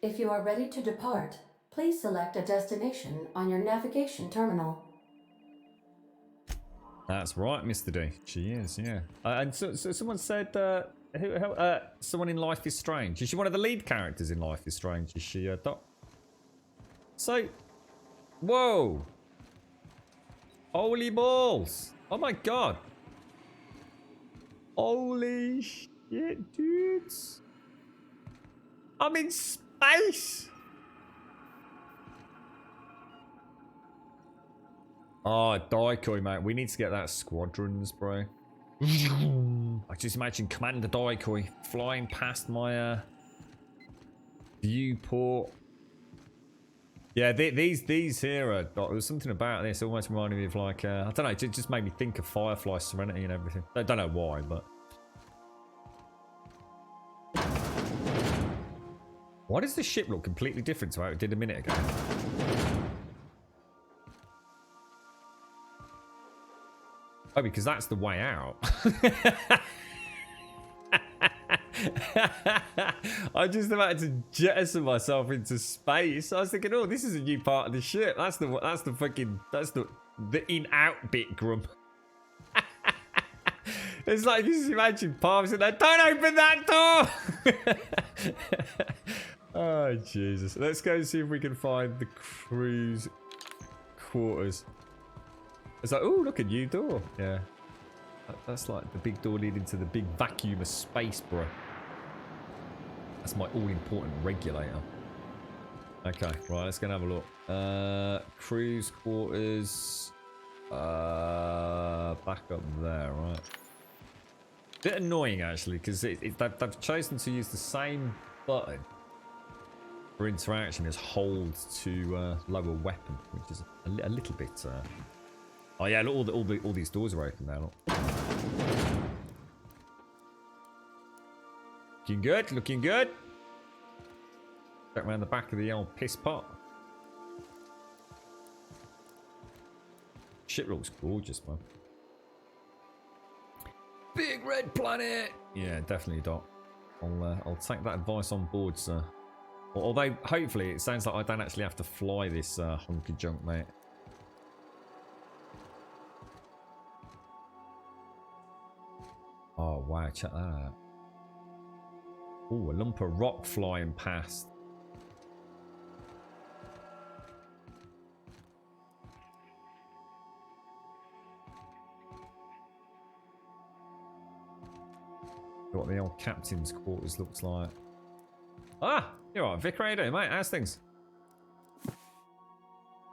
If you are ready to depart, please select a destination on your navigation terminal. That's right, Mr. D. She is, yeah. And so someone said, someone in Life is Strange. Is she one of the lead characters in Life is Strange? Is she, Doc? So, whoa. Holy balls. Oh my god. Holy shit, dudes. I'm in space. Oh, Daikoi, mate. We need to get that squadrons, bro. I just imagine Commander Daikoi flying past my viewport. Yeah, these here are... There's something about this almost reminding me of like... I don't know, it just made me think of Firefly Serenity and everything. I don't know why, but... Why does the ship look completely different to how it did a minute ago? Oh, because that's the way out. I just about to jettison myself into space. I was thinking, oh, this is a new part of the ship. That's the in-out bit, Grump. It's like, just imagine Palms in there. Don't open that door! Oh, Jesus. Let's go and see if we can find the crew's quarters. It's like, oh, look, a new door. Yeah. That's like the big door leading to the big vacuum of space, bro. That's my all-important regulator. Okay, right, let's go and have a look. Crew's quarters. Back up there, right. Bit annoying, actually, because they've chosen to use the same button for interaction as hold to lower weapon, which is a little bit... Oh yeah, look, all these doors are open now. Look. Looking good, looking good. Back around the back of the old piss pot. Ship looks gorgeous, man. Big red planet. Yeah, definitely, Doc. I'll take that advice on board, sir. Although, hopefully, it sounds like I don't actually have to fly this hunk of junk, mate. Oh, wow, check that out. Oh, a lump of rock flying past. What the old captain's quarters looks like. Ah, you're right, Vic. How you doing, mate? How's things?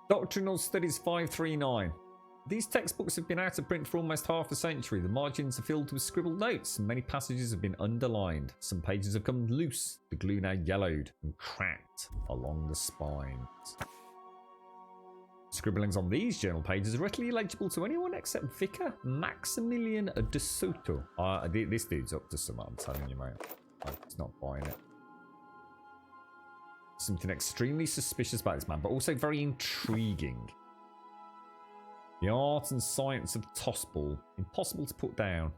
Doctrinal Studies 539. These textbooks have been out of print for almost half a century. The margins are filled with scribbled notes, and many passages have been underlined. Some pages have come loose, the glue now yellowed and cracked along the spines. Scribblings on these journal pages are readily legible to anyone except Vicar Maximilian de Soto. This dude's up to something, I'm telling you, mate. He's not buying it. Something extremely suspicious about this man, but also very intriguing. The art and science of tossball, impossible to put down.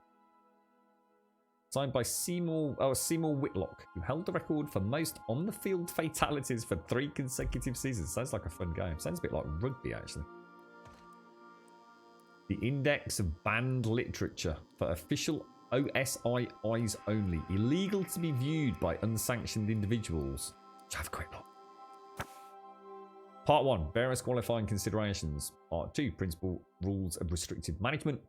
Signed by Seymour Whitlock, who held the record for most on-the-field fatalities for 3 consecutive seasons. Sounds like a fun game. Sounds a bit like rugby, actually. The Index of Banned Literature for official OSI eyes only. Illegal to be viewed by unsanctioned individuals. Let's have a quick look. Part 1, various qualifying considerations. Part 2, principal rules of restrictive management.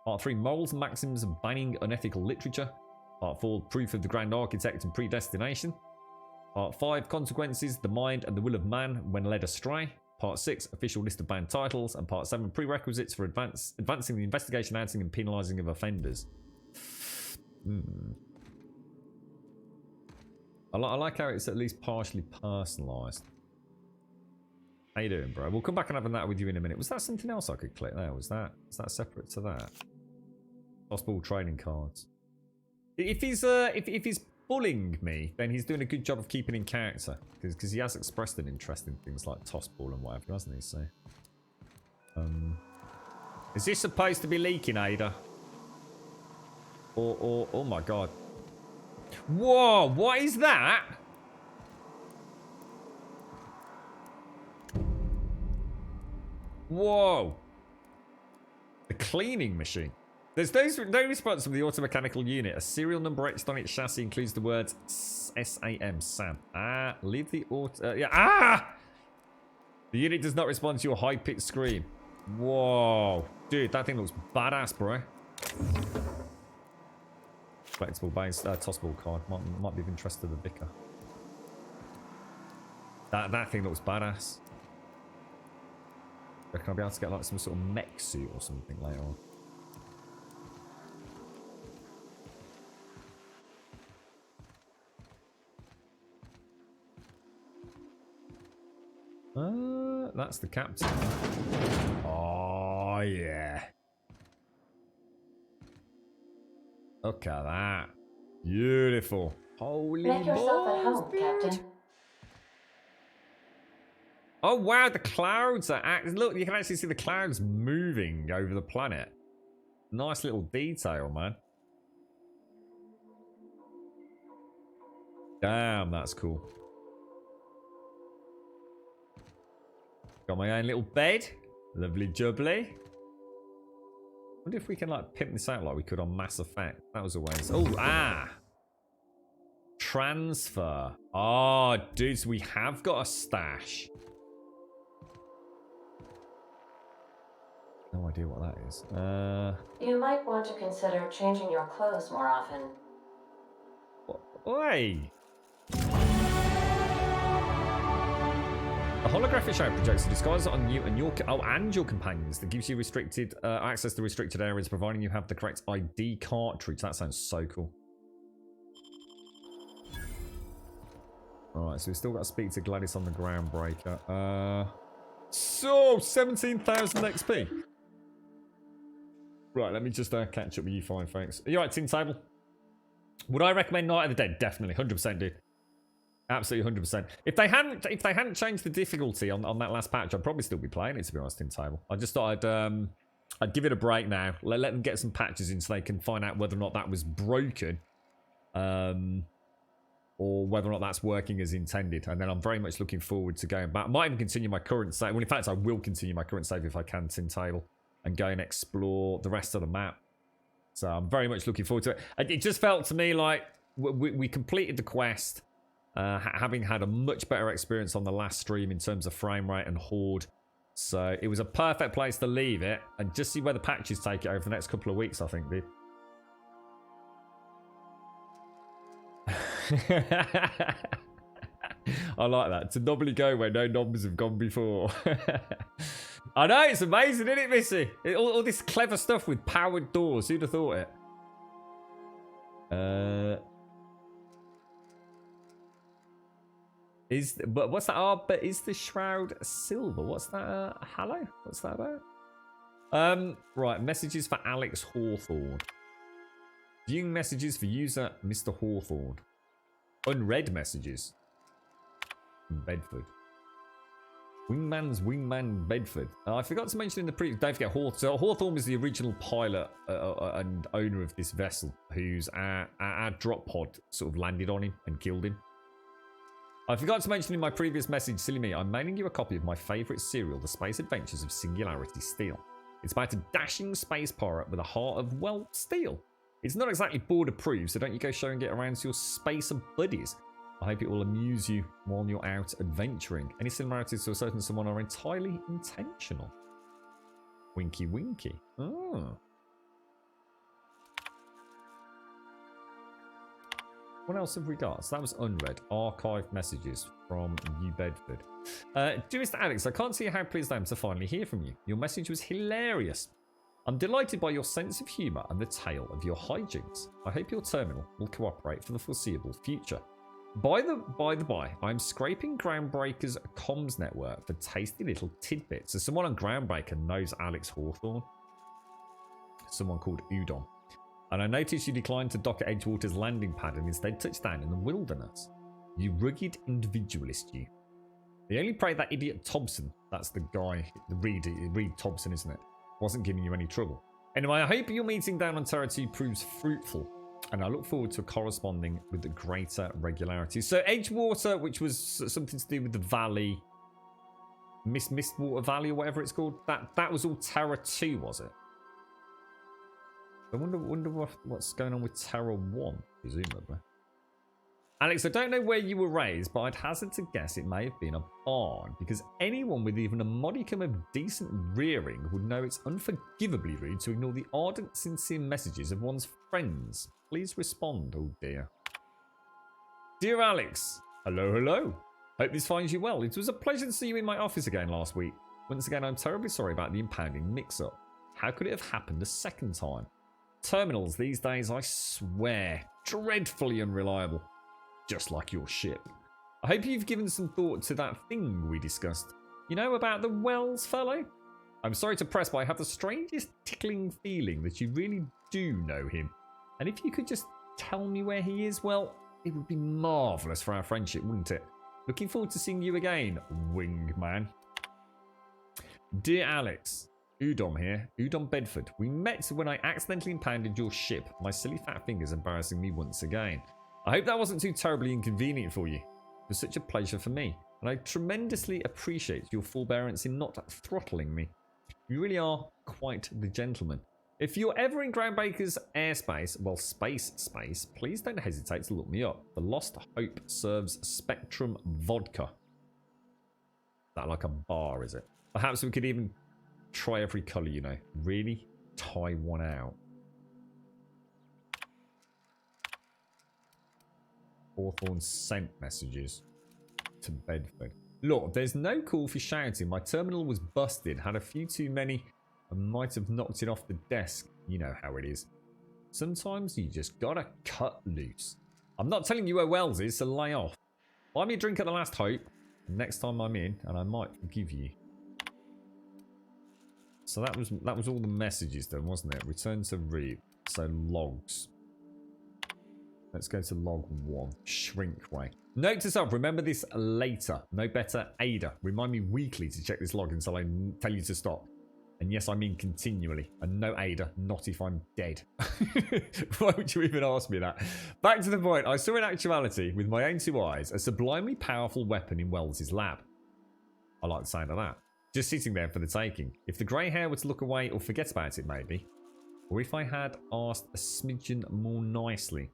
Part 3, morals and maxims of banning unethical literature. Part 4, proof of the grand architect and predestination. Part 5, consequences, the mind and the will of man when led astray. Part 6, official list of banned titles. And Part 7, prerequisites for advancing the investigation, outing and penalising of offenders. I like how it's at least partially personalised. How you doing, bro? We'll come back and have that with you in a minute. Was that something else I could click there? Was that separate to that? Possible trading cards. If he's bullying me, then he's doing a good job of keeping in character, because he has expressed an interest in things like tossball and whatever, hasn't he? So, is this supposed to be leaking, Ada? Or oh my god! Whoa! What is that? Whoa! The cleaning machine. There's no response from the automechanical unit. A serial number etched on its chassis includes the words SAM, Sam. Leave the auto... The unit does not respond to your high-pitched scream. Whoa. Dude, that thing looks badass, bro. Flexible base, tossable card. Might be of interest to the vicar. That thing looks badass. Reckon I'll be able to get like some sort of mech suit or something later on. That's the captain. Oh yeah. Look at that. Beautiful. Holy Make yourself at home, dude. Captain. Oh wow, the clouds are look, you can actually see the clouds moving over the planet. Nice little detail, man. Damn, that's cool. Got my own little bed. Lovely jubbly. Wonder if we can like pimp this out like we could on Mass Effect. That was always... Transfer. Oh, dudes, we have got a stash. No idea what that is. You might want to consider changing your clothes more often. Oi! A holographic show projects a disguise on you and your companions that gives you restricted access to restricted areas, providing you have the correct ID cartridge. That sounds so cool. Alright, so we've still got to speak to Gladys on the Groundbreaker. So 17,000 XP. Right, let me just catch up with you fine, thanks. Are you alright, Tin Table? Would I recommend Night of the Dead? Definitely, 100%, dude. Absolutely 100%. If they hadn't changed the difficulty on that last patch, I'd probably still be playing it, to be honest, Tin Table. I just thought I'd give it a break now. Let them get some patches in so they can find out whether or not that was broken. Or whether or not that's working as intended. And then I'm very much looking forward to going back. I might even continue my current save. Well, in fact, I will continue my current save if I can, Tin Table, and go and explore the rest of the map. So I'm very much looking forward to it. It just felt to me like we completed the quest, having had a much better experience on the last stream in terms of frame rate and horde. So it was a perfect place to leave it and just see where the patches take it over the next couple of weeks, I think, dude. I like that. To nobly go where no numbers have gone before. I know, it's amazing, isn't it, Missy? All this clever stuff with powered doors. Who'd have thought it? But what's that? Oh, but is the shroud silver? What's that? Hello? What's that about? Right, messages for Alex Hawthorne. Viewing messages for user Mr. Hawthorne. Unread messages. Bedford. Wingman's Wingman Bedford. I forgot to mention in the previous... Don't forget Hawthorne. So Hawthorne was the original pilot and owner of this vessel, whose our drop pod sort of landed on him and killed him. I forgot to mention in my previous message, silly me, I'm mailing you a copy of my favourite serial, The Space Adventures of Singularity Steel. It's about a dashing space pirate with a heart of, well, steel. It's not exactly board approved, so don't you go showing it around to your spacer buddies. I hope it will amuse you while you're out adventuring. Any similarities to a certain someone are entirely intentional. Winky winky. Oh. What else have we got? So that was unread. Archived messages from New Bedford. Dearest Alex, I can't see how pleased I am to finally hear from you. Your message was hilarious. I'm delighted by your sense of humour and the tale of your hijinks. I hope your terminal will cooperate for the foreseeable future. By the by, I'm scraping Groundbreaker's comms network for tasty little tidbits. So someone on Groundbreaker knows Alex Hawthorne. Someone called Udon. And I noticed you declined to dock at Edgewater's landing pad and instead touched down in the wilderness. You rugged individualist, you. The only pray that idiot Thompson, that's the guy, Reed Thompson, isn't it, wasn't giving you any trouble. Anyway, I hope your meeting down on Terra 2 proves fruitful, and I look forward to corresponding with the greater regularity. So Edgewater, which was something to do with the valley, Mistwater Valley or whatever it's called, that was all Terra 2, was it? I wonder what's going on with Terra 1, presumably. Alex, I don't know where you were raised, but I'd hazard to guess it may have been a barn, because anyone with even a modicum of decent rearing would know it's unforgivably rude to ignore the ardent, sincere messages of one's friends. Please respond, oh dear. Dear Alex, hello. Hope this finds you well. It was a pleasure to see you in my office again last week. Once again, I'm terribly sorry about the impounding mix-up. How could it have happened a second time? Terminals these days, I swear, dreadfully unreliable. Just like your ship. I hope you've given some thought to that thing we discussed. You know about the Wells fellow? I'm sorry to press, but I have the strangest tickling feeling that you really do know him. And if you could just tell me where he is, well, it would be marvellous for our friendship, wouldn't it? Looking forward to seeing you again, wingman. Dear Alex, Udom here, Udom Bedford. We met when I accidentally impounded your ship. My silly fat fingers embarrassing me once again. I hope that wasn't too terribly inconvenient for you. It was such a pleasure for me, and I tremendously appreciate your forbearance in not throttling me. You really are quite the gentleman. If you're ever in Groundbreaker's airspace, well, space, please don't hesitate to look me up. The Lost Hope serves Spectrum vodka. That like a bar, is it? Perhaps we could even try every colour, you know. Really tie one out. Hawthorne sent messages to Bedford. Look, there's no call for shouting. My terminal was busted, had a few too many, and might have knocked it off the desk. You know how it is. Sometimes you just gotta cut loose. I'm not telling you where Wells is, so lay off. Buy me a drink at the Last Hope, and next time I'm in, and I might forgive you. So that was all the messages then, wasn't it? Return to read. So logs. Let's go to log 1. Shrinkway. Note to self, remember this later. No better Ada. Remind me weekly to check this log until I tell you to stop. And yes, I mean continually. And no Ada, not if I'm dead. Why would you even ask me that? Back to the point. I saw in actuality, with my own 2 eyes, a sublimely powerful weapon in Wells's lab. I like the sound of that. Just sitting there for the taking. If the grey hair were to look away or forget about it, maybe. Or if I had asked a smidgen more nicely.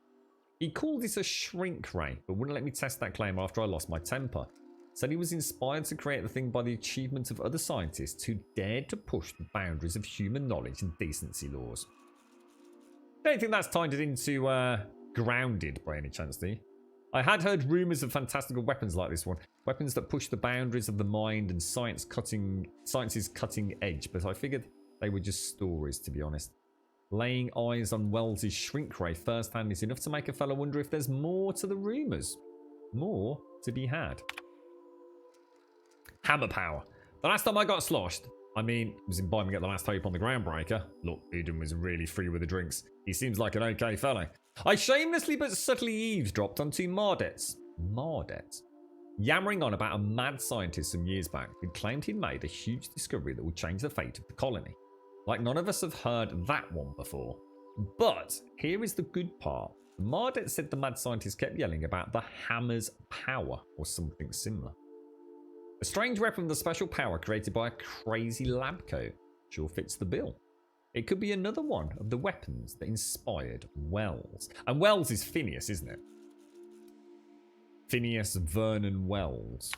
He called it a shrink ray, but wouldn't let me test that claim after I lost my temper. Said he was inspired to create the thing by the achievement of other scientists who dared to push the boundaries of human knowledge and decency laws. Don't think that's tied it into Grounded by any chance, do you? I had heard rumours of fantastical weapons like this one. Weapons that push the boundaries of the mind and science's cutting edge, but I figured they were just stories, to be honest. Laying eyes on Wells's shrink ray firsthand is enough to make a fellow wonder if there's more to the rumours. More to be had. Hammer power. The last time I got sloshed, I mean, was imbibing at the Last Hope on the Groundbreaker. Look, Eden was really free with the drinks. He seems like an okay fellow. I shamelessly but subtly eavesdropped on 2 Mardets. Mardets? Yammering on about a mad scientist some years back who claimed he'd made a huge discovery that would change the fate of the colony. Like none of us have heard that one before. But here is the good part. Mardet said the mad scientist kept yelling about the hammer's power or something similar. A strange weapon with a special power created by a crazy lab coat. Sure fits the bill. It could be another one of the weapons that inspired Wells. And Wells is Phineas, isn't it? Phineas Vernon Wells.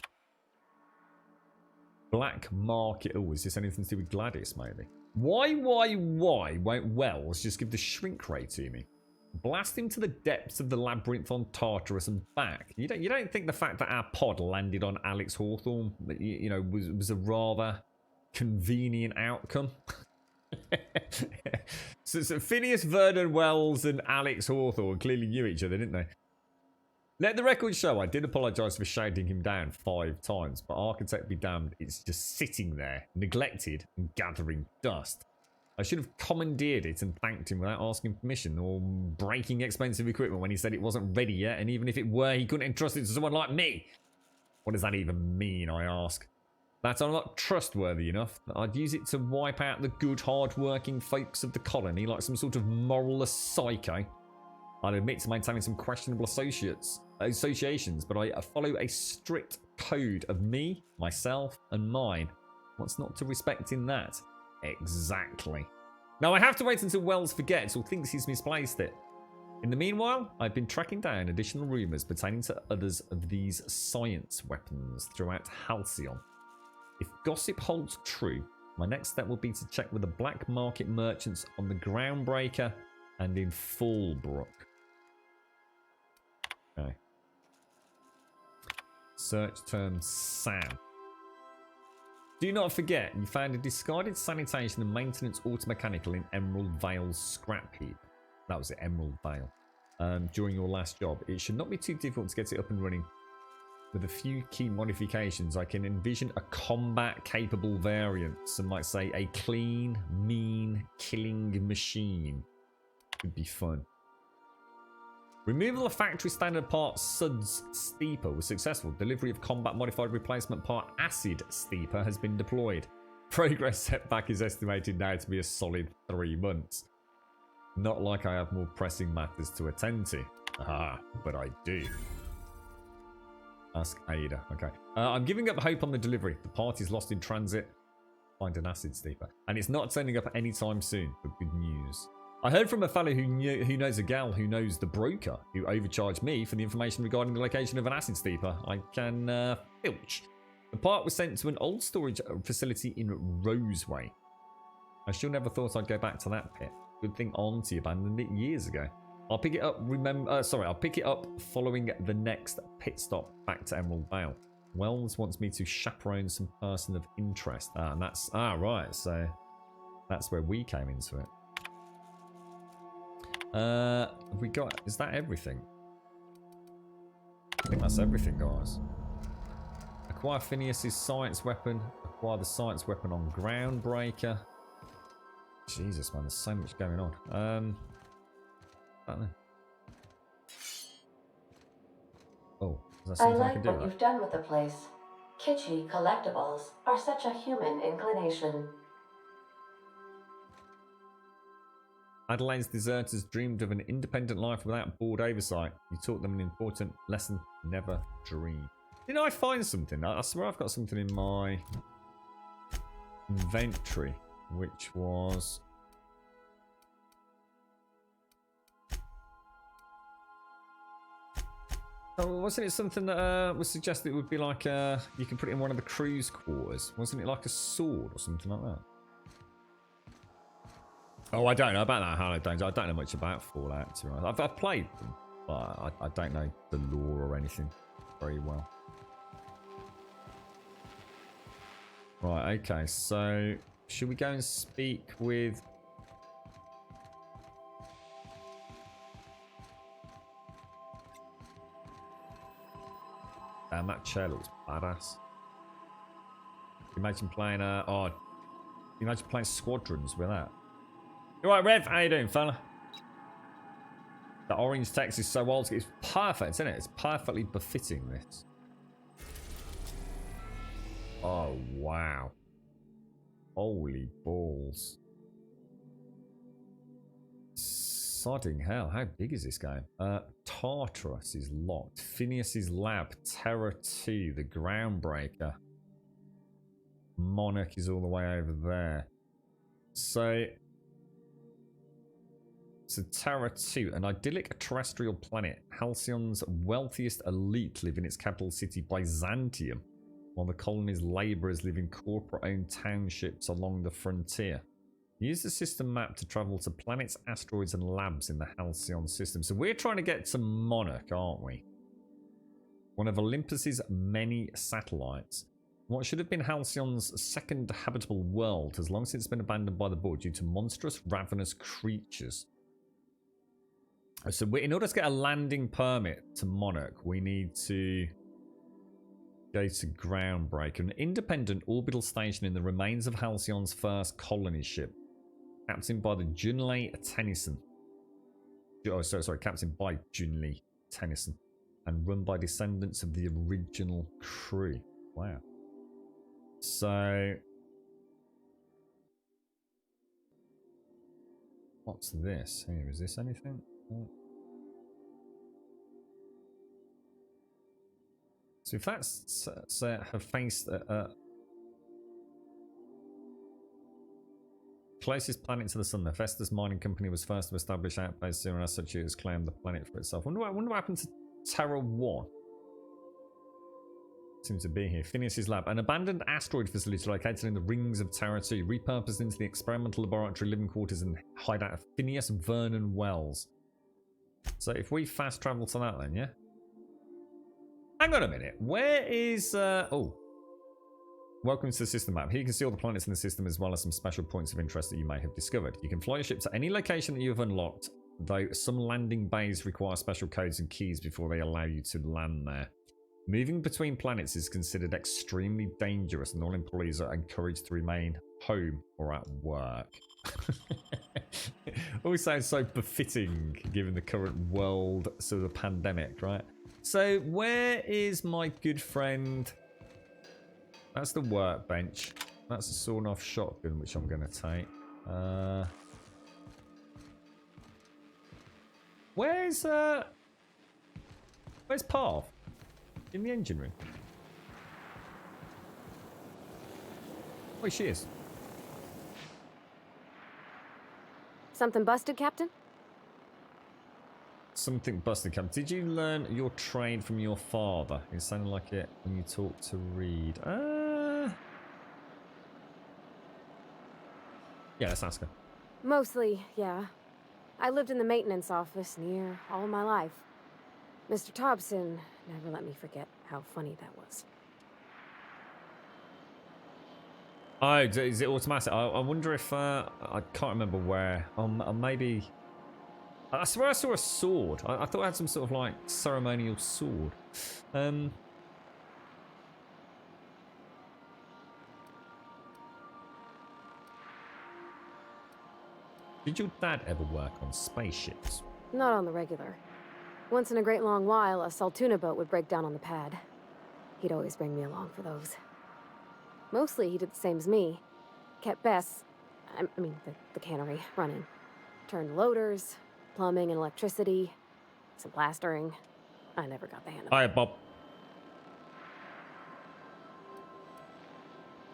Black market. Oh, is this anything to do with Gladys, maybe? Why won't Wells just give the shrink ray to me? Blast him to the depths of the labyrinth on Tartarus and back. You don't think the fact that our pod landed on Alex Hawthorne, you know, was a rather convenient outcome? so Phineas Vernon Wells and Alex Hawthorne clearly knew each other, didn't they? Let the record show I did apologise for shouting him down 5 times, but architect be damned, it's just sitting there, neglected and gathering dust. I should have commandeered it and thanked him without asking permission or breaking expensive equipment when he said it wasn't ready yet, and even if it were, he couldn't entrust it to someone like me. What does that even mean, I ask? That I'm not trustworthy enough, that I'd use it to wipe out the good, hard-working folks of the colony like some sort of moralless psycho. I'd admit to maintaining some questionable associations, but I follow a strict code of me, myself, and mine. What's not to respect in that? Exactly. Now I have to wait until Wells forgets or thinks he's misplaced it. In the meanwhile, I've been tracking down additional rumours pertaining to others of these science weapons throughout Halcyon. If gossip holds true, my next step will be to check with the black market merchants on the Groundbreaker and in Fallbrook. Okay. Search term Sam. Do not forget, you found a discarded sanitation and maintenance automechanical in Emerald Vale's scrap heap. That was it, Emerald Vale. During your last job. It should not be too difficult to get it up and running. With a few key modifications, I can envision a combat-capable variant. Some might say a clean, mean, killing machine. Could be fun. Removal of factory standard part Suds Steeper was successful. Delivery of combat modified replacement part Acid Steeper has been deployed. Progress setback is estimated now to be a solid 3 months. Not like I have more pressing matters to attend to. Ah, but I do. Ask Ada. Okay. I'm giving up hope on the delivery. The part is lost in transit. Find an Acid Steeper. And it's not turning up anytime soon, but good news. I heard from a fellow who knows a gal who knows the broker who overcharged me for the information regarding the location of an Acid Steeper. I can filch. The part was sent to an old storage facility in Roseway. I still never thought I'd go back to that pit. Good thing Auntie abandoned it years ago. I'll pick it up. I'll pick it up following the next pit stop back to Emerald Vale. Wells wants me to chaperone some person of interest. And that's right. So that's where we came into it. We got. Is that everything? I think that's everything, guys. Acquire Phineas's science weapon. Acquire the science weapon on Groundbreaker. Jesus, man, there's so much going on. I don't know. Oh, is that I something I like can do? what you've done with the place. Kitschy collectibles are such a human inclination. Adelaide's deserters dreamed of an independent life without board oversight. You taught them an important lesson: never dream. Didn't I find something? I swear I've got something in my inventory, which was. Oh, wasn't it something that was suggested it would be like you can put it in one of the crew's quarters? Wasn't it like a sword or something like that? Oh, I don't know about that, Halo Danger. I don't know much about Fallout, to be honest. I've played them, but I don't know the lore or anything very well. Right, okay, so should we go and speak with... Damn, that chair looks badass. Imagine playing imagine playing Squadrons with that. You right, Rev? How you doing, fella? The orange text is so old. It's perfect, isn't it? It's perfectly befitting this. Oh, wow. Holy balls. Sodding hell. How big is this game? Tartarus is locked. Phineas's Lab. Terror 2. The Groundbreaker. Monarch is all the way over there. So Terra 2, an idyllic terrestrial planet. Halcyon's wealthiest elite live in its capital city, Byzantium, while the colony's labourers live in corporate-owned townships along the frontier. Use the system map to travel to planets, asteroids, and labs in the Halcyon system. So we're trying to get to Monarch, aren't we? One of Olympus's many satellites. What should have been Halcyon's second habitable world has long since been abandoned by the board due to monstrous, ravenous creatures. So in order to get a landing permit to Monarch, we need to go to Groundbreaker, an independent orbital station in the remains of Halcyon's first colony ship, captained by the Junlei Tennyson. Oh, sorry, captained by Junlei Tennyson, and run by descendants of the original crew. Wow. So, what's this? Here, is this anything? So if that's have faced closest planet to the sun. The Festus Mining Company was first to establish outposts here, and as such, it has claimed the planet for itself. Wonder what happened to Terra 1? Seems to be here. Phineas's lab. An abandoned asteroid facility located in the rings of Terra 2, repurposed into the experimental laboratory, living quarters, and hideout of Phineas Vernon Wells. So if we fast travel to that then, yeah? Hang on a minute. Where is... oh. Welcome to the system map. Here you can see all the planets in the system as well as some special points of interest that you may have discovered. You can fly your ship to any location that you have unlocked, though some landing bays require special codes and keys before they allow you to land there. Moving between planets is considered extremely dangerous, and all employees are encouraged to remain home or at work. Always sounds so befitting given the current world sort of pandemic, right? So where is my good friend? That's the workbench. That's a sawn-off shotgun, which I'm going to take. Where's Parv? In the engine room. Oh, she is. Something busted, Captain? Something busted, Captain. Did you learn your trade from your father? It sounded like it when you talked to Reed. Yeah, let's ask her. Mostly, yeah. I lived in the maintenance office near all my life. Mr. Thompson never let me forget how funny that was. Oh, is it automatic? I wonder if... I can't remember where. Maybe... I swear I saw a sword. I thought I had some sort of, like, ceremonial sword. Did your dad ever work on spaceships? Not on the regular. Once in a great long while, a Saltuna boat would break down on the pad. He'd always bring me along for those. Mostly, he did the same as me. Kept Bess, I mean, the cannery, running. Turned loaders, plumbing and electricity, some plastering. I never got the hang of it. Hi, Bob.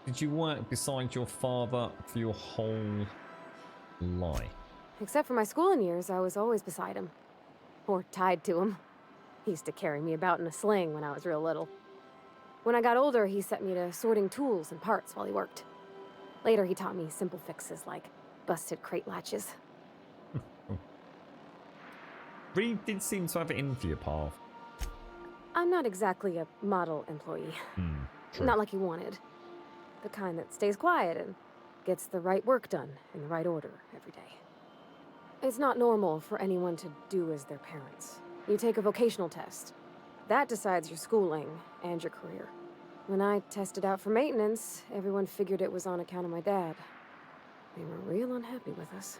Did you work beside your father for your whole life? Except for my schooling years, I was always beside him. Or tied to him. He used to carry me about in a sling when I was real little. When I got older, he set me to sorting tools and parts while he worked. Later, he taught me simple fixes like busted crate latches. Reed did seem to have it in for your Parv. I'm not exactly a model employee. Not like he wanted. The kind that stays quiet and gets the right work done in the right order every day. It's not normal for anyone to do as their parents. You take a vocational test. That decides your schooling and your career. When I tested out for maintenance, everyone figured it was on account of my dad. They were real unhappy with us.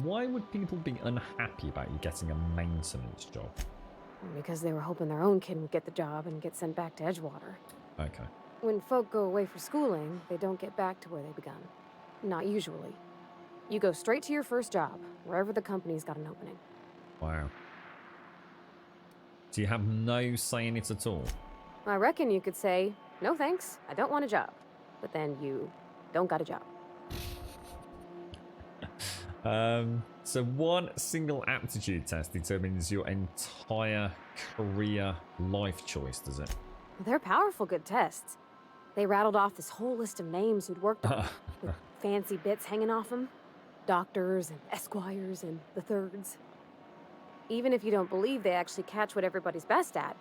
Why would people be unhappy about you getting a maintenance job? Because they were hoping their own kid would get the job and get sent back to Edgewater. Okay. When folk go away for schooling, they don't get back to where they begun. Not usually. You go straight to your first job, wherever the company's got an opening. Wow. Do you have no say in it at all? I reckon you could say, no thanks, I don't want a job. But then you don't got a job. So one single aptitude test determines your entire career life choice, does it? They're powerful good tests. They rattled off this whole list of names who'd worked on with fancy bits hanging off them. Doctors and esquires and the thirds. Even if you don't believe they actually catch what everybody's best at,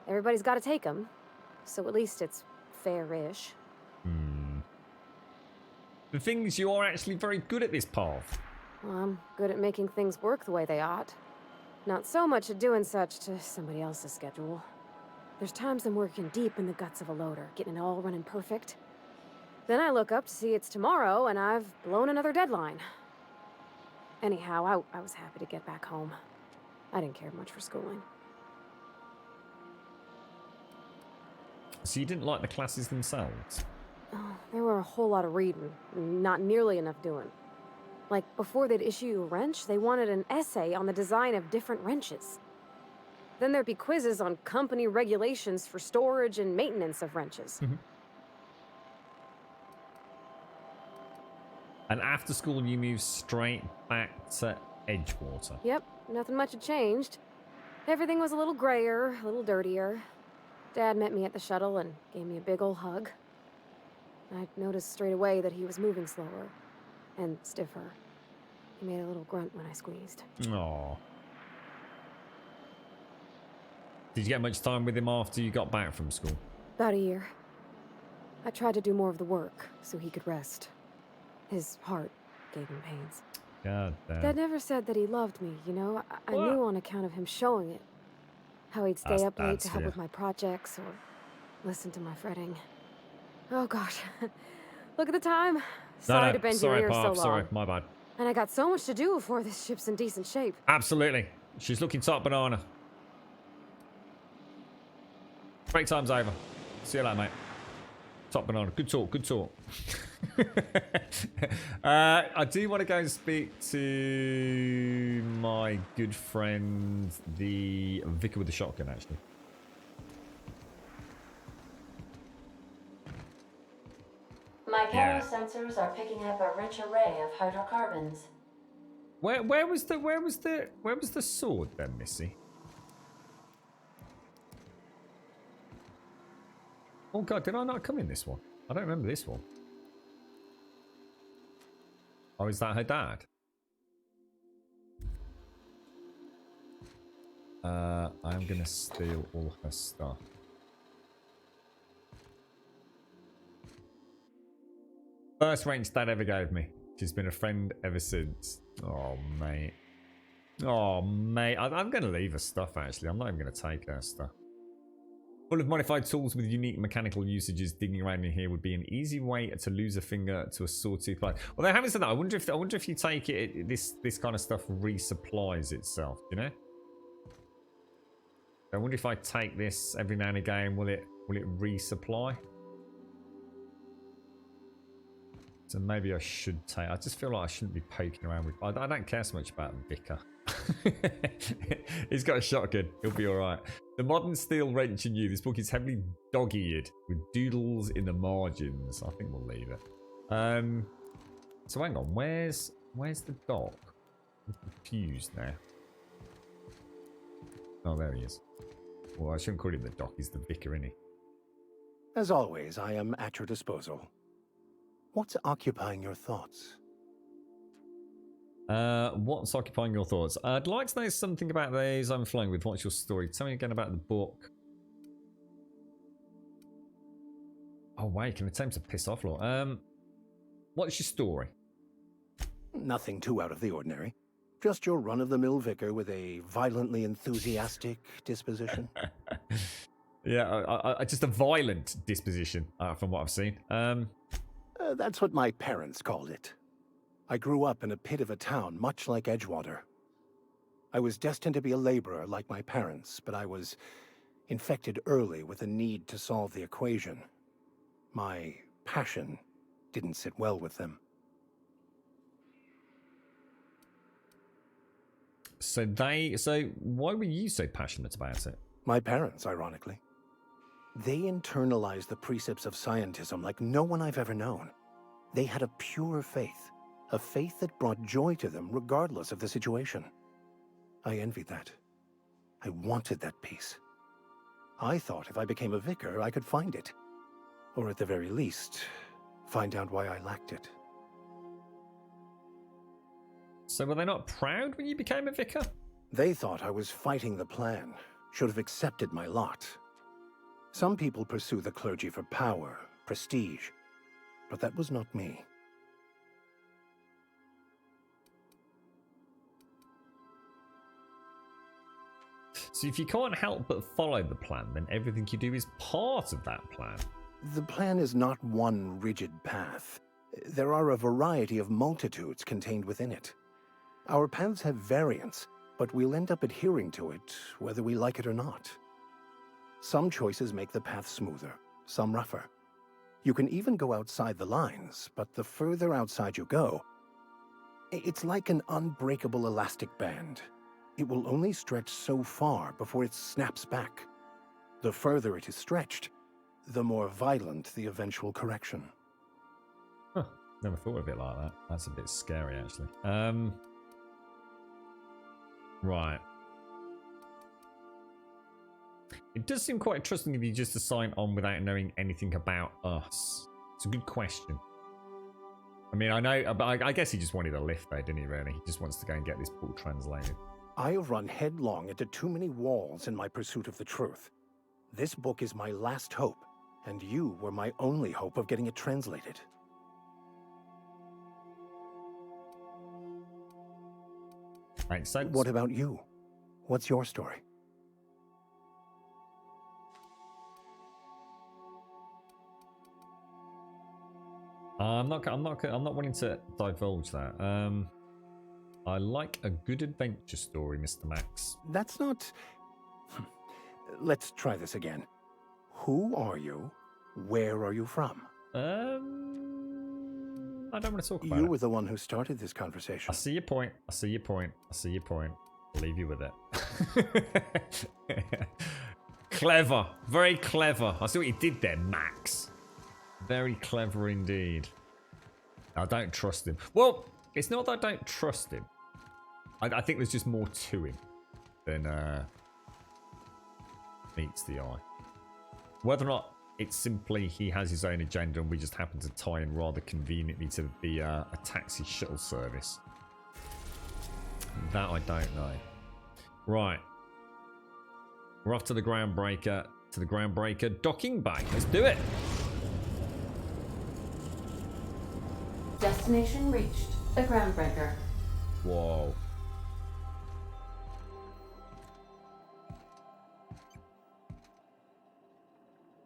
everybody's got to take them. So at least it's fair-ish. The thing is, you're actually very good at this, Parv. Well, I'm good at making things work the way they ought. Not so much at doing such to somebody else's schedule. There's times I'm working deep in the guts of a loader, getting it all running perfect. Then I look up to see it's tomorrow, and I've blown another deadline. Anyhow, I was happy to get back home. I didn't care much for schooling. So you didn't like the classes themselves? Oh, there were a whole lot of reading, not nearly enough doing. Like, before they'd issue you a wrench, they wanted an essay on the design of different wrenches. Then there'd be quizzes on company regulations for storage and maintenance of wrenches. And after school, you move straight back to Edgewater. Yep, nothing much had changed. Everything was a little grayer, a little dirtier. Dad met me at the shuttle and gave me a big ol' hug. I noticed straight away that he was moving slower and stiffer. He made a little grunt when I squeezed. Aww. Did you get much time with him after you got back from school? About a year. I tried to do more of the work so he could rest. His heart gave him pains. God damn. Dad never said that he loved me, you know? I knew on account of him showing it. How he'd stay up late to help with my projects or listen to my fretting. Oh gosh. Look at the time. Sorry to bend your ears so long. Sorry, my bad. And I got so much to do before this ship's in decent shape. Absolutely. She's looking top banana. Break time's over. See you later, mate. Top banana. Good talk, good talk. I do want to go and speak to my good friend, the vicar with the shotgun, actually. My camera sensors are picking up a rich array of hydrocarbons. Where was the sword then, Missy? Oh god, did I not come in this one? I don't remember this one. Oh, is that her dad? I'm gonna steal all her stuff. First range dad ever gave me. She's been a friend ever since. Oh, mate. Oh, mate. I'm going to leave her stuff, actually. I'm not even going to take her stuff. Full of modified tools with unique mechanical usages, digging around in here would be an easy way to lose a finger to a sawtooth blade. Well, they haven't said that. I wonder if you take it, this kind of stuff resupplies itself, you know? I wonder if I take this every now and again, will it resupply? So maybe I should take... I just feel like I shouldn't be poking around with... I don't care so much about the vicar. He's got a shotgun. He'll be alright. The modern steel wrench in you. This book is heavily dog-eared with doodles in the margins. I think we'll leave it. So hang on. Where's the doc? I'm confused now. Oh, there he is. Well, I shouldn't call him the doc. He's the vicar, isn't he? As always, I am at your disposal. What's occupying your thoughts? What's occupying your thoughts? I'd like to know something about these I'm flowing with. What's your story? Tell me again about the book. Oh, wait. Can attempt to piss off, Lord. What's your story? Nothing too out of the ordinary. Just your run-of-the-mill vicar with a violently enthusiastic disposition. Yeah, just a violent disposition, from what I've seen. That's what my parents called it. I grew up in a pit of a town, much like Edgewater. I was destined to be a laborer like my parents, but I was infected early with a need to solve the equation. My passion didn't sit well with them. So why were you so passionate about it? My parents, ironically. They internalized the precepts of scientism like no one I've ever known. They had a pure faith, a faith that brought joy to them regardless of the situation. I envied that. I wanted that peace. I thought if I became a vicar, I could find it. Or at the very least, find out why I lacked it. So were they not proud when you became a vicar? They thought I was fighting the plan, should have accepted my lot. Some people pursue the clergy for power, prestige, but that was not me. So if you can't help but follow the plan, then everything you do is part of that plan. The plan is not one rigid path. There are a variety of multitudes contained within it. Our paths have variance, but we'll end up adhering to it, whether we like it or not. Some choices make the path smoother, some rougher. You can even go outside the lines, but the further outside you go, it's like an unbreakable elastic band. It will only stretch so far before it snaps back. The further it is stretched, the more violent the eventual correction. Huh. Never thought of it like that. That's a bit scary, actually. Right. It does seem quite trusting of you just to sign on without knowing anything about us. It's a good question. I mean, I know, but I guess he just wanted a lift there, didn't he, really? He just wants to go and get this book translated. I have run headlong into too many walls in my pursuit of the truth. This book is my last hope, and you were my only hope of getting it translated. Makes sense. What about you? What's your story? I'm not wanting to divulge that. I like a good adventure story, Mr. Max. That's not... Let's try this again. Who are you? Where are you from? I don't want to talk about it. You were the one who started this conversation. I see your point. I see your point. I see your point. I'll leave you with it. Clever. Very clever. I see what you did there, Max. Very clever indeed. I don't trust him. Well, it's not that I don't trust him. I think there's just more to him than meets the eye. Whether or not it's simply he has his own agenda and we just happen to tie in rather conveniently to be a taxi shuttle service. That I don't know. Right. We're off to the Groundbreaker. Docking bay. Let's do it. Destination reached. The Groundbreaker. Whoa.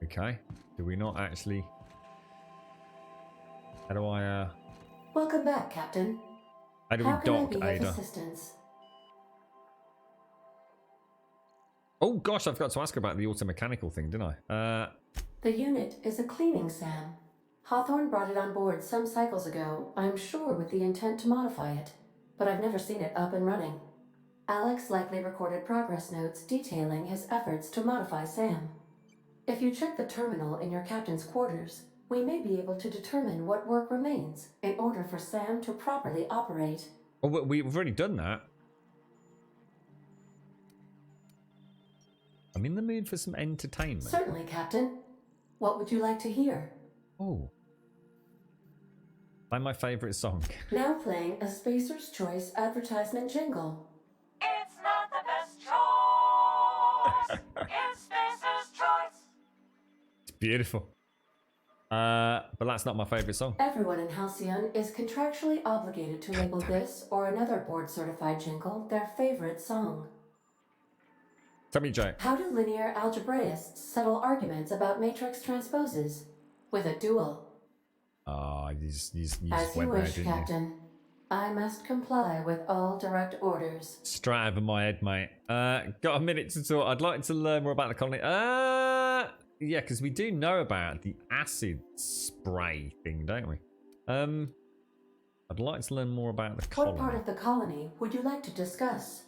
Okay. Do we not actually... How do I, Welcome back, Captain. How do we dock, How can I be Ada? of assistance? Oh gosh, I forgot to ask about the automechanical thing, didn't I? The unit is a cleaning SAM. Hawthorne brought it on board some cycles ago, I'm sure with the intent to modify it, but I've never seen it up and running. Alex likely recorded progress notes detailing his efforts to modify SAM. If you check the terminal in your captain's quarters, we may be able to determine what work remains in order for SAM to properly operate. Oh, we've already done that. I'm in the mood for some entertainment. Certainly, Captain. What would you like to hear? Oh. Play my favourite song. Now playing a Spacer's Choice advertisement jingle. It's not the best choice. It's Spacer's choice. It's beautiful. But that's not my favourite song. Everyone in Halcyon is contractually obligated to label this or another board-certified jingle their favorite song. Tell me, Jay. How do linear algebraists settle arguments about matrix transposes? With a duel. Ah, you just As you went there, wish, didn't Captain. I must comply with all direct orders. Straight over my head, mate. Got a minute to talk. I'd like to learn more about the colony. Yeah, because we do know about the acid spray thing, don't we? I'd like to learn more about the colony. What part of the colony would you like to discuss?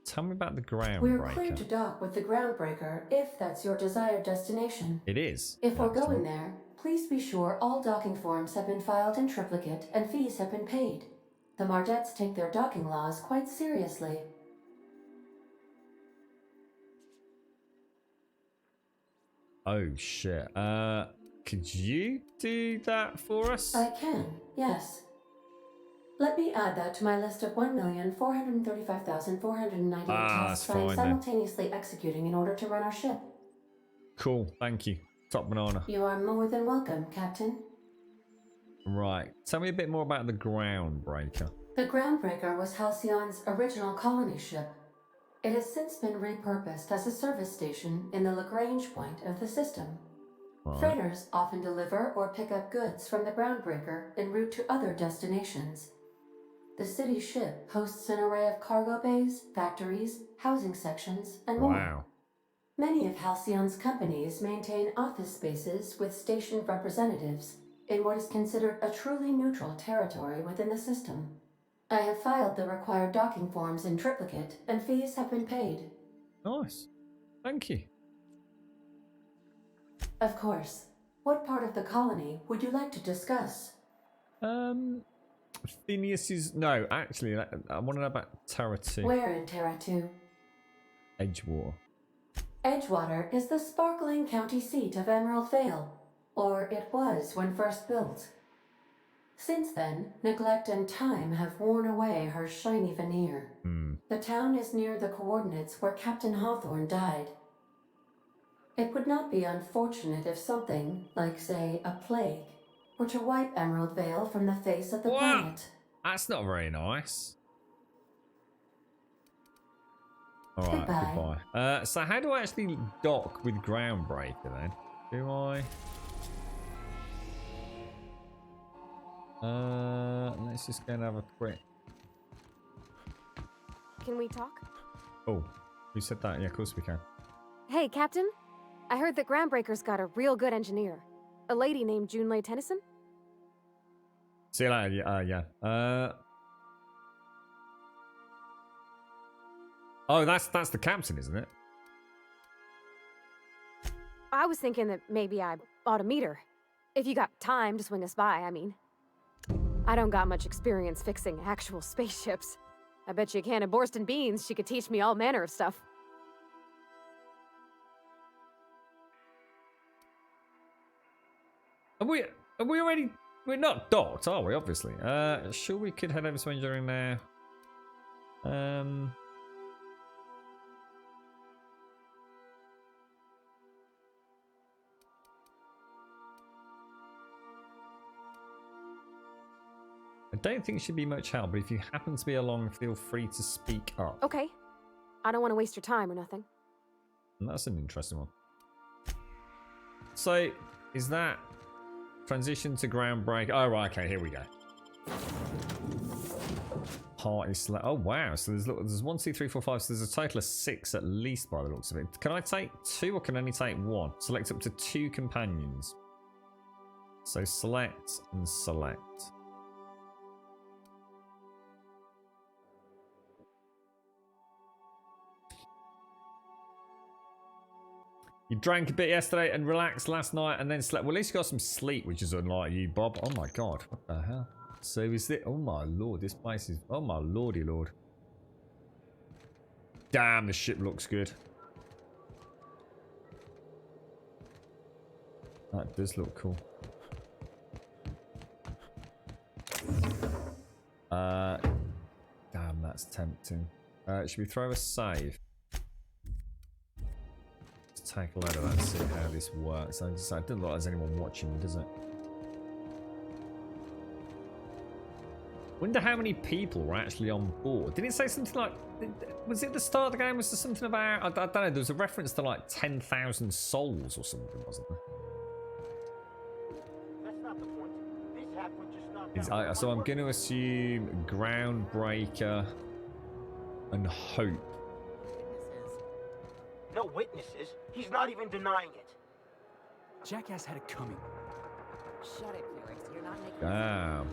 Tell me about the We're Groundbreaker. cleared to dock with the Groundbreaker if that's your desired destination. It is. If we're going there, please be sure all docking forms have been filed in triplicate and fees have been paid. The Mardettes take their docking laws quite seriously. Oh shit. Could you do that for us? I can, yes. Let me add that to my list of 1,435,498 tasks I am fine, simultaneously executing in order to run our ship. Cool, thank you. Top banana. You are more than welcome, Captain. Right. Tell me a bit more about the Groundbreaker. The Groundbreaker was Halcyon's original colony ship. It has since been repurposed as a service station in the Lagrange point of the system. Right. Freighters often deliver or pick up goods from the Groundbreaker en route to other destinations. The city ship hosts an array of cargo bays, factories, housing sections, and more. Wow. Many of Halcyon's companies maintain office spaces with stationed representatives in what is considered a truly neutral territory within the system. I have filed the required docking forms in triplicate, and fees have been paid. Nice. Thank you. Of course, What part of the colony would you like to discuss? Phineas is... No, actually, I want to know about Terra 2. Where in Terra 2? Edgewater. Edgewater is the sparkling county seat of Emerald Vale, or it was when first built. Since then, neglect and time have worn away her shiny veneer. The town is near the coordinates where Captain Hawthorne died. It would not be unfortunate if something, like say a plague, were to wipe Emerald Vale from the face of the planet. That's not very nice. Alright, goodbye. So how do I actually dock with Groundbreaker then? Do I? Let's just go and have a quick... Can we talk? Oh, who said that? Yeah, of course we can. Hey, Captain. I heard that Groundbreaker's got a real good engineer. A lady named Junlei Tennyson? See you later. Yeah. Oh, that's the captain, isn't it? I was thinking that maybe I ought to meet her. If you got time to swing us by, I mean. I don't got much experience fixing actual spaceships. I bet you a can of Borston beans she could teach me all manner of stuff. Are we already... We're not docked, are we? Obviously. Sure, we could head over to engineering now. I don't think it should be much help, but if you happen to be along, feel free to speak up. Okay. I don't want to waste your time or nothing. And that's an interesting one. So, is that transition to Groundbreaker? Oh, right, okay, here we go. Party select. Oh, wow. So there's 1, 2, 3, 4, 5. So there's a total of 6 at least by the looks of it. Can I take 2 or can I only take 1? Select up to 2 companions. So select and select. You drank a bit yesterday and relaxed last night and then slept. Well, at least you got some sleep, which is unlike you, Bob. Oh my god, what the hell? So is it? Oh my lord, this place is... Oh my lordy lord. Damn, the ship looks good. That does look cool. Damn, that's tempting. Should we throw a save? Take a load of that and see how this works. I don't look like there's anyone watching, does it? Wonder how many people were actually on board. Did it say something like... Was it the start of the game? Was there something about... I don't know. There was a reference to like 10,000 souls or something, wasn't there? That's not the point. This hack would just not... So I'm going to assume Groundbreaker and Hope. No witnesses. He's not even denying it. Jackass had it coming. Shut it, Felix. You're not making Damn.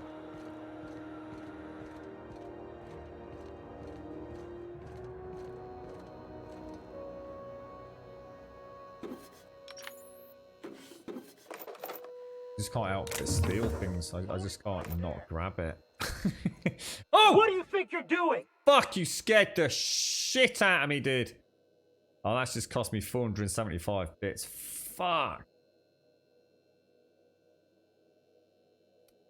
Just can't help but steal things. I just can't not grab it. Oh! What do you think you're doing? Fuck, you scared the shit out of me, dude. Oh, that's just cost me 475 bits. Fuck.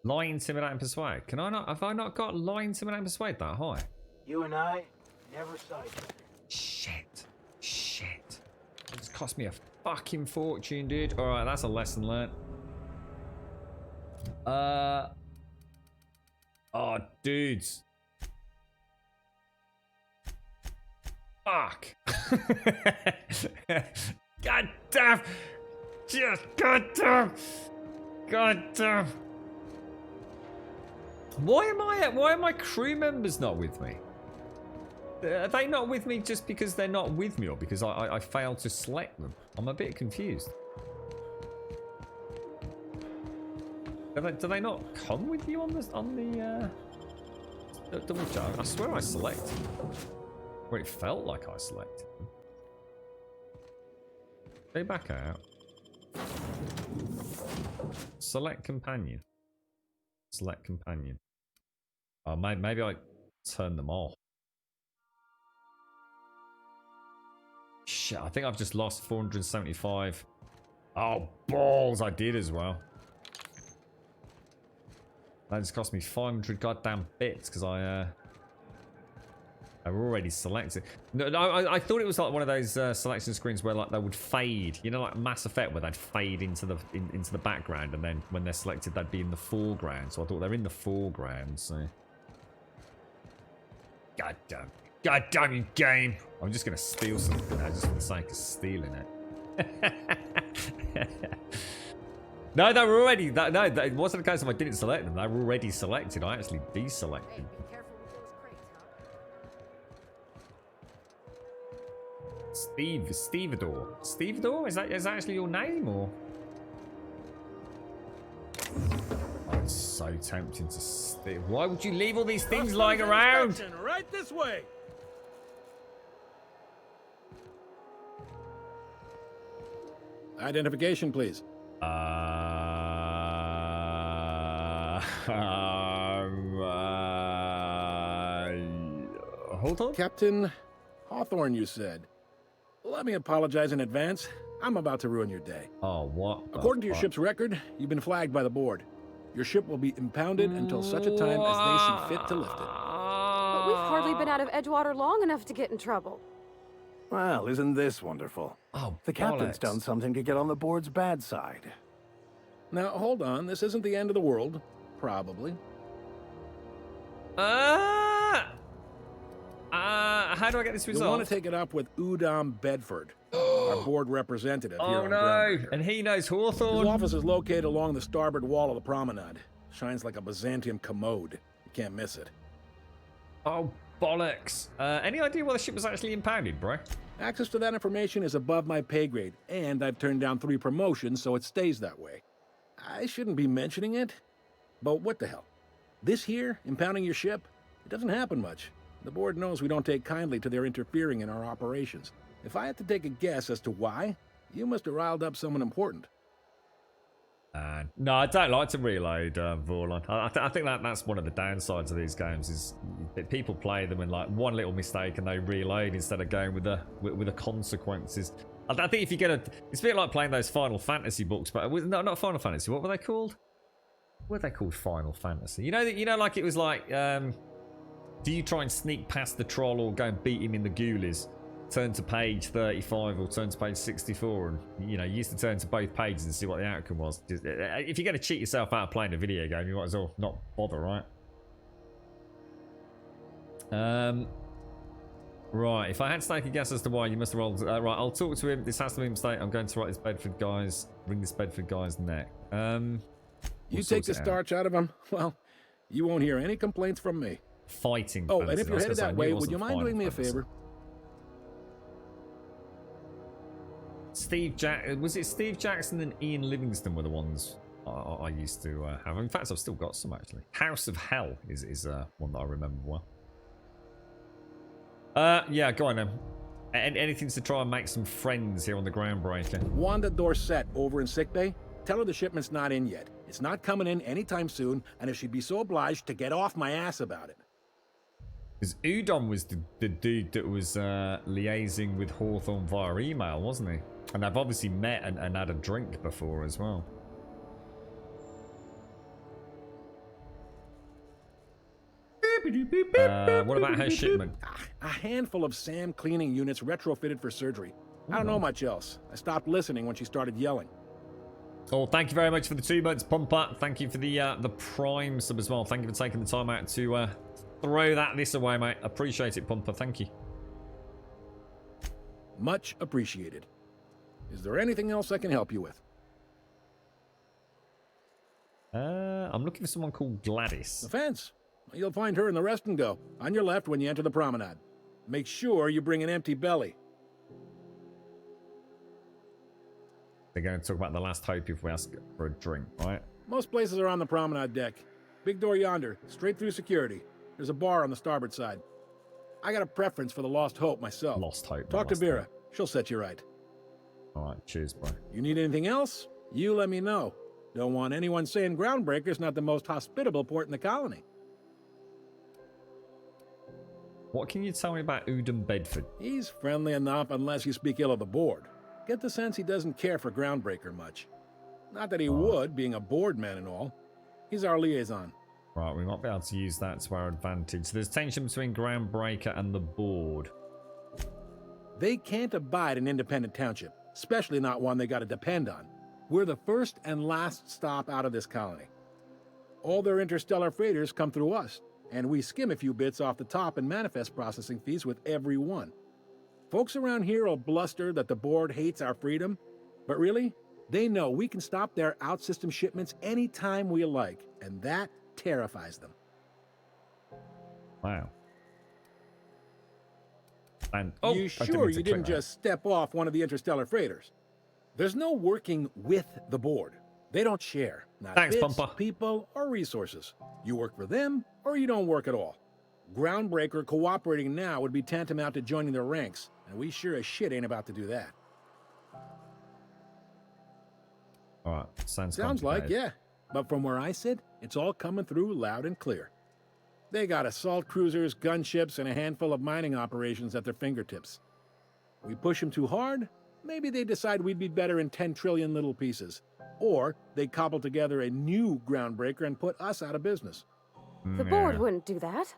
Lie, intimidate, and persuade. Can I not? Have I not got lie, intimidate, and persuade that high? You and I never saw each other. Shit. Shit. It's cost me a fucking fortune, dude. Alright, that's a lesson learned. Oh, dudes. Fuck. God damn. Just god damn. God damn. Why are my crew members not with me? Are they not with me just because they're not with me or because I failed to select them? I'm a bit confused. Do they not come with you on the double check? I swear I selected. Well, it felt like I selected them. Go back out. Select companion. Select companion. Oh, maybe I turn them off. Shit, I think I've just lost 475. Oh, balls, I did as well. That just cost me 500 goddamn bits because I already selected. No, I thought it was like one of those selection screens where like they would fade. You know, like Mass Effect, where they'd fade into the background, and then when they're selected, they'd be in the foreground. So I thought they're in the foreground. So, God damn you, game! I'm just gonna steal something now, just for the sake of stealing it. No, they were already. No, it wasn't a case of I didn't select them. They were already selected. I actually deselected. Stevedore. Stevedore? Is that actually your name, or? Oh, it's so tempting to steal. Why would you leave all these things lying around? Right this way. Identification, please. Hold on. Captain Hawthorne, you said. Let me apologize in advance. I'm about to ruin your day. Oh, what? According to your ship's record, you've been flagged by the board. Your ship will be impounded until such a time as they see fit to lift it. But we've hardly been out of Edgewater long enough to get in trouble. Well, isn't this wonderful? Oh, the captain's bollocks. done something to get on the board's bad side. Now, hold on. This isn't the end of the world. Probably. How do I get this resolved? You'll want to take it up with Udom Bedford, our board representative here on ground. And he knows Hawthorne. His office is located along the starboard wall of the promenade. Shines like a Byzantium commode. You can't miss it. Oh, bollocks. Any idea why the ship was actually impounded, bro? Access to that information is above my pay grade, and I've turned down 3 promotions, so it stays that way. I shouldn't be mentioning it, but what the hell? This here, impounding your ship, it doesn't happen much. The board knows we don't take kindly to their interfering in our operations. If I had to take a guess as to why, you must have riled up someone important. No, I don't like to reload, Vorlon. I think that's one of the downsides of these games is that people play them and like one little mistake and they reload instead of going with the consequences. I think if you get it's a bit like playing those Final Fantasy books, but not Final Fantasy. What were they called? What were they called? Final Fantasy. You know, like it was like, do you try and sneak past the troll or go and beat him in the ghoulies? Turn to page 35 or turn to page 64, and you used to turn to both pages and see what the outcome was. If you're going to cheat yourself out of playing a video game, you might as well not bother, right? Right, if I had to take a guess as to why, you must have rolled. Right, I'll talk to him. This has to be a mistake. I'm going to write this Bedford guy's, ring this Bedford guy's neck. You take the starch out of him, well, you won't hear any complaints from me. Fighting. Oh, and if you're headed that way, would you mind doing me a favor? Was it Steve Jackson and Ian Livingston were the ones I used to have? In fact, I've still got some actually. House of Hell is one that I remember well. Yeah, go on then. Anything to try and make some friends here on the Groundbreaker. Wanda Dorset over in sickbay. Tell her the shipment's not in yet. It's not coming in anytime soon, and if she'd be so obliged to get off my ass about it. Because Udom was the dude that was liaising with Hawthorne via email, wasn't he? And they've obviously met and had a drink before as well. What about her shipment? A handful of SAM cleaning units retrofitted for surgery. I don't know much else. I stopped listening when she started yelling. Oh, thank you very much for the 2 months, Pumper. Thank you for the Prime sub as well. Thank you for taking the time out to throw this away, mate. Appreciate it, Pumper. Thank you. Much appreciated. Is there anything else I can help you with? I'm looking for someone called Gladys. The fence. You'll find her in the rest and go, on your left when you enter the promenade. Make sure you bring an empty belly. They're going to talk about the last hope if we ask for a drink, right? Most places are on the promenade deck. Big door yonder, straight through security. There's a bar on the starboard side. I got a preference for the Lost Hope myself. Lost Hope. Talk to Vera. She'll set you right. All right, cheers, bro. You need anything else? You let me know. Don't want anyone saying Groundbreaker's not the most hospitable port in the colony. What can you tell me about Udom Bedford? He's friendly enough unless you speak ill of the board. Get the sense he doesn't care for Groundbreaker much. Not that he would, being a board man and all. He's our liaison. Right, we might be able to use that to our advantage. So there's tension between Groundbreaker and the board. They can't abide an independent township, especially not one they gotta depend on. We're the first and last stop out of this colony. All their interstellar freighters come through us, and we skim a few bits off the top in manifest processing fees with every one. Folks around here will bluster that the board hates our freedom, but really, they know we can stop their out-system shipments anytime we like, and that terrifies them. Wow. And You sure you didn't just step off one of the interstellar freighters? There's no working with the board. They don't share. Not Thanks, bits, Pumper. people, or resources. You work for them, or you don't work at all. Groundbreaker cooperating now would be tantamount to joining their ranks, and we sure as shit ain't about to do that. Alright, sounds like, complicated. yeah. But from where I sit, it's all coming through loud and clear. They got assault cruisers, gunships, and a handful of mining operations at their fingertips. We push them too hard, maybe they decide we'd be better in 10 trillion little pieces. Or they cobble together a new Groundbreaker and put us out of business. The board wouldn't do that.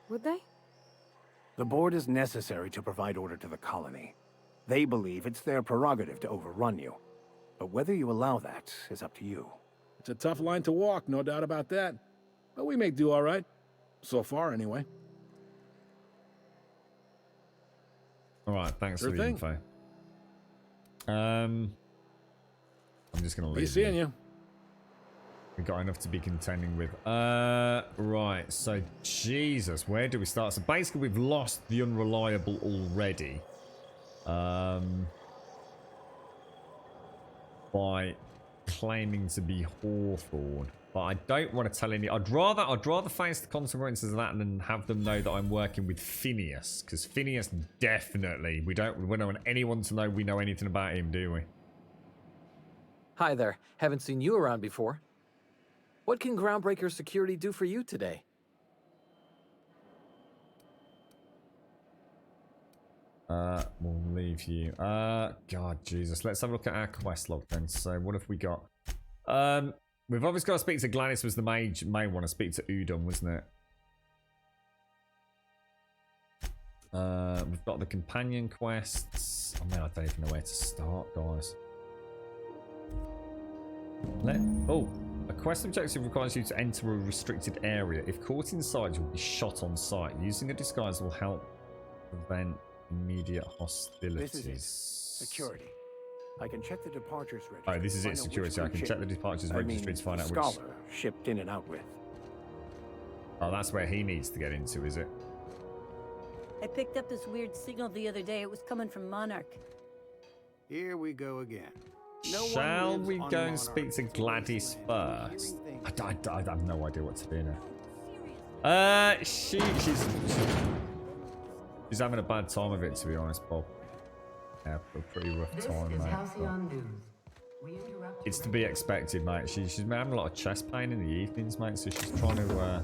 Would they? The board is necessary to provide order to the colony. They believe it's their prerogative to overrun you. But whether you allow that is up to you. It's a tough line to walk, no doubt about that. But we may do all right. So far, anyway. Alright, thanks Sure for the thing. info. I'm just gonna leave. Be seeing you. We got enough to be contending with. Right, so Jesus, where do we start? So basically we've lost the unreliable already. By claiming to be Hawthorne. But I don't want to tell any. I'd rather face the consequences of that than have them know that I'm working with Phineas. Because Phineas definitely, we don't want anyone to know we know anything about him, do we? Hi there. Haven't seen you around before. What can Groundbreaker Security do for you today? We'll leave you. God, Jesus. Let's have a look at our quest log then. So, what have we got? We've obviously got to speak to Gladys was the main one. To speak to Udom, wasn't it? We've got the companion quests. Oh man, I don't even know where to start, guys. A quest objective requires you to enter a restricted area. If caught inside, you'll be shot on sight. Using a disguise will help prevent immediate hostilities. This is it. Security. I can check the departures registry. Oh, this is to it, find out security. which I can ship- check the departures registry to find out which. Scholar shipped in and out with. Oh, that's where he needs to get into, is it? I picked up this weird signal the other day. It was coming from Monarch. Here we go again. Shall we go and speak to Gladys first? I have no idea what to do now. She's having a bad time of it, to be honest, Bob. Yeah, a pretty rough time, mate. It's to be expected, mate. She's been having a lot of chest pain in the evenings, mate, so she's trying to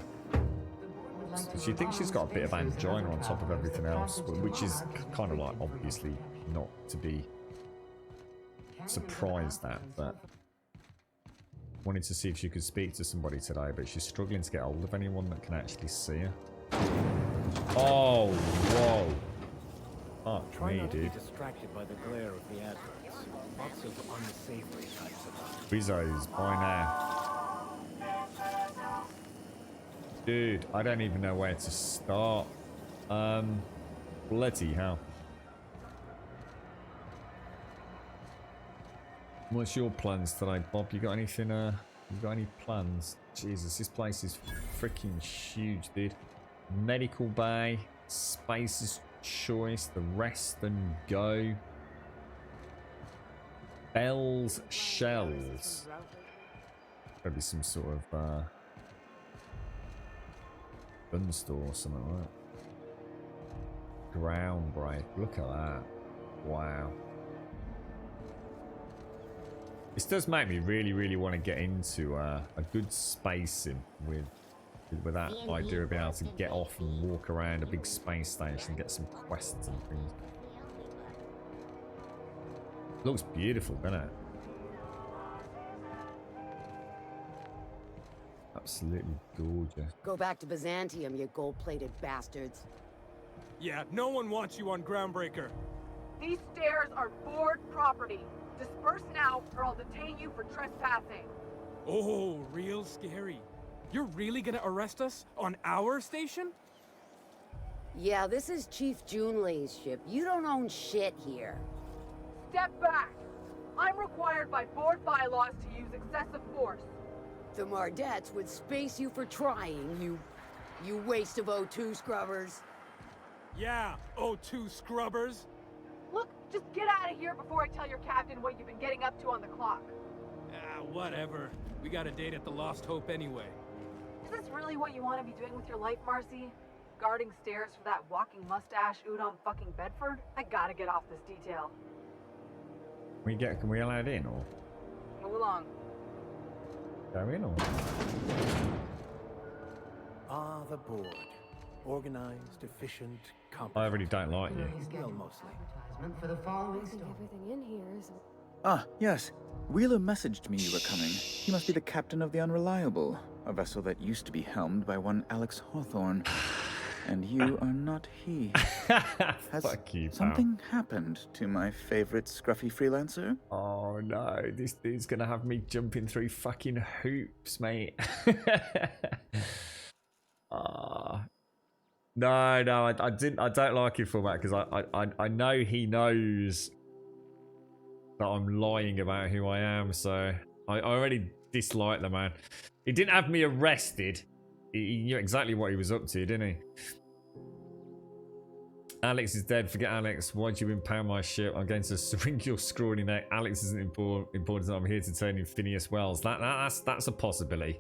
she thinks she's got a bit of angina on top of everything else, which is kind of like obviously not to be surprised at, but wanted to see if she could speak to somebody today, but she's struggling to get hold of anyone that can actually see her. Oh, whoa. Fuck Try me, not to be dude. distracted by the glare of the adverts. Lots of unsavory types about. Rizzo's by now. Dude, I don't even know where to start. Bloody hell. What's your plans today, Bob? You got anything, you got any plans? Jesus, this place is freaking huge, dude. Medical bay, Spacer's Choice, the Rest and Go. Bell's Shells. Maybe some sort of, gun store or something like that. Groundbreak. Look at that. Wow. This does make me really want to get into a good space sim with that idea of being able to get off and walk around a big space station and get some quests and things. Looks beautiful, doesn't it? Absolutely gorgeous. Go back to Byzantium, you gold-plated bastards. Yeah, no one wants you on Groundbreaker. These stairs are board property. Disperse now, or I'll detain you for trespassing. Oh, real scary. You're really gonna arrest us on our station? Yeah, this is Chief Junlei's ship. You don't own shit here. Step back. I'm required by board bylaws to use excessive force. The Mardettes would space you for trying, you waste of O2 scrubbers. Yeah, O2 scrubbers. Look, just get out of here before I tell your captain what you've been getting up to on the clock. Ah, whatever. We got a date at the Lost Hope anyway. Is this really what you want to be doing with your life, Marcy? Guarding stairs for that walking mustache Udon fucking Bedford? I gotta get off this detail. Can we allow it in or Move along. go in or? Ah, the board. Organized, efficient, competent. I really don't like you. Well, mostly. For the following Everything in here is... Ah, yes. Wheeler messaged me you were coming. He must be the captain of the Unreliable, a vessel that used to be helmed by one Alex Hawthorne. And you are not he. Has Fuck you, pal. something happened to my favorite scruffy freelancer? Oh no, this dude's gonna have me jumping through fucking hoops, mate. No, I don't like him for that because I know he knows that I'm lying about who I am, so I already dislike the man. He didn't have me arrested. He knew exactly what he was up to, didn't he? Alex is dead. Forget Alex. Why'd you impound my ship? I'm going to syringe your scrawny neck. Alex isn't important. I'm here to turn in Phineas Wells. That's a possibility.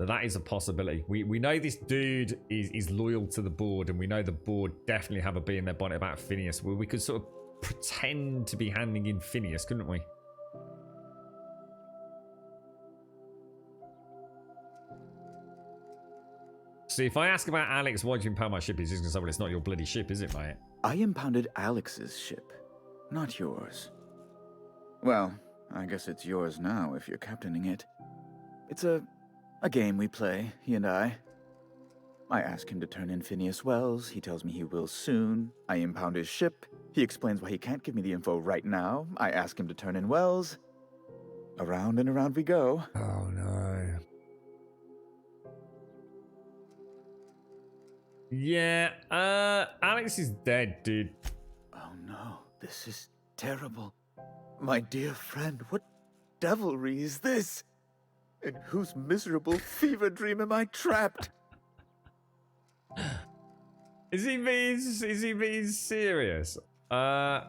That is a possibility. We know this dude is loyal to the board, and we know the board definitely have a bee in their bonnet about Phineas. Well, we could sort of pretend to be handing in Phineas, couldn't we? See, if I ask about Alex, why'd you impound my ship? He's just gonna say, well, it's not your bloody ship, is it, mate? I impounded Alex's ship, not yours. Well, I guess it's yours now if you're captaining it. It's a game we play, he and I. I ask him to turn in Phineas Wells. He tells me he will soon. I impound his ship. He explains why he can't give me the info right now. I ask him to turn in Wells. Around and around we go. Oh, no. Yeah, Alex is dead, dude. Oh, no. This is terrible. My dear friend, what devilry is this? In whose miserable fever dream am I trapped? Is he being serious? Oh,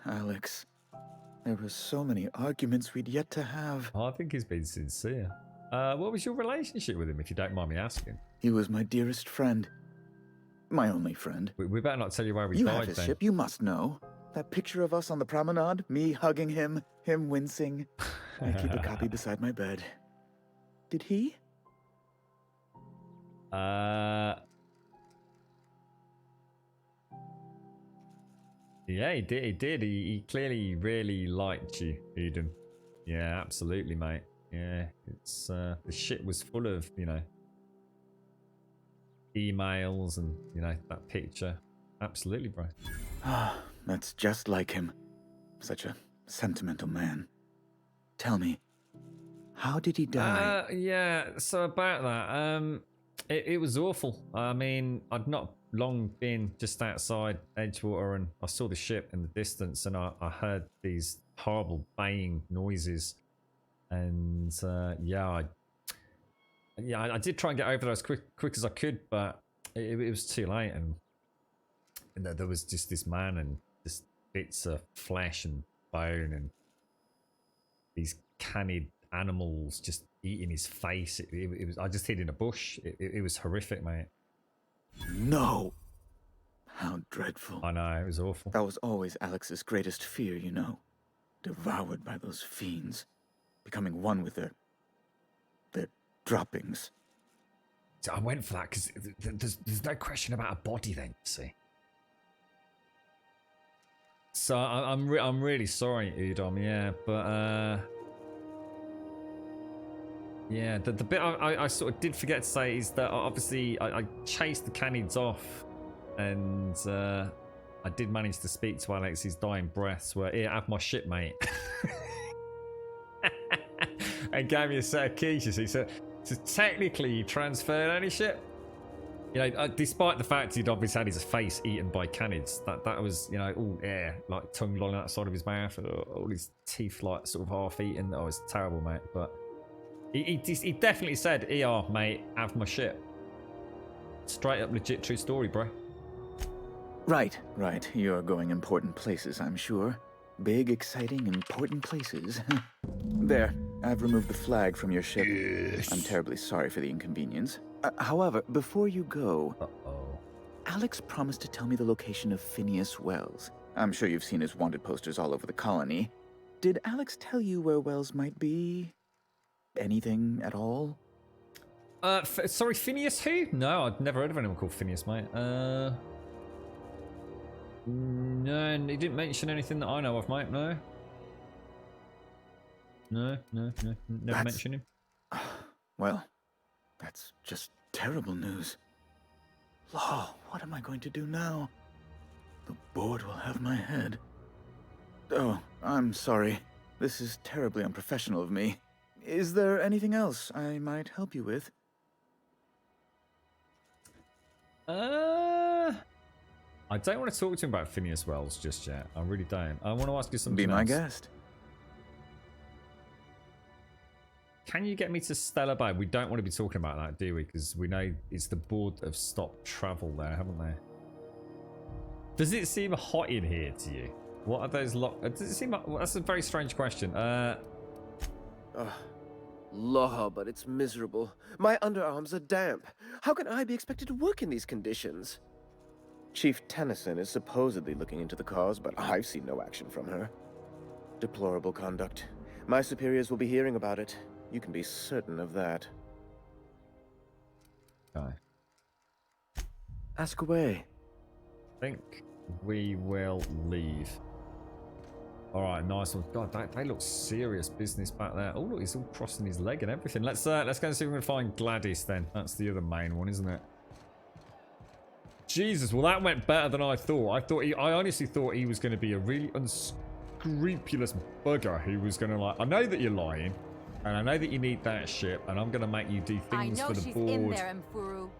Alex. There were so many arguments we'd yet to have. I think he's been sincere. What was your relationship with him, if you don't mind me asking? He was my dearest friend. My only friend. We better not tell you where we died, died, You have his then. ship, you must know. That picture of us on the promenade, me hugging him, him wincing. I keep a copy beside my bed. Did he? Yeah, he did. He clearly really liked you, Eden. Yeah, absolutely, mate. Yeah, it's the shit was full of, you know, emails and, you know, that picture. Absolutely, bro. Ah, that's just like him. Such a sentimental man. Tell me, how did he die? Yeah, so about that, it was awful. I mean, I'd not long been just outside Edgewater, and I saw the ship in the distance, and I heard these horrible baying noises, and I did try and get over there as quick as I could, but it was too late, and there was just this man and just bits of flesh and bone and these cannid animals just eating his face. It was. I just hid in a bush. It was horrific, mate. No. How dreadful. I know, it was awful. That was always Alex's greatest fear, you know. Devoured by those fiends. Becoming one with their droppings. So I went for that because there's no question about a body then, you see. So I'm really sorry, Udom, yeah, but yeah, the bit I sort of did forget to say is that obviously I chased the canids off, and I did manage to speak to Alex's dying breaths where, here, have my shit, mate. And gave me a set of keys, you see. So technically he transferred any shit. You know, despite the fact he'd obviously had his face eaten by canids, that was, you know, all air, like tongue lolling out the side of his mouth, all his teeth like sort of half eaten. Oh, it's terrible, mate. But he definitely said, "ER, mate, have my shit." Straight up, legit, true story, bro. Right. You're going important places, I'm sure. Big, exciting, important places. There, I've removed the flag from your ship. Yes. I'm terribly sorry for the inconvenience. However, before you go, Alex promised to tell me the location of Phineas Wells. I'm sure you've seen his wanted posters all over the colony. Did Alex tell you where Wells might be? Anything at all? Sorry, Phineas who? No, I'd never heard of anyone called Phineas, mate. No, he didn't mention anything that I know of, mate. No. Never mentioned him. Well, that's just terrible news. Law, what am I going to do now? The board will have my head. Oh, I'm sorry. This is terribly unprofessional of me. Is there anything else I might help you with? I don't want to talk to him about Phineas Wells just yet. I really don't. I want to ask you something Be my else. guest. Can you get me to Stella Bay? We don't want to be talking about that, do we? Because we know it's the board have stopped travel there, haven't they? Does it seem hot in here to you? What are those does it seem like... Well, that's a very strange question. Law, but it's miserable. My underarms are damp. How can I be expected to work in these conditions? Chief Tennyson is supposedly looking into the cause, but I've seen no action from her. Deplorable conduct. My superiors will be hearing about it. You can be certain of that. Okay. Ask away. I think we will leave. All right, nice one. God, they look serious business back there. Oh, look, he's all crossing his leg and everything. Let's go and see if we can find Gladys then. That's the other main one, isn't it? Jesus, well, that went better than I thought. I honestly thought he was going to be a really unscrupulous bugger who was going to like, I know that you're lying, and I know that you need that ship, and I'm going to make you do things for the board. I know she's in there, Mfuru.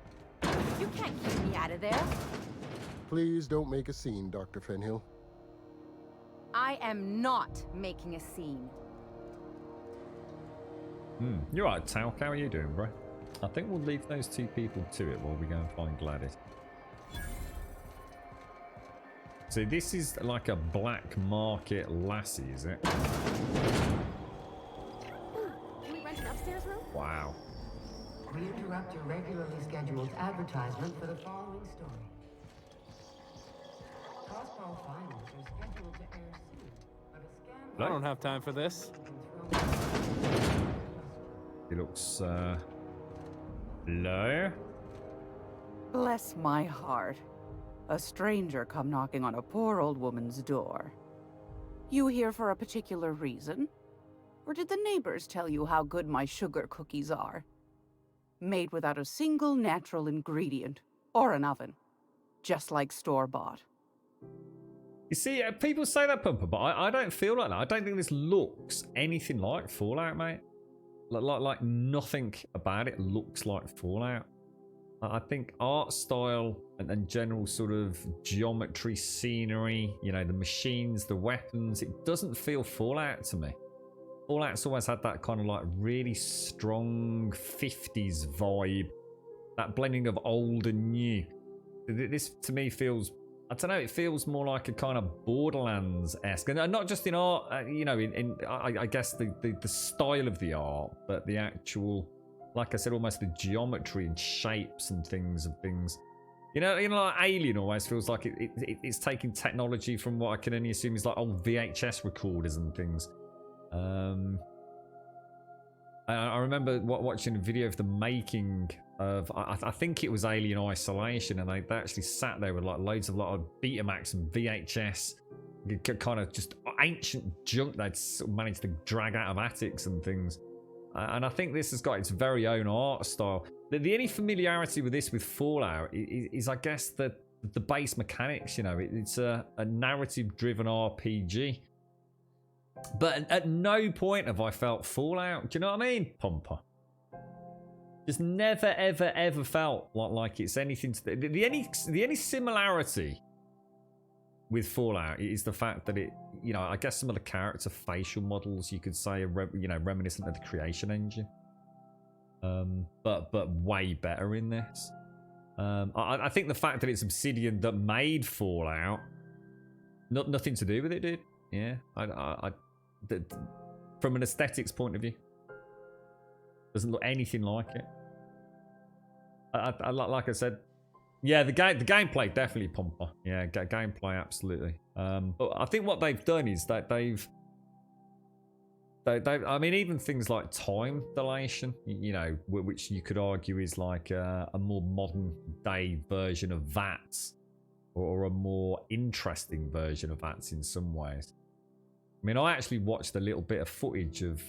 You can't keep me out of there. Please don't make a scene, Dr. Fenhill. I am not making a scene. You're right, Talc. How are you doing, bro? I think we'll leave those two people to it while we go and find Gladys. So this is like a black market lassie, is it? Can we rent an upstairs room? Wow. We interrupt your regularly scheduled advertisement for the following story. Crossbow finals are scheduled to air soon, but a scandal... I don't have time for this. He looks, low. Bless my heart. A stranger come knocking on a poor old woman's door. You here for a particular reason? Or did the neighbors tell you how good my sugar cookies are? Made without a single natural ingredient, or an oven. Just like store-bought. You see, people say that, Pumper, but I don't feel like that. I don't think this looks anything like Fallout, mate. Like nothing about it looks like Fallout. I think art style and general sort of geometry, scenery, you know, the machines, the weapons, it doesn't feel Fallout to me. Fallout's always had that kind of like really strong 50s vibe, that blending of old and new. This to me feels, I don't know, it feels more like a kind of Borderlands-esque, and not just in art, you know, I guess the style of the art, but the actual, like I said, almost the geometry and shapes and things. You know, like Alien always feels like it's taking technology from what I can only assume is like old VHS recorders and things. I remember watching a video of the making of, I think it was Alien Isolation, and they actually sat there with like loads of Betamax and VHS, kind of just ancient junk they'd sort of managed to drag out of attics and things. And I think this has got its very own art style. The only familiarity with this with Fallout is I guess the base mechanics. You know, it's a narrative-driven RPG. But at no point have I felt Fallout. Do you know what I mean, Pomper? Just never, ever, ever felt like it's anything to... The only similarity with Fallout is the fact that it, you know, I guess some of the character facial models you could say are, you know, reminiscent of the Creation Engine. But way better in this. I think the fact that it's Obsidian that made Fallout, nothing to do with it, dude. Yeah, from an aesthetics point of view, doesn't look anything like it. Like I said, yeah, the gameplay definitely Pomper. Yeah, gameplay absolutely. But I think what they've done is that they've I mean, even things like time dilation, you know, which you could argue is like a more modern day version of VATS, or a more interesting version of VATS in some ways. I mean, I actually watched a little bit of footage of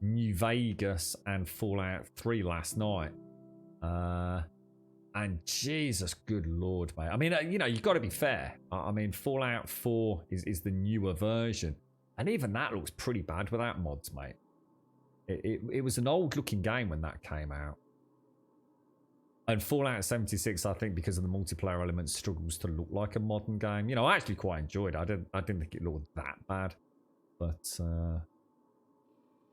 New Vegas and Fallout 3 last night. And Jesus, good Lord, mate. I mean, you know, you've got to be fair. I mean, Fallout 4 is the newer version. And even that looks pretty bad without mods, mate. It was an old-looking game when that came out. And Fallout 76, I think, because of the multiplayer elements, struggles to look like a modern game. You know, I actually quite enjoyed it. I didn't think it looked that bad. But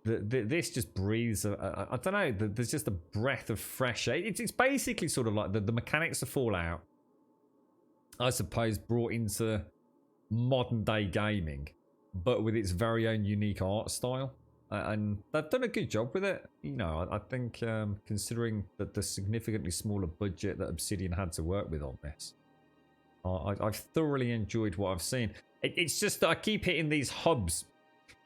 this just breathes, I don't know, there's just a breath of fresh air. It's basically sort of like the mechanics of Fallout, I suppose, brought into modern-day gaming, but with its very own unique art style. And they've done a good job with it. You know, I think considering that the significantly smaller budget that Obsidian had to work with on this, I've thoroughly enjoyed what I've seen. It's just that I keep hitting these hubs,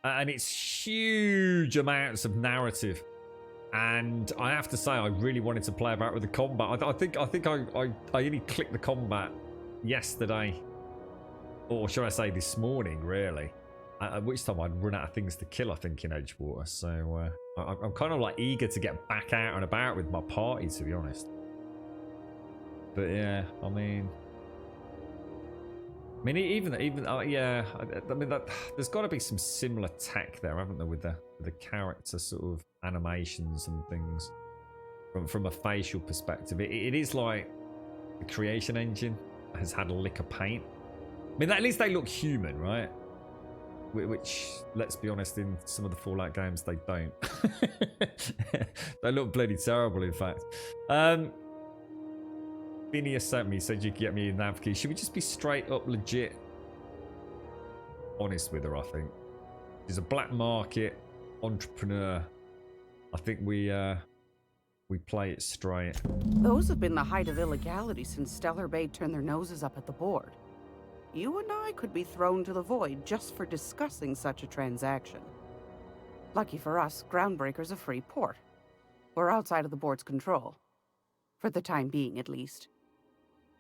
and it's huge amounts of narrative. And I have to say, I really wanted to play about with the combat. I think I only clicked the combat yesterday, or should I say this morning, really. At which time I'd run out of things to kill, I think, in Edgewater. So I'm kind of like eager to get back out and about with my party, to be honest. But yeah, I mean, even yeah, I mean, there's got to be some similar tech there, haven't there, with the character sort of animations and things from a facial perspective. It is like the Creation Engine has had a lick of paint. I mean, at least they look human, right? Which, let's be honest, in some of the Fallout games, they don't. They look bloody terrible, in fact. Phineas sent me, said you could get me a nav key. Should we just be straight up legit honest with her, I think. She's a black market entrepreneur. I think we play it straight. Those have been the height of illegality since Stellar Bay turned their noses up at the board. You and I could be thrown to the void just for discussing such a transaction. Lucky for us, Groundbreaker's a free port. We're outside of the board's control. For the time being, at least.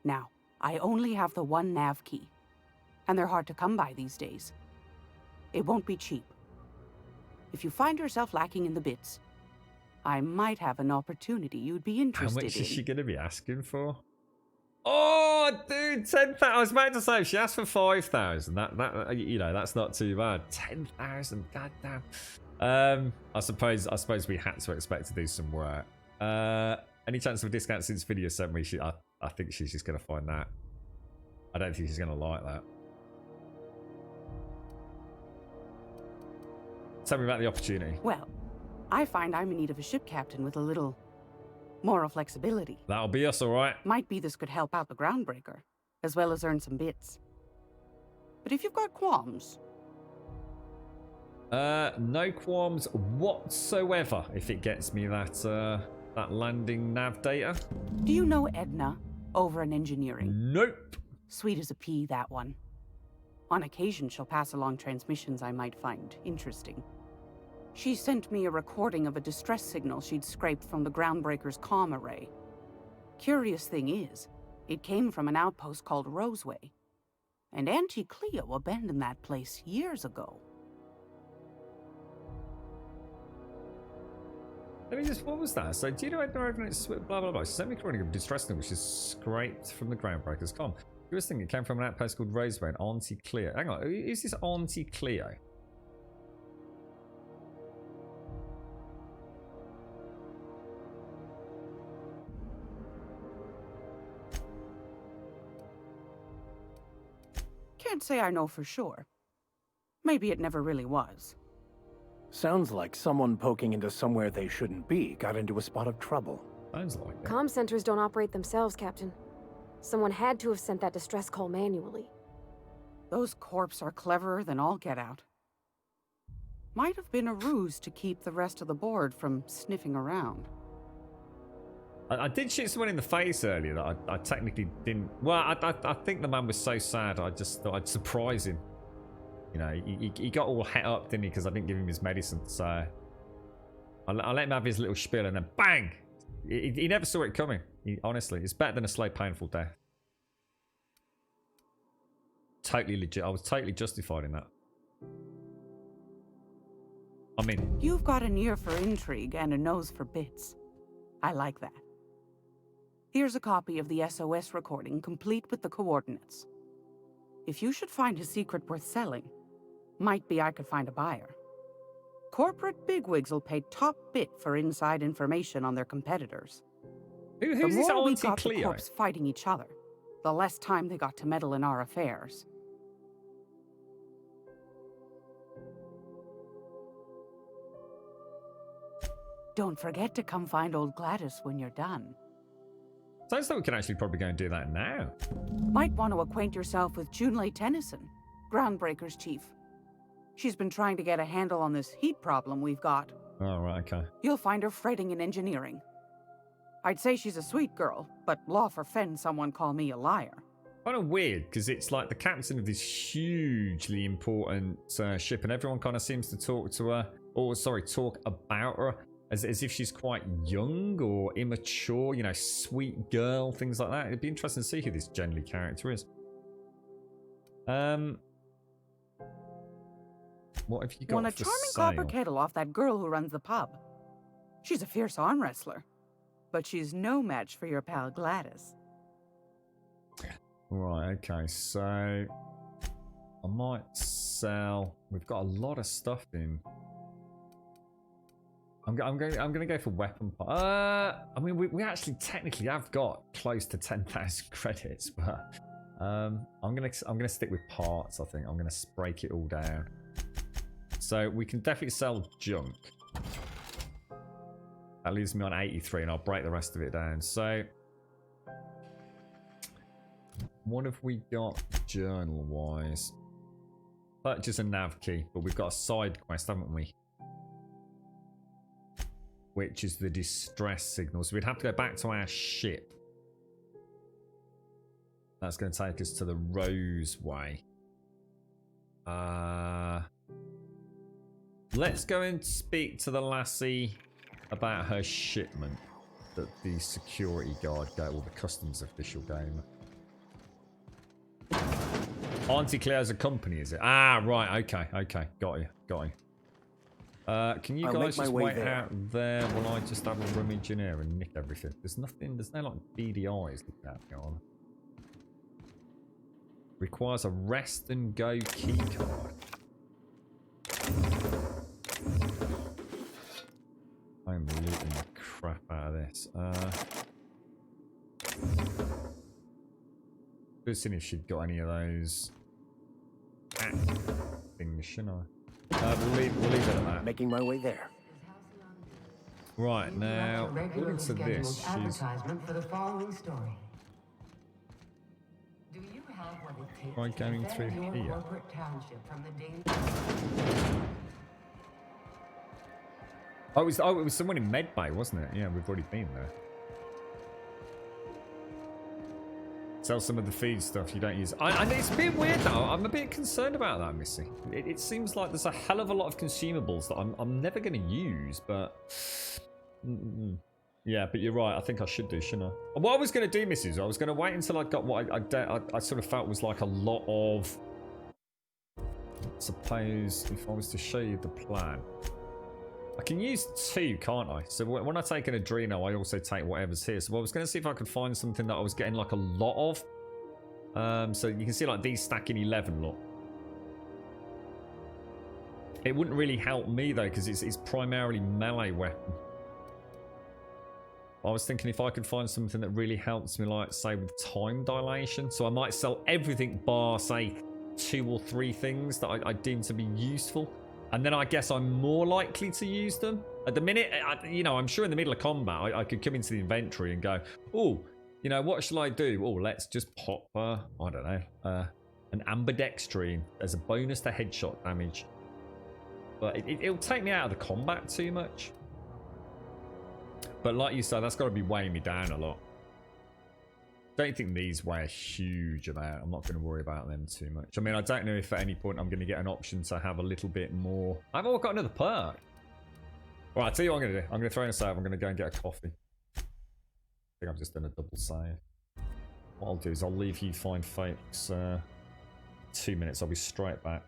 Now, I only have the one nav key. And they're hard to come by these days. It won't be cheap. If you find yourself lacking in the bits, I might have an opportunity you'd be interested in. How much is she going to be asking for? Oh, dude, 10,000. I was about to say, if she asked for 5,000, that you know, that's not too bad. 10,000, goddamn. I suppose we had to expect to do some work. Any chance of a discount since video sent me? I think she's just going to find that. I don't think she's going to like that. Tell me about the opportunity. Well, I find I'm in need of a ship captain with a little moral flexibility. That'll be us, all right. Might be this could help out the Groundbreaker, as well as earn some bits. But if you've got qualms... no qualms whatsoever if it gets me that landing nav data. Do you know Edna? over in engineering. Nope. Sweet as a pea, that one. On occasion, she'll pass along transmissions I might find interesting. She sent me a recording of a distress signal she'd scraped from the Groundbreaker's comm array. Curious thing is, it came from an outpost called Roseway. And Auntie Cleo abandoned that place years ago. Let me just, what was that? So, do you know Edna Overnight blah blah blah? She sent me a recording of a distress signal which is scraped from the Groundbreaker's comm. Curious thing, it came from an outpost called Roseway and Auntie Cleo. Hang on, is this Auntie Cleo? Can't say I know for sure. Maybe it never really was. Sounds like someone poking into somewhere they shouldn't be got into a spot of trouble. Sounds like it. Comm centers don't operate themselves, Captain. Someone had to have sent that distress call manually. Those corps are cleverer than all get out. Might have been a ruse to keep the rest of the board from sniffing around. I did shoot someone in the face earlier that I technically didn't. Well, I think the man was so sad. I just thought I'd surprise him. You know, he got all het up, didn't he? Because I didn't give him his medicine. So I let him have his little spiel, and then bang! He never saw it coming. Honestly, it's better than a slow, painful death. Totally legit. I was totally justified in that. I mean, You've got an ear for intrigue and a nose for bits. I like that. Here's a copy of the SOS recording, complete with the coordinates. If you should find a secret worth selling, might be I could find a buyer. Corporate bigwigs will pay top bit for inside information on their competitors. Who's the this more we Auntie got the Cleo? corps fighting each other, the less time they got to meddle in our affairs. Don't forget to come find old Gladys when you're done. Sounds like we can actually probably go and do that now. Might want to acquaint yourself with Junlei Tennyson, Groundbreaker's chief. She's been trying to get a handle on this heat problem we've got. Oh, right, okay. You'll find her fretting in engineering. I'd say she's a sweet girl, but law forfend someone call me a liar. Kind of weird, because it's like the captain of this hugely important ship, and everyone kind of seems to talk to her, or sorry, talk about her as if she's quite young or immature, you know, sweet girl, things like that. It'd be interesting to see who this Genly character is. What have you got Won a for charming sale? copper kettle off that girl who runs the pub. She's a fierce arm wrestler, but she's no match for your pal Gladys. Right, okay, so I might sell. We've got a lot of stuff in. I'm going to go for weapon. I mean, we actually technically have got close to 10,000 credits, but I'm gonna stick with parts. I think I'm gonna break it all down. So we can definitely sell junk. That leaves me on 83, and I'll break the rest of it down. So what have we got journal-wise? Purchase a nav key, but we've got a side quest, haven't we? Which is the distress signal. So we'd have to go back to our ship. That's going to take us to the Roseway. Let's go and speak to the lassie about her shipment that the security guard gave, or the customs official gave. Auntie Cleo's a company, is it? Ah, right. Okay. Got you. Can you guys just wait out there while I just have a rummage in here and nick everything? There's nothing. There's no like BDIs looking at me on. Requires a rest and go key card. I'm looting the crap out of this. Good seeing if she'd got any of those things, shouldn't I? We'll leave it at that. Making my way there. Right, now, according to this, she's... advertisement for the following story. Do you have what it takes Try going to through defend your here. corporate township from the danger? Oh, it was someone in Medbay, wasn't it? Yeah, we've already been there. Sell some of the feed stuff you don't use. And it's a bit weird though. I'm a bit concerned about that, Missy. It seems like there's a hell of a lot of consumables that I'm never going to use, but... Yeah, but you're right. I think I should do, shouldn't I? What I was going to do, Missy, is I was going to wait until I got what I sort of felt was like a lot of... Suppose if I was to show you the plan... I can use 2, can't I? So when I take an Adreno, I also take whatever's here. So I was going to see if I could find something that I was getting like a lot of. So you can see like these stacking 11, look. It wouldn't really help me though, because it's primarily melee weapon. I was thinking if I could find something that really helps me, like say with time dilation. So I might sell everything bar, say, 2 or 3 things that I deem to be useful. And then I guess I'm more likely to use them. At the minute, you know, I'm sure in the middle of combat, I could come into the inventory and go, oh, you know, what shall I do? Oh, let's just pop, I don't know, an ambidextrine as a bonus to headshot damage. But it'll take me out of the combat too much. But like you said, that's got to be weighing me down a lot. Don't think these weigh a huge amount. I'm not going to worry about them too much. I mean, I don't know if at any point I'm going to get an option to have a little bit more. I've all got another perk. Right, I'll tell you what I'm going to do. I'm going to throw in a save. I'm going to go and get a coffee. I think I've just done a double save. What I'll do is I'll leave you fine folks 2 minutes. I'll be straight back.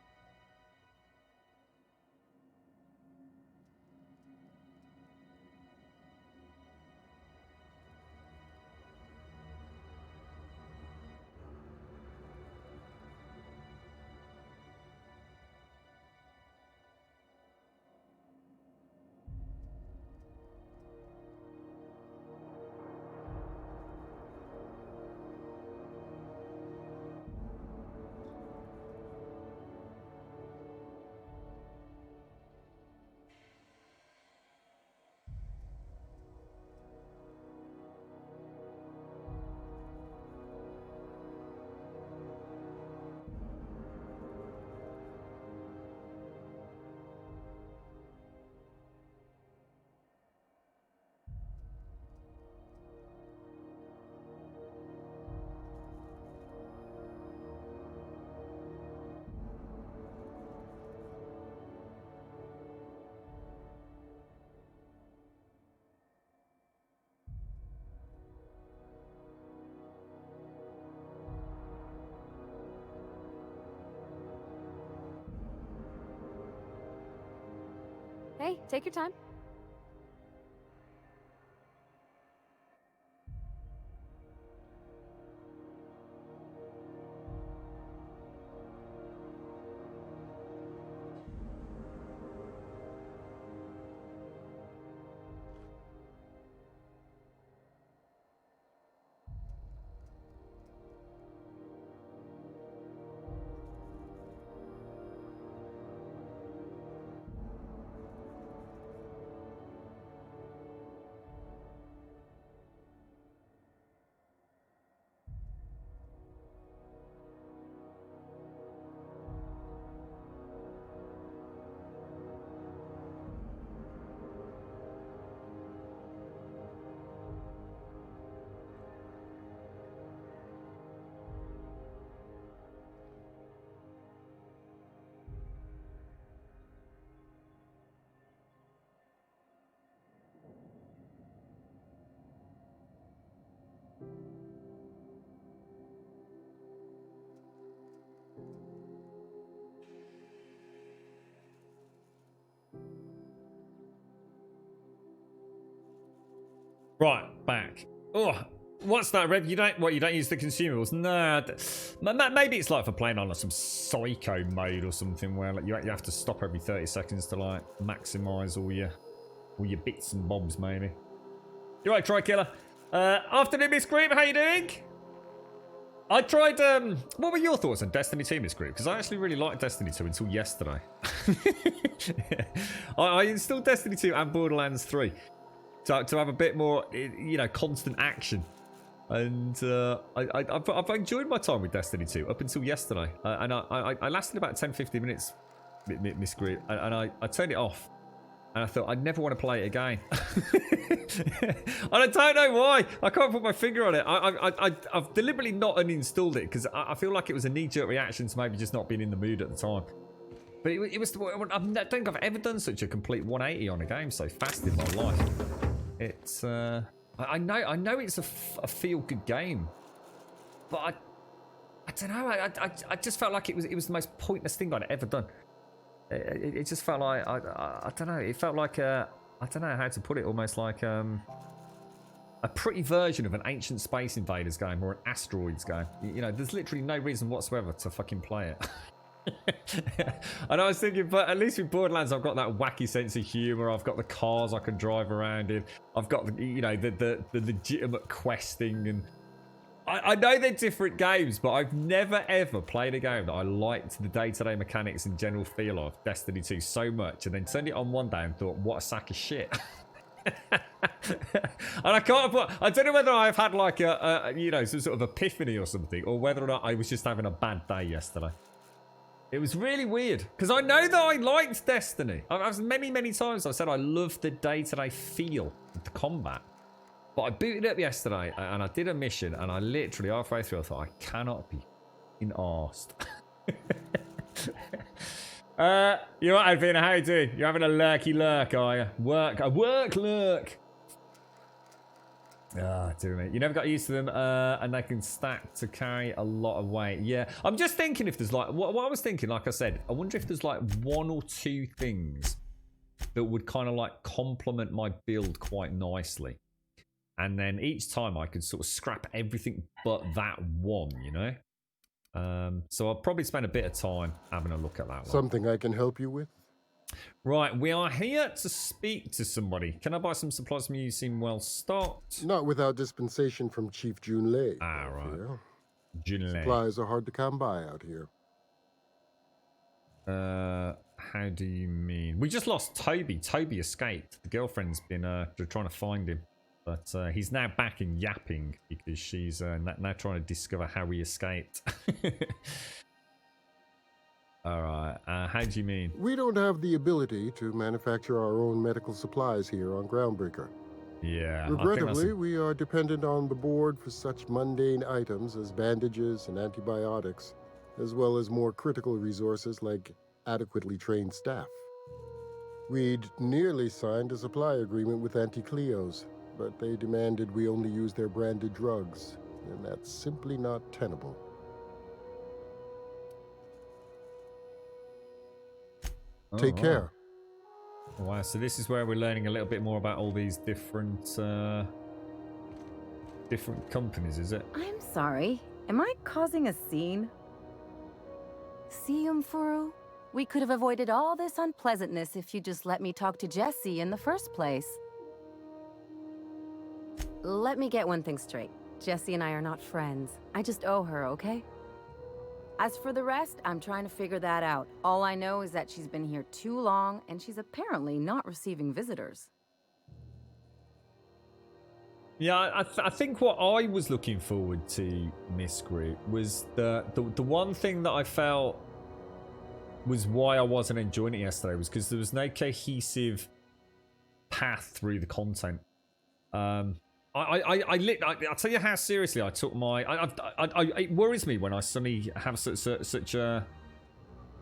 Hey, take your time. Right, back. Oh, what's that, Rev? You don't use the consumables? Nah, maybe it's like for playing on like some psycho mode or something where like you have to stop every 30 seconds to like maximize all your bits and bobs, maybe. You're right, Tri-Killer. Afternoon, Miss Group. How you doing? I tried. What were your thoughts on Destiny 2, Miss Group? Because I actually really liked Destiny 2 until yesterday. I installed Destiny 2 and Borderlands 3. To have a bit more, you know, constant action. And I've enjoyed my time with Destiny 2 up until yesterday. And I lasted about 10-15 minutes, Miss Group. And I turned it off. And I thought, I'd never want to play it again. And I don't know why. I can't put my finger on it. I've deliberately not uninstalled it because I feel like it was a knee-jerk reaction to maybe just not being in the mood at the time. But it was. I don't think I've ever done such a complete 180 on a game so fast in my life. It's. I know it's a feel-good game, but I don't know. I just felt like it was the most pointless thing I'd ever done. It just felt like I don't know. It felt like I don't know how to put it. Almost like a pretty version of an Ancient Space Invaders game or an Asteroids game. You know, there's literally no reason whatsoever to fucking play it. And I was thinking, but at least with Borderlands, I've got that wacky sense of humor. I've got the cars I can drive around in. I've got the legitimate questing and. I know they're different games, but I've never ever played a game that I liked the day-to-day mechanics and general feel of Destiny 2 so much, and then turned it on one day and thought, what a sack of shit. And I don't know whether I've had like some sort of epiphany or something, or whether or not I was just having a bad day yesterday. It was really weird, because I know that I liked Destiny. I've many times I've said I love the day-to-day feel of the combat. But I booted up yesterday and I did a mission and I literally halfway through I thought I cannot be arsed. You what, Alvina? How you doing? You're having a lurky lurk, are you? Work lurk. Ah, dear me. You never got used to them and they can stack to carry a lot of weight. Yeah, I'm just thinking if there's like, what I was thinking, like I said, I wonder if there's like one or two things that would kind of like complement my build quite nicely. And then each time I could sort of scrap everything but that one, you know? So I'll probably spend a bit of time having a look at that one. Something I can help you with? Right, we are here to speak to somebody. Can I buy some supplies from you? You seem well stocked. Not without dispensation from Chief Junlei. Ah, right. Junlei. Supplies are hard to come by out here. How do you mean? We just lost Toby. Toby escaped. The girlfriend's been trying to find him. But he's now back and yapping because she's now trying to discover how he escaped. Alright, how do you mean? We don't have the ability to manufacture our own medical supplies here on Groundbreaker. Yeah. Regrettably, we are dependent on the board for such mundane items as bandages and antibiotics, as well as more critical resources like adequately trained staff. We'd nearly signed a supply agreement with Anti-Cleos, but they demanded we only use their branded drugs, and that's simply not tenable. Take care. Wow, so this is where we're learning a little bit more about all these different companies, is it? I'm sorry. Am I causing a scene? See, Umfuru? We could have avoided all this unpleasantness if you just let me talk to Jessie in the first place. Let me get one thing straight. Jessie and I are not friends. I just owe her, okay? As for the rest, I'm trying to figure that out. All I know is that she's been here too long, and she's apparently not receiving visitors. Yeah, I think what I was looking forward to, Miss Groot, was the one thing that I felt was why I wasn't enjoying it yesterday was because there was no cohesive path through the content. I'll tell you how seriously I took my. It worries me when I suddenly have such an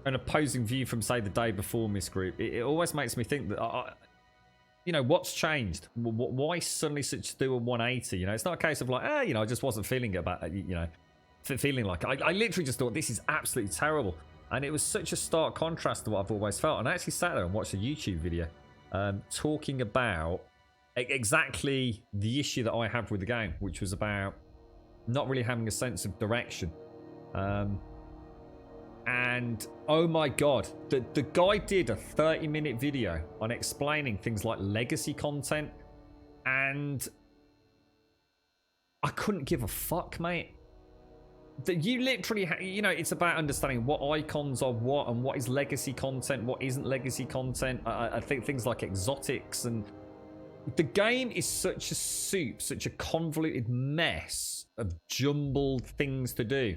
opposing view from, say, the day before Miss Group. It always makes me think that, what's changed? Why suddenly such do a 180? You know, it's not a case of like, I just wasn't feeling it about, feeling like I literally just thought this is absolutely terrible, and it was such a stark contrast to what I've always felt. And I actually sat there and watched a YouTube video talking about exactly the issue that I have with the game, which was about not really having a sense of direction. And oh my god, the guy did a 30-minute video on explaining things like legacy content, and I couldn't give a fuck, mate. That you literally, it's about understanding what icons are what and what is legacy content, what isn't legacy content. I think things like exotics, and the game is such a soup, such a convoluted mess of jumbled things to do.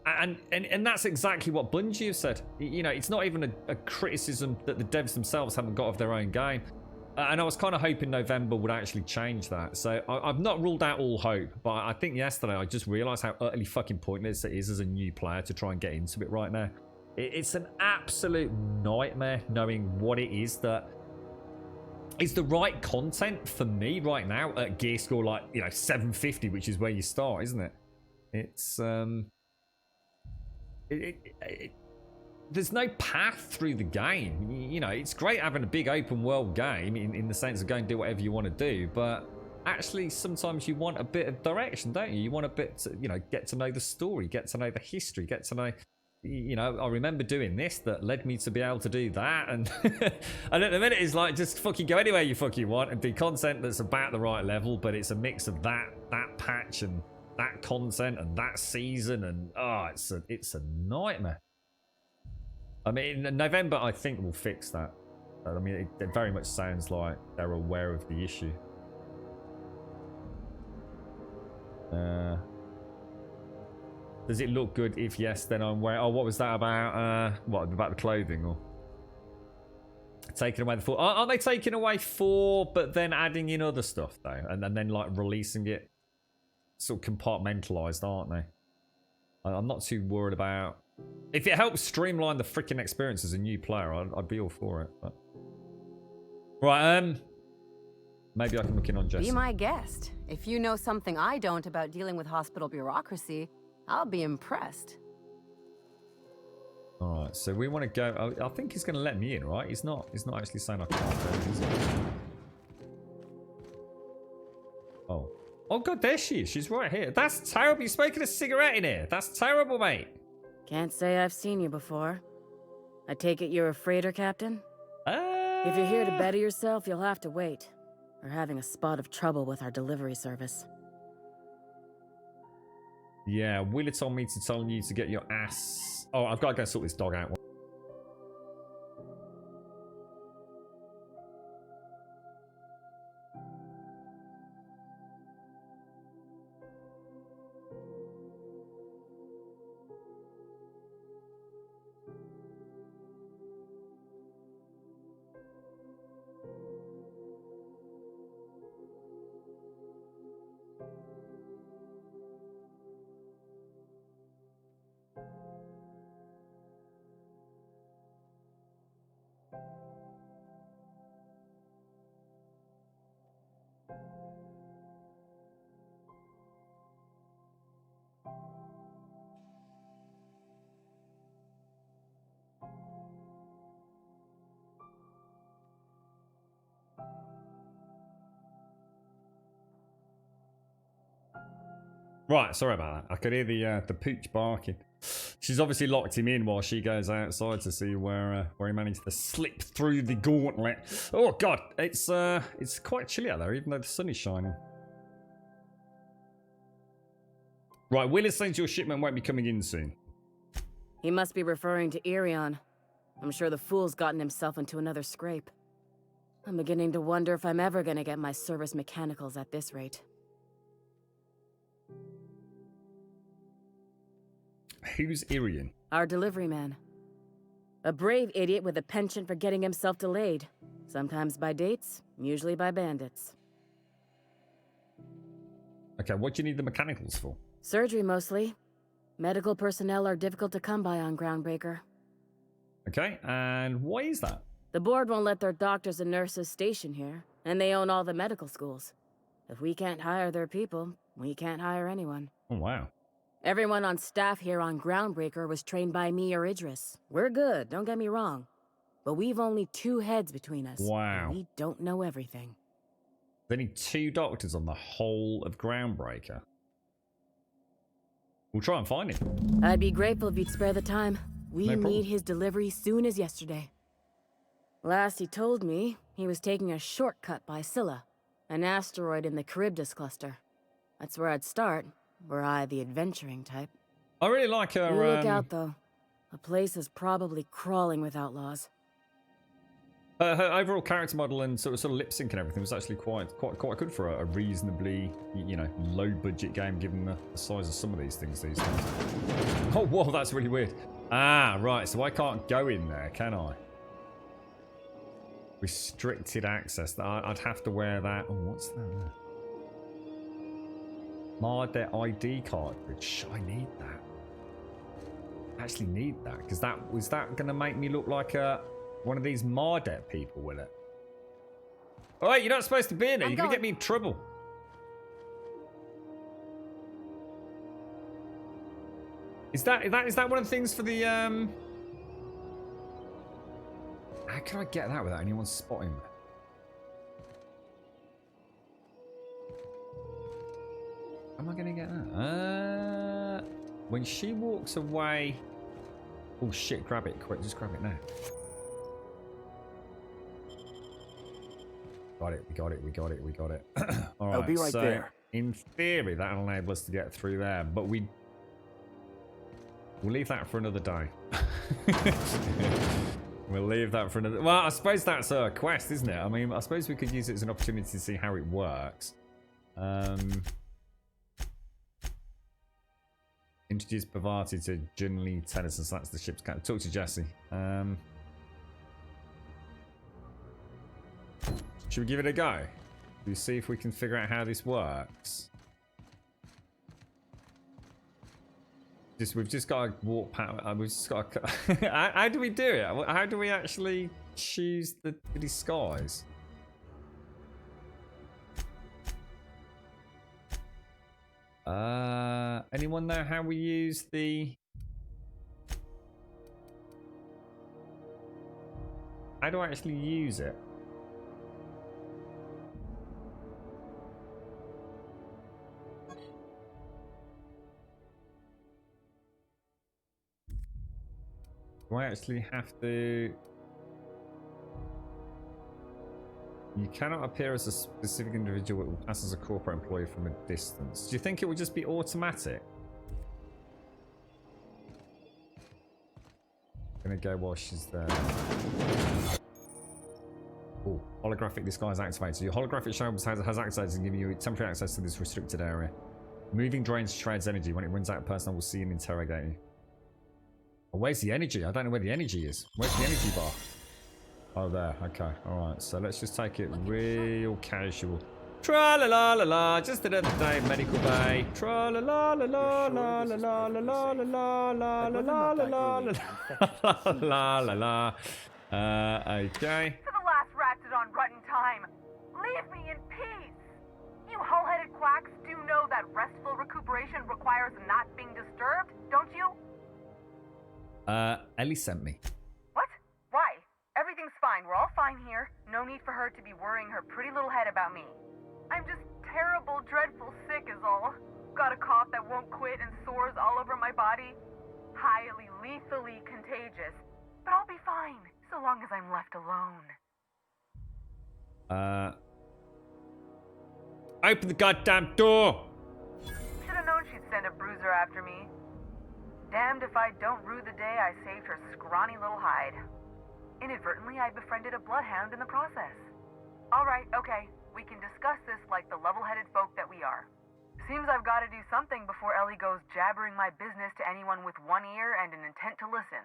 And that's exactly what Bungie have said. It's not even a criticism that the devs themselves haven't got of their own game. And I was kind of hoping November would actually change that. So I've not ruled out all hope, but I think yesterday I just realised how utterly fucking pointless it is as a new player to try and get into it right now. It's an absolute nightmare knowing what it is that is the right content for me right now at gear score like, you know, 750, which is where you start, isn't it? It's there's no path through the game. You know, it's great having a big open world game in the sense of go and do whatever you want to do, but actually sometimes you want a bit of direction, don't you? You want a bit to, you know, get to know the story, get to know the history, get to know, you know, I remember doing this that led me to be able to do that, and and at the minute it's like just fucking go anywhere you fucking want and do content that's about the right level, but it's a mix of that patch and that content and that season, and it's a nightmare. I mean, in November, I think we'll fix that. I mean, it very much sounds like they're aware of the issue. Does it look good? If yes, then I'm wearing... Oh, what was that about? What, about the clothing? Or taking away the 4? Aren't they taking away 4, but then adding in other stuff, though? And then like, releasing it sort of compartmentalized, aren't they? I'm not too worried about... If it helps streamline the freaking experience as a new player, I'd be all for it. But... Right, maybe I can look in on Jesse. Be my guest. If you know something I don't about dealing with hospital bureaucracy, I'll be impressed. All right, so we want to go... I think he's going to let me in, right? He's not actually saying I can't go, is he? Oh. Oh, God, there she is. She's right here. That's terrible. You're smoking a cigarette in here. That's terrible, mate. Can't say I've seen you before. I take it you're a freighter captain? If you're here to better yourself, you'll have to wait. We're having a spot of trouble with our delivery service. Yeah, Wheeler told me to tell you to get your ass... Oh, I've got to go sort this dog out. Right, sorry about that. I could hear the pooch barking. She's obviously locked him in while she goes outside to see where he managed to slip through the gauntlet. Oh God, it's quite chilly out there, even though the sun is shining. Right, Wheeler says your shipment won't be coming in soon. He must be referring to Irion. I'm sure the fool's gotten himself into another scrape. I'm beginning to wonder if I'm ever gonna get my service mechanicals at this rate. Who's Irion? Our delivery man. A brave idiot with a penchant for getting himself delayed. Sometimes by dates, usually by bandits. Okay, what do you need the mechanicals for? Surgery, mostly. Medical personnel are difficult to come by on Groundbreaker. Okay, and why is that? The board won't let their doctors and nurses station here, and they own all the medical schools. If we can't hire their people, we can't hire anyone. Oh, wow. Everyone on staff here on Groundbreaker was trained by me or Idris. We're good, don't get me wrong. But we've only 2 heads between us. Wow. We don't know everything. They need 2 doctors on the whole of Groundbreaker. We'll try and find him. I'd be grateful if you'd spare the time. We No problem. need his delivery soon as yesterday. Last he told me, he was taking a shortcut by Scylla, an asteroid in the Charybdis cluster. That's where I'd start, were I the adventuring type. I really like her. You look out, though. The place is probably crawling with outlaws. Her overall character model and sort of lip sync and everything was actually quite good for a reasonably, you know, low budget game given the size of some of these things these days. Oh, whoa, that's really weird. Ah, right. So I can't go in there, can I? Restricted access. I'd have to wear that. Oh, what's that? Mardet ID cartridge. I need that. I actually need that because was that going to make me look like one of these Mardet people, will it? Oh, wait, you're not supposed to be in it. You're going to get me in trouble. Is that one of the things for the How can I get that without anyone spotting me? How am I gonna get that? When she walks away. Oh shit, grab it quick, just grab it now. Got it, we got it, we got it, we got it. Alright, I'll be right there. In theory, that'll enable us to get through there, but we'll leave that for another day. We'll leave that for another... Well, I suppose that's a quest, isn't it? I mean, I suppose we could use it as an opportunity to see how it works. Introduce Bavati to Junli Tennyson, so that's the ship's captain. Talk to Jesse. Should we give it a go? We see if we can figure out how this works. We've just got to walk past. We've just got to. How do we do it? How do we actually choose the disguise? Anyone know how we use the? How do I actually use it? Do I actually have to... You cannot appear as a specific individual that will pass as a corporate employee from a distance. Do you think it would just be automatic? I'm gonna go while she's there. Oh, holographic disguise activated. Your holographic show has activated and giving you temporary access to this restricted area. Moving drains Shred's energy. When it runs out, a person will see and interrogate you. Oh, where's the energy? I don't know where the energy is. Where's the energy bar? Oh, there. Okay. All right. So let's just take it real casual. Tra la la la la. Just another day, medical bay. Tra la la la la la la la la la la la la la la la la la. Okay. For the last ratted on rotten time, leave me in peace. You hull-headed quacks do know that restful recuperation requires not being disturbed, don't you? Ellie sent me. What? Why? Everything's fine. We're all fine here. No need for her to be worrying her pretty little head about me. I'm just terrible, dreadful sick is all. Got a cough that won't quit and sores all over my body. Highly, lethally contagious. But I'll be fine, so long as I'm left alone. Open the goddamn door! Should've known she'd send a bruiser after me. Damned if I don't rue the day I saved her scrawny little hide. Inadvertently, I befriended a bloodhound in the process. Alright, okay. We can discuss this like the level-headed folk that we are. Seems I've got to do something before Ellie goes jabbering my business to anyone with one ear and an intent to listen.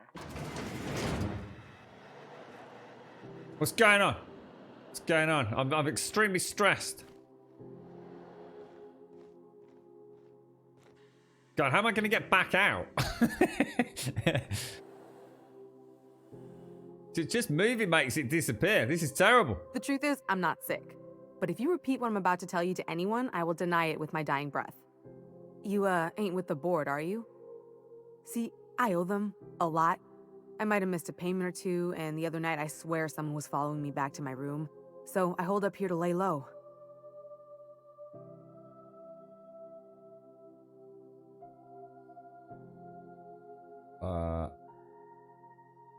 What's going on? What's going on? I'm extremely stressed. God, how am I going to get back out? Just moving makes it disappear. This is terrible. The truth is, I'm not sick. But if you repeat what I'm about to tell you to anyone, I will deny it with my dying breath. You, ain't with the board, are you? See, I owe them a lot. I might have missed a payment or two, and the other night I swear someone was following me back to my room. So I hold up here to lay low.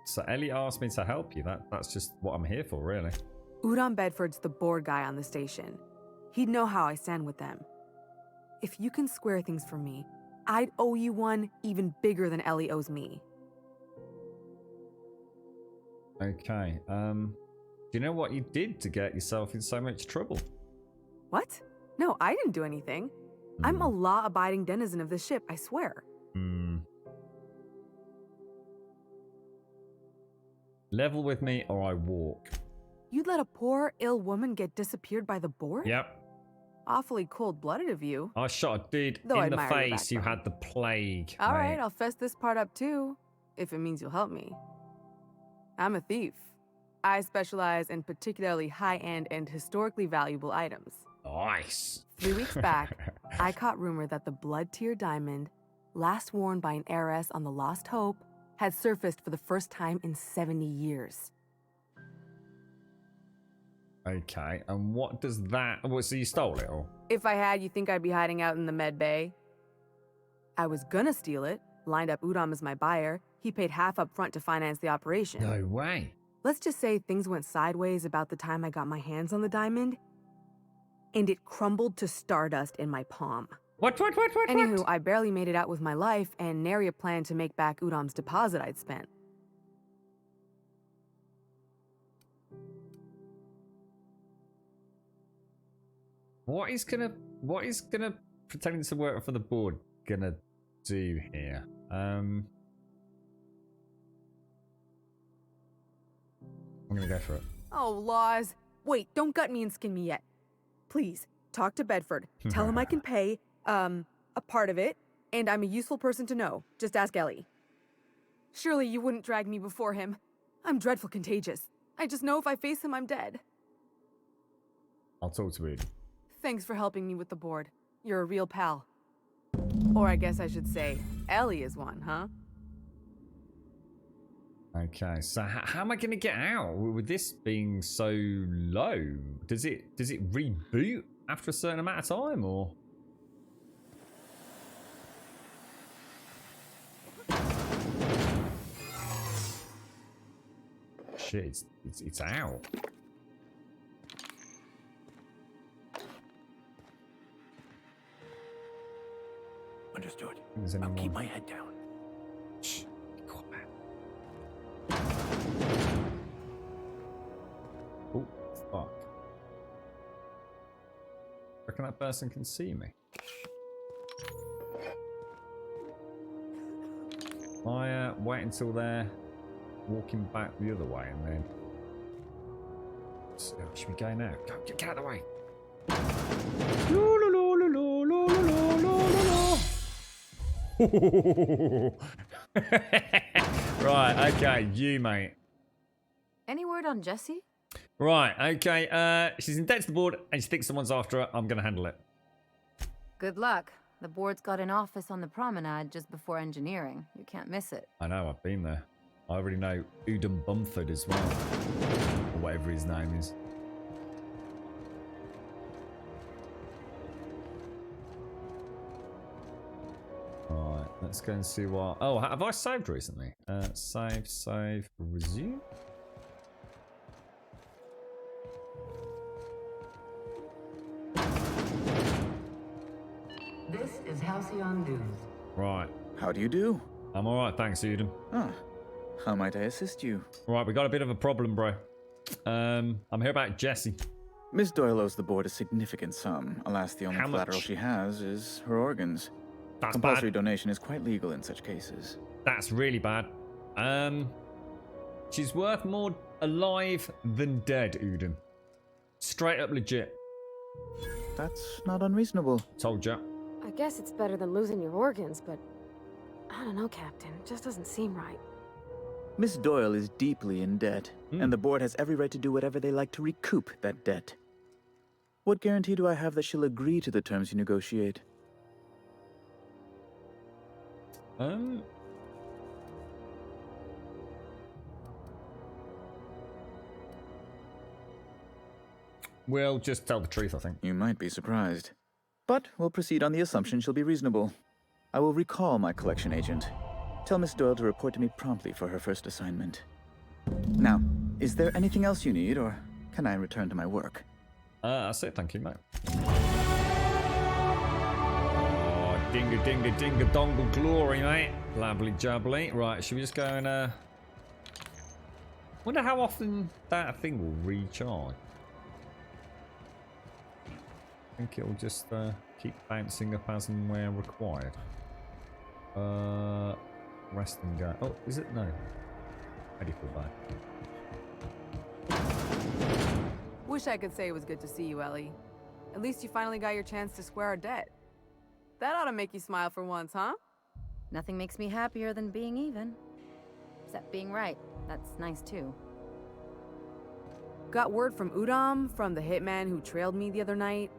So Ellie asked me to help you. That's just what I'm here for, really. Udon Bedford's the board guy on the station. He'd know how I stand with them. If you can square things for me, I'd owe you one even bigger than Ellie owes me. Okay, do you know what you did to get yourself in so much trouble? What? No, I didn't do anything. I'm a law-abiding denizen of this ship, I swear. Level with me or I walk. You'd let a poor, ill woman get disappeared by the board? Yep. Awfully cold-blooded of you. I shot a dude Though I in the admire your face who had the plague. All mate. right, I'll fess this part up too, if it means you'll help me. I'm a thief. I specialize in particularly high-end and historically valuable items. Nice. 3 weeks back, I caught rumor that the Blood Tear diamond, last worn by an heiress on the Lost Hope, had surfaced for the first time in 70 years. Okay, and what does that... What, so you stole it, or...? If I had, you think I'd be hiding out in the med bay? I was gonna steal it, lined up Udom as my buyer. He paid half up front to finance the operation. No way. Let's just say things went sideways about the time I got my hands on the diamond, and it crumbled to stardust in my palm. What? Anywho, I barely made it out with my life, and nary a plan to make back Udom's deposit I'd spent. What is gonna pretending to work for the board gonna do here? I'm gonna go for it. Oh, laws. Wait, don't gut me and skin me yet. Please, talk to Bedford. Tell him I can pay, a part of it, and I'm a useful person to know. Just ask Ellie. Surely you wouldn't drag me before him. I'm dreadful contagious. I just know if I face him, I'm dead. I'll talk to Eden. Thanks for helping me with the board. You're a real pal. Or I guess I should say, Ellie is one, huh? Okay, so how am I going to get out with this being so low? Does it reboot after a certain amount of time, or? Shit, it's out. Understood. I'll keep my head down. Shh. Oh, fuck. Reckon that person can see me. I wait until they're walking back the other way and then... So, should we go now? Go, get out of the way. Right, okay, you, mate. Any word on Jessie? Right, okay, she's in debt to the board and she thinks someone's after her. I'm gonna handle it. Good luck. The board's got an office on the promenade just before engineering. You can't miss it. I know, I've been there. I already know Udom Bumford as well. Or whatever his name is. Right, let's go and see what... Oh, have I saved recently? Save, resume? This is Halcyon News. Right. How do you do? I'm alright, thanks, Udom. Ah, how might I assist you? Right, we got a bit of a problem, bro. I'm here about Jessie. Miss Doyle owes the board a significant sum. Alas, the only How collateral much? she has is her organs. That's Compulsory bad. donation is quite legal in such cases. That's really bad. She's worth more alive than dead, Udom. Straight up legit. That's not unreasonable. Told ya. I guess it's better than losing your organs, but I don't know, Captain. It just doesn't seem right. Miss Doyle is deeply in debt, and the board has every right to do whatever they like to recoup that debt. What guarantee do I have that she'll agree to the terms you negotiate? We'll just tell the truth, I think. You might be surprised. But we'll proceed on the assumption she'll be reasonable. I will recall my collection agent. Tell Miss Doyle to report to me promptly for her first assignment. Now, is there anything else you need, or can I return to my work? That's it, thank you, mate. Oh, dinga dinga dinga dongle glory, mate. Labbly jubbly. Right, should we just go and wonder how often that thing will recharge. I think it'll just keep bouncing up as and where required. Rest and go. Oh, is it? No. Ready for that. wish I could say it was good to see you, Ellie. At least you finally got your chance to square our debt. That ought to make you smile for once, huh? Nothing makes me happier than being even. Except being right. That's nice too. Got word from Udom, from the hitman who trailed me the other night.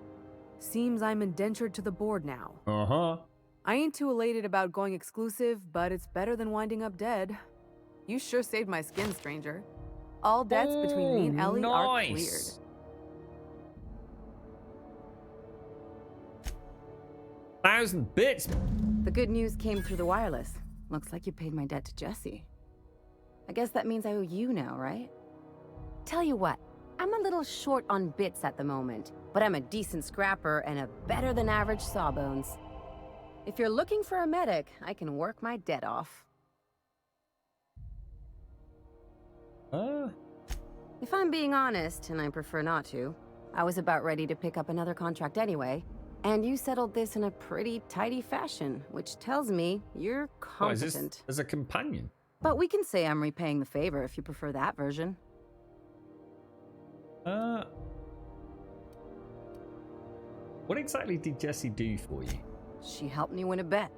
Seems I'm indentured to the board now. Uh-huh. I ain't too elated about going exclusive, but it's better than winding up dead. You sure saved my skin, stranger. All debts between me and Ellie are cleared. 1,000 bits. The good news came through the wireless. Looks like you paid my debt to Jesse. I guess that means I owe you now, right? Tell you what, I'm a little short on bits at the moment, but I'm a decent scrapper and a better-than-average sawbones. If you're looking for a medic, I can work my debt off. If I'm being honest, and I prefer not to, I was about ready to pick up another contract anyway, and you settled this in a pretty tidy fashion, which tells me you're competent. What, is this as a companion? But we can say I'm repaying the favor if you prefer that version. What exactly did Jesse do for you? She helped me win a bet.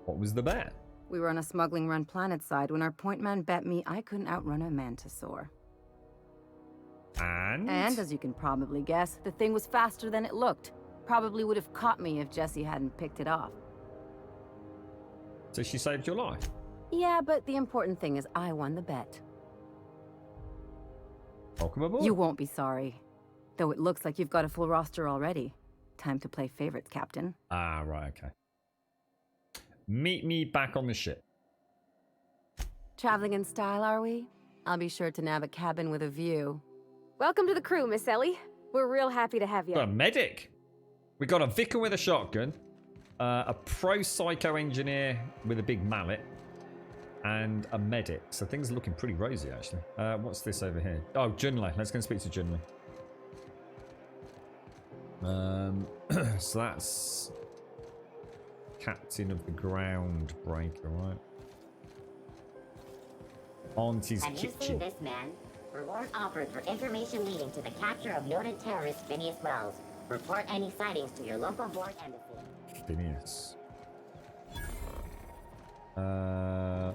What was the bet? We were on a smuggling run planetside when our point man bet me I couldn't outrun a mantisaur. And? And, as you can probably guess, the thing was faster than it looked. Probably would have caught me if Jesse hadn't picked it off. So she saved your life? Yeah, but the important thing is I won the bet. Welcome aboard. You won't be sorry. Though it looks like you've got a full roster already. Time to play favorites, Captain. Ah, right, okay. Meet me back on the ship. Traveling in style, are we? I'll be sure to nab a cabin with a view. Welcome to the crew, Miss Ellie. We're real happy to have you. Got a medic. We got a vicar with a shotgun, a pro psycho engineer with a big mallet, and a medic. So things are looking pretty rosy, actually. What's this over here? Oh, Junlei. Let's go and speak to Junlei. So that's captain of the Groundbreaker, right? Auntie's Have you kitchen. seen this man? Reward offered for information leading to the capture of noted terrorist Phineas Wells. Report any sightings to your local board embassy. Phineas. Damn,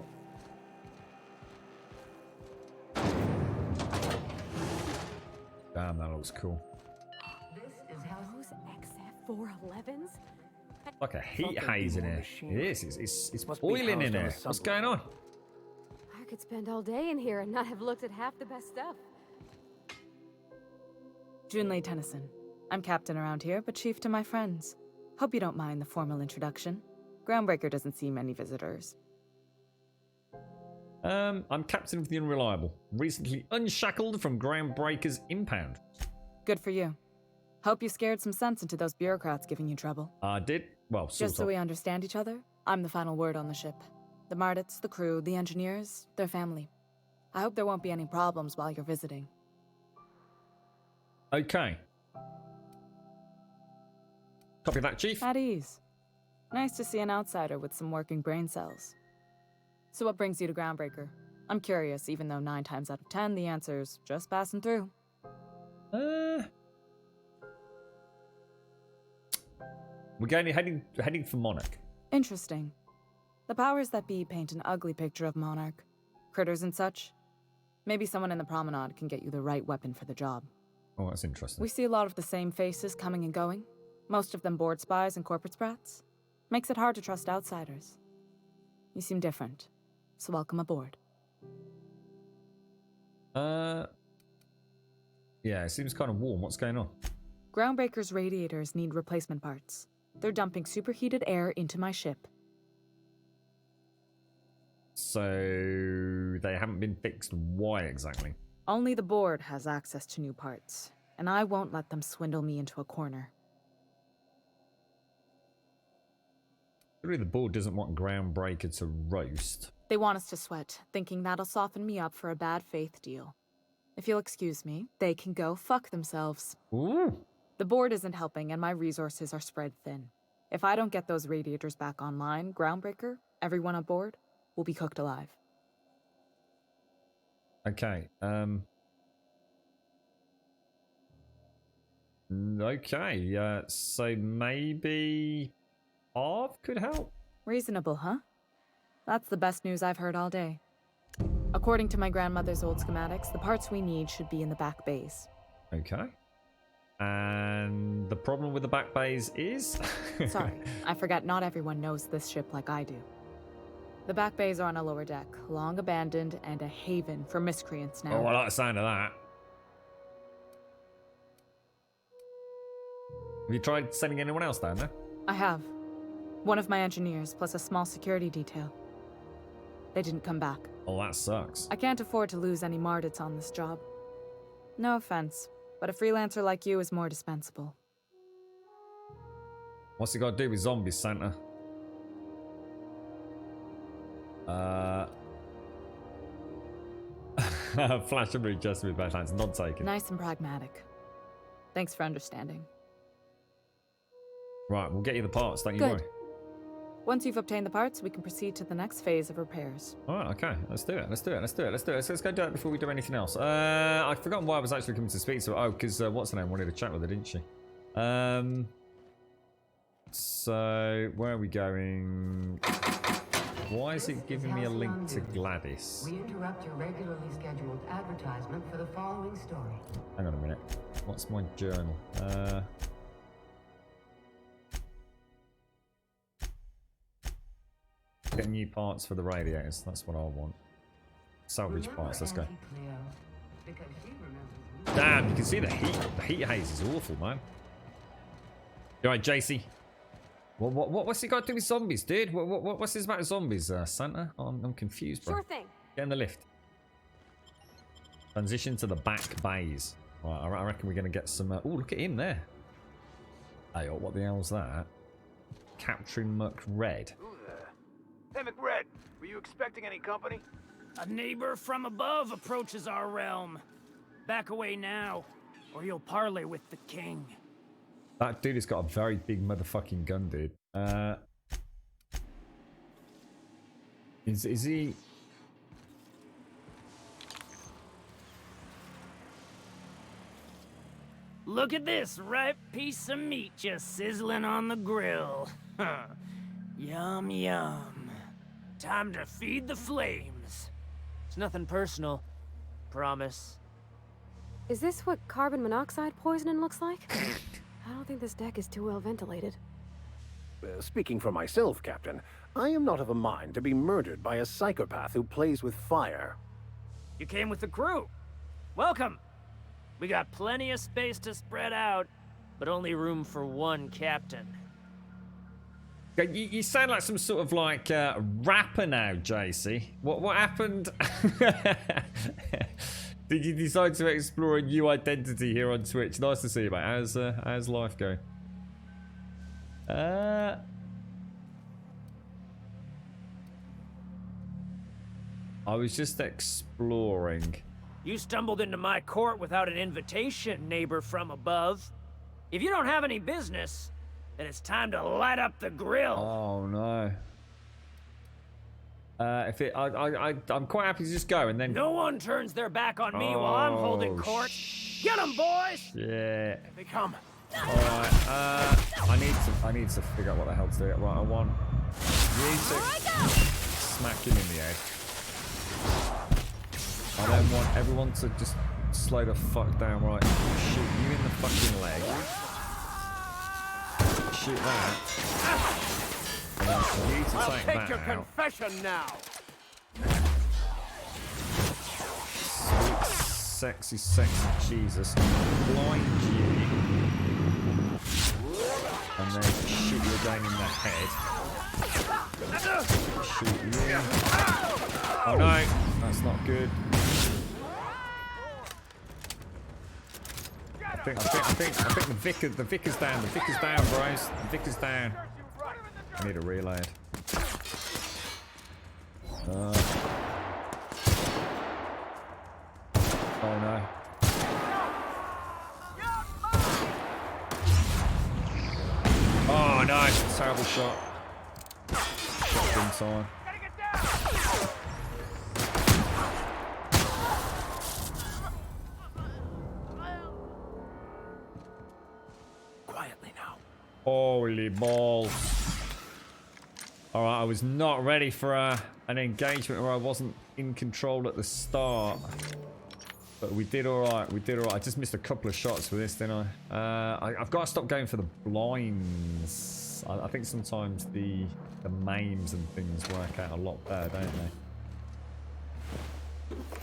that looks cool. Those XF411s? Like a heat Something haze in more here. machine. It is. It's Must be boiling housed in on a here. What's submarine. going on? I could spend all day in here and not have looked at half the best stuff. Junlei Tennyson. I'm captain around here, but chief to my friends. Hope you don't mind the formal introduction. Groundbreaker doesn't see many visitors. I'm captain of the Unreliable. Recently unshackled from Groundbreaker's impound. Good for you. Hope you scared some sense into those bureaucrats giving you trouble. I did. Well, sort Just so of. we understand each other, I'm the final word on the ship. The Mardits, the crew, the engineers, their family. I hope there won't be any problems while you're visiting. Okay. Copy that, Chief. At ease. Nice to see an outsider with some working brain cells. So what brings you to Groundbreaker? I'm curious, even though 9 times out of 10 the answer's just passing through. We're going heading for Monarch. Interesting. The powers that be paint an ugly picture of Monarch. Critters and such. Maybe someone in the promenade can get you the right weapon for the job. Oh, that's interesting. We see a lot of the same faces coming and going. Most of them board spies and corporate sprats. Makes it hard to trust outsiders. You seem different, so welcome aboard. Yeah, it seems kind of warm. What's going on? Groundbreaker's radiators need replacement parts. They're dumping superheated air into my ship. So they haven't been fixed. Why exactly? Only the board has access to new parts, and I won't let them swindle me into a corner. Surely the board doesn't want Groundbreaker to roast. They want us to sweat, thinking that'll soften me up for a bad faith deal. If you'll excuse me, they can go fuck themselves. Ooh. The board isn't helping, and my resources are spread thin. If I don't get those radiators back online, Groundbreaker, everyone aboard, will be cooked alive. Okay. Okay, so maybe Arv could help? Reasonable, huh? That's the best news I've heard all day. According to my grandmother's old schematics, the parts we need should be in the back bays. Okay. And the problem with the back bays is? Sorry, I forgot not everyone knows this ship like I do. The back bays are on a lower deck, long abandoned, and a haven for miscreants now. Oh, I like the sound of that. Have you tried sending anyone else down there? I have. One of my engineers, plus a small security detail. They didn't come back. Oh, that sucks. I can't afford to lose any Mardits on this job. No offense, but a freelancer like you is more dispensable. What's he got to do with zombies, Santa? Flash and just with bad hands, not taken. Nice and pragmatic. Thanks for understanding. Right, we'll get you the parts, don't you Good. worry. Once you've obtained the parts, we can proceed to the next phase of repairs. Alright, okay, let's do it. Let's go do it before we do anything else. I've forgotten why I was actually coming to speak to her. Oh, because what's her name wanted to chat with her, didn't she? So, where are we going? Why is it giving me a link to Gladys? We interrupt your regularly scheduled advertisement for the following story. Hang on a minute. What's my journal? Get new parts for the radiators. That's what I want. Salvage parts. Let's go. Damn, you can see the heat. The heat haze is awful, man. You alright, JC? What's he got to do with zombies, dude? What's this about zombies, Santa? I'm confused, bro. Sure thing. Get in the lift. Transition to the back bays. Right, I reckon we're going to get some... oh, look at him there. Hey, what the hell's that? Captain McRed. Hey, McRed, were you expecting any company? A neighbor from above approaches our realm. Back away now, or you'll parley with the king. That dude has got a very big motherfucking gun, dude. Is he... Look at this ripe piece of meat just sizzling on the grill. Yum, yum. Time to feed the flames. It's nothing personal. Promise. Is this what carbon monoxide poisoning looks like? I don't think this deck is too well ventilated. Speaking for myself, Captain, I am not of a mind to be murdered by a psychopath who plays with fire. You came with the crew. Welcome. We got plenty of space to spread out, but only room for one captain. You sound like some sort of like rapper now, JC. What happened? Did you decide to explore a new identity here on Twitch? Nice to see you, mate. How's life going? I was just exploring. You stumbled into my court without an invitation, neighbor from above. If you don't have any business, then it's time to light up the grill. Oh no. I'm quite happy to just go and then. No one turns their back on me while I'm holding court. Get them, boys! Yeah. Here they come. All right. I need to figure out what the hell to do. Right. I want you to smack him in the head. I then want everyone to just slow the fuck down. Right. Shoot you in the fucking leg. Shoot that. And then for you to I'll take take that your out. confession now. Sweet, sexy Jesus. Blind you. And then shoot you again in the head. Shoot you. Oh no, that's not good. I think the vicar's down. The vicar's down, bros. The vicar's down. I need a reload. Oh no. Oh no, terrible shot. Shotgun time. Holy balls. Alright, I was not ready for an engagement where I wasn't in control at the start. But we did alright, we did alright. I just missed a couple of shots with this, didn't I? I've got to stop going for the blinds. I think sometimes the maims and things work out a lot better, don't they?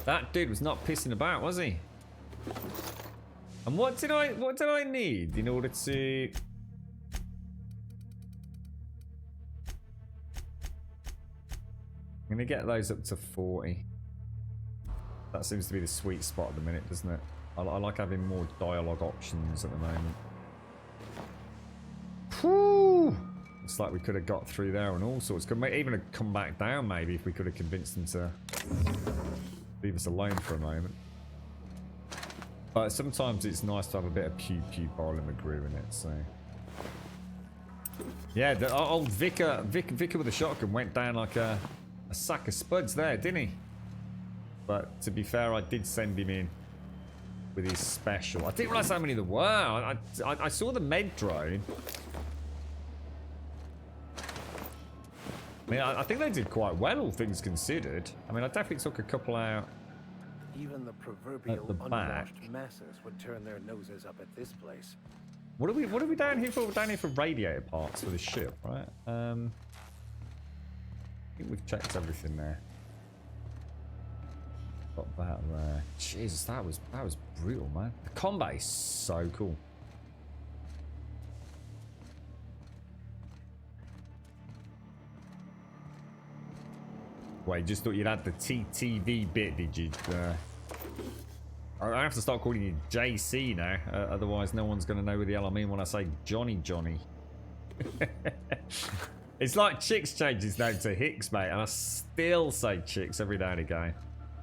That dude was not pissing about, was he? And what did I need in order to... I'm gonna get those up to 40. That seems to be the sweet spot at the minute, doesn't it? I like having more dialogue options at the moment. Whew! It's like we could have got through there and all sorts. Could even have come back down maybe if we could have convinced them to leave us alone for a moment. But sometimes it's nice to have a bit of pew pew Barley McGrew in it, so... Yeah, the old Vicar with a shotgun went down like a sack of spuds there, didn't he? But to be fair, I did send him in with his special. I didn't realize how many there were. I saw the med drone. I mean, I think they did quite well, all things considered. I mean, I definitely took a couple out. Even the proverbial unwashed masses would turn their noses up at this place. What are we down here for? We're down here for radiator parts for the ship, right? I think we've checked everything there. Got that there. Jesus, that was brutal, man. The combat is so cool. Wait, just thought you'd add the TTV bit, did you? I have to start calling you JC now, otherwise no one's going to know who the hell I mean when I say Johnny. It's like Chicks changes now to Hicks, mate, and I still say Chicks every now and again.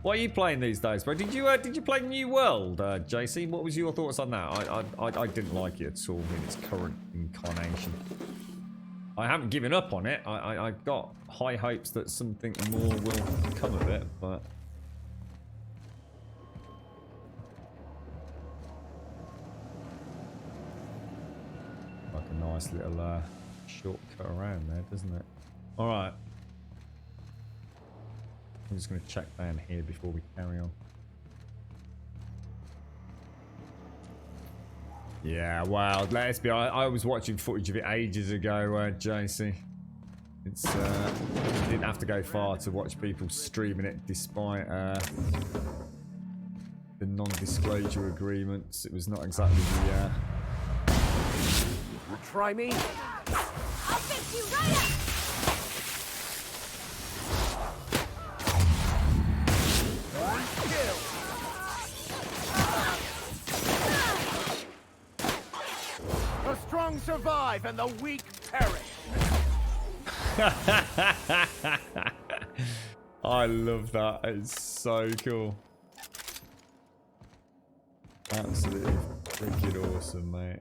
What are you playing these days, bro? Did you play New World, JC? What was your thoughts on that? I didn't like it at all in its current incarnation. I haven't given up on it. I've got high hopes that something more will come of it, but... Like a nice little shortcut around there, doesn't it? Alright. I'm just going to check down here before we carry on. Yeah, well, let's be honest, I was watching footage of it ages ago, JC. It's, you didn't have to go far to watch people streaming it despite the non-disclosure agreements. It was not exactly the... Try me. I'll fix you right up! The strong survive and the weak perish. I love that. It's so cool. Absolutely freaking awesome, mate.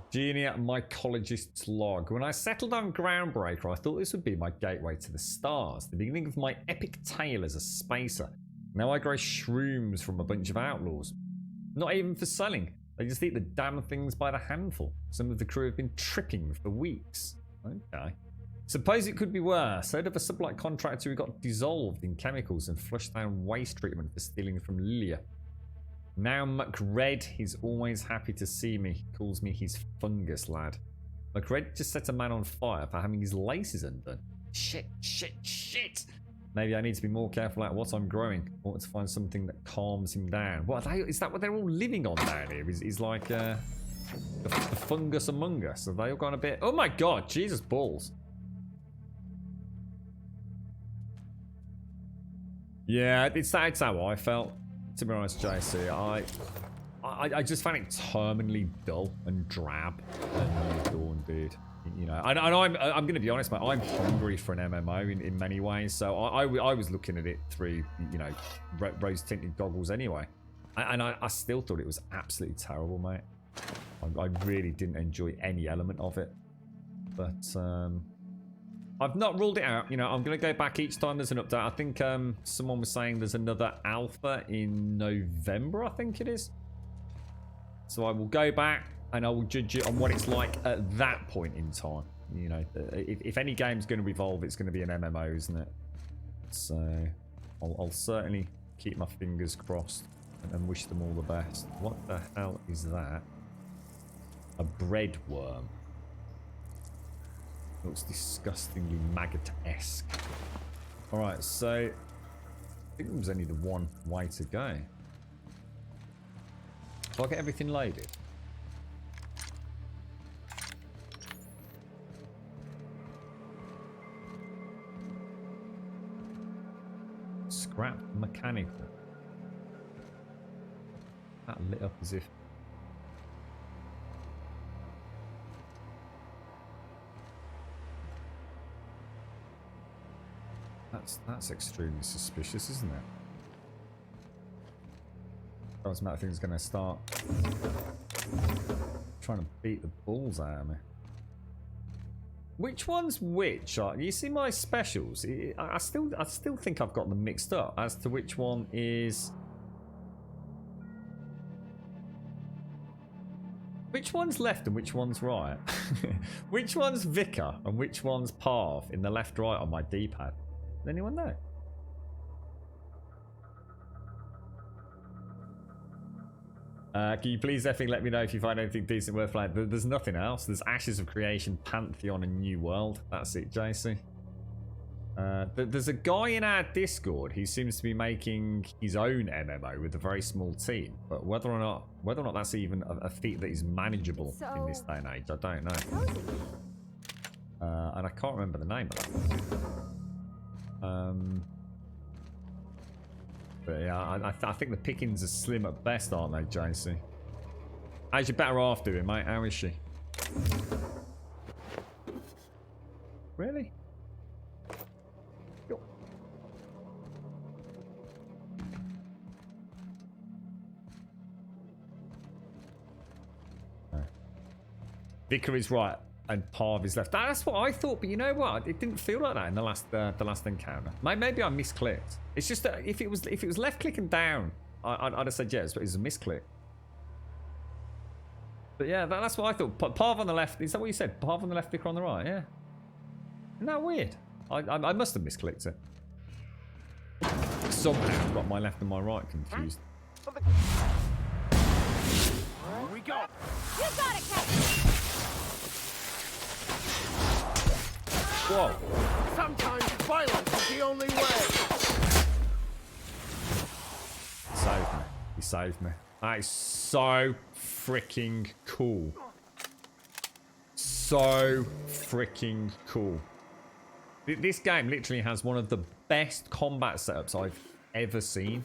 Genia Mycologist's log. When I settled on Groundbreaker, I thought this would be my gateway to the stars, the beginning of my epic tale as a spacer. Now I grow shrooms from a bunch of outlaws. Not even for selling. They just eat the damn things by the handful. Some of the crew have been tripping for weeks. Okay. Suppose it could be worse. Heard of a sublight contractor who got dissolved in chemicals and flushed down waste treatment for stealing from Lilia. Now McRed, he's always happy to see me. Calls me his fungus lad. McRed just set a man on fire for having his laces undone. Shit. Maybe I need to be more careful at what I'm growing. I want to find something that calms him down. What is that? What they're all living on down here? Is like the fungus among us? Have they all gone a bit? Oh my god! Jesus balls! Yeah, it's how I felt. To be honest, JC, I just found it terminally dull and drab and Dawn, dude. You know, and I'm going to be honest, mate. I'm hungry for an MMO in many ways. So I was looking at it through, you know, rose-tinted goggles anyway, and I still thought it was absolutely terrible, mate. I really didn't enjoy any element of it, but I've not ruled it out. You know, I'm going to go back each time there's an update. I think someone was saying there's another alpha in November, I think it is. So I will go back, and I will judge it on what it's like at that point in time. You know, if any game's going to evolve, it's going to be an MMO, isn't it? So I'll certainly keep my fingers crossed and wish them all the best. What the hell is that? A bread worm. Looks disgustingly maggot-esque. Alright, so I think there was only the one way to go. Do I get everything loaded? Scrap mechanical. That lit up as if. That's extremely suspicious, isn't it? Doesn't matter, things gonna start trying to beat the balls out of me. Which one's which? You see my specials? I still think I've got them mixed up as to which one is. Which one's left and which one's right? Which one's Vicar and which one's Parv in the left right on my D-pad? Does anyone know? Can you please effing let me know if you find anything decent worth playing? There's nothing else. There's Ashes of Creation, Pantheon, and New World. That's it, JC. There's a guy in our Discord who seems to be making his own MMO with a very small team, but whether or not that's even a feat that is manageable in this day and age, I don't know. And I can't remember the name of that. But yeah, I think the pickings are slim at best, aren't they, JC? How's your better half doing, mate? How is she? Really? Yo. No. Vicar is right. And Parv is left. That's what I thought, but you know what? It didn't feel like that in the last encounter. Maybe I misclicked. It's just that if it was left clicking down, I'd have said yes, but it was a misclick. But yeah, that's what I thought. Parv on the left. Is that what you said? Parv on the left, Vicar on the right. Yeah. Isn't that weird? I must have misclicked it. Somehow got my left and my right confused. Here we go. You got it, Captain. Whoa. Sometimes violence is the only way. Saved me. He saved me. That is so freaking cool. So freaking cool. This game literally has one of the best combat setups I've ever seen.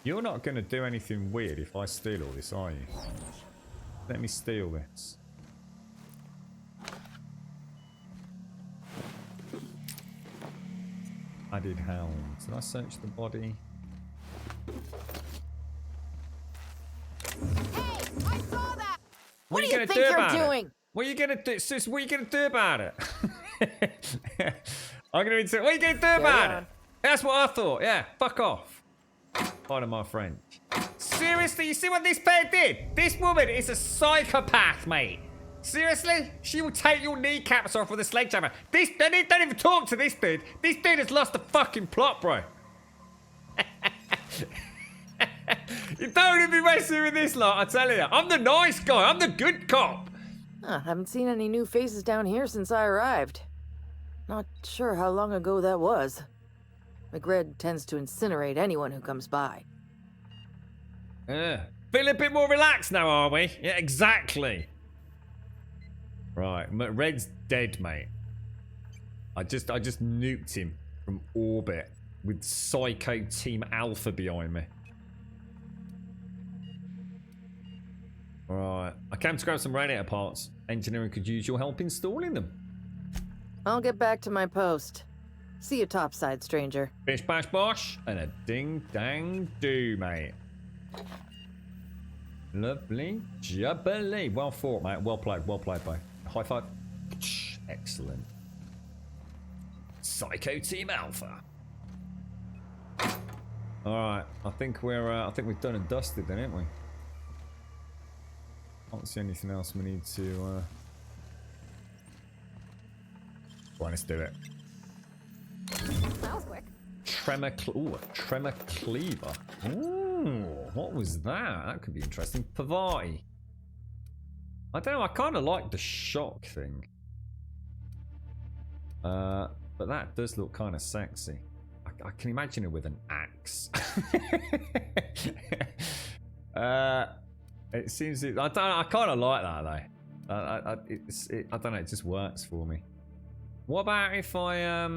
You're not going to do anything weird if I steal all this, are you? Let me steal this. Added helms. Did I search the body? Hey, I saw that. What are you gonna do think about you're it? doing? What are you gonna do, sis? What are you gonna do about it? I'm gonna be. What are you gonna do about it? That's what I thought. Yeah, fuck off. Pardon my French. Seriously, you see what this pair did? This woman is a psychopath, mate. Seriously? She will take your kneecaps off with a sledgehammer. Don't even talk to this dude. This dude has lost the fucking plot, bro. You don't even be messing with this lot, I tell you. I'm the nice guy. I'm the good cop. Haven't seen any new faces down here since I arrived. Not sure how long ago that was. McRed tends to incinerate anyone who comes by. Feeling a bit more relaxed now, are we? Yeah, exactly. Right, McRed's dead, mate. I just nuked him from orbit with Psycho Team Alpha behind me. Right, I came to grab some radiator parts. Engineering could use your help installing them. I'll get back to my post. See you topside, stranger. Bish bash bosh and a ding dang do, mate. Lovely jubbly. Well fought, mate. Well played, boy. High five. Excellent. Psycho Team Alpha. All right, I think we've done and dusted then, haven't we? Can't see anything else we need to. Well, let's do it. That was quick. Tremor cleaver. Ooh, what was that? That could be interesting. Pavati. I don't know. I kind of like the shock thing. But that does look kind of sexy. I can imagine it with an axe. It seems. I kind of like that though. I don't know. It just works for me. What about if I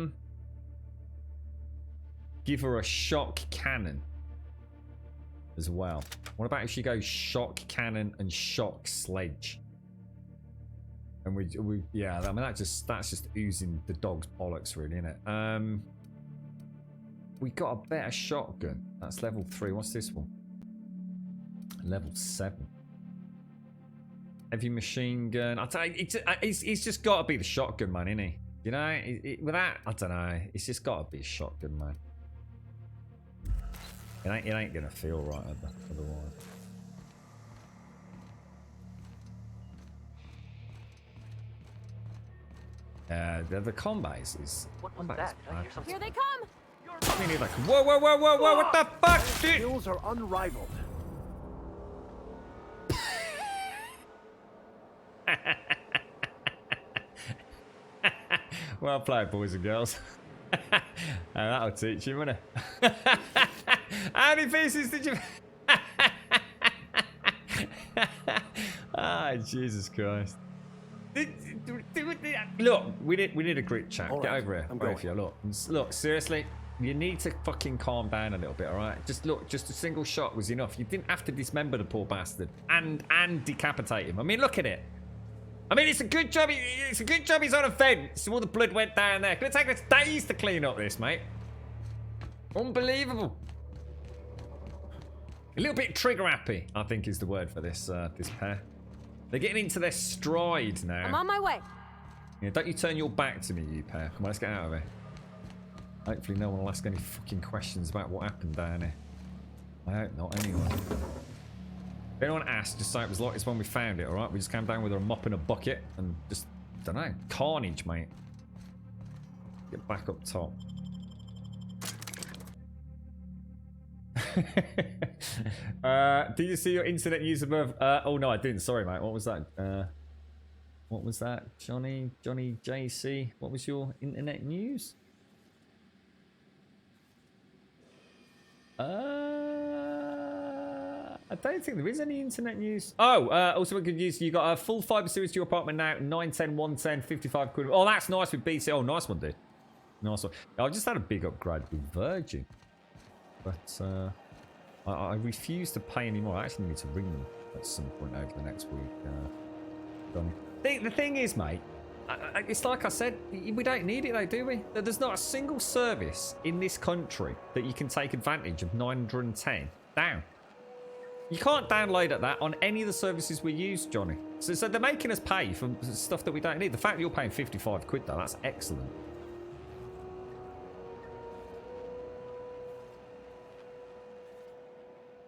give her a shock cannon as well? What about if she goes shock cannon and shock sledge? And we yeah. I mean that's just oozing the dog's bollocks, really, isn't it? We got a better shotgun. That's level 3. What's this one? Level 7. Heavy machine gun. I tell you, it's just got to be the shotgun, man, isn't he? You know, without, I don't know. It's just got to be a shotgun, man. It ain't gonna feel right otherwise. The combat is. What was that? Did I hear something? Here they come! I mean, like, whoa, what the fuck, dude? Skills are unrivaled. Well played, boys and girls. That'll teach you, won't it? How many pieces did you... Ah, Jesus Christ. Look, we need a group chat. Get over here. I'm going for you. Look, seriously, you need to fucking calm down a little bit, all right? Just a single shot was enough. You didn't have to dismember the poor bastard and decapitate him. I mean, look at it. I mean, it's a good job. It's a good job he's on a fence. All the blood went down there. It's gonna take us days to clean up this, mate. Unbelievable. A little bit trigger happy, I think, is the word for this this pair. They're getting into their stride now. I'm on my way. Yeah, don't you turn your back to me, you pair. Come on, let's get out of here. Hopefully no one will ask any fucking questions about what happened down here. I hope not, anyway. If anyone asks, just say it was like this when we found it, alright? We just came down with a mop and a bucket and just, don't know, carnage, mate. Get back up top. Did you see your internet news above? Oh no, I didn't. Sorry, mate. What was that? What was that? Johnny JC. What was your internet news? I don't think there is any internet news. Oh, also good news. You got a full fiber series to your apartment now. 910, 110, 55 quid. Oh, that's nice with BC. Oh, nice one, dude. Nice one. I just had a big upgrade with Virgin. But I refuse to pay anymore. I actually need to ring them at some point over the next week. The thing is, mate, it's like I said, we don't need it though, do we? There's not a single service in this country that you can take advantage of 910 down. You can't download at that on any of the services we use, Johnny. So they're making us pay for stuff that we don't need. The fact that you're paying 55 quid though, that's excellent.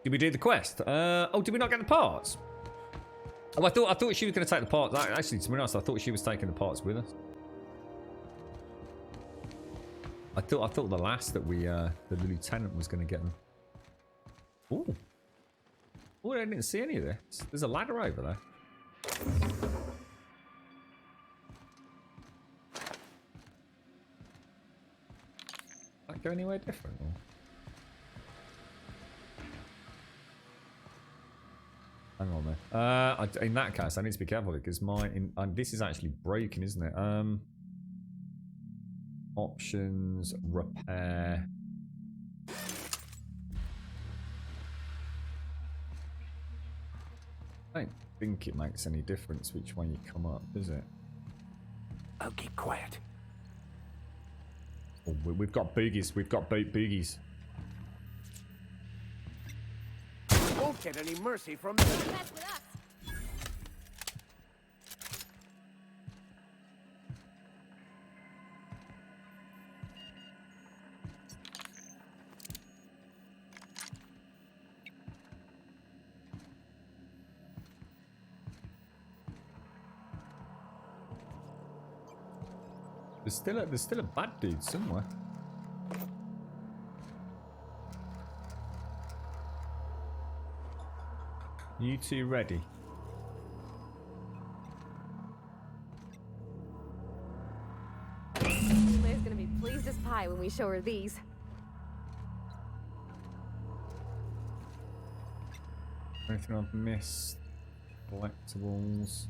Did we do the quest? Oh, did we not get the parts? Oh, I thought she was going to take the parts. Actually, to be honest, I thought she was taking the parts with us. I thought the last that the lieutenant was going to get them. Ooh. Oh, I didn't see any of this. There's a ladder over there. That go anywhere different? Or? Hang on there. In that case, I need to be careful because mine. This is actually broken, isn't it? Options, repair. I don't think it makes any difference which way you come up, does it? I'll keep quiet. Oh, we've got boogies. We've got boogies. Won't get any mercy from me. There's still a bad dude somewhere. You two ready? Liz gonna be pleased as pie when we show her these. Anything I've missed? Collectibles.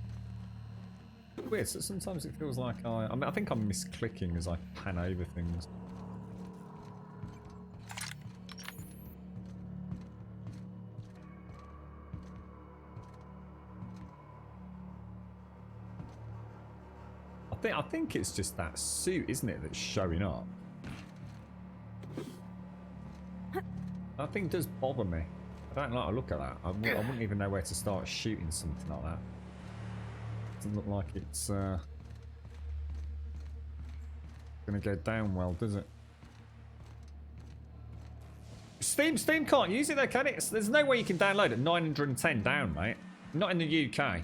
Weird, so sometimes it feels like I think I'm misclicking as I pan over things. I think it's just that suit, isn't it, that's showing up. That thing does bother me. I don't like to look at that. I wouldn't even know where to start shooting something like that. Doesn't look like it's gonna go down well, does it? Steam can't use it though, can it? There's no way you can download it 910 down, mate. Not in the UK.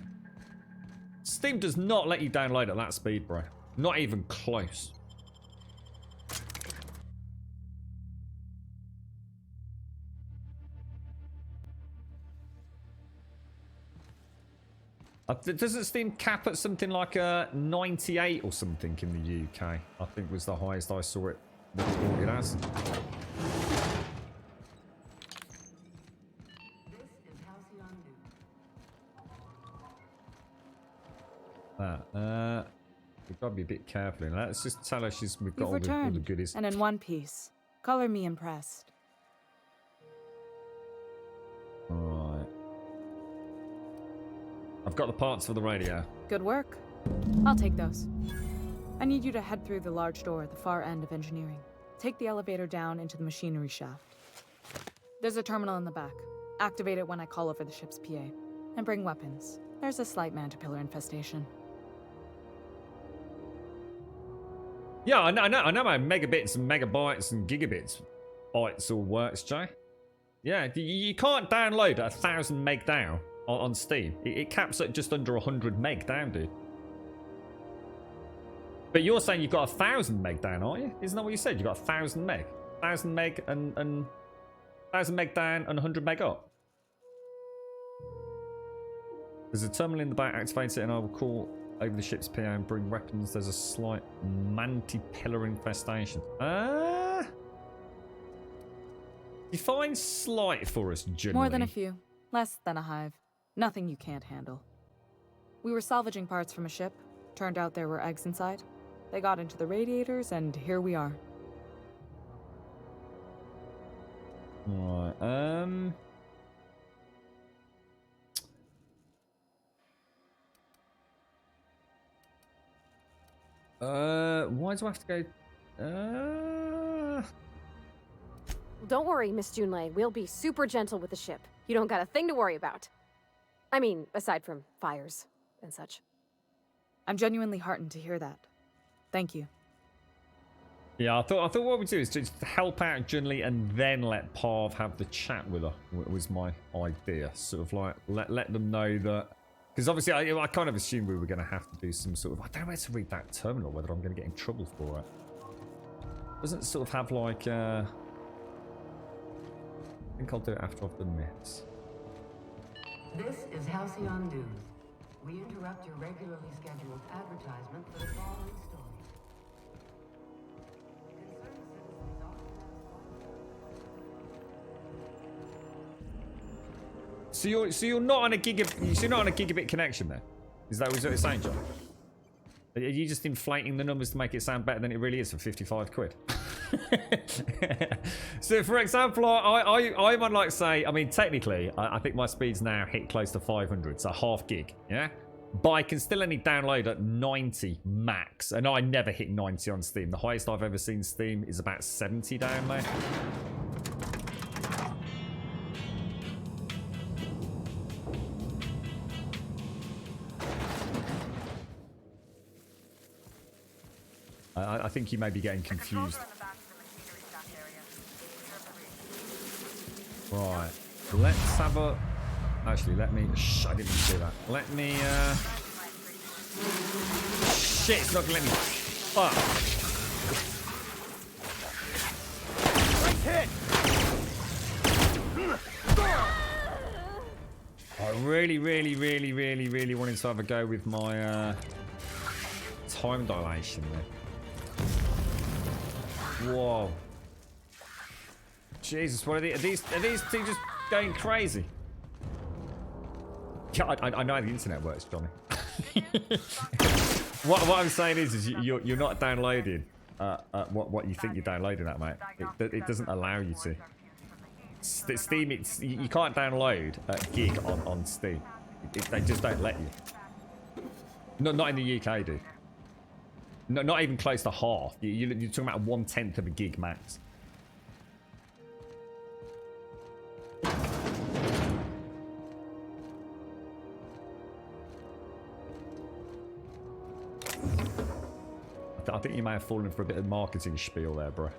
Steam does not let you download at that speed, bro. Not even close. Doesn't Steam cap at something like a 98 or something in the UK? I think was the highest I saw it recorded as. We've got to be a bit careful. Let's just tell her we've got all the goodies. And in one piece. Color me impressed. Alright. I've got the parts for the radio. Good work. I'll take those. I need you to head through the large door at the far end of engineering. Take the elevator down into the machinery shaft. There's a terminal in the back. Activate it when I call over the ship's PA. And bring weapons. There's a slight man-to-pillar infestation. Yeah, I know my megabits and megabytes and gigabits bytes all works, Jay. Yeah, you can't download at 1,000 meg down on Steam. It caps at just under 100 meg down, dude. But you're saying you've got 1,000 meg down, aren't you? Isn't that what you said? You got 1,000 meg. 1,000 meg and 1,000 meg down and 100 meg up. There's a terminal in the back. Activate it and I will call over the ship's PA and bring weapons. There's a slight manti-pillar infestation. Define slight for us, generally. More than a few. Less than a hive. Nothing you can't handle. We were salvaging parts from a ship. Turned out there were eggs inside. They got into the radiators and here we are. Right, why do I have to go? Don't worry, Miss Junlei. We'll be super gentle with the ship. You don't got a thing to worry about. I mean, aside from fires and such. I'm genuinely heartened to hear that. Thank you. Yeah, I thought what we'd do is just help out Junlei and then let Parv have the chat with her. Was my idea. Sort of like let them know that. Because obviously, I kind of assumed we were going to have to do some sort of... I don't know where to read that terminal, whether I'm going to get in trouble for it. Doesn't it sort of have like... I think I'll do it after I've done this. This is Halcyon News. We interrupt your regularly scheduled advertisement for the following story. So you're not on a gigabit connection then? Is that what you're saying, John? Are you just inflating the numbers to make it sound better than it really is for 55 quid? So for example, I'm on like say, I mean technically, I think my speeds now hit close to 500, so half gig, yeah? But I can still only download at 90 max, and I never hit 90 on Steam. The highest I've ever seen Steam is about 70 down there. I think you may be getting confused. Right. Let's have a... Actually, let me... Shh, I didn't even do that. Let me... Shit, it's not going to let me... fuck? Nice hit! I really wanted to have a go with my time dilation there. Whoa. Jesus, what are these two just going crazy? Yeah, I know how the internet works, Johnny. what I'm saying is you're not downloading what you think you're downloading at, mate. It doesn't allow you to. Steam, you can't download a gig on Steam. They just don't let you. Not in the UK, dude. Not even close to half. You're talking about 1/10 of a gig max. I think you may have fallen for a bit of marketing spiel there, bro.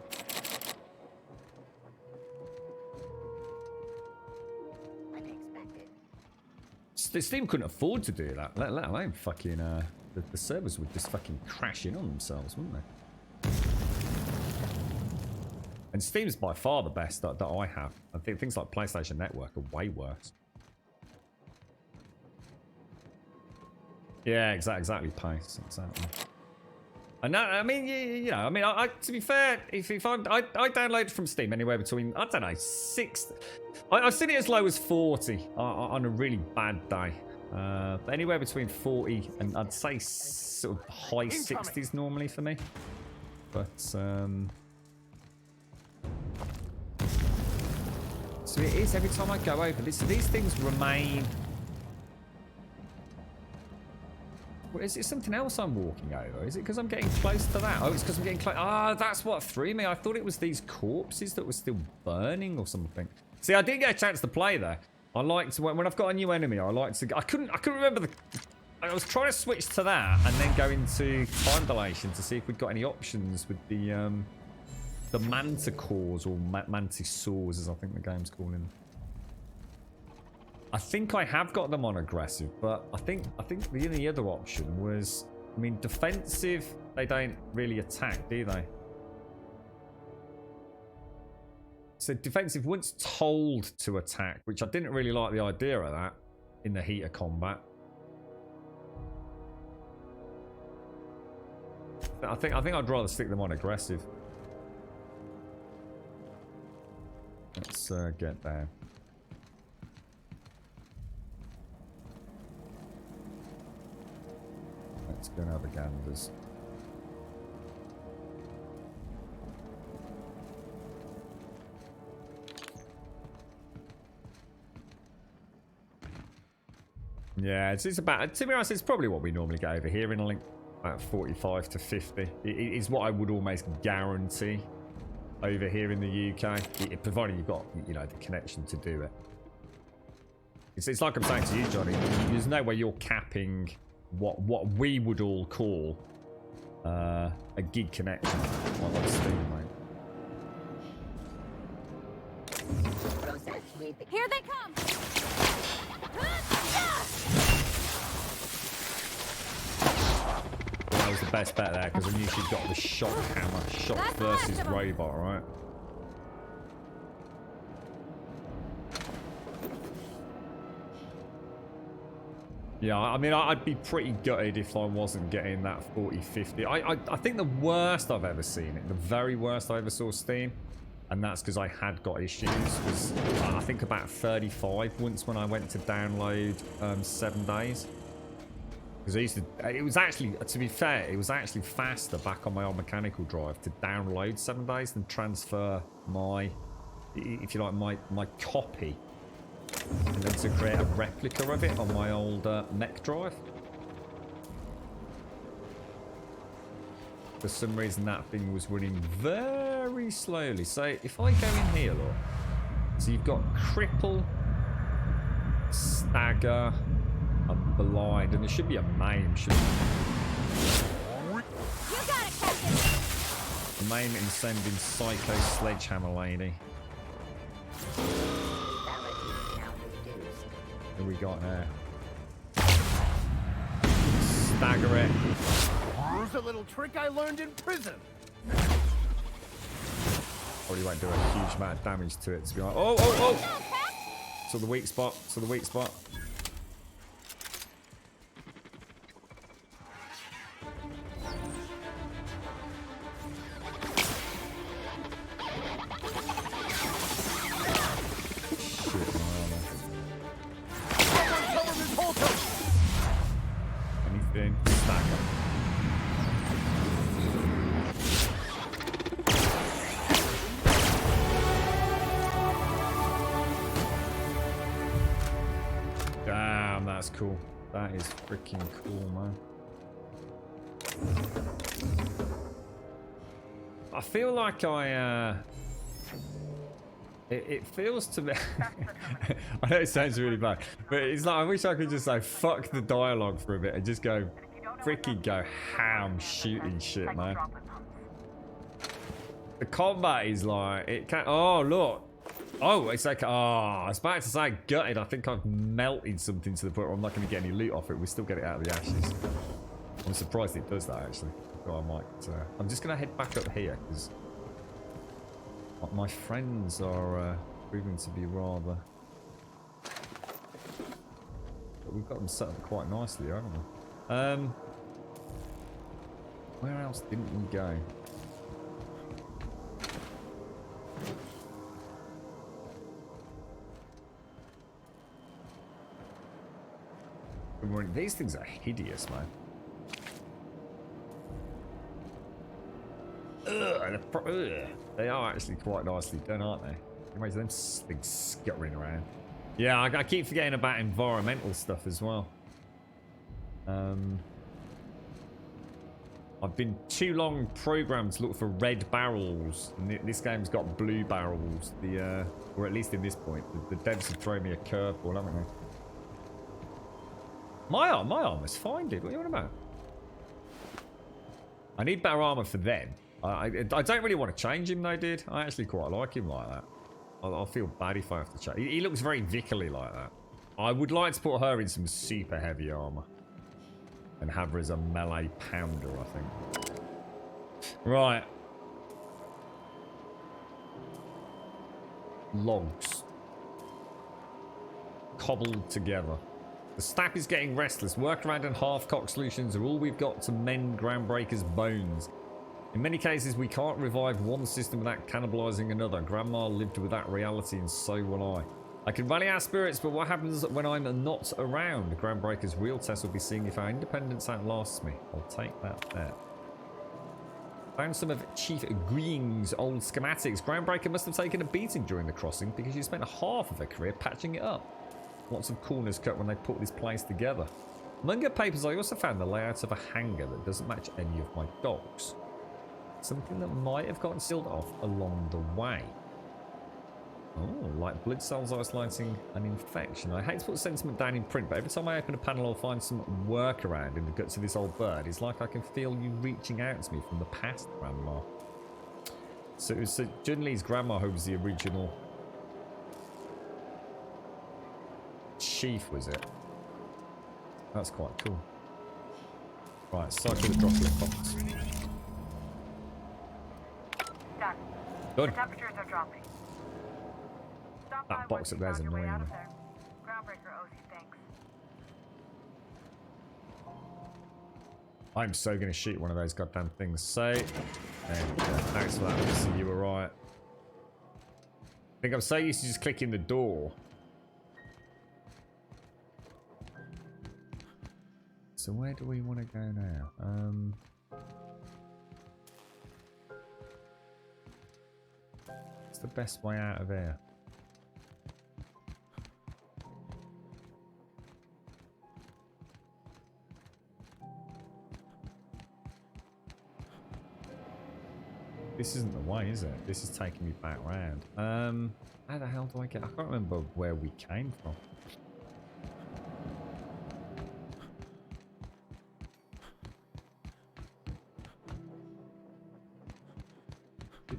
Steam couldn't afford to do that, let alone fucking the servers would just fucking crash in on themselves, wouldn't they? And Steam's by far the best that I have. I think things like PlayStation Network are way worse. Yeah, exactly, pace, exactly. And I mean, you know, I mean, to be fair, I download from Steam anywhere between, I don't know, 6. I've seen it as low as 40 on a really bad day. Anywhere between 40 and I'd say sort of high 60s normally for me. But so it is every time I go over. So these things remain. Is it something else I'm walking over? Is it because I'm getting close to that? Oh, it's because I'm getting close. Ah, that's what threw me. I thought it was these corpses that were still burning or something. See, I didn't get a chance to play there. I like to, when I've got a new enemy, I like to, I couldn't remember the, I was trying to switch to that and then go into time dilation to see if we'd got any options with the manticores or mantisaurs, as I think the game's calling. I think I have got them on aggressive, but I think the other option was, I mean, defensive, they don't really attack, do they? So defensive, once told to attack, which I didn't really like the idea of that in the heat of combat. I think I'd rather stick them on aggressive. Let's get down. Let's go and have a ganders. Yeah, it's about, to be honest, it's probably what we normally get over here in a link, about 45 to 50. It is what I would almost guarantee over here in the UK, provided you've got, you know, the connection to do it. It's like I'm saying to you, Johnny, there's no way you're capping what we would all call a gig connection on Steam, mate. Here they come! That was the best bet there, because I knew she'd got the shock hammer. Shock versus robot, right? Yeah, I mean, I'd be pretty gutted if I wasn't getting that 40-50. I think the worst I've ever seen it, the very worst I ever saw Steam, and that's because I had got issues, was I think about 35 once when I went to download 7 days. Because I used to, it was actually, to be fair, it was actually faster back on my old mechanical drive to download 7 days than transfer my, if you like, my copy. And then to create a replica of it on my old mech drive. For some reason that thing was running very slowly. So if I go in here, look. So you've got cripple, stagger, and blind, and there should be a maim, shouldn't there? You got it, Captain! Maim and sending psycho sledgehammer lady. Who we got now? Stagger it. a little trick I learned in prison. Probably won't do a huge amount of damage to it, to be honest. Oh, oh, oh! So the weak spot. So the weak spot. Anything? Stack up. Damn, that's cool. That is freaking cool, man. I feel like it feels to me I know it sounds really bad, but it's like I wish I could just say fuck the dialogue for a bit and just go freaking go ham shooting shit, man. The combat is like it can oh look. Oh, it's like, I was about to say gutted. I think I've melted something to the point where I'm not going to get any loot off it. We still get it out of the ashes. I'm surprised it does that, actually. So I might, I'm just going to head back up here, because my friends are proving to be rather... But we've got them set up quite nicely, haven't we? Where else didn't we go? These things are hideous, man. Ugh, they are actually quite nicely done, aren't they? Imagine them things scuttering around. Yeah, I keep forgetting about environmental stuff as well. I've been too long programmed to look for red barrels, and this game's got blue barrels. Or at least in this point, the devs have thrown me a curveball, haven't they? My armor's fine, dude. What are you on about? I need better armor for them. I don't really want to change him, though, dude. I actually quite like him like that. I'll feel bad if I have to change. He looks very Vickerly like that. I would like to put her in some super heavy armor. And have her as a melee pounder, I think. Right. Logs. Cobbled together. The staff is getting restless. Workaround and half-cocked solutions are all we've got to mend Groundbreaker's bones. In many cases, we can't revive one system without cannibalizing another. Grandma lived with that reality, and so will I. I can rally our spirits, but what happens when I'm not around? Groundbreaker's real test will be seeing if our independence outlasts me. I'll take that there. Found some of Chief Green's old schematics. Groundbreaker must have taken a beating during the crossing because she spent half of her career patching it up. Lots of corners cut when they put this place together. Among her papers, I also found the layout of a hangar that doesn't match any of my dogs. Something that might have gotten sealed off along the way. Oh, like blood cells isolating an infection. I hate to put the sentiment down in print, but every time I open a panel, I'll find some workaround in the guts of this old bird. It's like I can feel you reaching out to me from the past, Grandma. So it was Junli's grandma who was the original chief, was it? That's quite cool. Right, cycle the droplet box. Done. Good. The temperatures are dropping. Stop That box up there's annoying. Groundbreaker owes you thanks. I'm so going to shoot one of those goddamn things. So, thanks for that. Obviously, you were right. I think I'm so used to just clicking the door. So where do we want to go now? What's the best way out of here? This isn't the way, is it? This is taking me back round. How the hell do I get? I can't remember where we came from.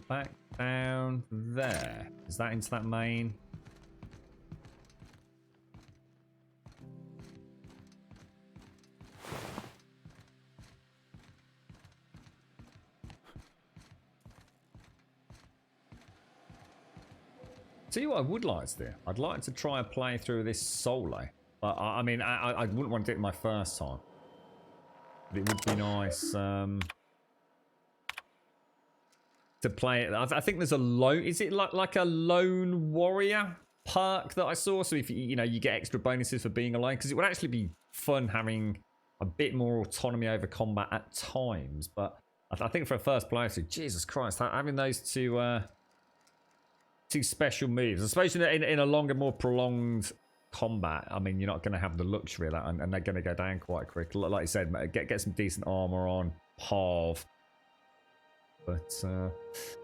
Back down there. Is that into that main? Tell you what I would like to do. I'd like to try and play through this solo. But I mean, I wouldn't want to do it my first time. But it would be nice to play it. I think there's a lone. Is it like a lone warrior perk that I saw? So if you know you get extra bonuses for being alone, because it would actually be fun having a bit more autonomy over combat at times. But I think for a first playthrough, Jesus Christ, having those two special moves, especially in a longer, more prolonged combat. I mean, you're not going to have the luxury of that, and they're going to go down quite quick. Like you said, get some decent armor on, halve. But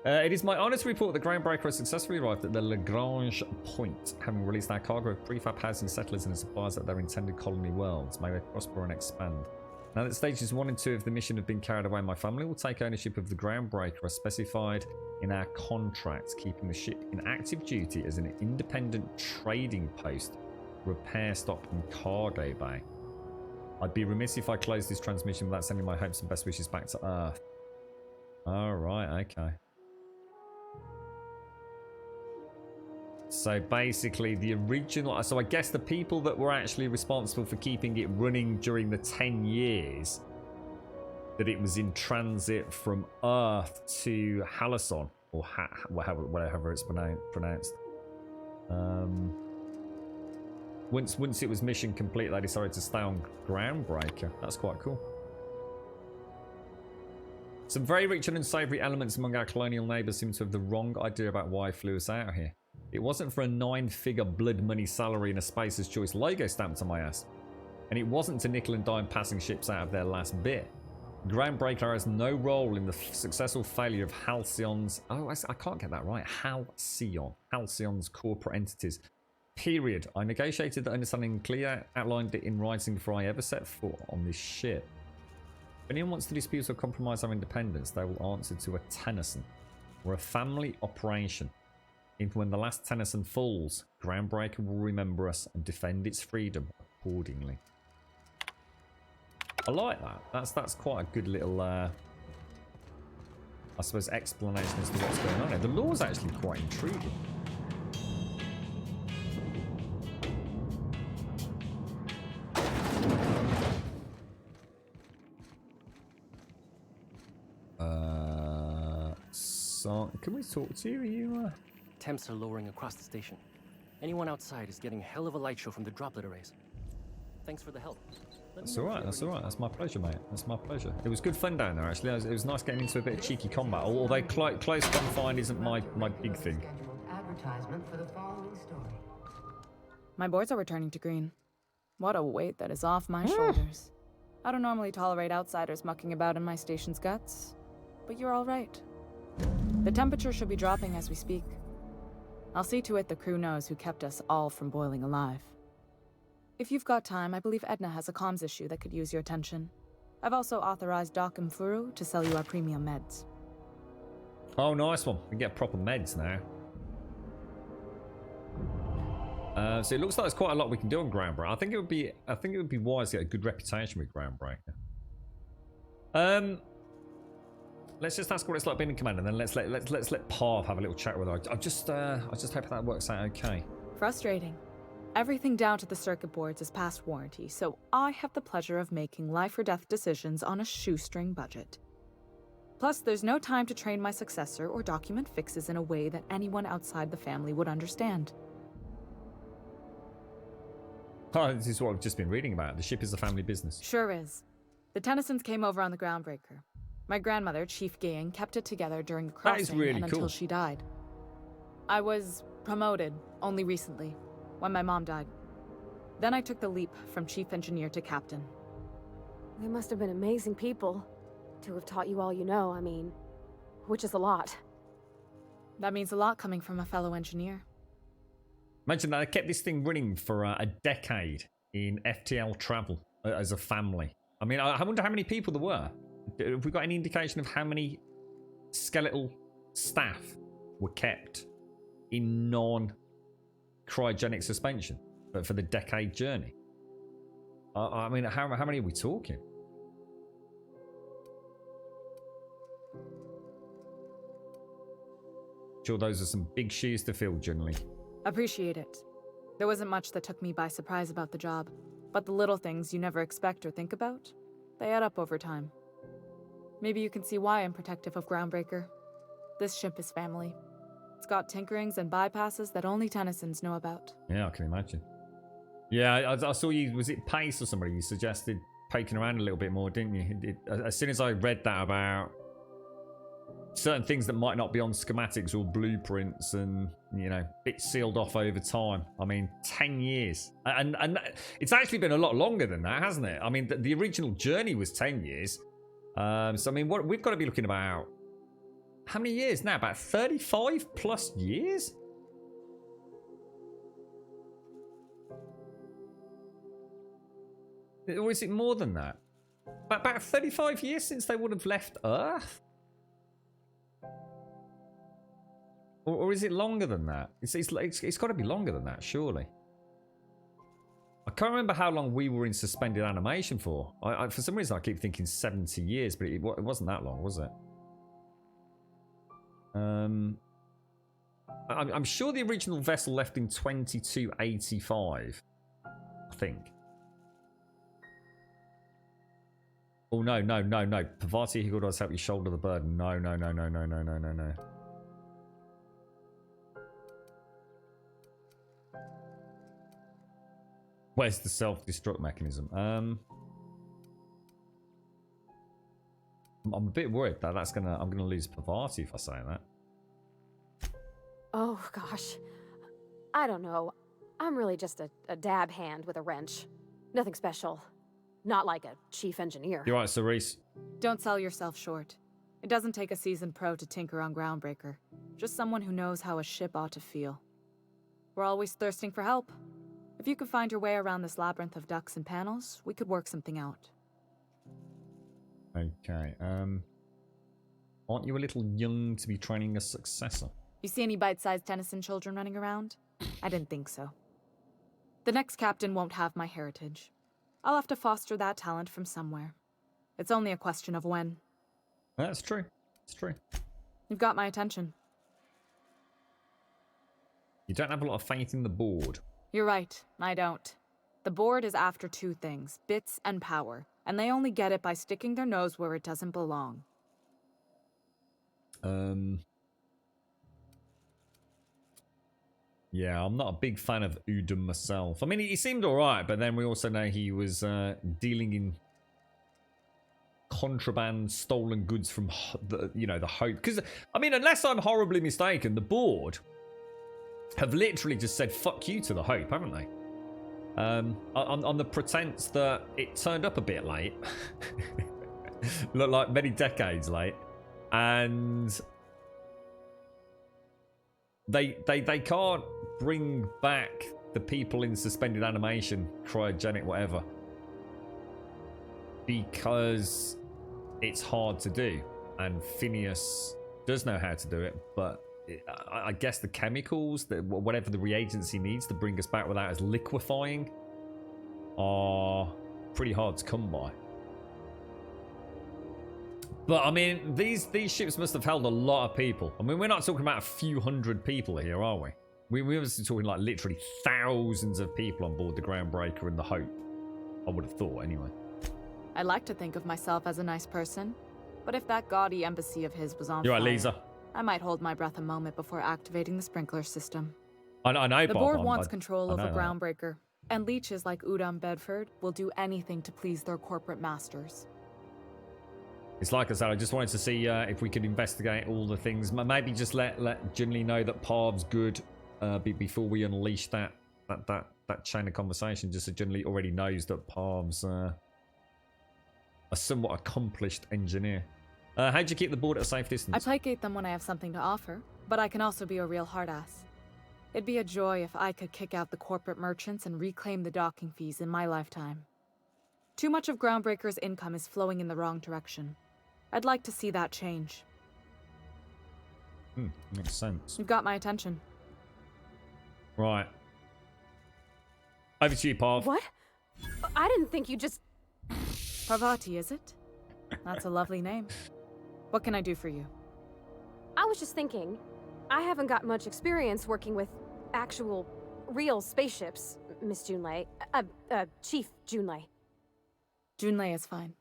it is my honour to report that Groundbreaker has successfully arrived at the Lagrange point, having released our cargo of prefab housing settlers and suppliers at their intended colony worlds. May they prosper and expand. Now that stages 1 and 2 of the mission have been carried away, my family will take ownership of the Groundbreaker as specified in our contract, keeping the ship in active duty as an independent trading post, repair stop and cargo bay. I'd be remiss if I closed this transmission without sending my hopes and best wishes back to Earth. Alright, okay. So basically the original... So I guess the people that were actually responsible for keeping it running during the 10 years that it was in transit from Earth to Halcyon, or whatever it's pronounced. Once it was mission complete, they decided to stay on Groundbreaker. That's quite cool. Some very rich and unsavory elements among our colonial neighbours seem to have the wrong idea about why I flew us out here. It wasn't for a 9-figure blood money salary and a Spacer's Choice logo stamped on my ass. And it wasn't to nickel and dime passing ships out of their last bit. Groundbreaker has no role in the successful failure of Halcyon's... Oh, I can't get that right. Halcyon's corporate entities. Period. I negotiated that understanding clear, outlined it in writing before I ever set foot on this ship. If anyone wants to dispute or compromise our independence, they will answer to a Tennyson. We're a family operation. Even when the last Tennyson falls, Groundbreaker will remember us and defend its freedom accordingly. I like that. That's quite a good little, I suppose, explanation as to what's going on here. The lore's actually quite intriguing. So, can we talk to you? Are you, Temps are lowering across the station. Anyone outside is getting a hell of a light show from the droplet arrays. Thanks for the help. That's alright, that's alright. That's my pleasure, mate. That's my pleasure. It was good fun down there, actually. It was nice getting into a bit of cheeky combat, although close confined isn't my big thing. Advertisement for the following story. My boards are returning to green. What a weight that is off my shoulders. I don't normally tolerate outsiders mucking about in my station's guts, but you're all right. The temperature should be dropping as we speak. I'll see to it the crew knows who kept us all from boiling alive. If you've got time, I believe Edna has a comms issue that could use your attention. I've also authorized Doc and Furu to sell you our premium meds. Oh, nice one. We can get proper meds now. So it looks like there's quite a lot we can do on Groundbreaker. I think it would be wise to get a good reputation with Groundbreaker. Let's just ask what it's like being in command, and then let's let Parv have a little chat with her. I just hope that works out okay. Frustrating. Everything down to the circuit boards is past warranty, so I have the pleasure of making life or death decisions on a shoestring budget. Plus, there's no time to train my successor or document fixes in a way that anyone outside the family would understand. Oh, this is what I've just been reading about. The ship is a family business. Sure is. The Tennysons came over on the Groundbreaker. My grandmother, Chief Gang, kept it together during the crossing That is really and cool. until she died. I was promoted only recently, when my mom died. Then I took the leap from chief engineer to captain. They must have been amazing people to have taught you all you know, I mean, which is a lot. That means a lot coming from a fellow engineer. Imagine that I kept this thing running for a decade in FTL travel as a family. I mean, I wonder how many people there were. Have we got any indication of how many skeletal staff were kept in non-cryogenic suspension for the decade journey? I mean, how many are we talking? Sure, those are some big shoes to fill, Junli. Appreciate it. There wasn't much that took me by surprise about the job, but the little things you never expect or think about, they add up over time. Maybe you can see why I'm protective of Groundbreaker. This ship is family. It's got tinkerings and bypasses that only Tennysons know about. Yeah, I can imagine. Yeah, I saw you, was it Pace or somebody? You suggested poking around a little bit more, didn't you? As soon as I read that about certain things that might not be on schematics or blueprints and, you know, bits sealed off over time. I mean, 10 years. And it's actually been a lot longer than that, hasn't it? I mean, the original journey was 10 years. So, I mean, we've got to be looking about... How many years now? About 35 plus years? Or is it more than that? About 35 years since they would have left Earth? Or is it longer than that? It's got to be longer than that, surely. I can't remember how long we were in suspended animation for. For some reason, I keep thinking 70 years, but it wasn't that long, was it? I'm sure the original vessel left in 2285. I think. Oh, no. Parvati, he does help you shoulder the burden. No. Where's the self-destruct mechanism? I'm a bit worried that I'm gonna lose Parvati if I say that. Oh, gosh. I don't know. I'm really just a dab hand with a wrench. Nothing special. Not like a chief engineer. You're right, Cerise. Don't sell yourself short. It doesn't take a seasoned pro to tinker on Groundbreaker. Just someone who knows how a ship ought to feel. We're always thirsting for help. If you could find your way around this labyrinth of ducts and panels, we could work something out. Okay, aren't you a little young to be training a successor? You see any bite-sized Tennyson children running around? I didn't think so. The next captain won't have my heritage. I'll have to foster that talent from somewhere. It's only a question of when. That's true. It's true. You've got my attention. You don't have a lot of faith in the board. You're right, I don't. The board is after two things, bits and power, and they only get it by sticking their nose where it doesn't belong. Yeah, I'm not a big fan of Udom myself. I mean, he seemed alright, but then we also know he was dealing in contraband, stolen goods from the Hope. Because, I mean, unless I'm horribly mistaken, the board have literally just said fuck you to the Hope, haven't they? On the pretense that it turned up a bit late. Looked like many decades late. And they can't bring back the people in suspended animation, cryogenic, whatever, because it's hard to do. And Phineas does know how to do it, but I guess the chemicals, whatever the reagents he needs to bring us back without us liquefying, are pretty hard to come by. But I mean, these ships must have held a lot of people. I mean, we're not talking about a few hundred people here, are we? We must be talking like literally thousands of people on board the Groundbreaker and the Hope. I would have thought, anyway. I like to think of myself as a nice person, but if that gaudy embassy of his was on You're fire, right, Lisa. I might hold my breath a moment before activating the sprinkler system. I know, The Bob, board wants control I over know that. Groundbreaker, and leeches like Udom Bedford will do anything to please their corporate masters. It's like I said, I just wanted to see if we could investigate all the things. Maybe just let Junli know that Parv's good before we unleash that chain of conversation. Just so Junli already knows that Parv's a somewhat accomplished engineer. How'd you keep the board at a safe distance? I placate them when I have something to offer, but I can also be a real hard-ass. It'd be a joy if I could kick out the corporate merchants and reclaim the docking fees in my lifetime. Too much of Groundbreaker's income is flowing in the wrong direction. I'd like to see that change. Makes sense. You've got my attention. Right. Over to you, Parv. What? I didn't think you just... Parvati, is it? That's a lovely name. What can I do for you? I was just thinking, I haven't got much experience working with actual, real spaceships, Miss Junlei. Chief Junlei. Junlei is fine.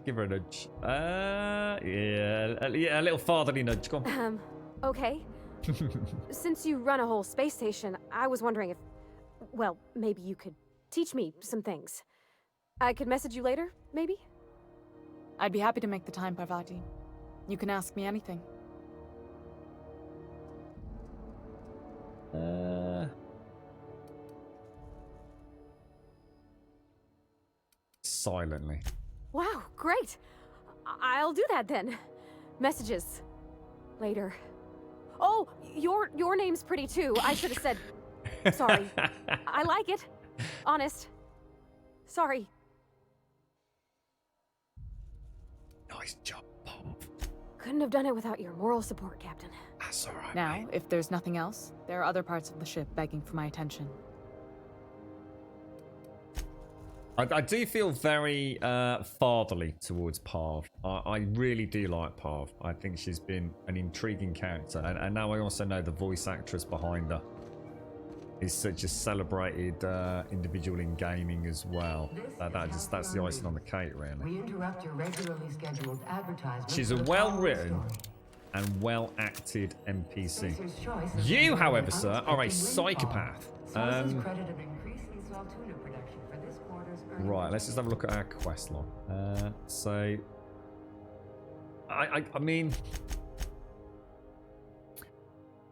Give her a nudge. Yeah, a little fatherly nudge. Go on. Okay. Since you run a whole space station, I was wondering if, well, maybe you could teach me some things. I could message you later, maybe? I'd be happy to make the time, Parvati. You can ask me anything. Silently. Wow, great. I'll do that then. Messages. Later. Oh, your name's pretty too. I should have said... Sorry. I like it. Honest. Sorry. Nice job, Bob. Couldn't have done it without your moral support, Captain. That's alright. Now, if there's nothing else, there are other parts of the ship begging for my attention. I do feel very fatherly towards Parv. I really do like Parv. I think she's been an intriguing character. And now I also know the voice actress behind her is such a celebrated individual in gaming as well. That's the icing on the cake, really. We interrupt your regularly scheduled advertisement. She's a well-written and well-acted NPC. You, however, sir, are a psychopath. Right, let's just have a look at our quest log. So, I mean,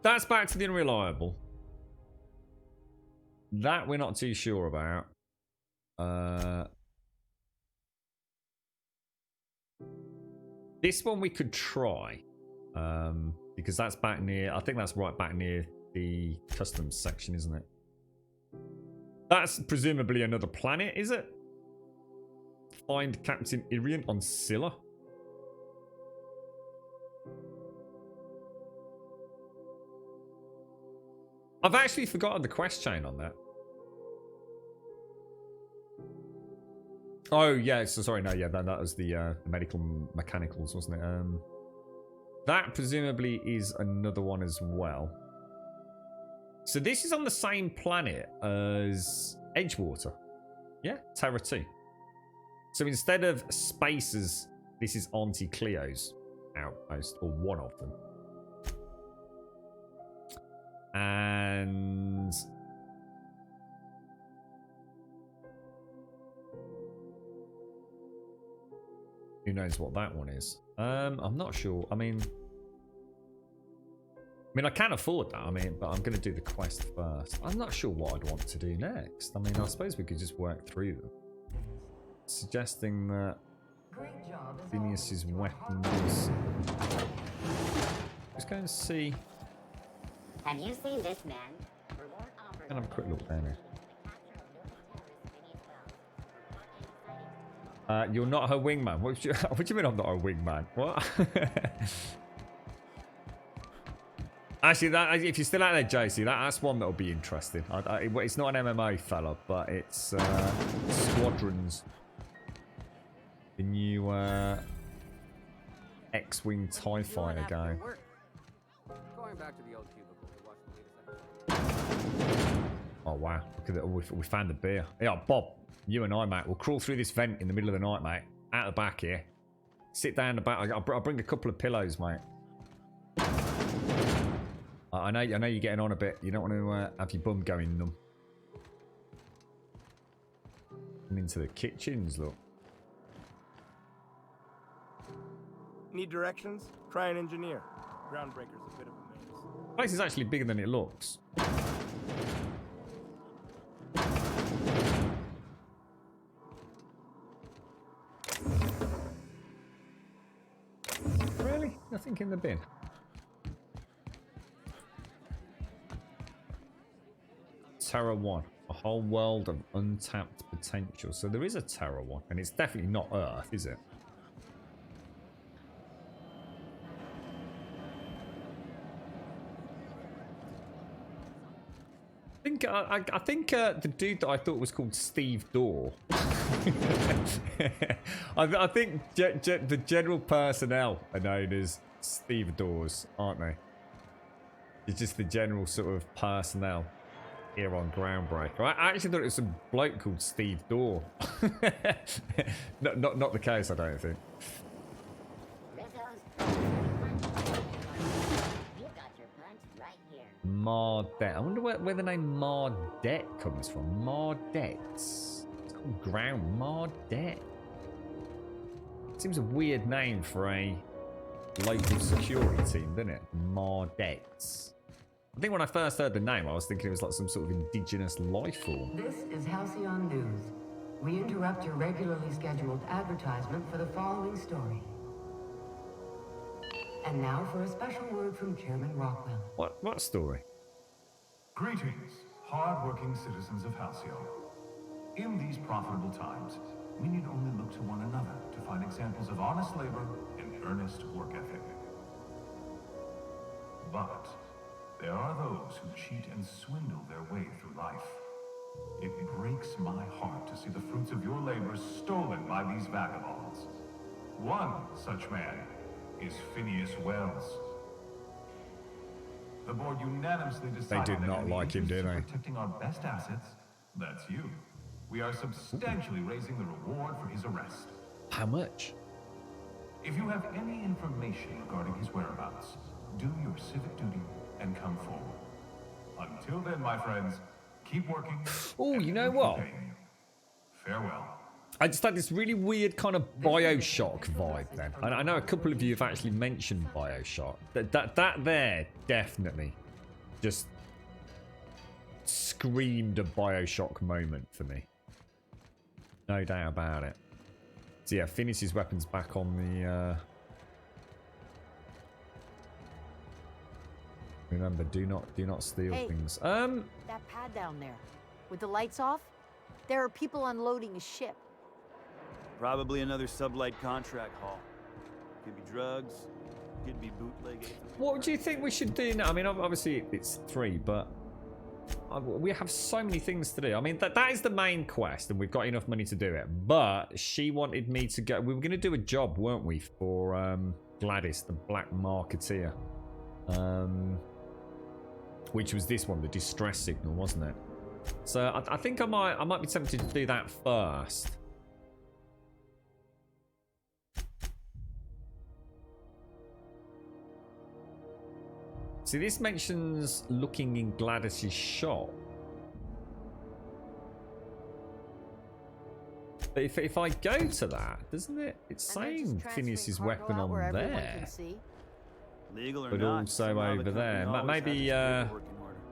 that's back to the unreliable. That we're not too sure about. This one we could try, because that's back near. I think that's right back near the customs section, isn't it? That's presumably another planet, is it? Find Captain Irian on Scylla. I've actually forgotten the quest chain on that. Oh, yeah, so sorry, no, yeah, that was the medical mechanicals, wasn't it? That presumably is another one as well. So this is on the same planet as Edgewater. Yeah, Terra 2. So instead of Spaces, this is Auntie Cleo's outpost, or one of them. And who knows what that one is? I'm not sure. I mean, I can afford that. But I'm going to do the quest first. I'm not sure what I'd want to do next. I suppose we could just work through them. Suggesting that Phineas's weapons. Let's go and see. Have you seen this man? Can have a quick look there now. You're not her wingman. What do you mean I'm not her wingman? What? Actually, if you're still out there, JC, that's one that'll be interesting. It's not an MMO fella, but it's Squadrons. The new X-Wing TIE Fighter game. Going back to the old cubicle to watch the latest episode. Oh wow, look at that. We found the beer. Yeah, Bob, you and I, mate, we'll crawl through this vent in the middle of the night, mate. Out the back here. Sit down the back. I'll bring a couple of pillows, mate. I know you're getting on a bit. You don't want to have your bum going numb. And into the kitchens, look. Need directions? Try an engineer. Groundbreaker's a bit of a maze. The place is actually bigger than it looks. Really? Nothing in the bin? Terra 1. A whole world of untapped potential. So there is a Terra 1. And it's definitely not Earth, is it? I think the dude that I thought was called Steve Dorr. I think the general personnel are known as stevedores, aren't they? It's just the general sort of personnel here on Groundbreaker. I actually thought it was a bloke called Steve Dorr. not the case, I don't think. Mardet. I wonder where the name Mardet comes from. Mardets. It's called Ground Mardet. Seems a weird name for a local security team, doesn't it? Mardets. I think when I first heard the name, I was thinking it was like some sort of indigenous life form. This is Halcyon News. We interrupt your regularly scheduled advertisement for the following story. And now for a special word from Chairman Rockwell. What story? Greetings, hard-working citizens of Halcyon. In these profitable times, we need only look to one another to find examples of honest labor and earnest work ethic. But there are those who cheat and swindle their way through life. It breaks my heart to see the fruits of your labor stolen by these vagabonds. One such man is Phineas Wells. The board unanimously decided They did not like him, did they? Protecting our best assets, that's you. We are substantially raising the reward for his arrest. How much? If you have any information regarding his whereabouts, do your civic duty and come forward. Until then, my friends, keep working. Oh, you know what? Farewell. I just had this really weird kind of Bioshock vibe then. And I know a couple of you have actually mentioned Bioshock. That there definitely just screamed a Bioshock moment for me. No doubt about it. So yeah, finish his weapons back on the... Remember, do not steal things. That pad down there, with the lights off, there are people unloading a ship. Probably another sublight contract haul. Could be drugs, could be bootleg. What do you think we should do now? I mean, obviously it's 3, but we have so many things to do. I mean, that is the main quest, and we've got enough money to do it. But she wanted me to go. We were going to do a job, weren't we, for Gladys, the Black Marketeer, which was this one, the distress signal, wasn't it? So I think I might be tempted to do that first. See, this mentions looking in Gladys's shop. But if I go to that, doesn't it? It's saying Phineas's weapon on there. But also over there. Maybe, I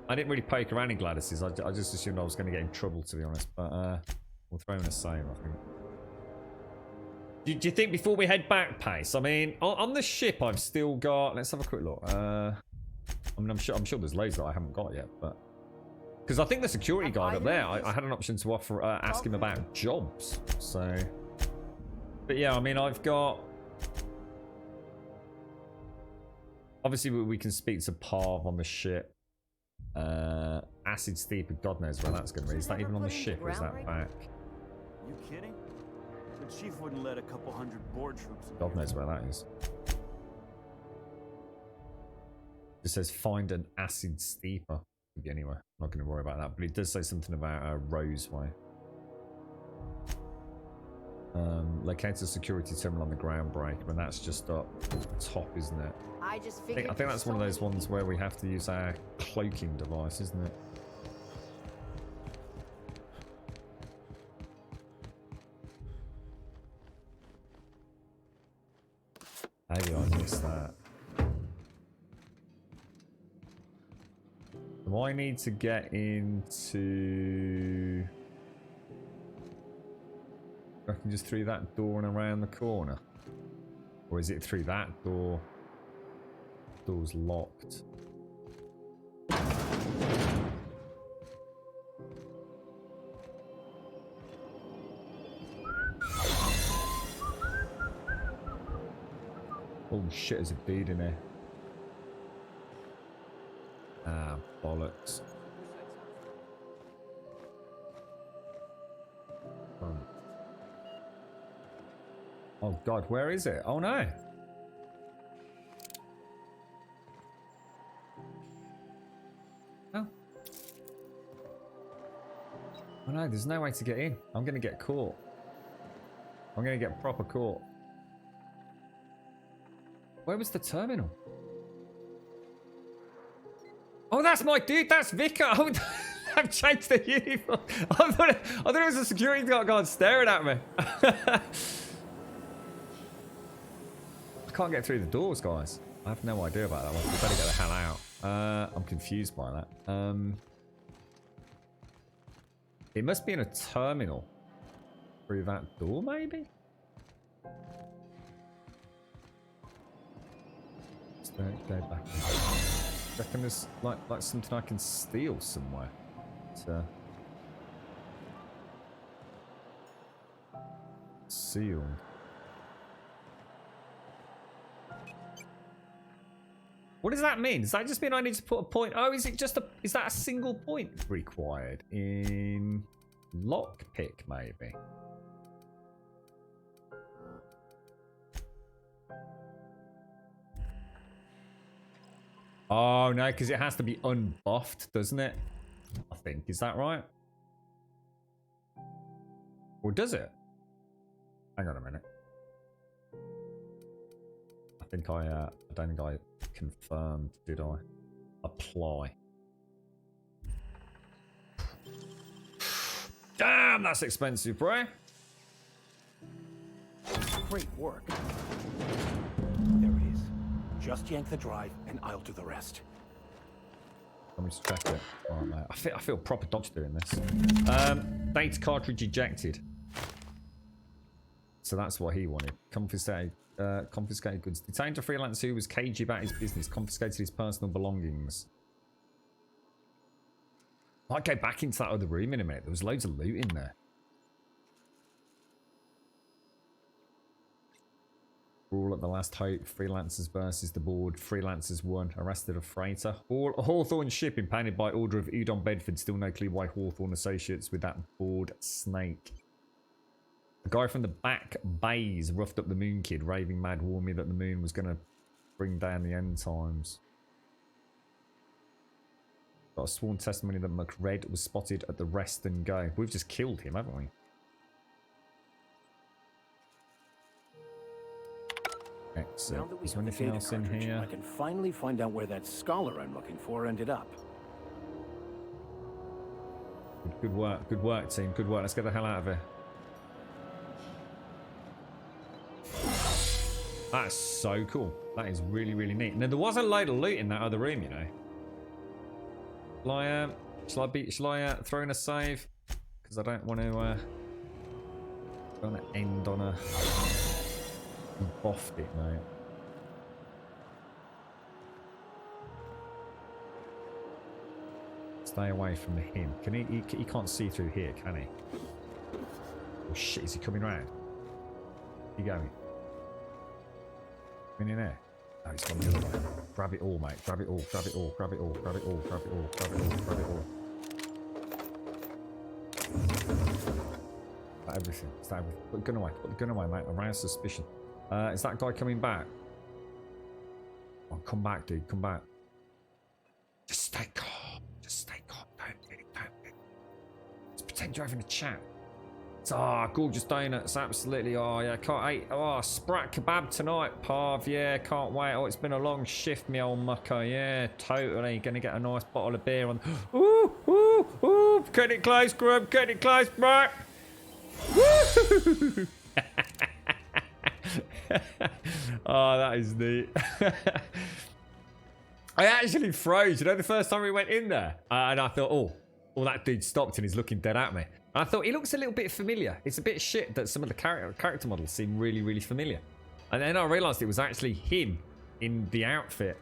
didn't really poke around in Gladys's. I just assumed I was going to get in trouble, to be honest. But we'll throw in a save, I think. Do you think before we head back, Pace? I mean, on the ship, I've still got... Let's have a quick look. I mean, I'm sure there's loads that I haven't got yet, but because I think the security guard up there, I had an option to offer, ask him about jobs. So, but yeah, I mean, I've got. Obviously, we can speak to Parv on the ship. Acid Steeper, God knows where that's going to be. Is that even on the ship, or is that back? You kidding? The chief wouldn't let a couple hundred board troops in. God knows where that is. It says find an acid steeper. Could be anywhere. I'm not going to worry about that, but it does say something about Roseway. Locate a security terminal on the Groundbreaker, and that's just up top, isn't it? I just I think that's one of those ones where we have to use our cloaking device, isn't it? Maybe I missed that. Do I need to get into... I can just through that door and around the corner? Or is it through that door? Door's locked. Oh shit, there's a dude in here. Ah, bollocks. Oh god, where is it? Oh no. no, there's no way to get in. I'm going to get caught. I'm going to get proper caught. Where was the terminal? Oh, that's my dude. That's Vicar. Oh, I've changed the uniform. I thought it was a security guard staring at me. I can't get through the doors, guys. I have no idea about that one. We better get the hell out. I'm confused by that. It must be in a terminal. Through that door, maybe? Let's go back. I reckon there's like something I can steal somewhere. Sealed. What does that mean? Does that just mean I need to put a point? Oh, is it just is that a single point required in lockpick maybe? Oh no, because it has to be unbuffed, doesn't it? I think. Is that right? Or does it? Hang on a minute. I don't think I confirmed, did I? Apply. Damn, that's expensive, bro. Great work. There it is. Just yank the drive and I'll do the rest. Let me just check it. All right, mate. I feel proper dodge doing this. Data cartridge ejected. So that's what he wanted. Confiscated goods. Detained a freelancer who was cagey about his business. Confiscated his personal belongings. I might go back into that other room in a minute. There was loads of loot in there. Rule at the last hope. Freelancers versus the board. Freelancers won. Arrested a freighter. Hawthorne ship impounded by order of Udon Bedford. Still no clue why Hawthorne associates with that board snake. The guy from the back bays roughed up the Moon Kid. Raving mad warned me that the moon was going to bring down the end times. Got a sworn testimony that McRed was spotted at the rest and go. We've just killed him, haven't we? Excellent. Is there anything else in here? I can finally find out where that scholar I'm looking for ended up. Good work, team. Good work. Let's get the hell out of here. That's so cool. That is really, really neat. Now, there was a load of loot in that other room, you know. Shall I throw in a save? Because I don't want to end on a boffed it, mate. Stay away from him. Can he can't see through here, can he? Oh shit, is he coming round? Where you going? In there? Oh, he's gone the other way. Grab it all, mate. Grab it all, grab it all, grab it all, grab it all, grab it all, grab it all, grab it all. Everything. Is that everything? Put the gun away. Put the gun away, mate. Arouse suspicion. Is that guy coming back? Oh, come back, dude. Come back. Just stay calm. Just stay calm. Don't. Just pretend you're having a chat. Gorgeous donuts, absolutely. Oh, yeah, can't eat. Oh, sprat kebab tonight, Parv. Yeah, can't wait. Oh, it's been a long shift, me old mucker. Yeah, totally. Gonna get a nice bottle of beer on. Ooh. Cut it close, Grub. Cut it close, bro. Woo! Oh, that is neat. I actually froze, you know, the first time we went in there. And I thought, oh, that dude stopped and he's looking dead at me. I thought, he looks a little bit familiar. It's a bit shit that some of the character models seem really, really familiar. And then I realised it was actually him in the outfit.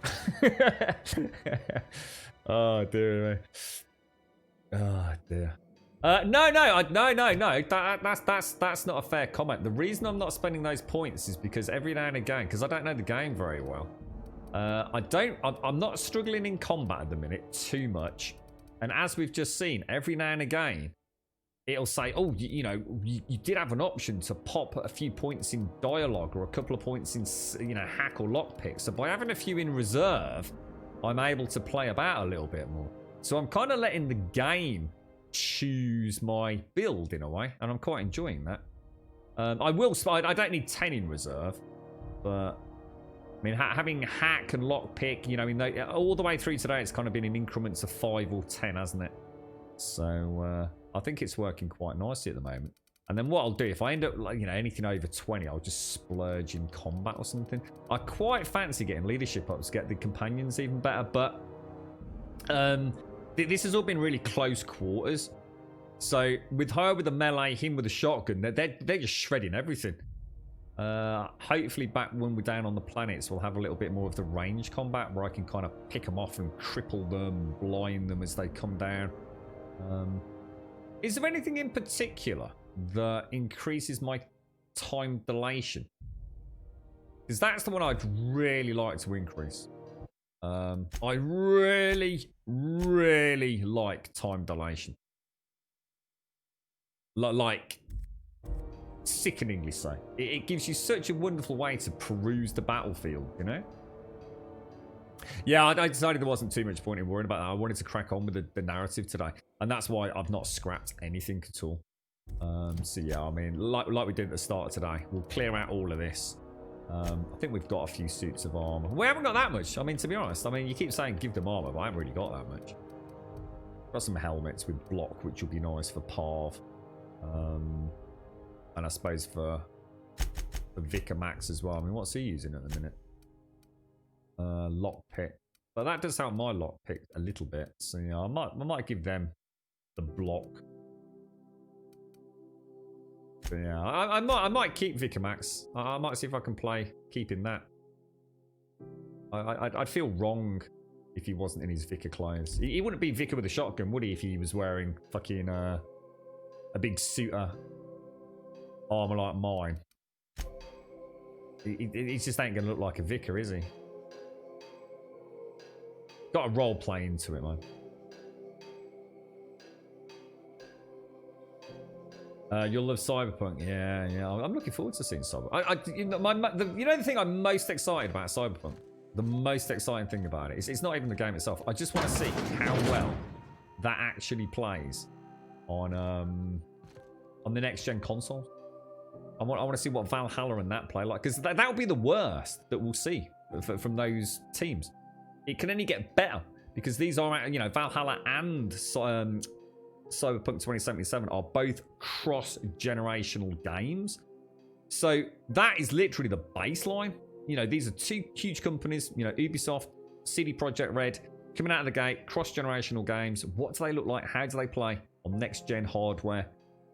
Oh, dear me. Oh, dear. No. That's not a fair comment. The reason I'm not spending those points is because every now and again, because I don't know the game very well, I'm not struggling in combat at the minute too much. And as we've just seen, every now and again, it'll say, oh, you did have an option to pop a few points in dialogue or a couple of points in, hack or lockpick. So by having a few in reserve, I'm able to play about a little bit more. So I'm kind of letting the game choose my build in a way, and I'm quite enjoying that. I don't need 10 in reserve, but I mean, having hack and lockpick, you know, all the way through today, it's kind of been in increments of 5 or 10, hasn't it? So I think it's working quite nicely at the moment. And then what I'll do, if I end up, like, you know, anything over 20, I'll just splurge in combat or something. I quite fancy getting leadership up to get the companions even better, but this has all been really close quarters. So with her with the melee, him with the shotgun, they're just shredding everything. Hopefully back when we're down on the planets, we'll have a little bit more of the range combat where I can kind of pick them off and cripple them, blind them as they come down. Is there anything in particular that increases my time dilation? Because that's the one I'd really like to increase. I really, really like time dilation. Like, sickeningly so. It gives you such a wonderful way to peruse the battlefield, you know? Yeah, I decided there wasn't too much point in worrying about that. I wanted to crack on with the narrative today. And that's why I've not scrapped anything at all. So yeah, I mean, like we did at the start of today, we'll clear out all of this. I think we've got a few suits of armor. We haven't got that much. I mean, to be honest, I mean, you keep saying give them armor, but I haven't really got that much. Got some helmets with block, which will be nice for Parv. And I suppose for Vicar Max as well. I mean, what's he using at the minute? Lockpick. But that does help my lockpick a little bit. So yeah, I might give them the block. But yeah, I might keep Vicar Max. I might see if I can play keeping that. I'd feel wrong if he wasn't in his Vicar clothes. He wouldn't be Vicar with a shotgun, would he, if he was wearing fucking a big suitor armor like mine? He just ain't gonna look like a Vicar, is he? Got a role play into it, man. You'll love Cyberpunk. Yeah. I'm looking forward to seeing Cyberpunk. You know the thing I'm most excited about Cyberpunk? The most exciting thing about it is it's not even the game itself. I just want to see how well that actually plays on the next gen console. I want to see what Valhalla and that play like, because that would be the worst that we'll see from those teams. It can only get better because these are, you know, Valhalla and Cyberpunk 2077 are both cross-generational games. So that is literally the baseline. You know, these are two huge companies, you know, Ubisoft, CD Projekt Red, coming out of the gate, cross-generational games. What do they look like? How do they play on next-gen hardware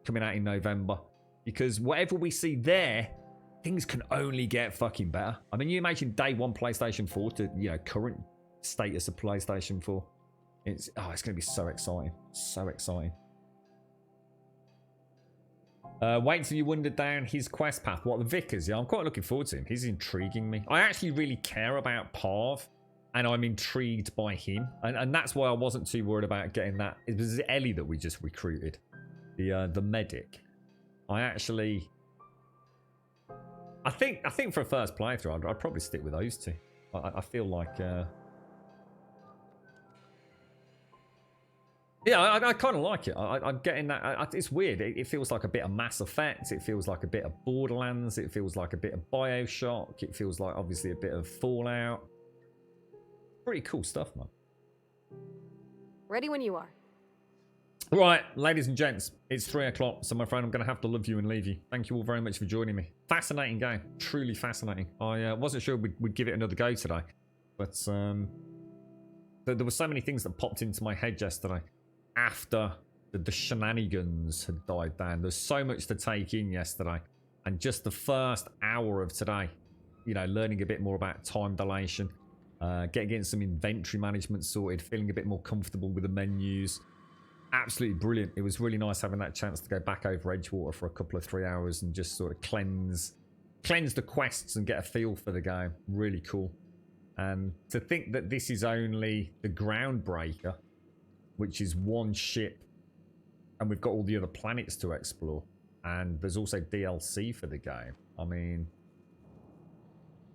coming out in November? Because whatever we see there, things can only get fucking better. I mean, you imagine day one PlayStation 4 to, you know, current status of PlayStation 4. It's going to be so exciting. So exciting. Wait till you wander down his quest path. What, the Vicars? Yeah, I'm quite looking forward to him. He's intriguing me. I actually really care about Parv, and I'm intrigued by him. And that's why I wasn't too worried about getting that. It was Ellie that we just recruited. The medic. I think for a first playthrough, I'd probably stick with those two. I feel like... Yeah, I kind of like it. I'm getting that. It's weird. It feels like a bit of Mass Effect. It feels like a bit of Borderlands. It feels like a bit of Bioshock. It feels like, obviously, a bit of Fallout. Pretty cool stuff, man. Ready when you are. Right, ladies and gents, it's 3 o'clock, so my friend, I'm going to have to love you and leave you. Thank you all very much for joining me. Fascinating game. Truly fascinating. I wasn't sure we'd give it another go today, but there were so many things that popped into my head yesterday after the shenanigans had died down. There's so much to take in yesterday, and just the first hour of today, you know, learning a bit more about time dilation, getting some inventory management sorted, feeling a bit more comfortable with the menus. Absolutely brilliant. It was really nice having that chance to go back over Edgewater for a couple of 3 hours and just sort of cleanse the quests and get a feel for the game. Really cool. And to think that this is only the Groundbreaker, which is one ship, and we've got all the other planets to explore, and there's also DLC for the game. I mean,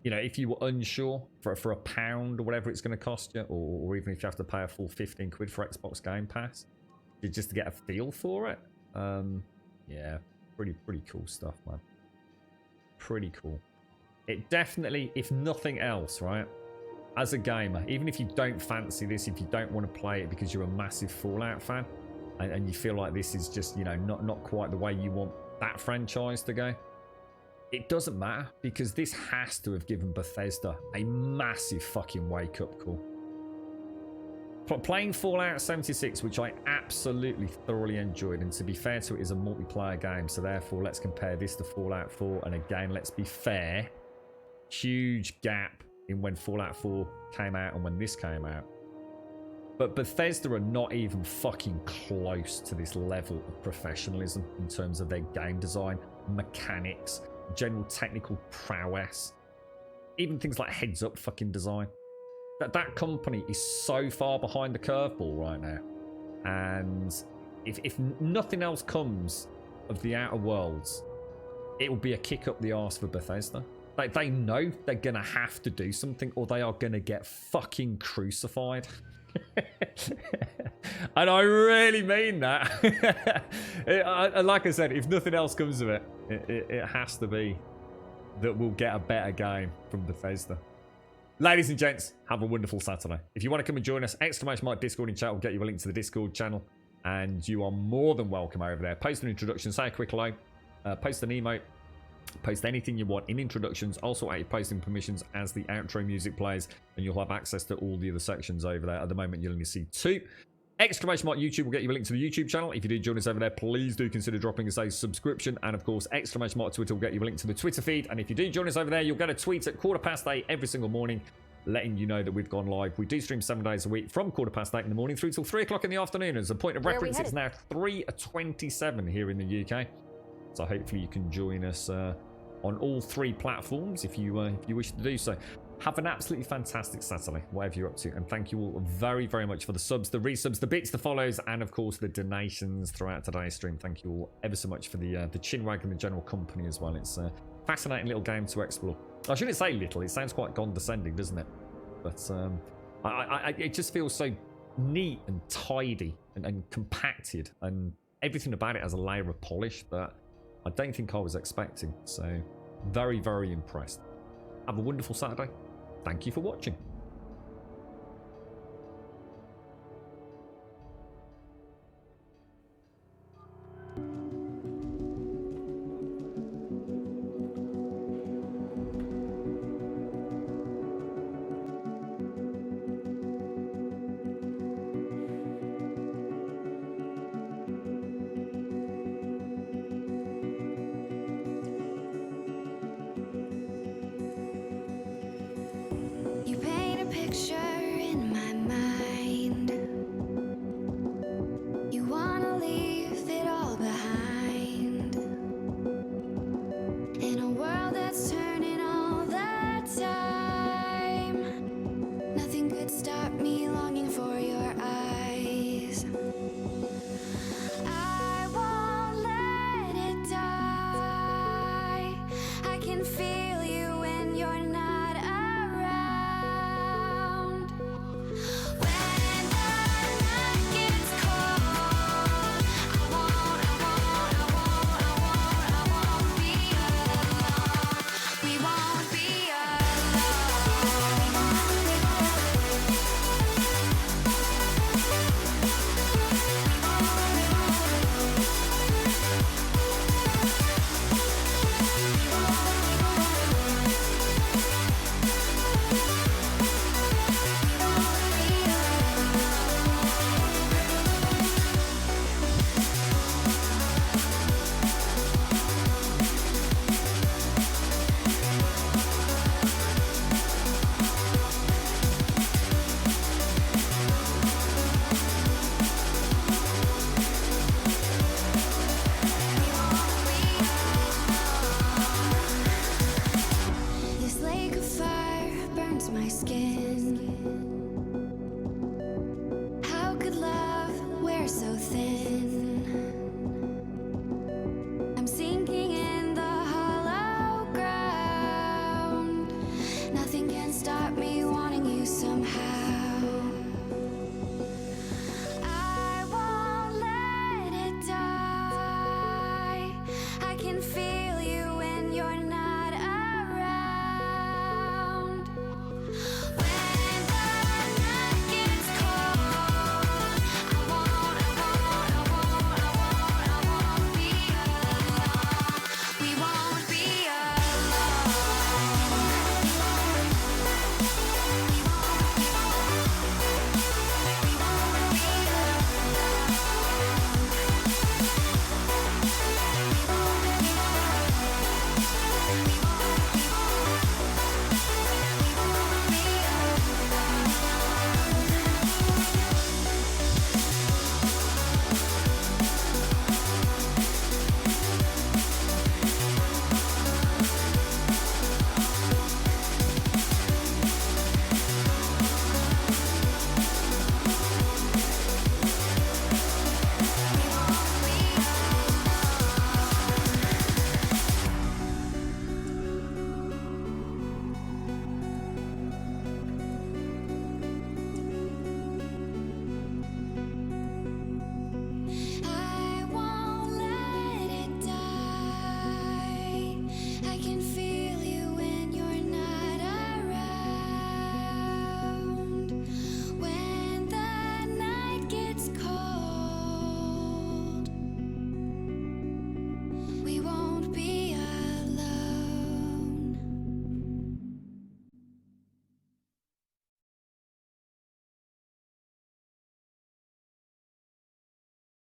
you know, if you were unsure for £1 or whatever it's going to cost you, or even if you have to pay a full 15 quid for Xbox Game Pass, just to get a feel for it. Yeah, pretty cool stuff, man. Pretty cool. It definitely, if nothing else, right, as a gamer, even if you don't fancy this, if you don't want to play it because you're a massive Fallout fan, and you feel like this is just, you know, not quite the way you want that franchise to go, it doesn't matter, because this has to have given Bethesda a massive fucking wake-up call. Playing Fallout 76, which I absolutely thoroughly enjoyed, and to be fair to it, is a multiplayer game, so therefore let's compare this to Fallout 4, and again, let's be fair, huge gap in when Fallout 4 came out and when this came out. But Bethesda are not even fucking close to this level of professionalism in terms of their game design, mechanics, general technical prowess, even things like heads-up fucking design. That company is so far behind the curveball right now. And if nothing else comes of the Outer Worlds, it will be a kick up the arse for Bethesda. They know they're going to have to do something, or they are going to get fucking crucified. And I really mean that. Like I said, if nothing else comes of it, it has to be that we'll get a better game from Bethesda. Ladies and gents, have a wonderful Saturday. If you want to come and join us, ! Discord in chat will get you a link to the Discord channel, and you are more than welcome over there. Post an introduction, say a quick hello, post an emote, post anything you want in introductions. Also add your posting permissions as the outro music plays, and you'll have access to all the other sections over there. At the moment, you'll only see 2. ! YouTube will get you a link to the YouTube channel. If you do join us over there, please do consider dropping us a subscription. And of course, ! Twitter will get you a link to the Twitter feed. And if you do join us over there, you'll get a tweet at 8:15 every single morning, letting you know that we've gone live. We do stream 7 days a week from 8:15 in the morning through till 3 o'clock in the afternoon. As a point of reference, it's now 3:27 here in the UK. So hopefully you can join us on all 3 platforms if you wish to do so. Have an absolutely fantastic Saturday, whatever you're up to. And thank you all very, very much for the subs, the resubs, the bits, the follows, and of course the donations throughout today's stream. Thank you all ever so much for the chinwag and the general company as well. It's a fascinating little game to explore. I shouldn't say little, it sounds quite condescending, doesn't it? But it just feels so neat and tidy and compacted, and everything about it has a layer of polish that I don't think I was expecting. So very, very impressed. Have a wonderful Saturday. Thank you for watching. You paint a picture in my mind. You wanna leave it all behind. In a world that's turning all the time.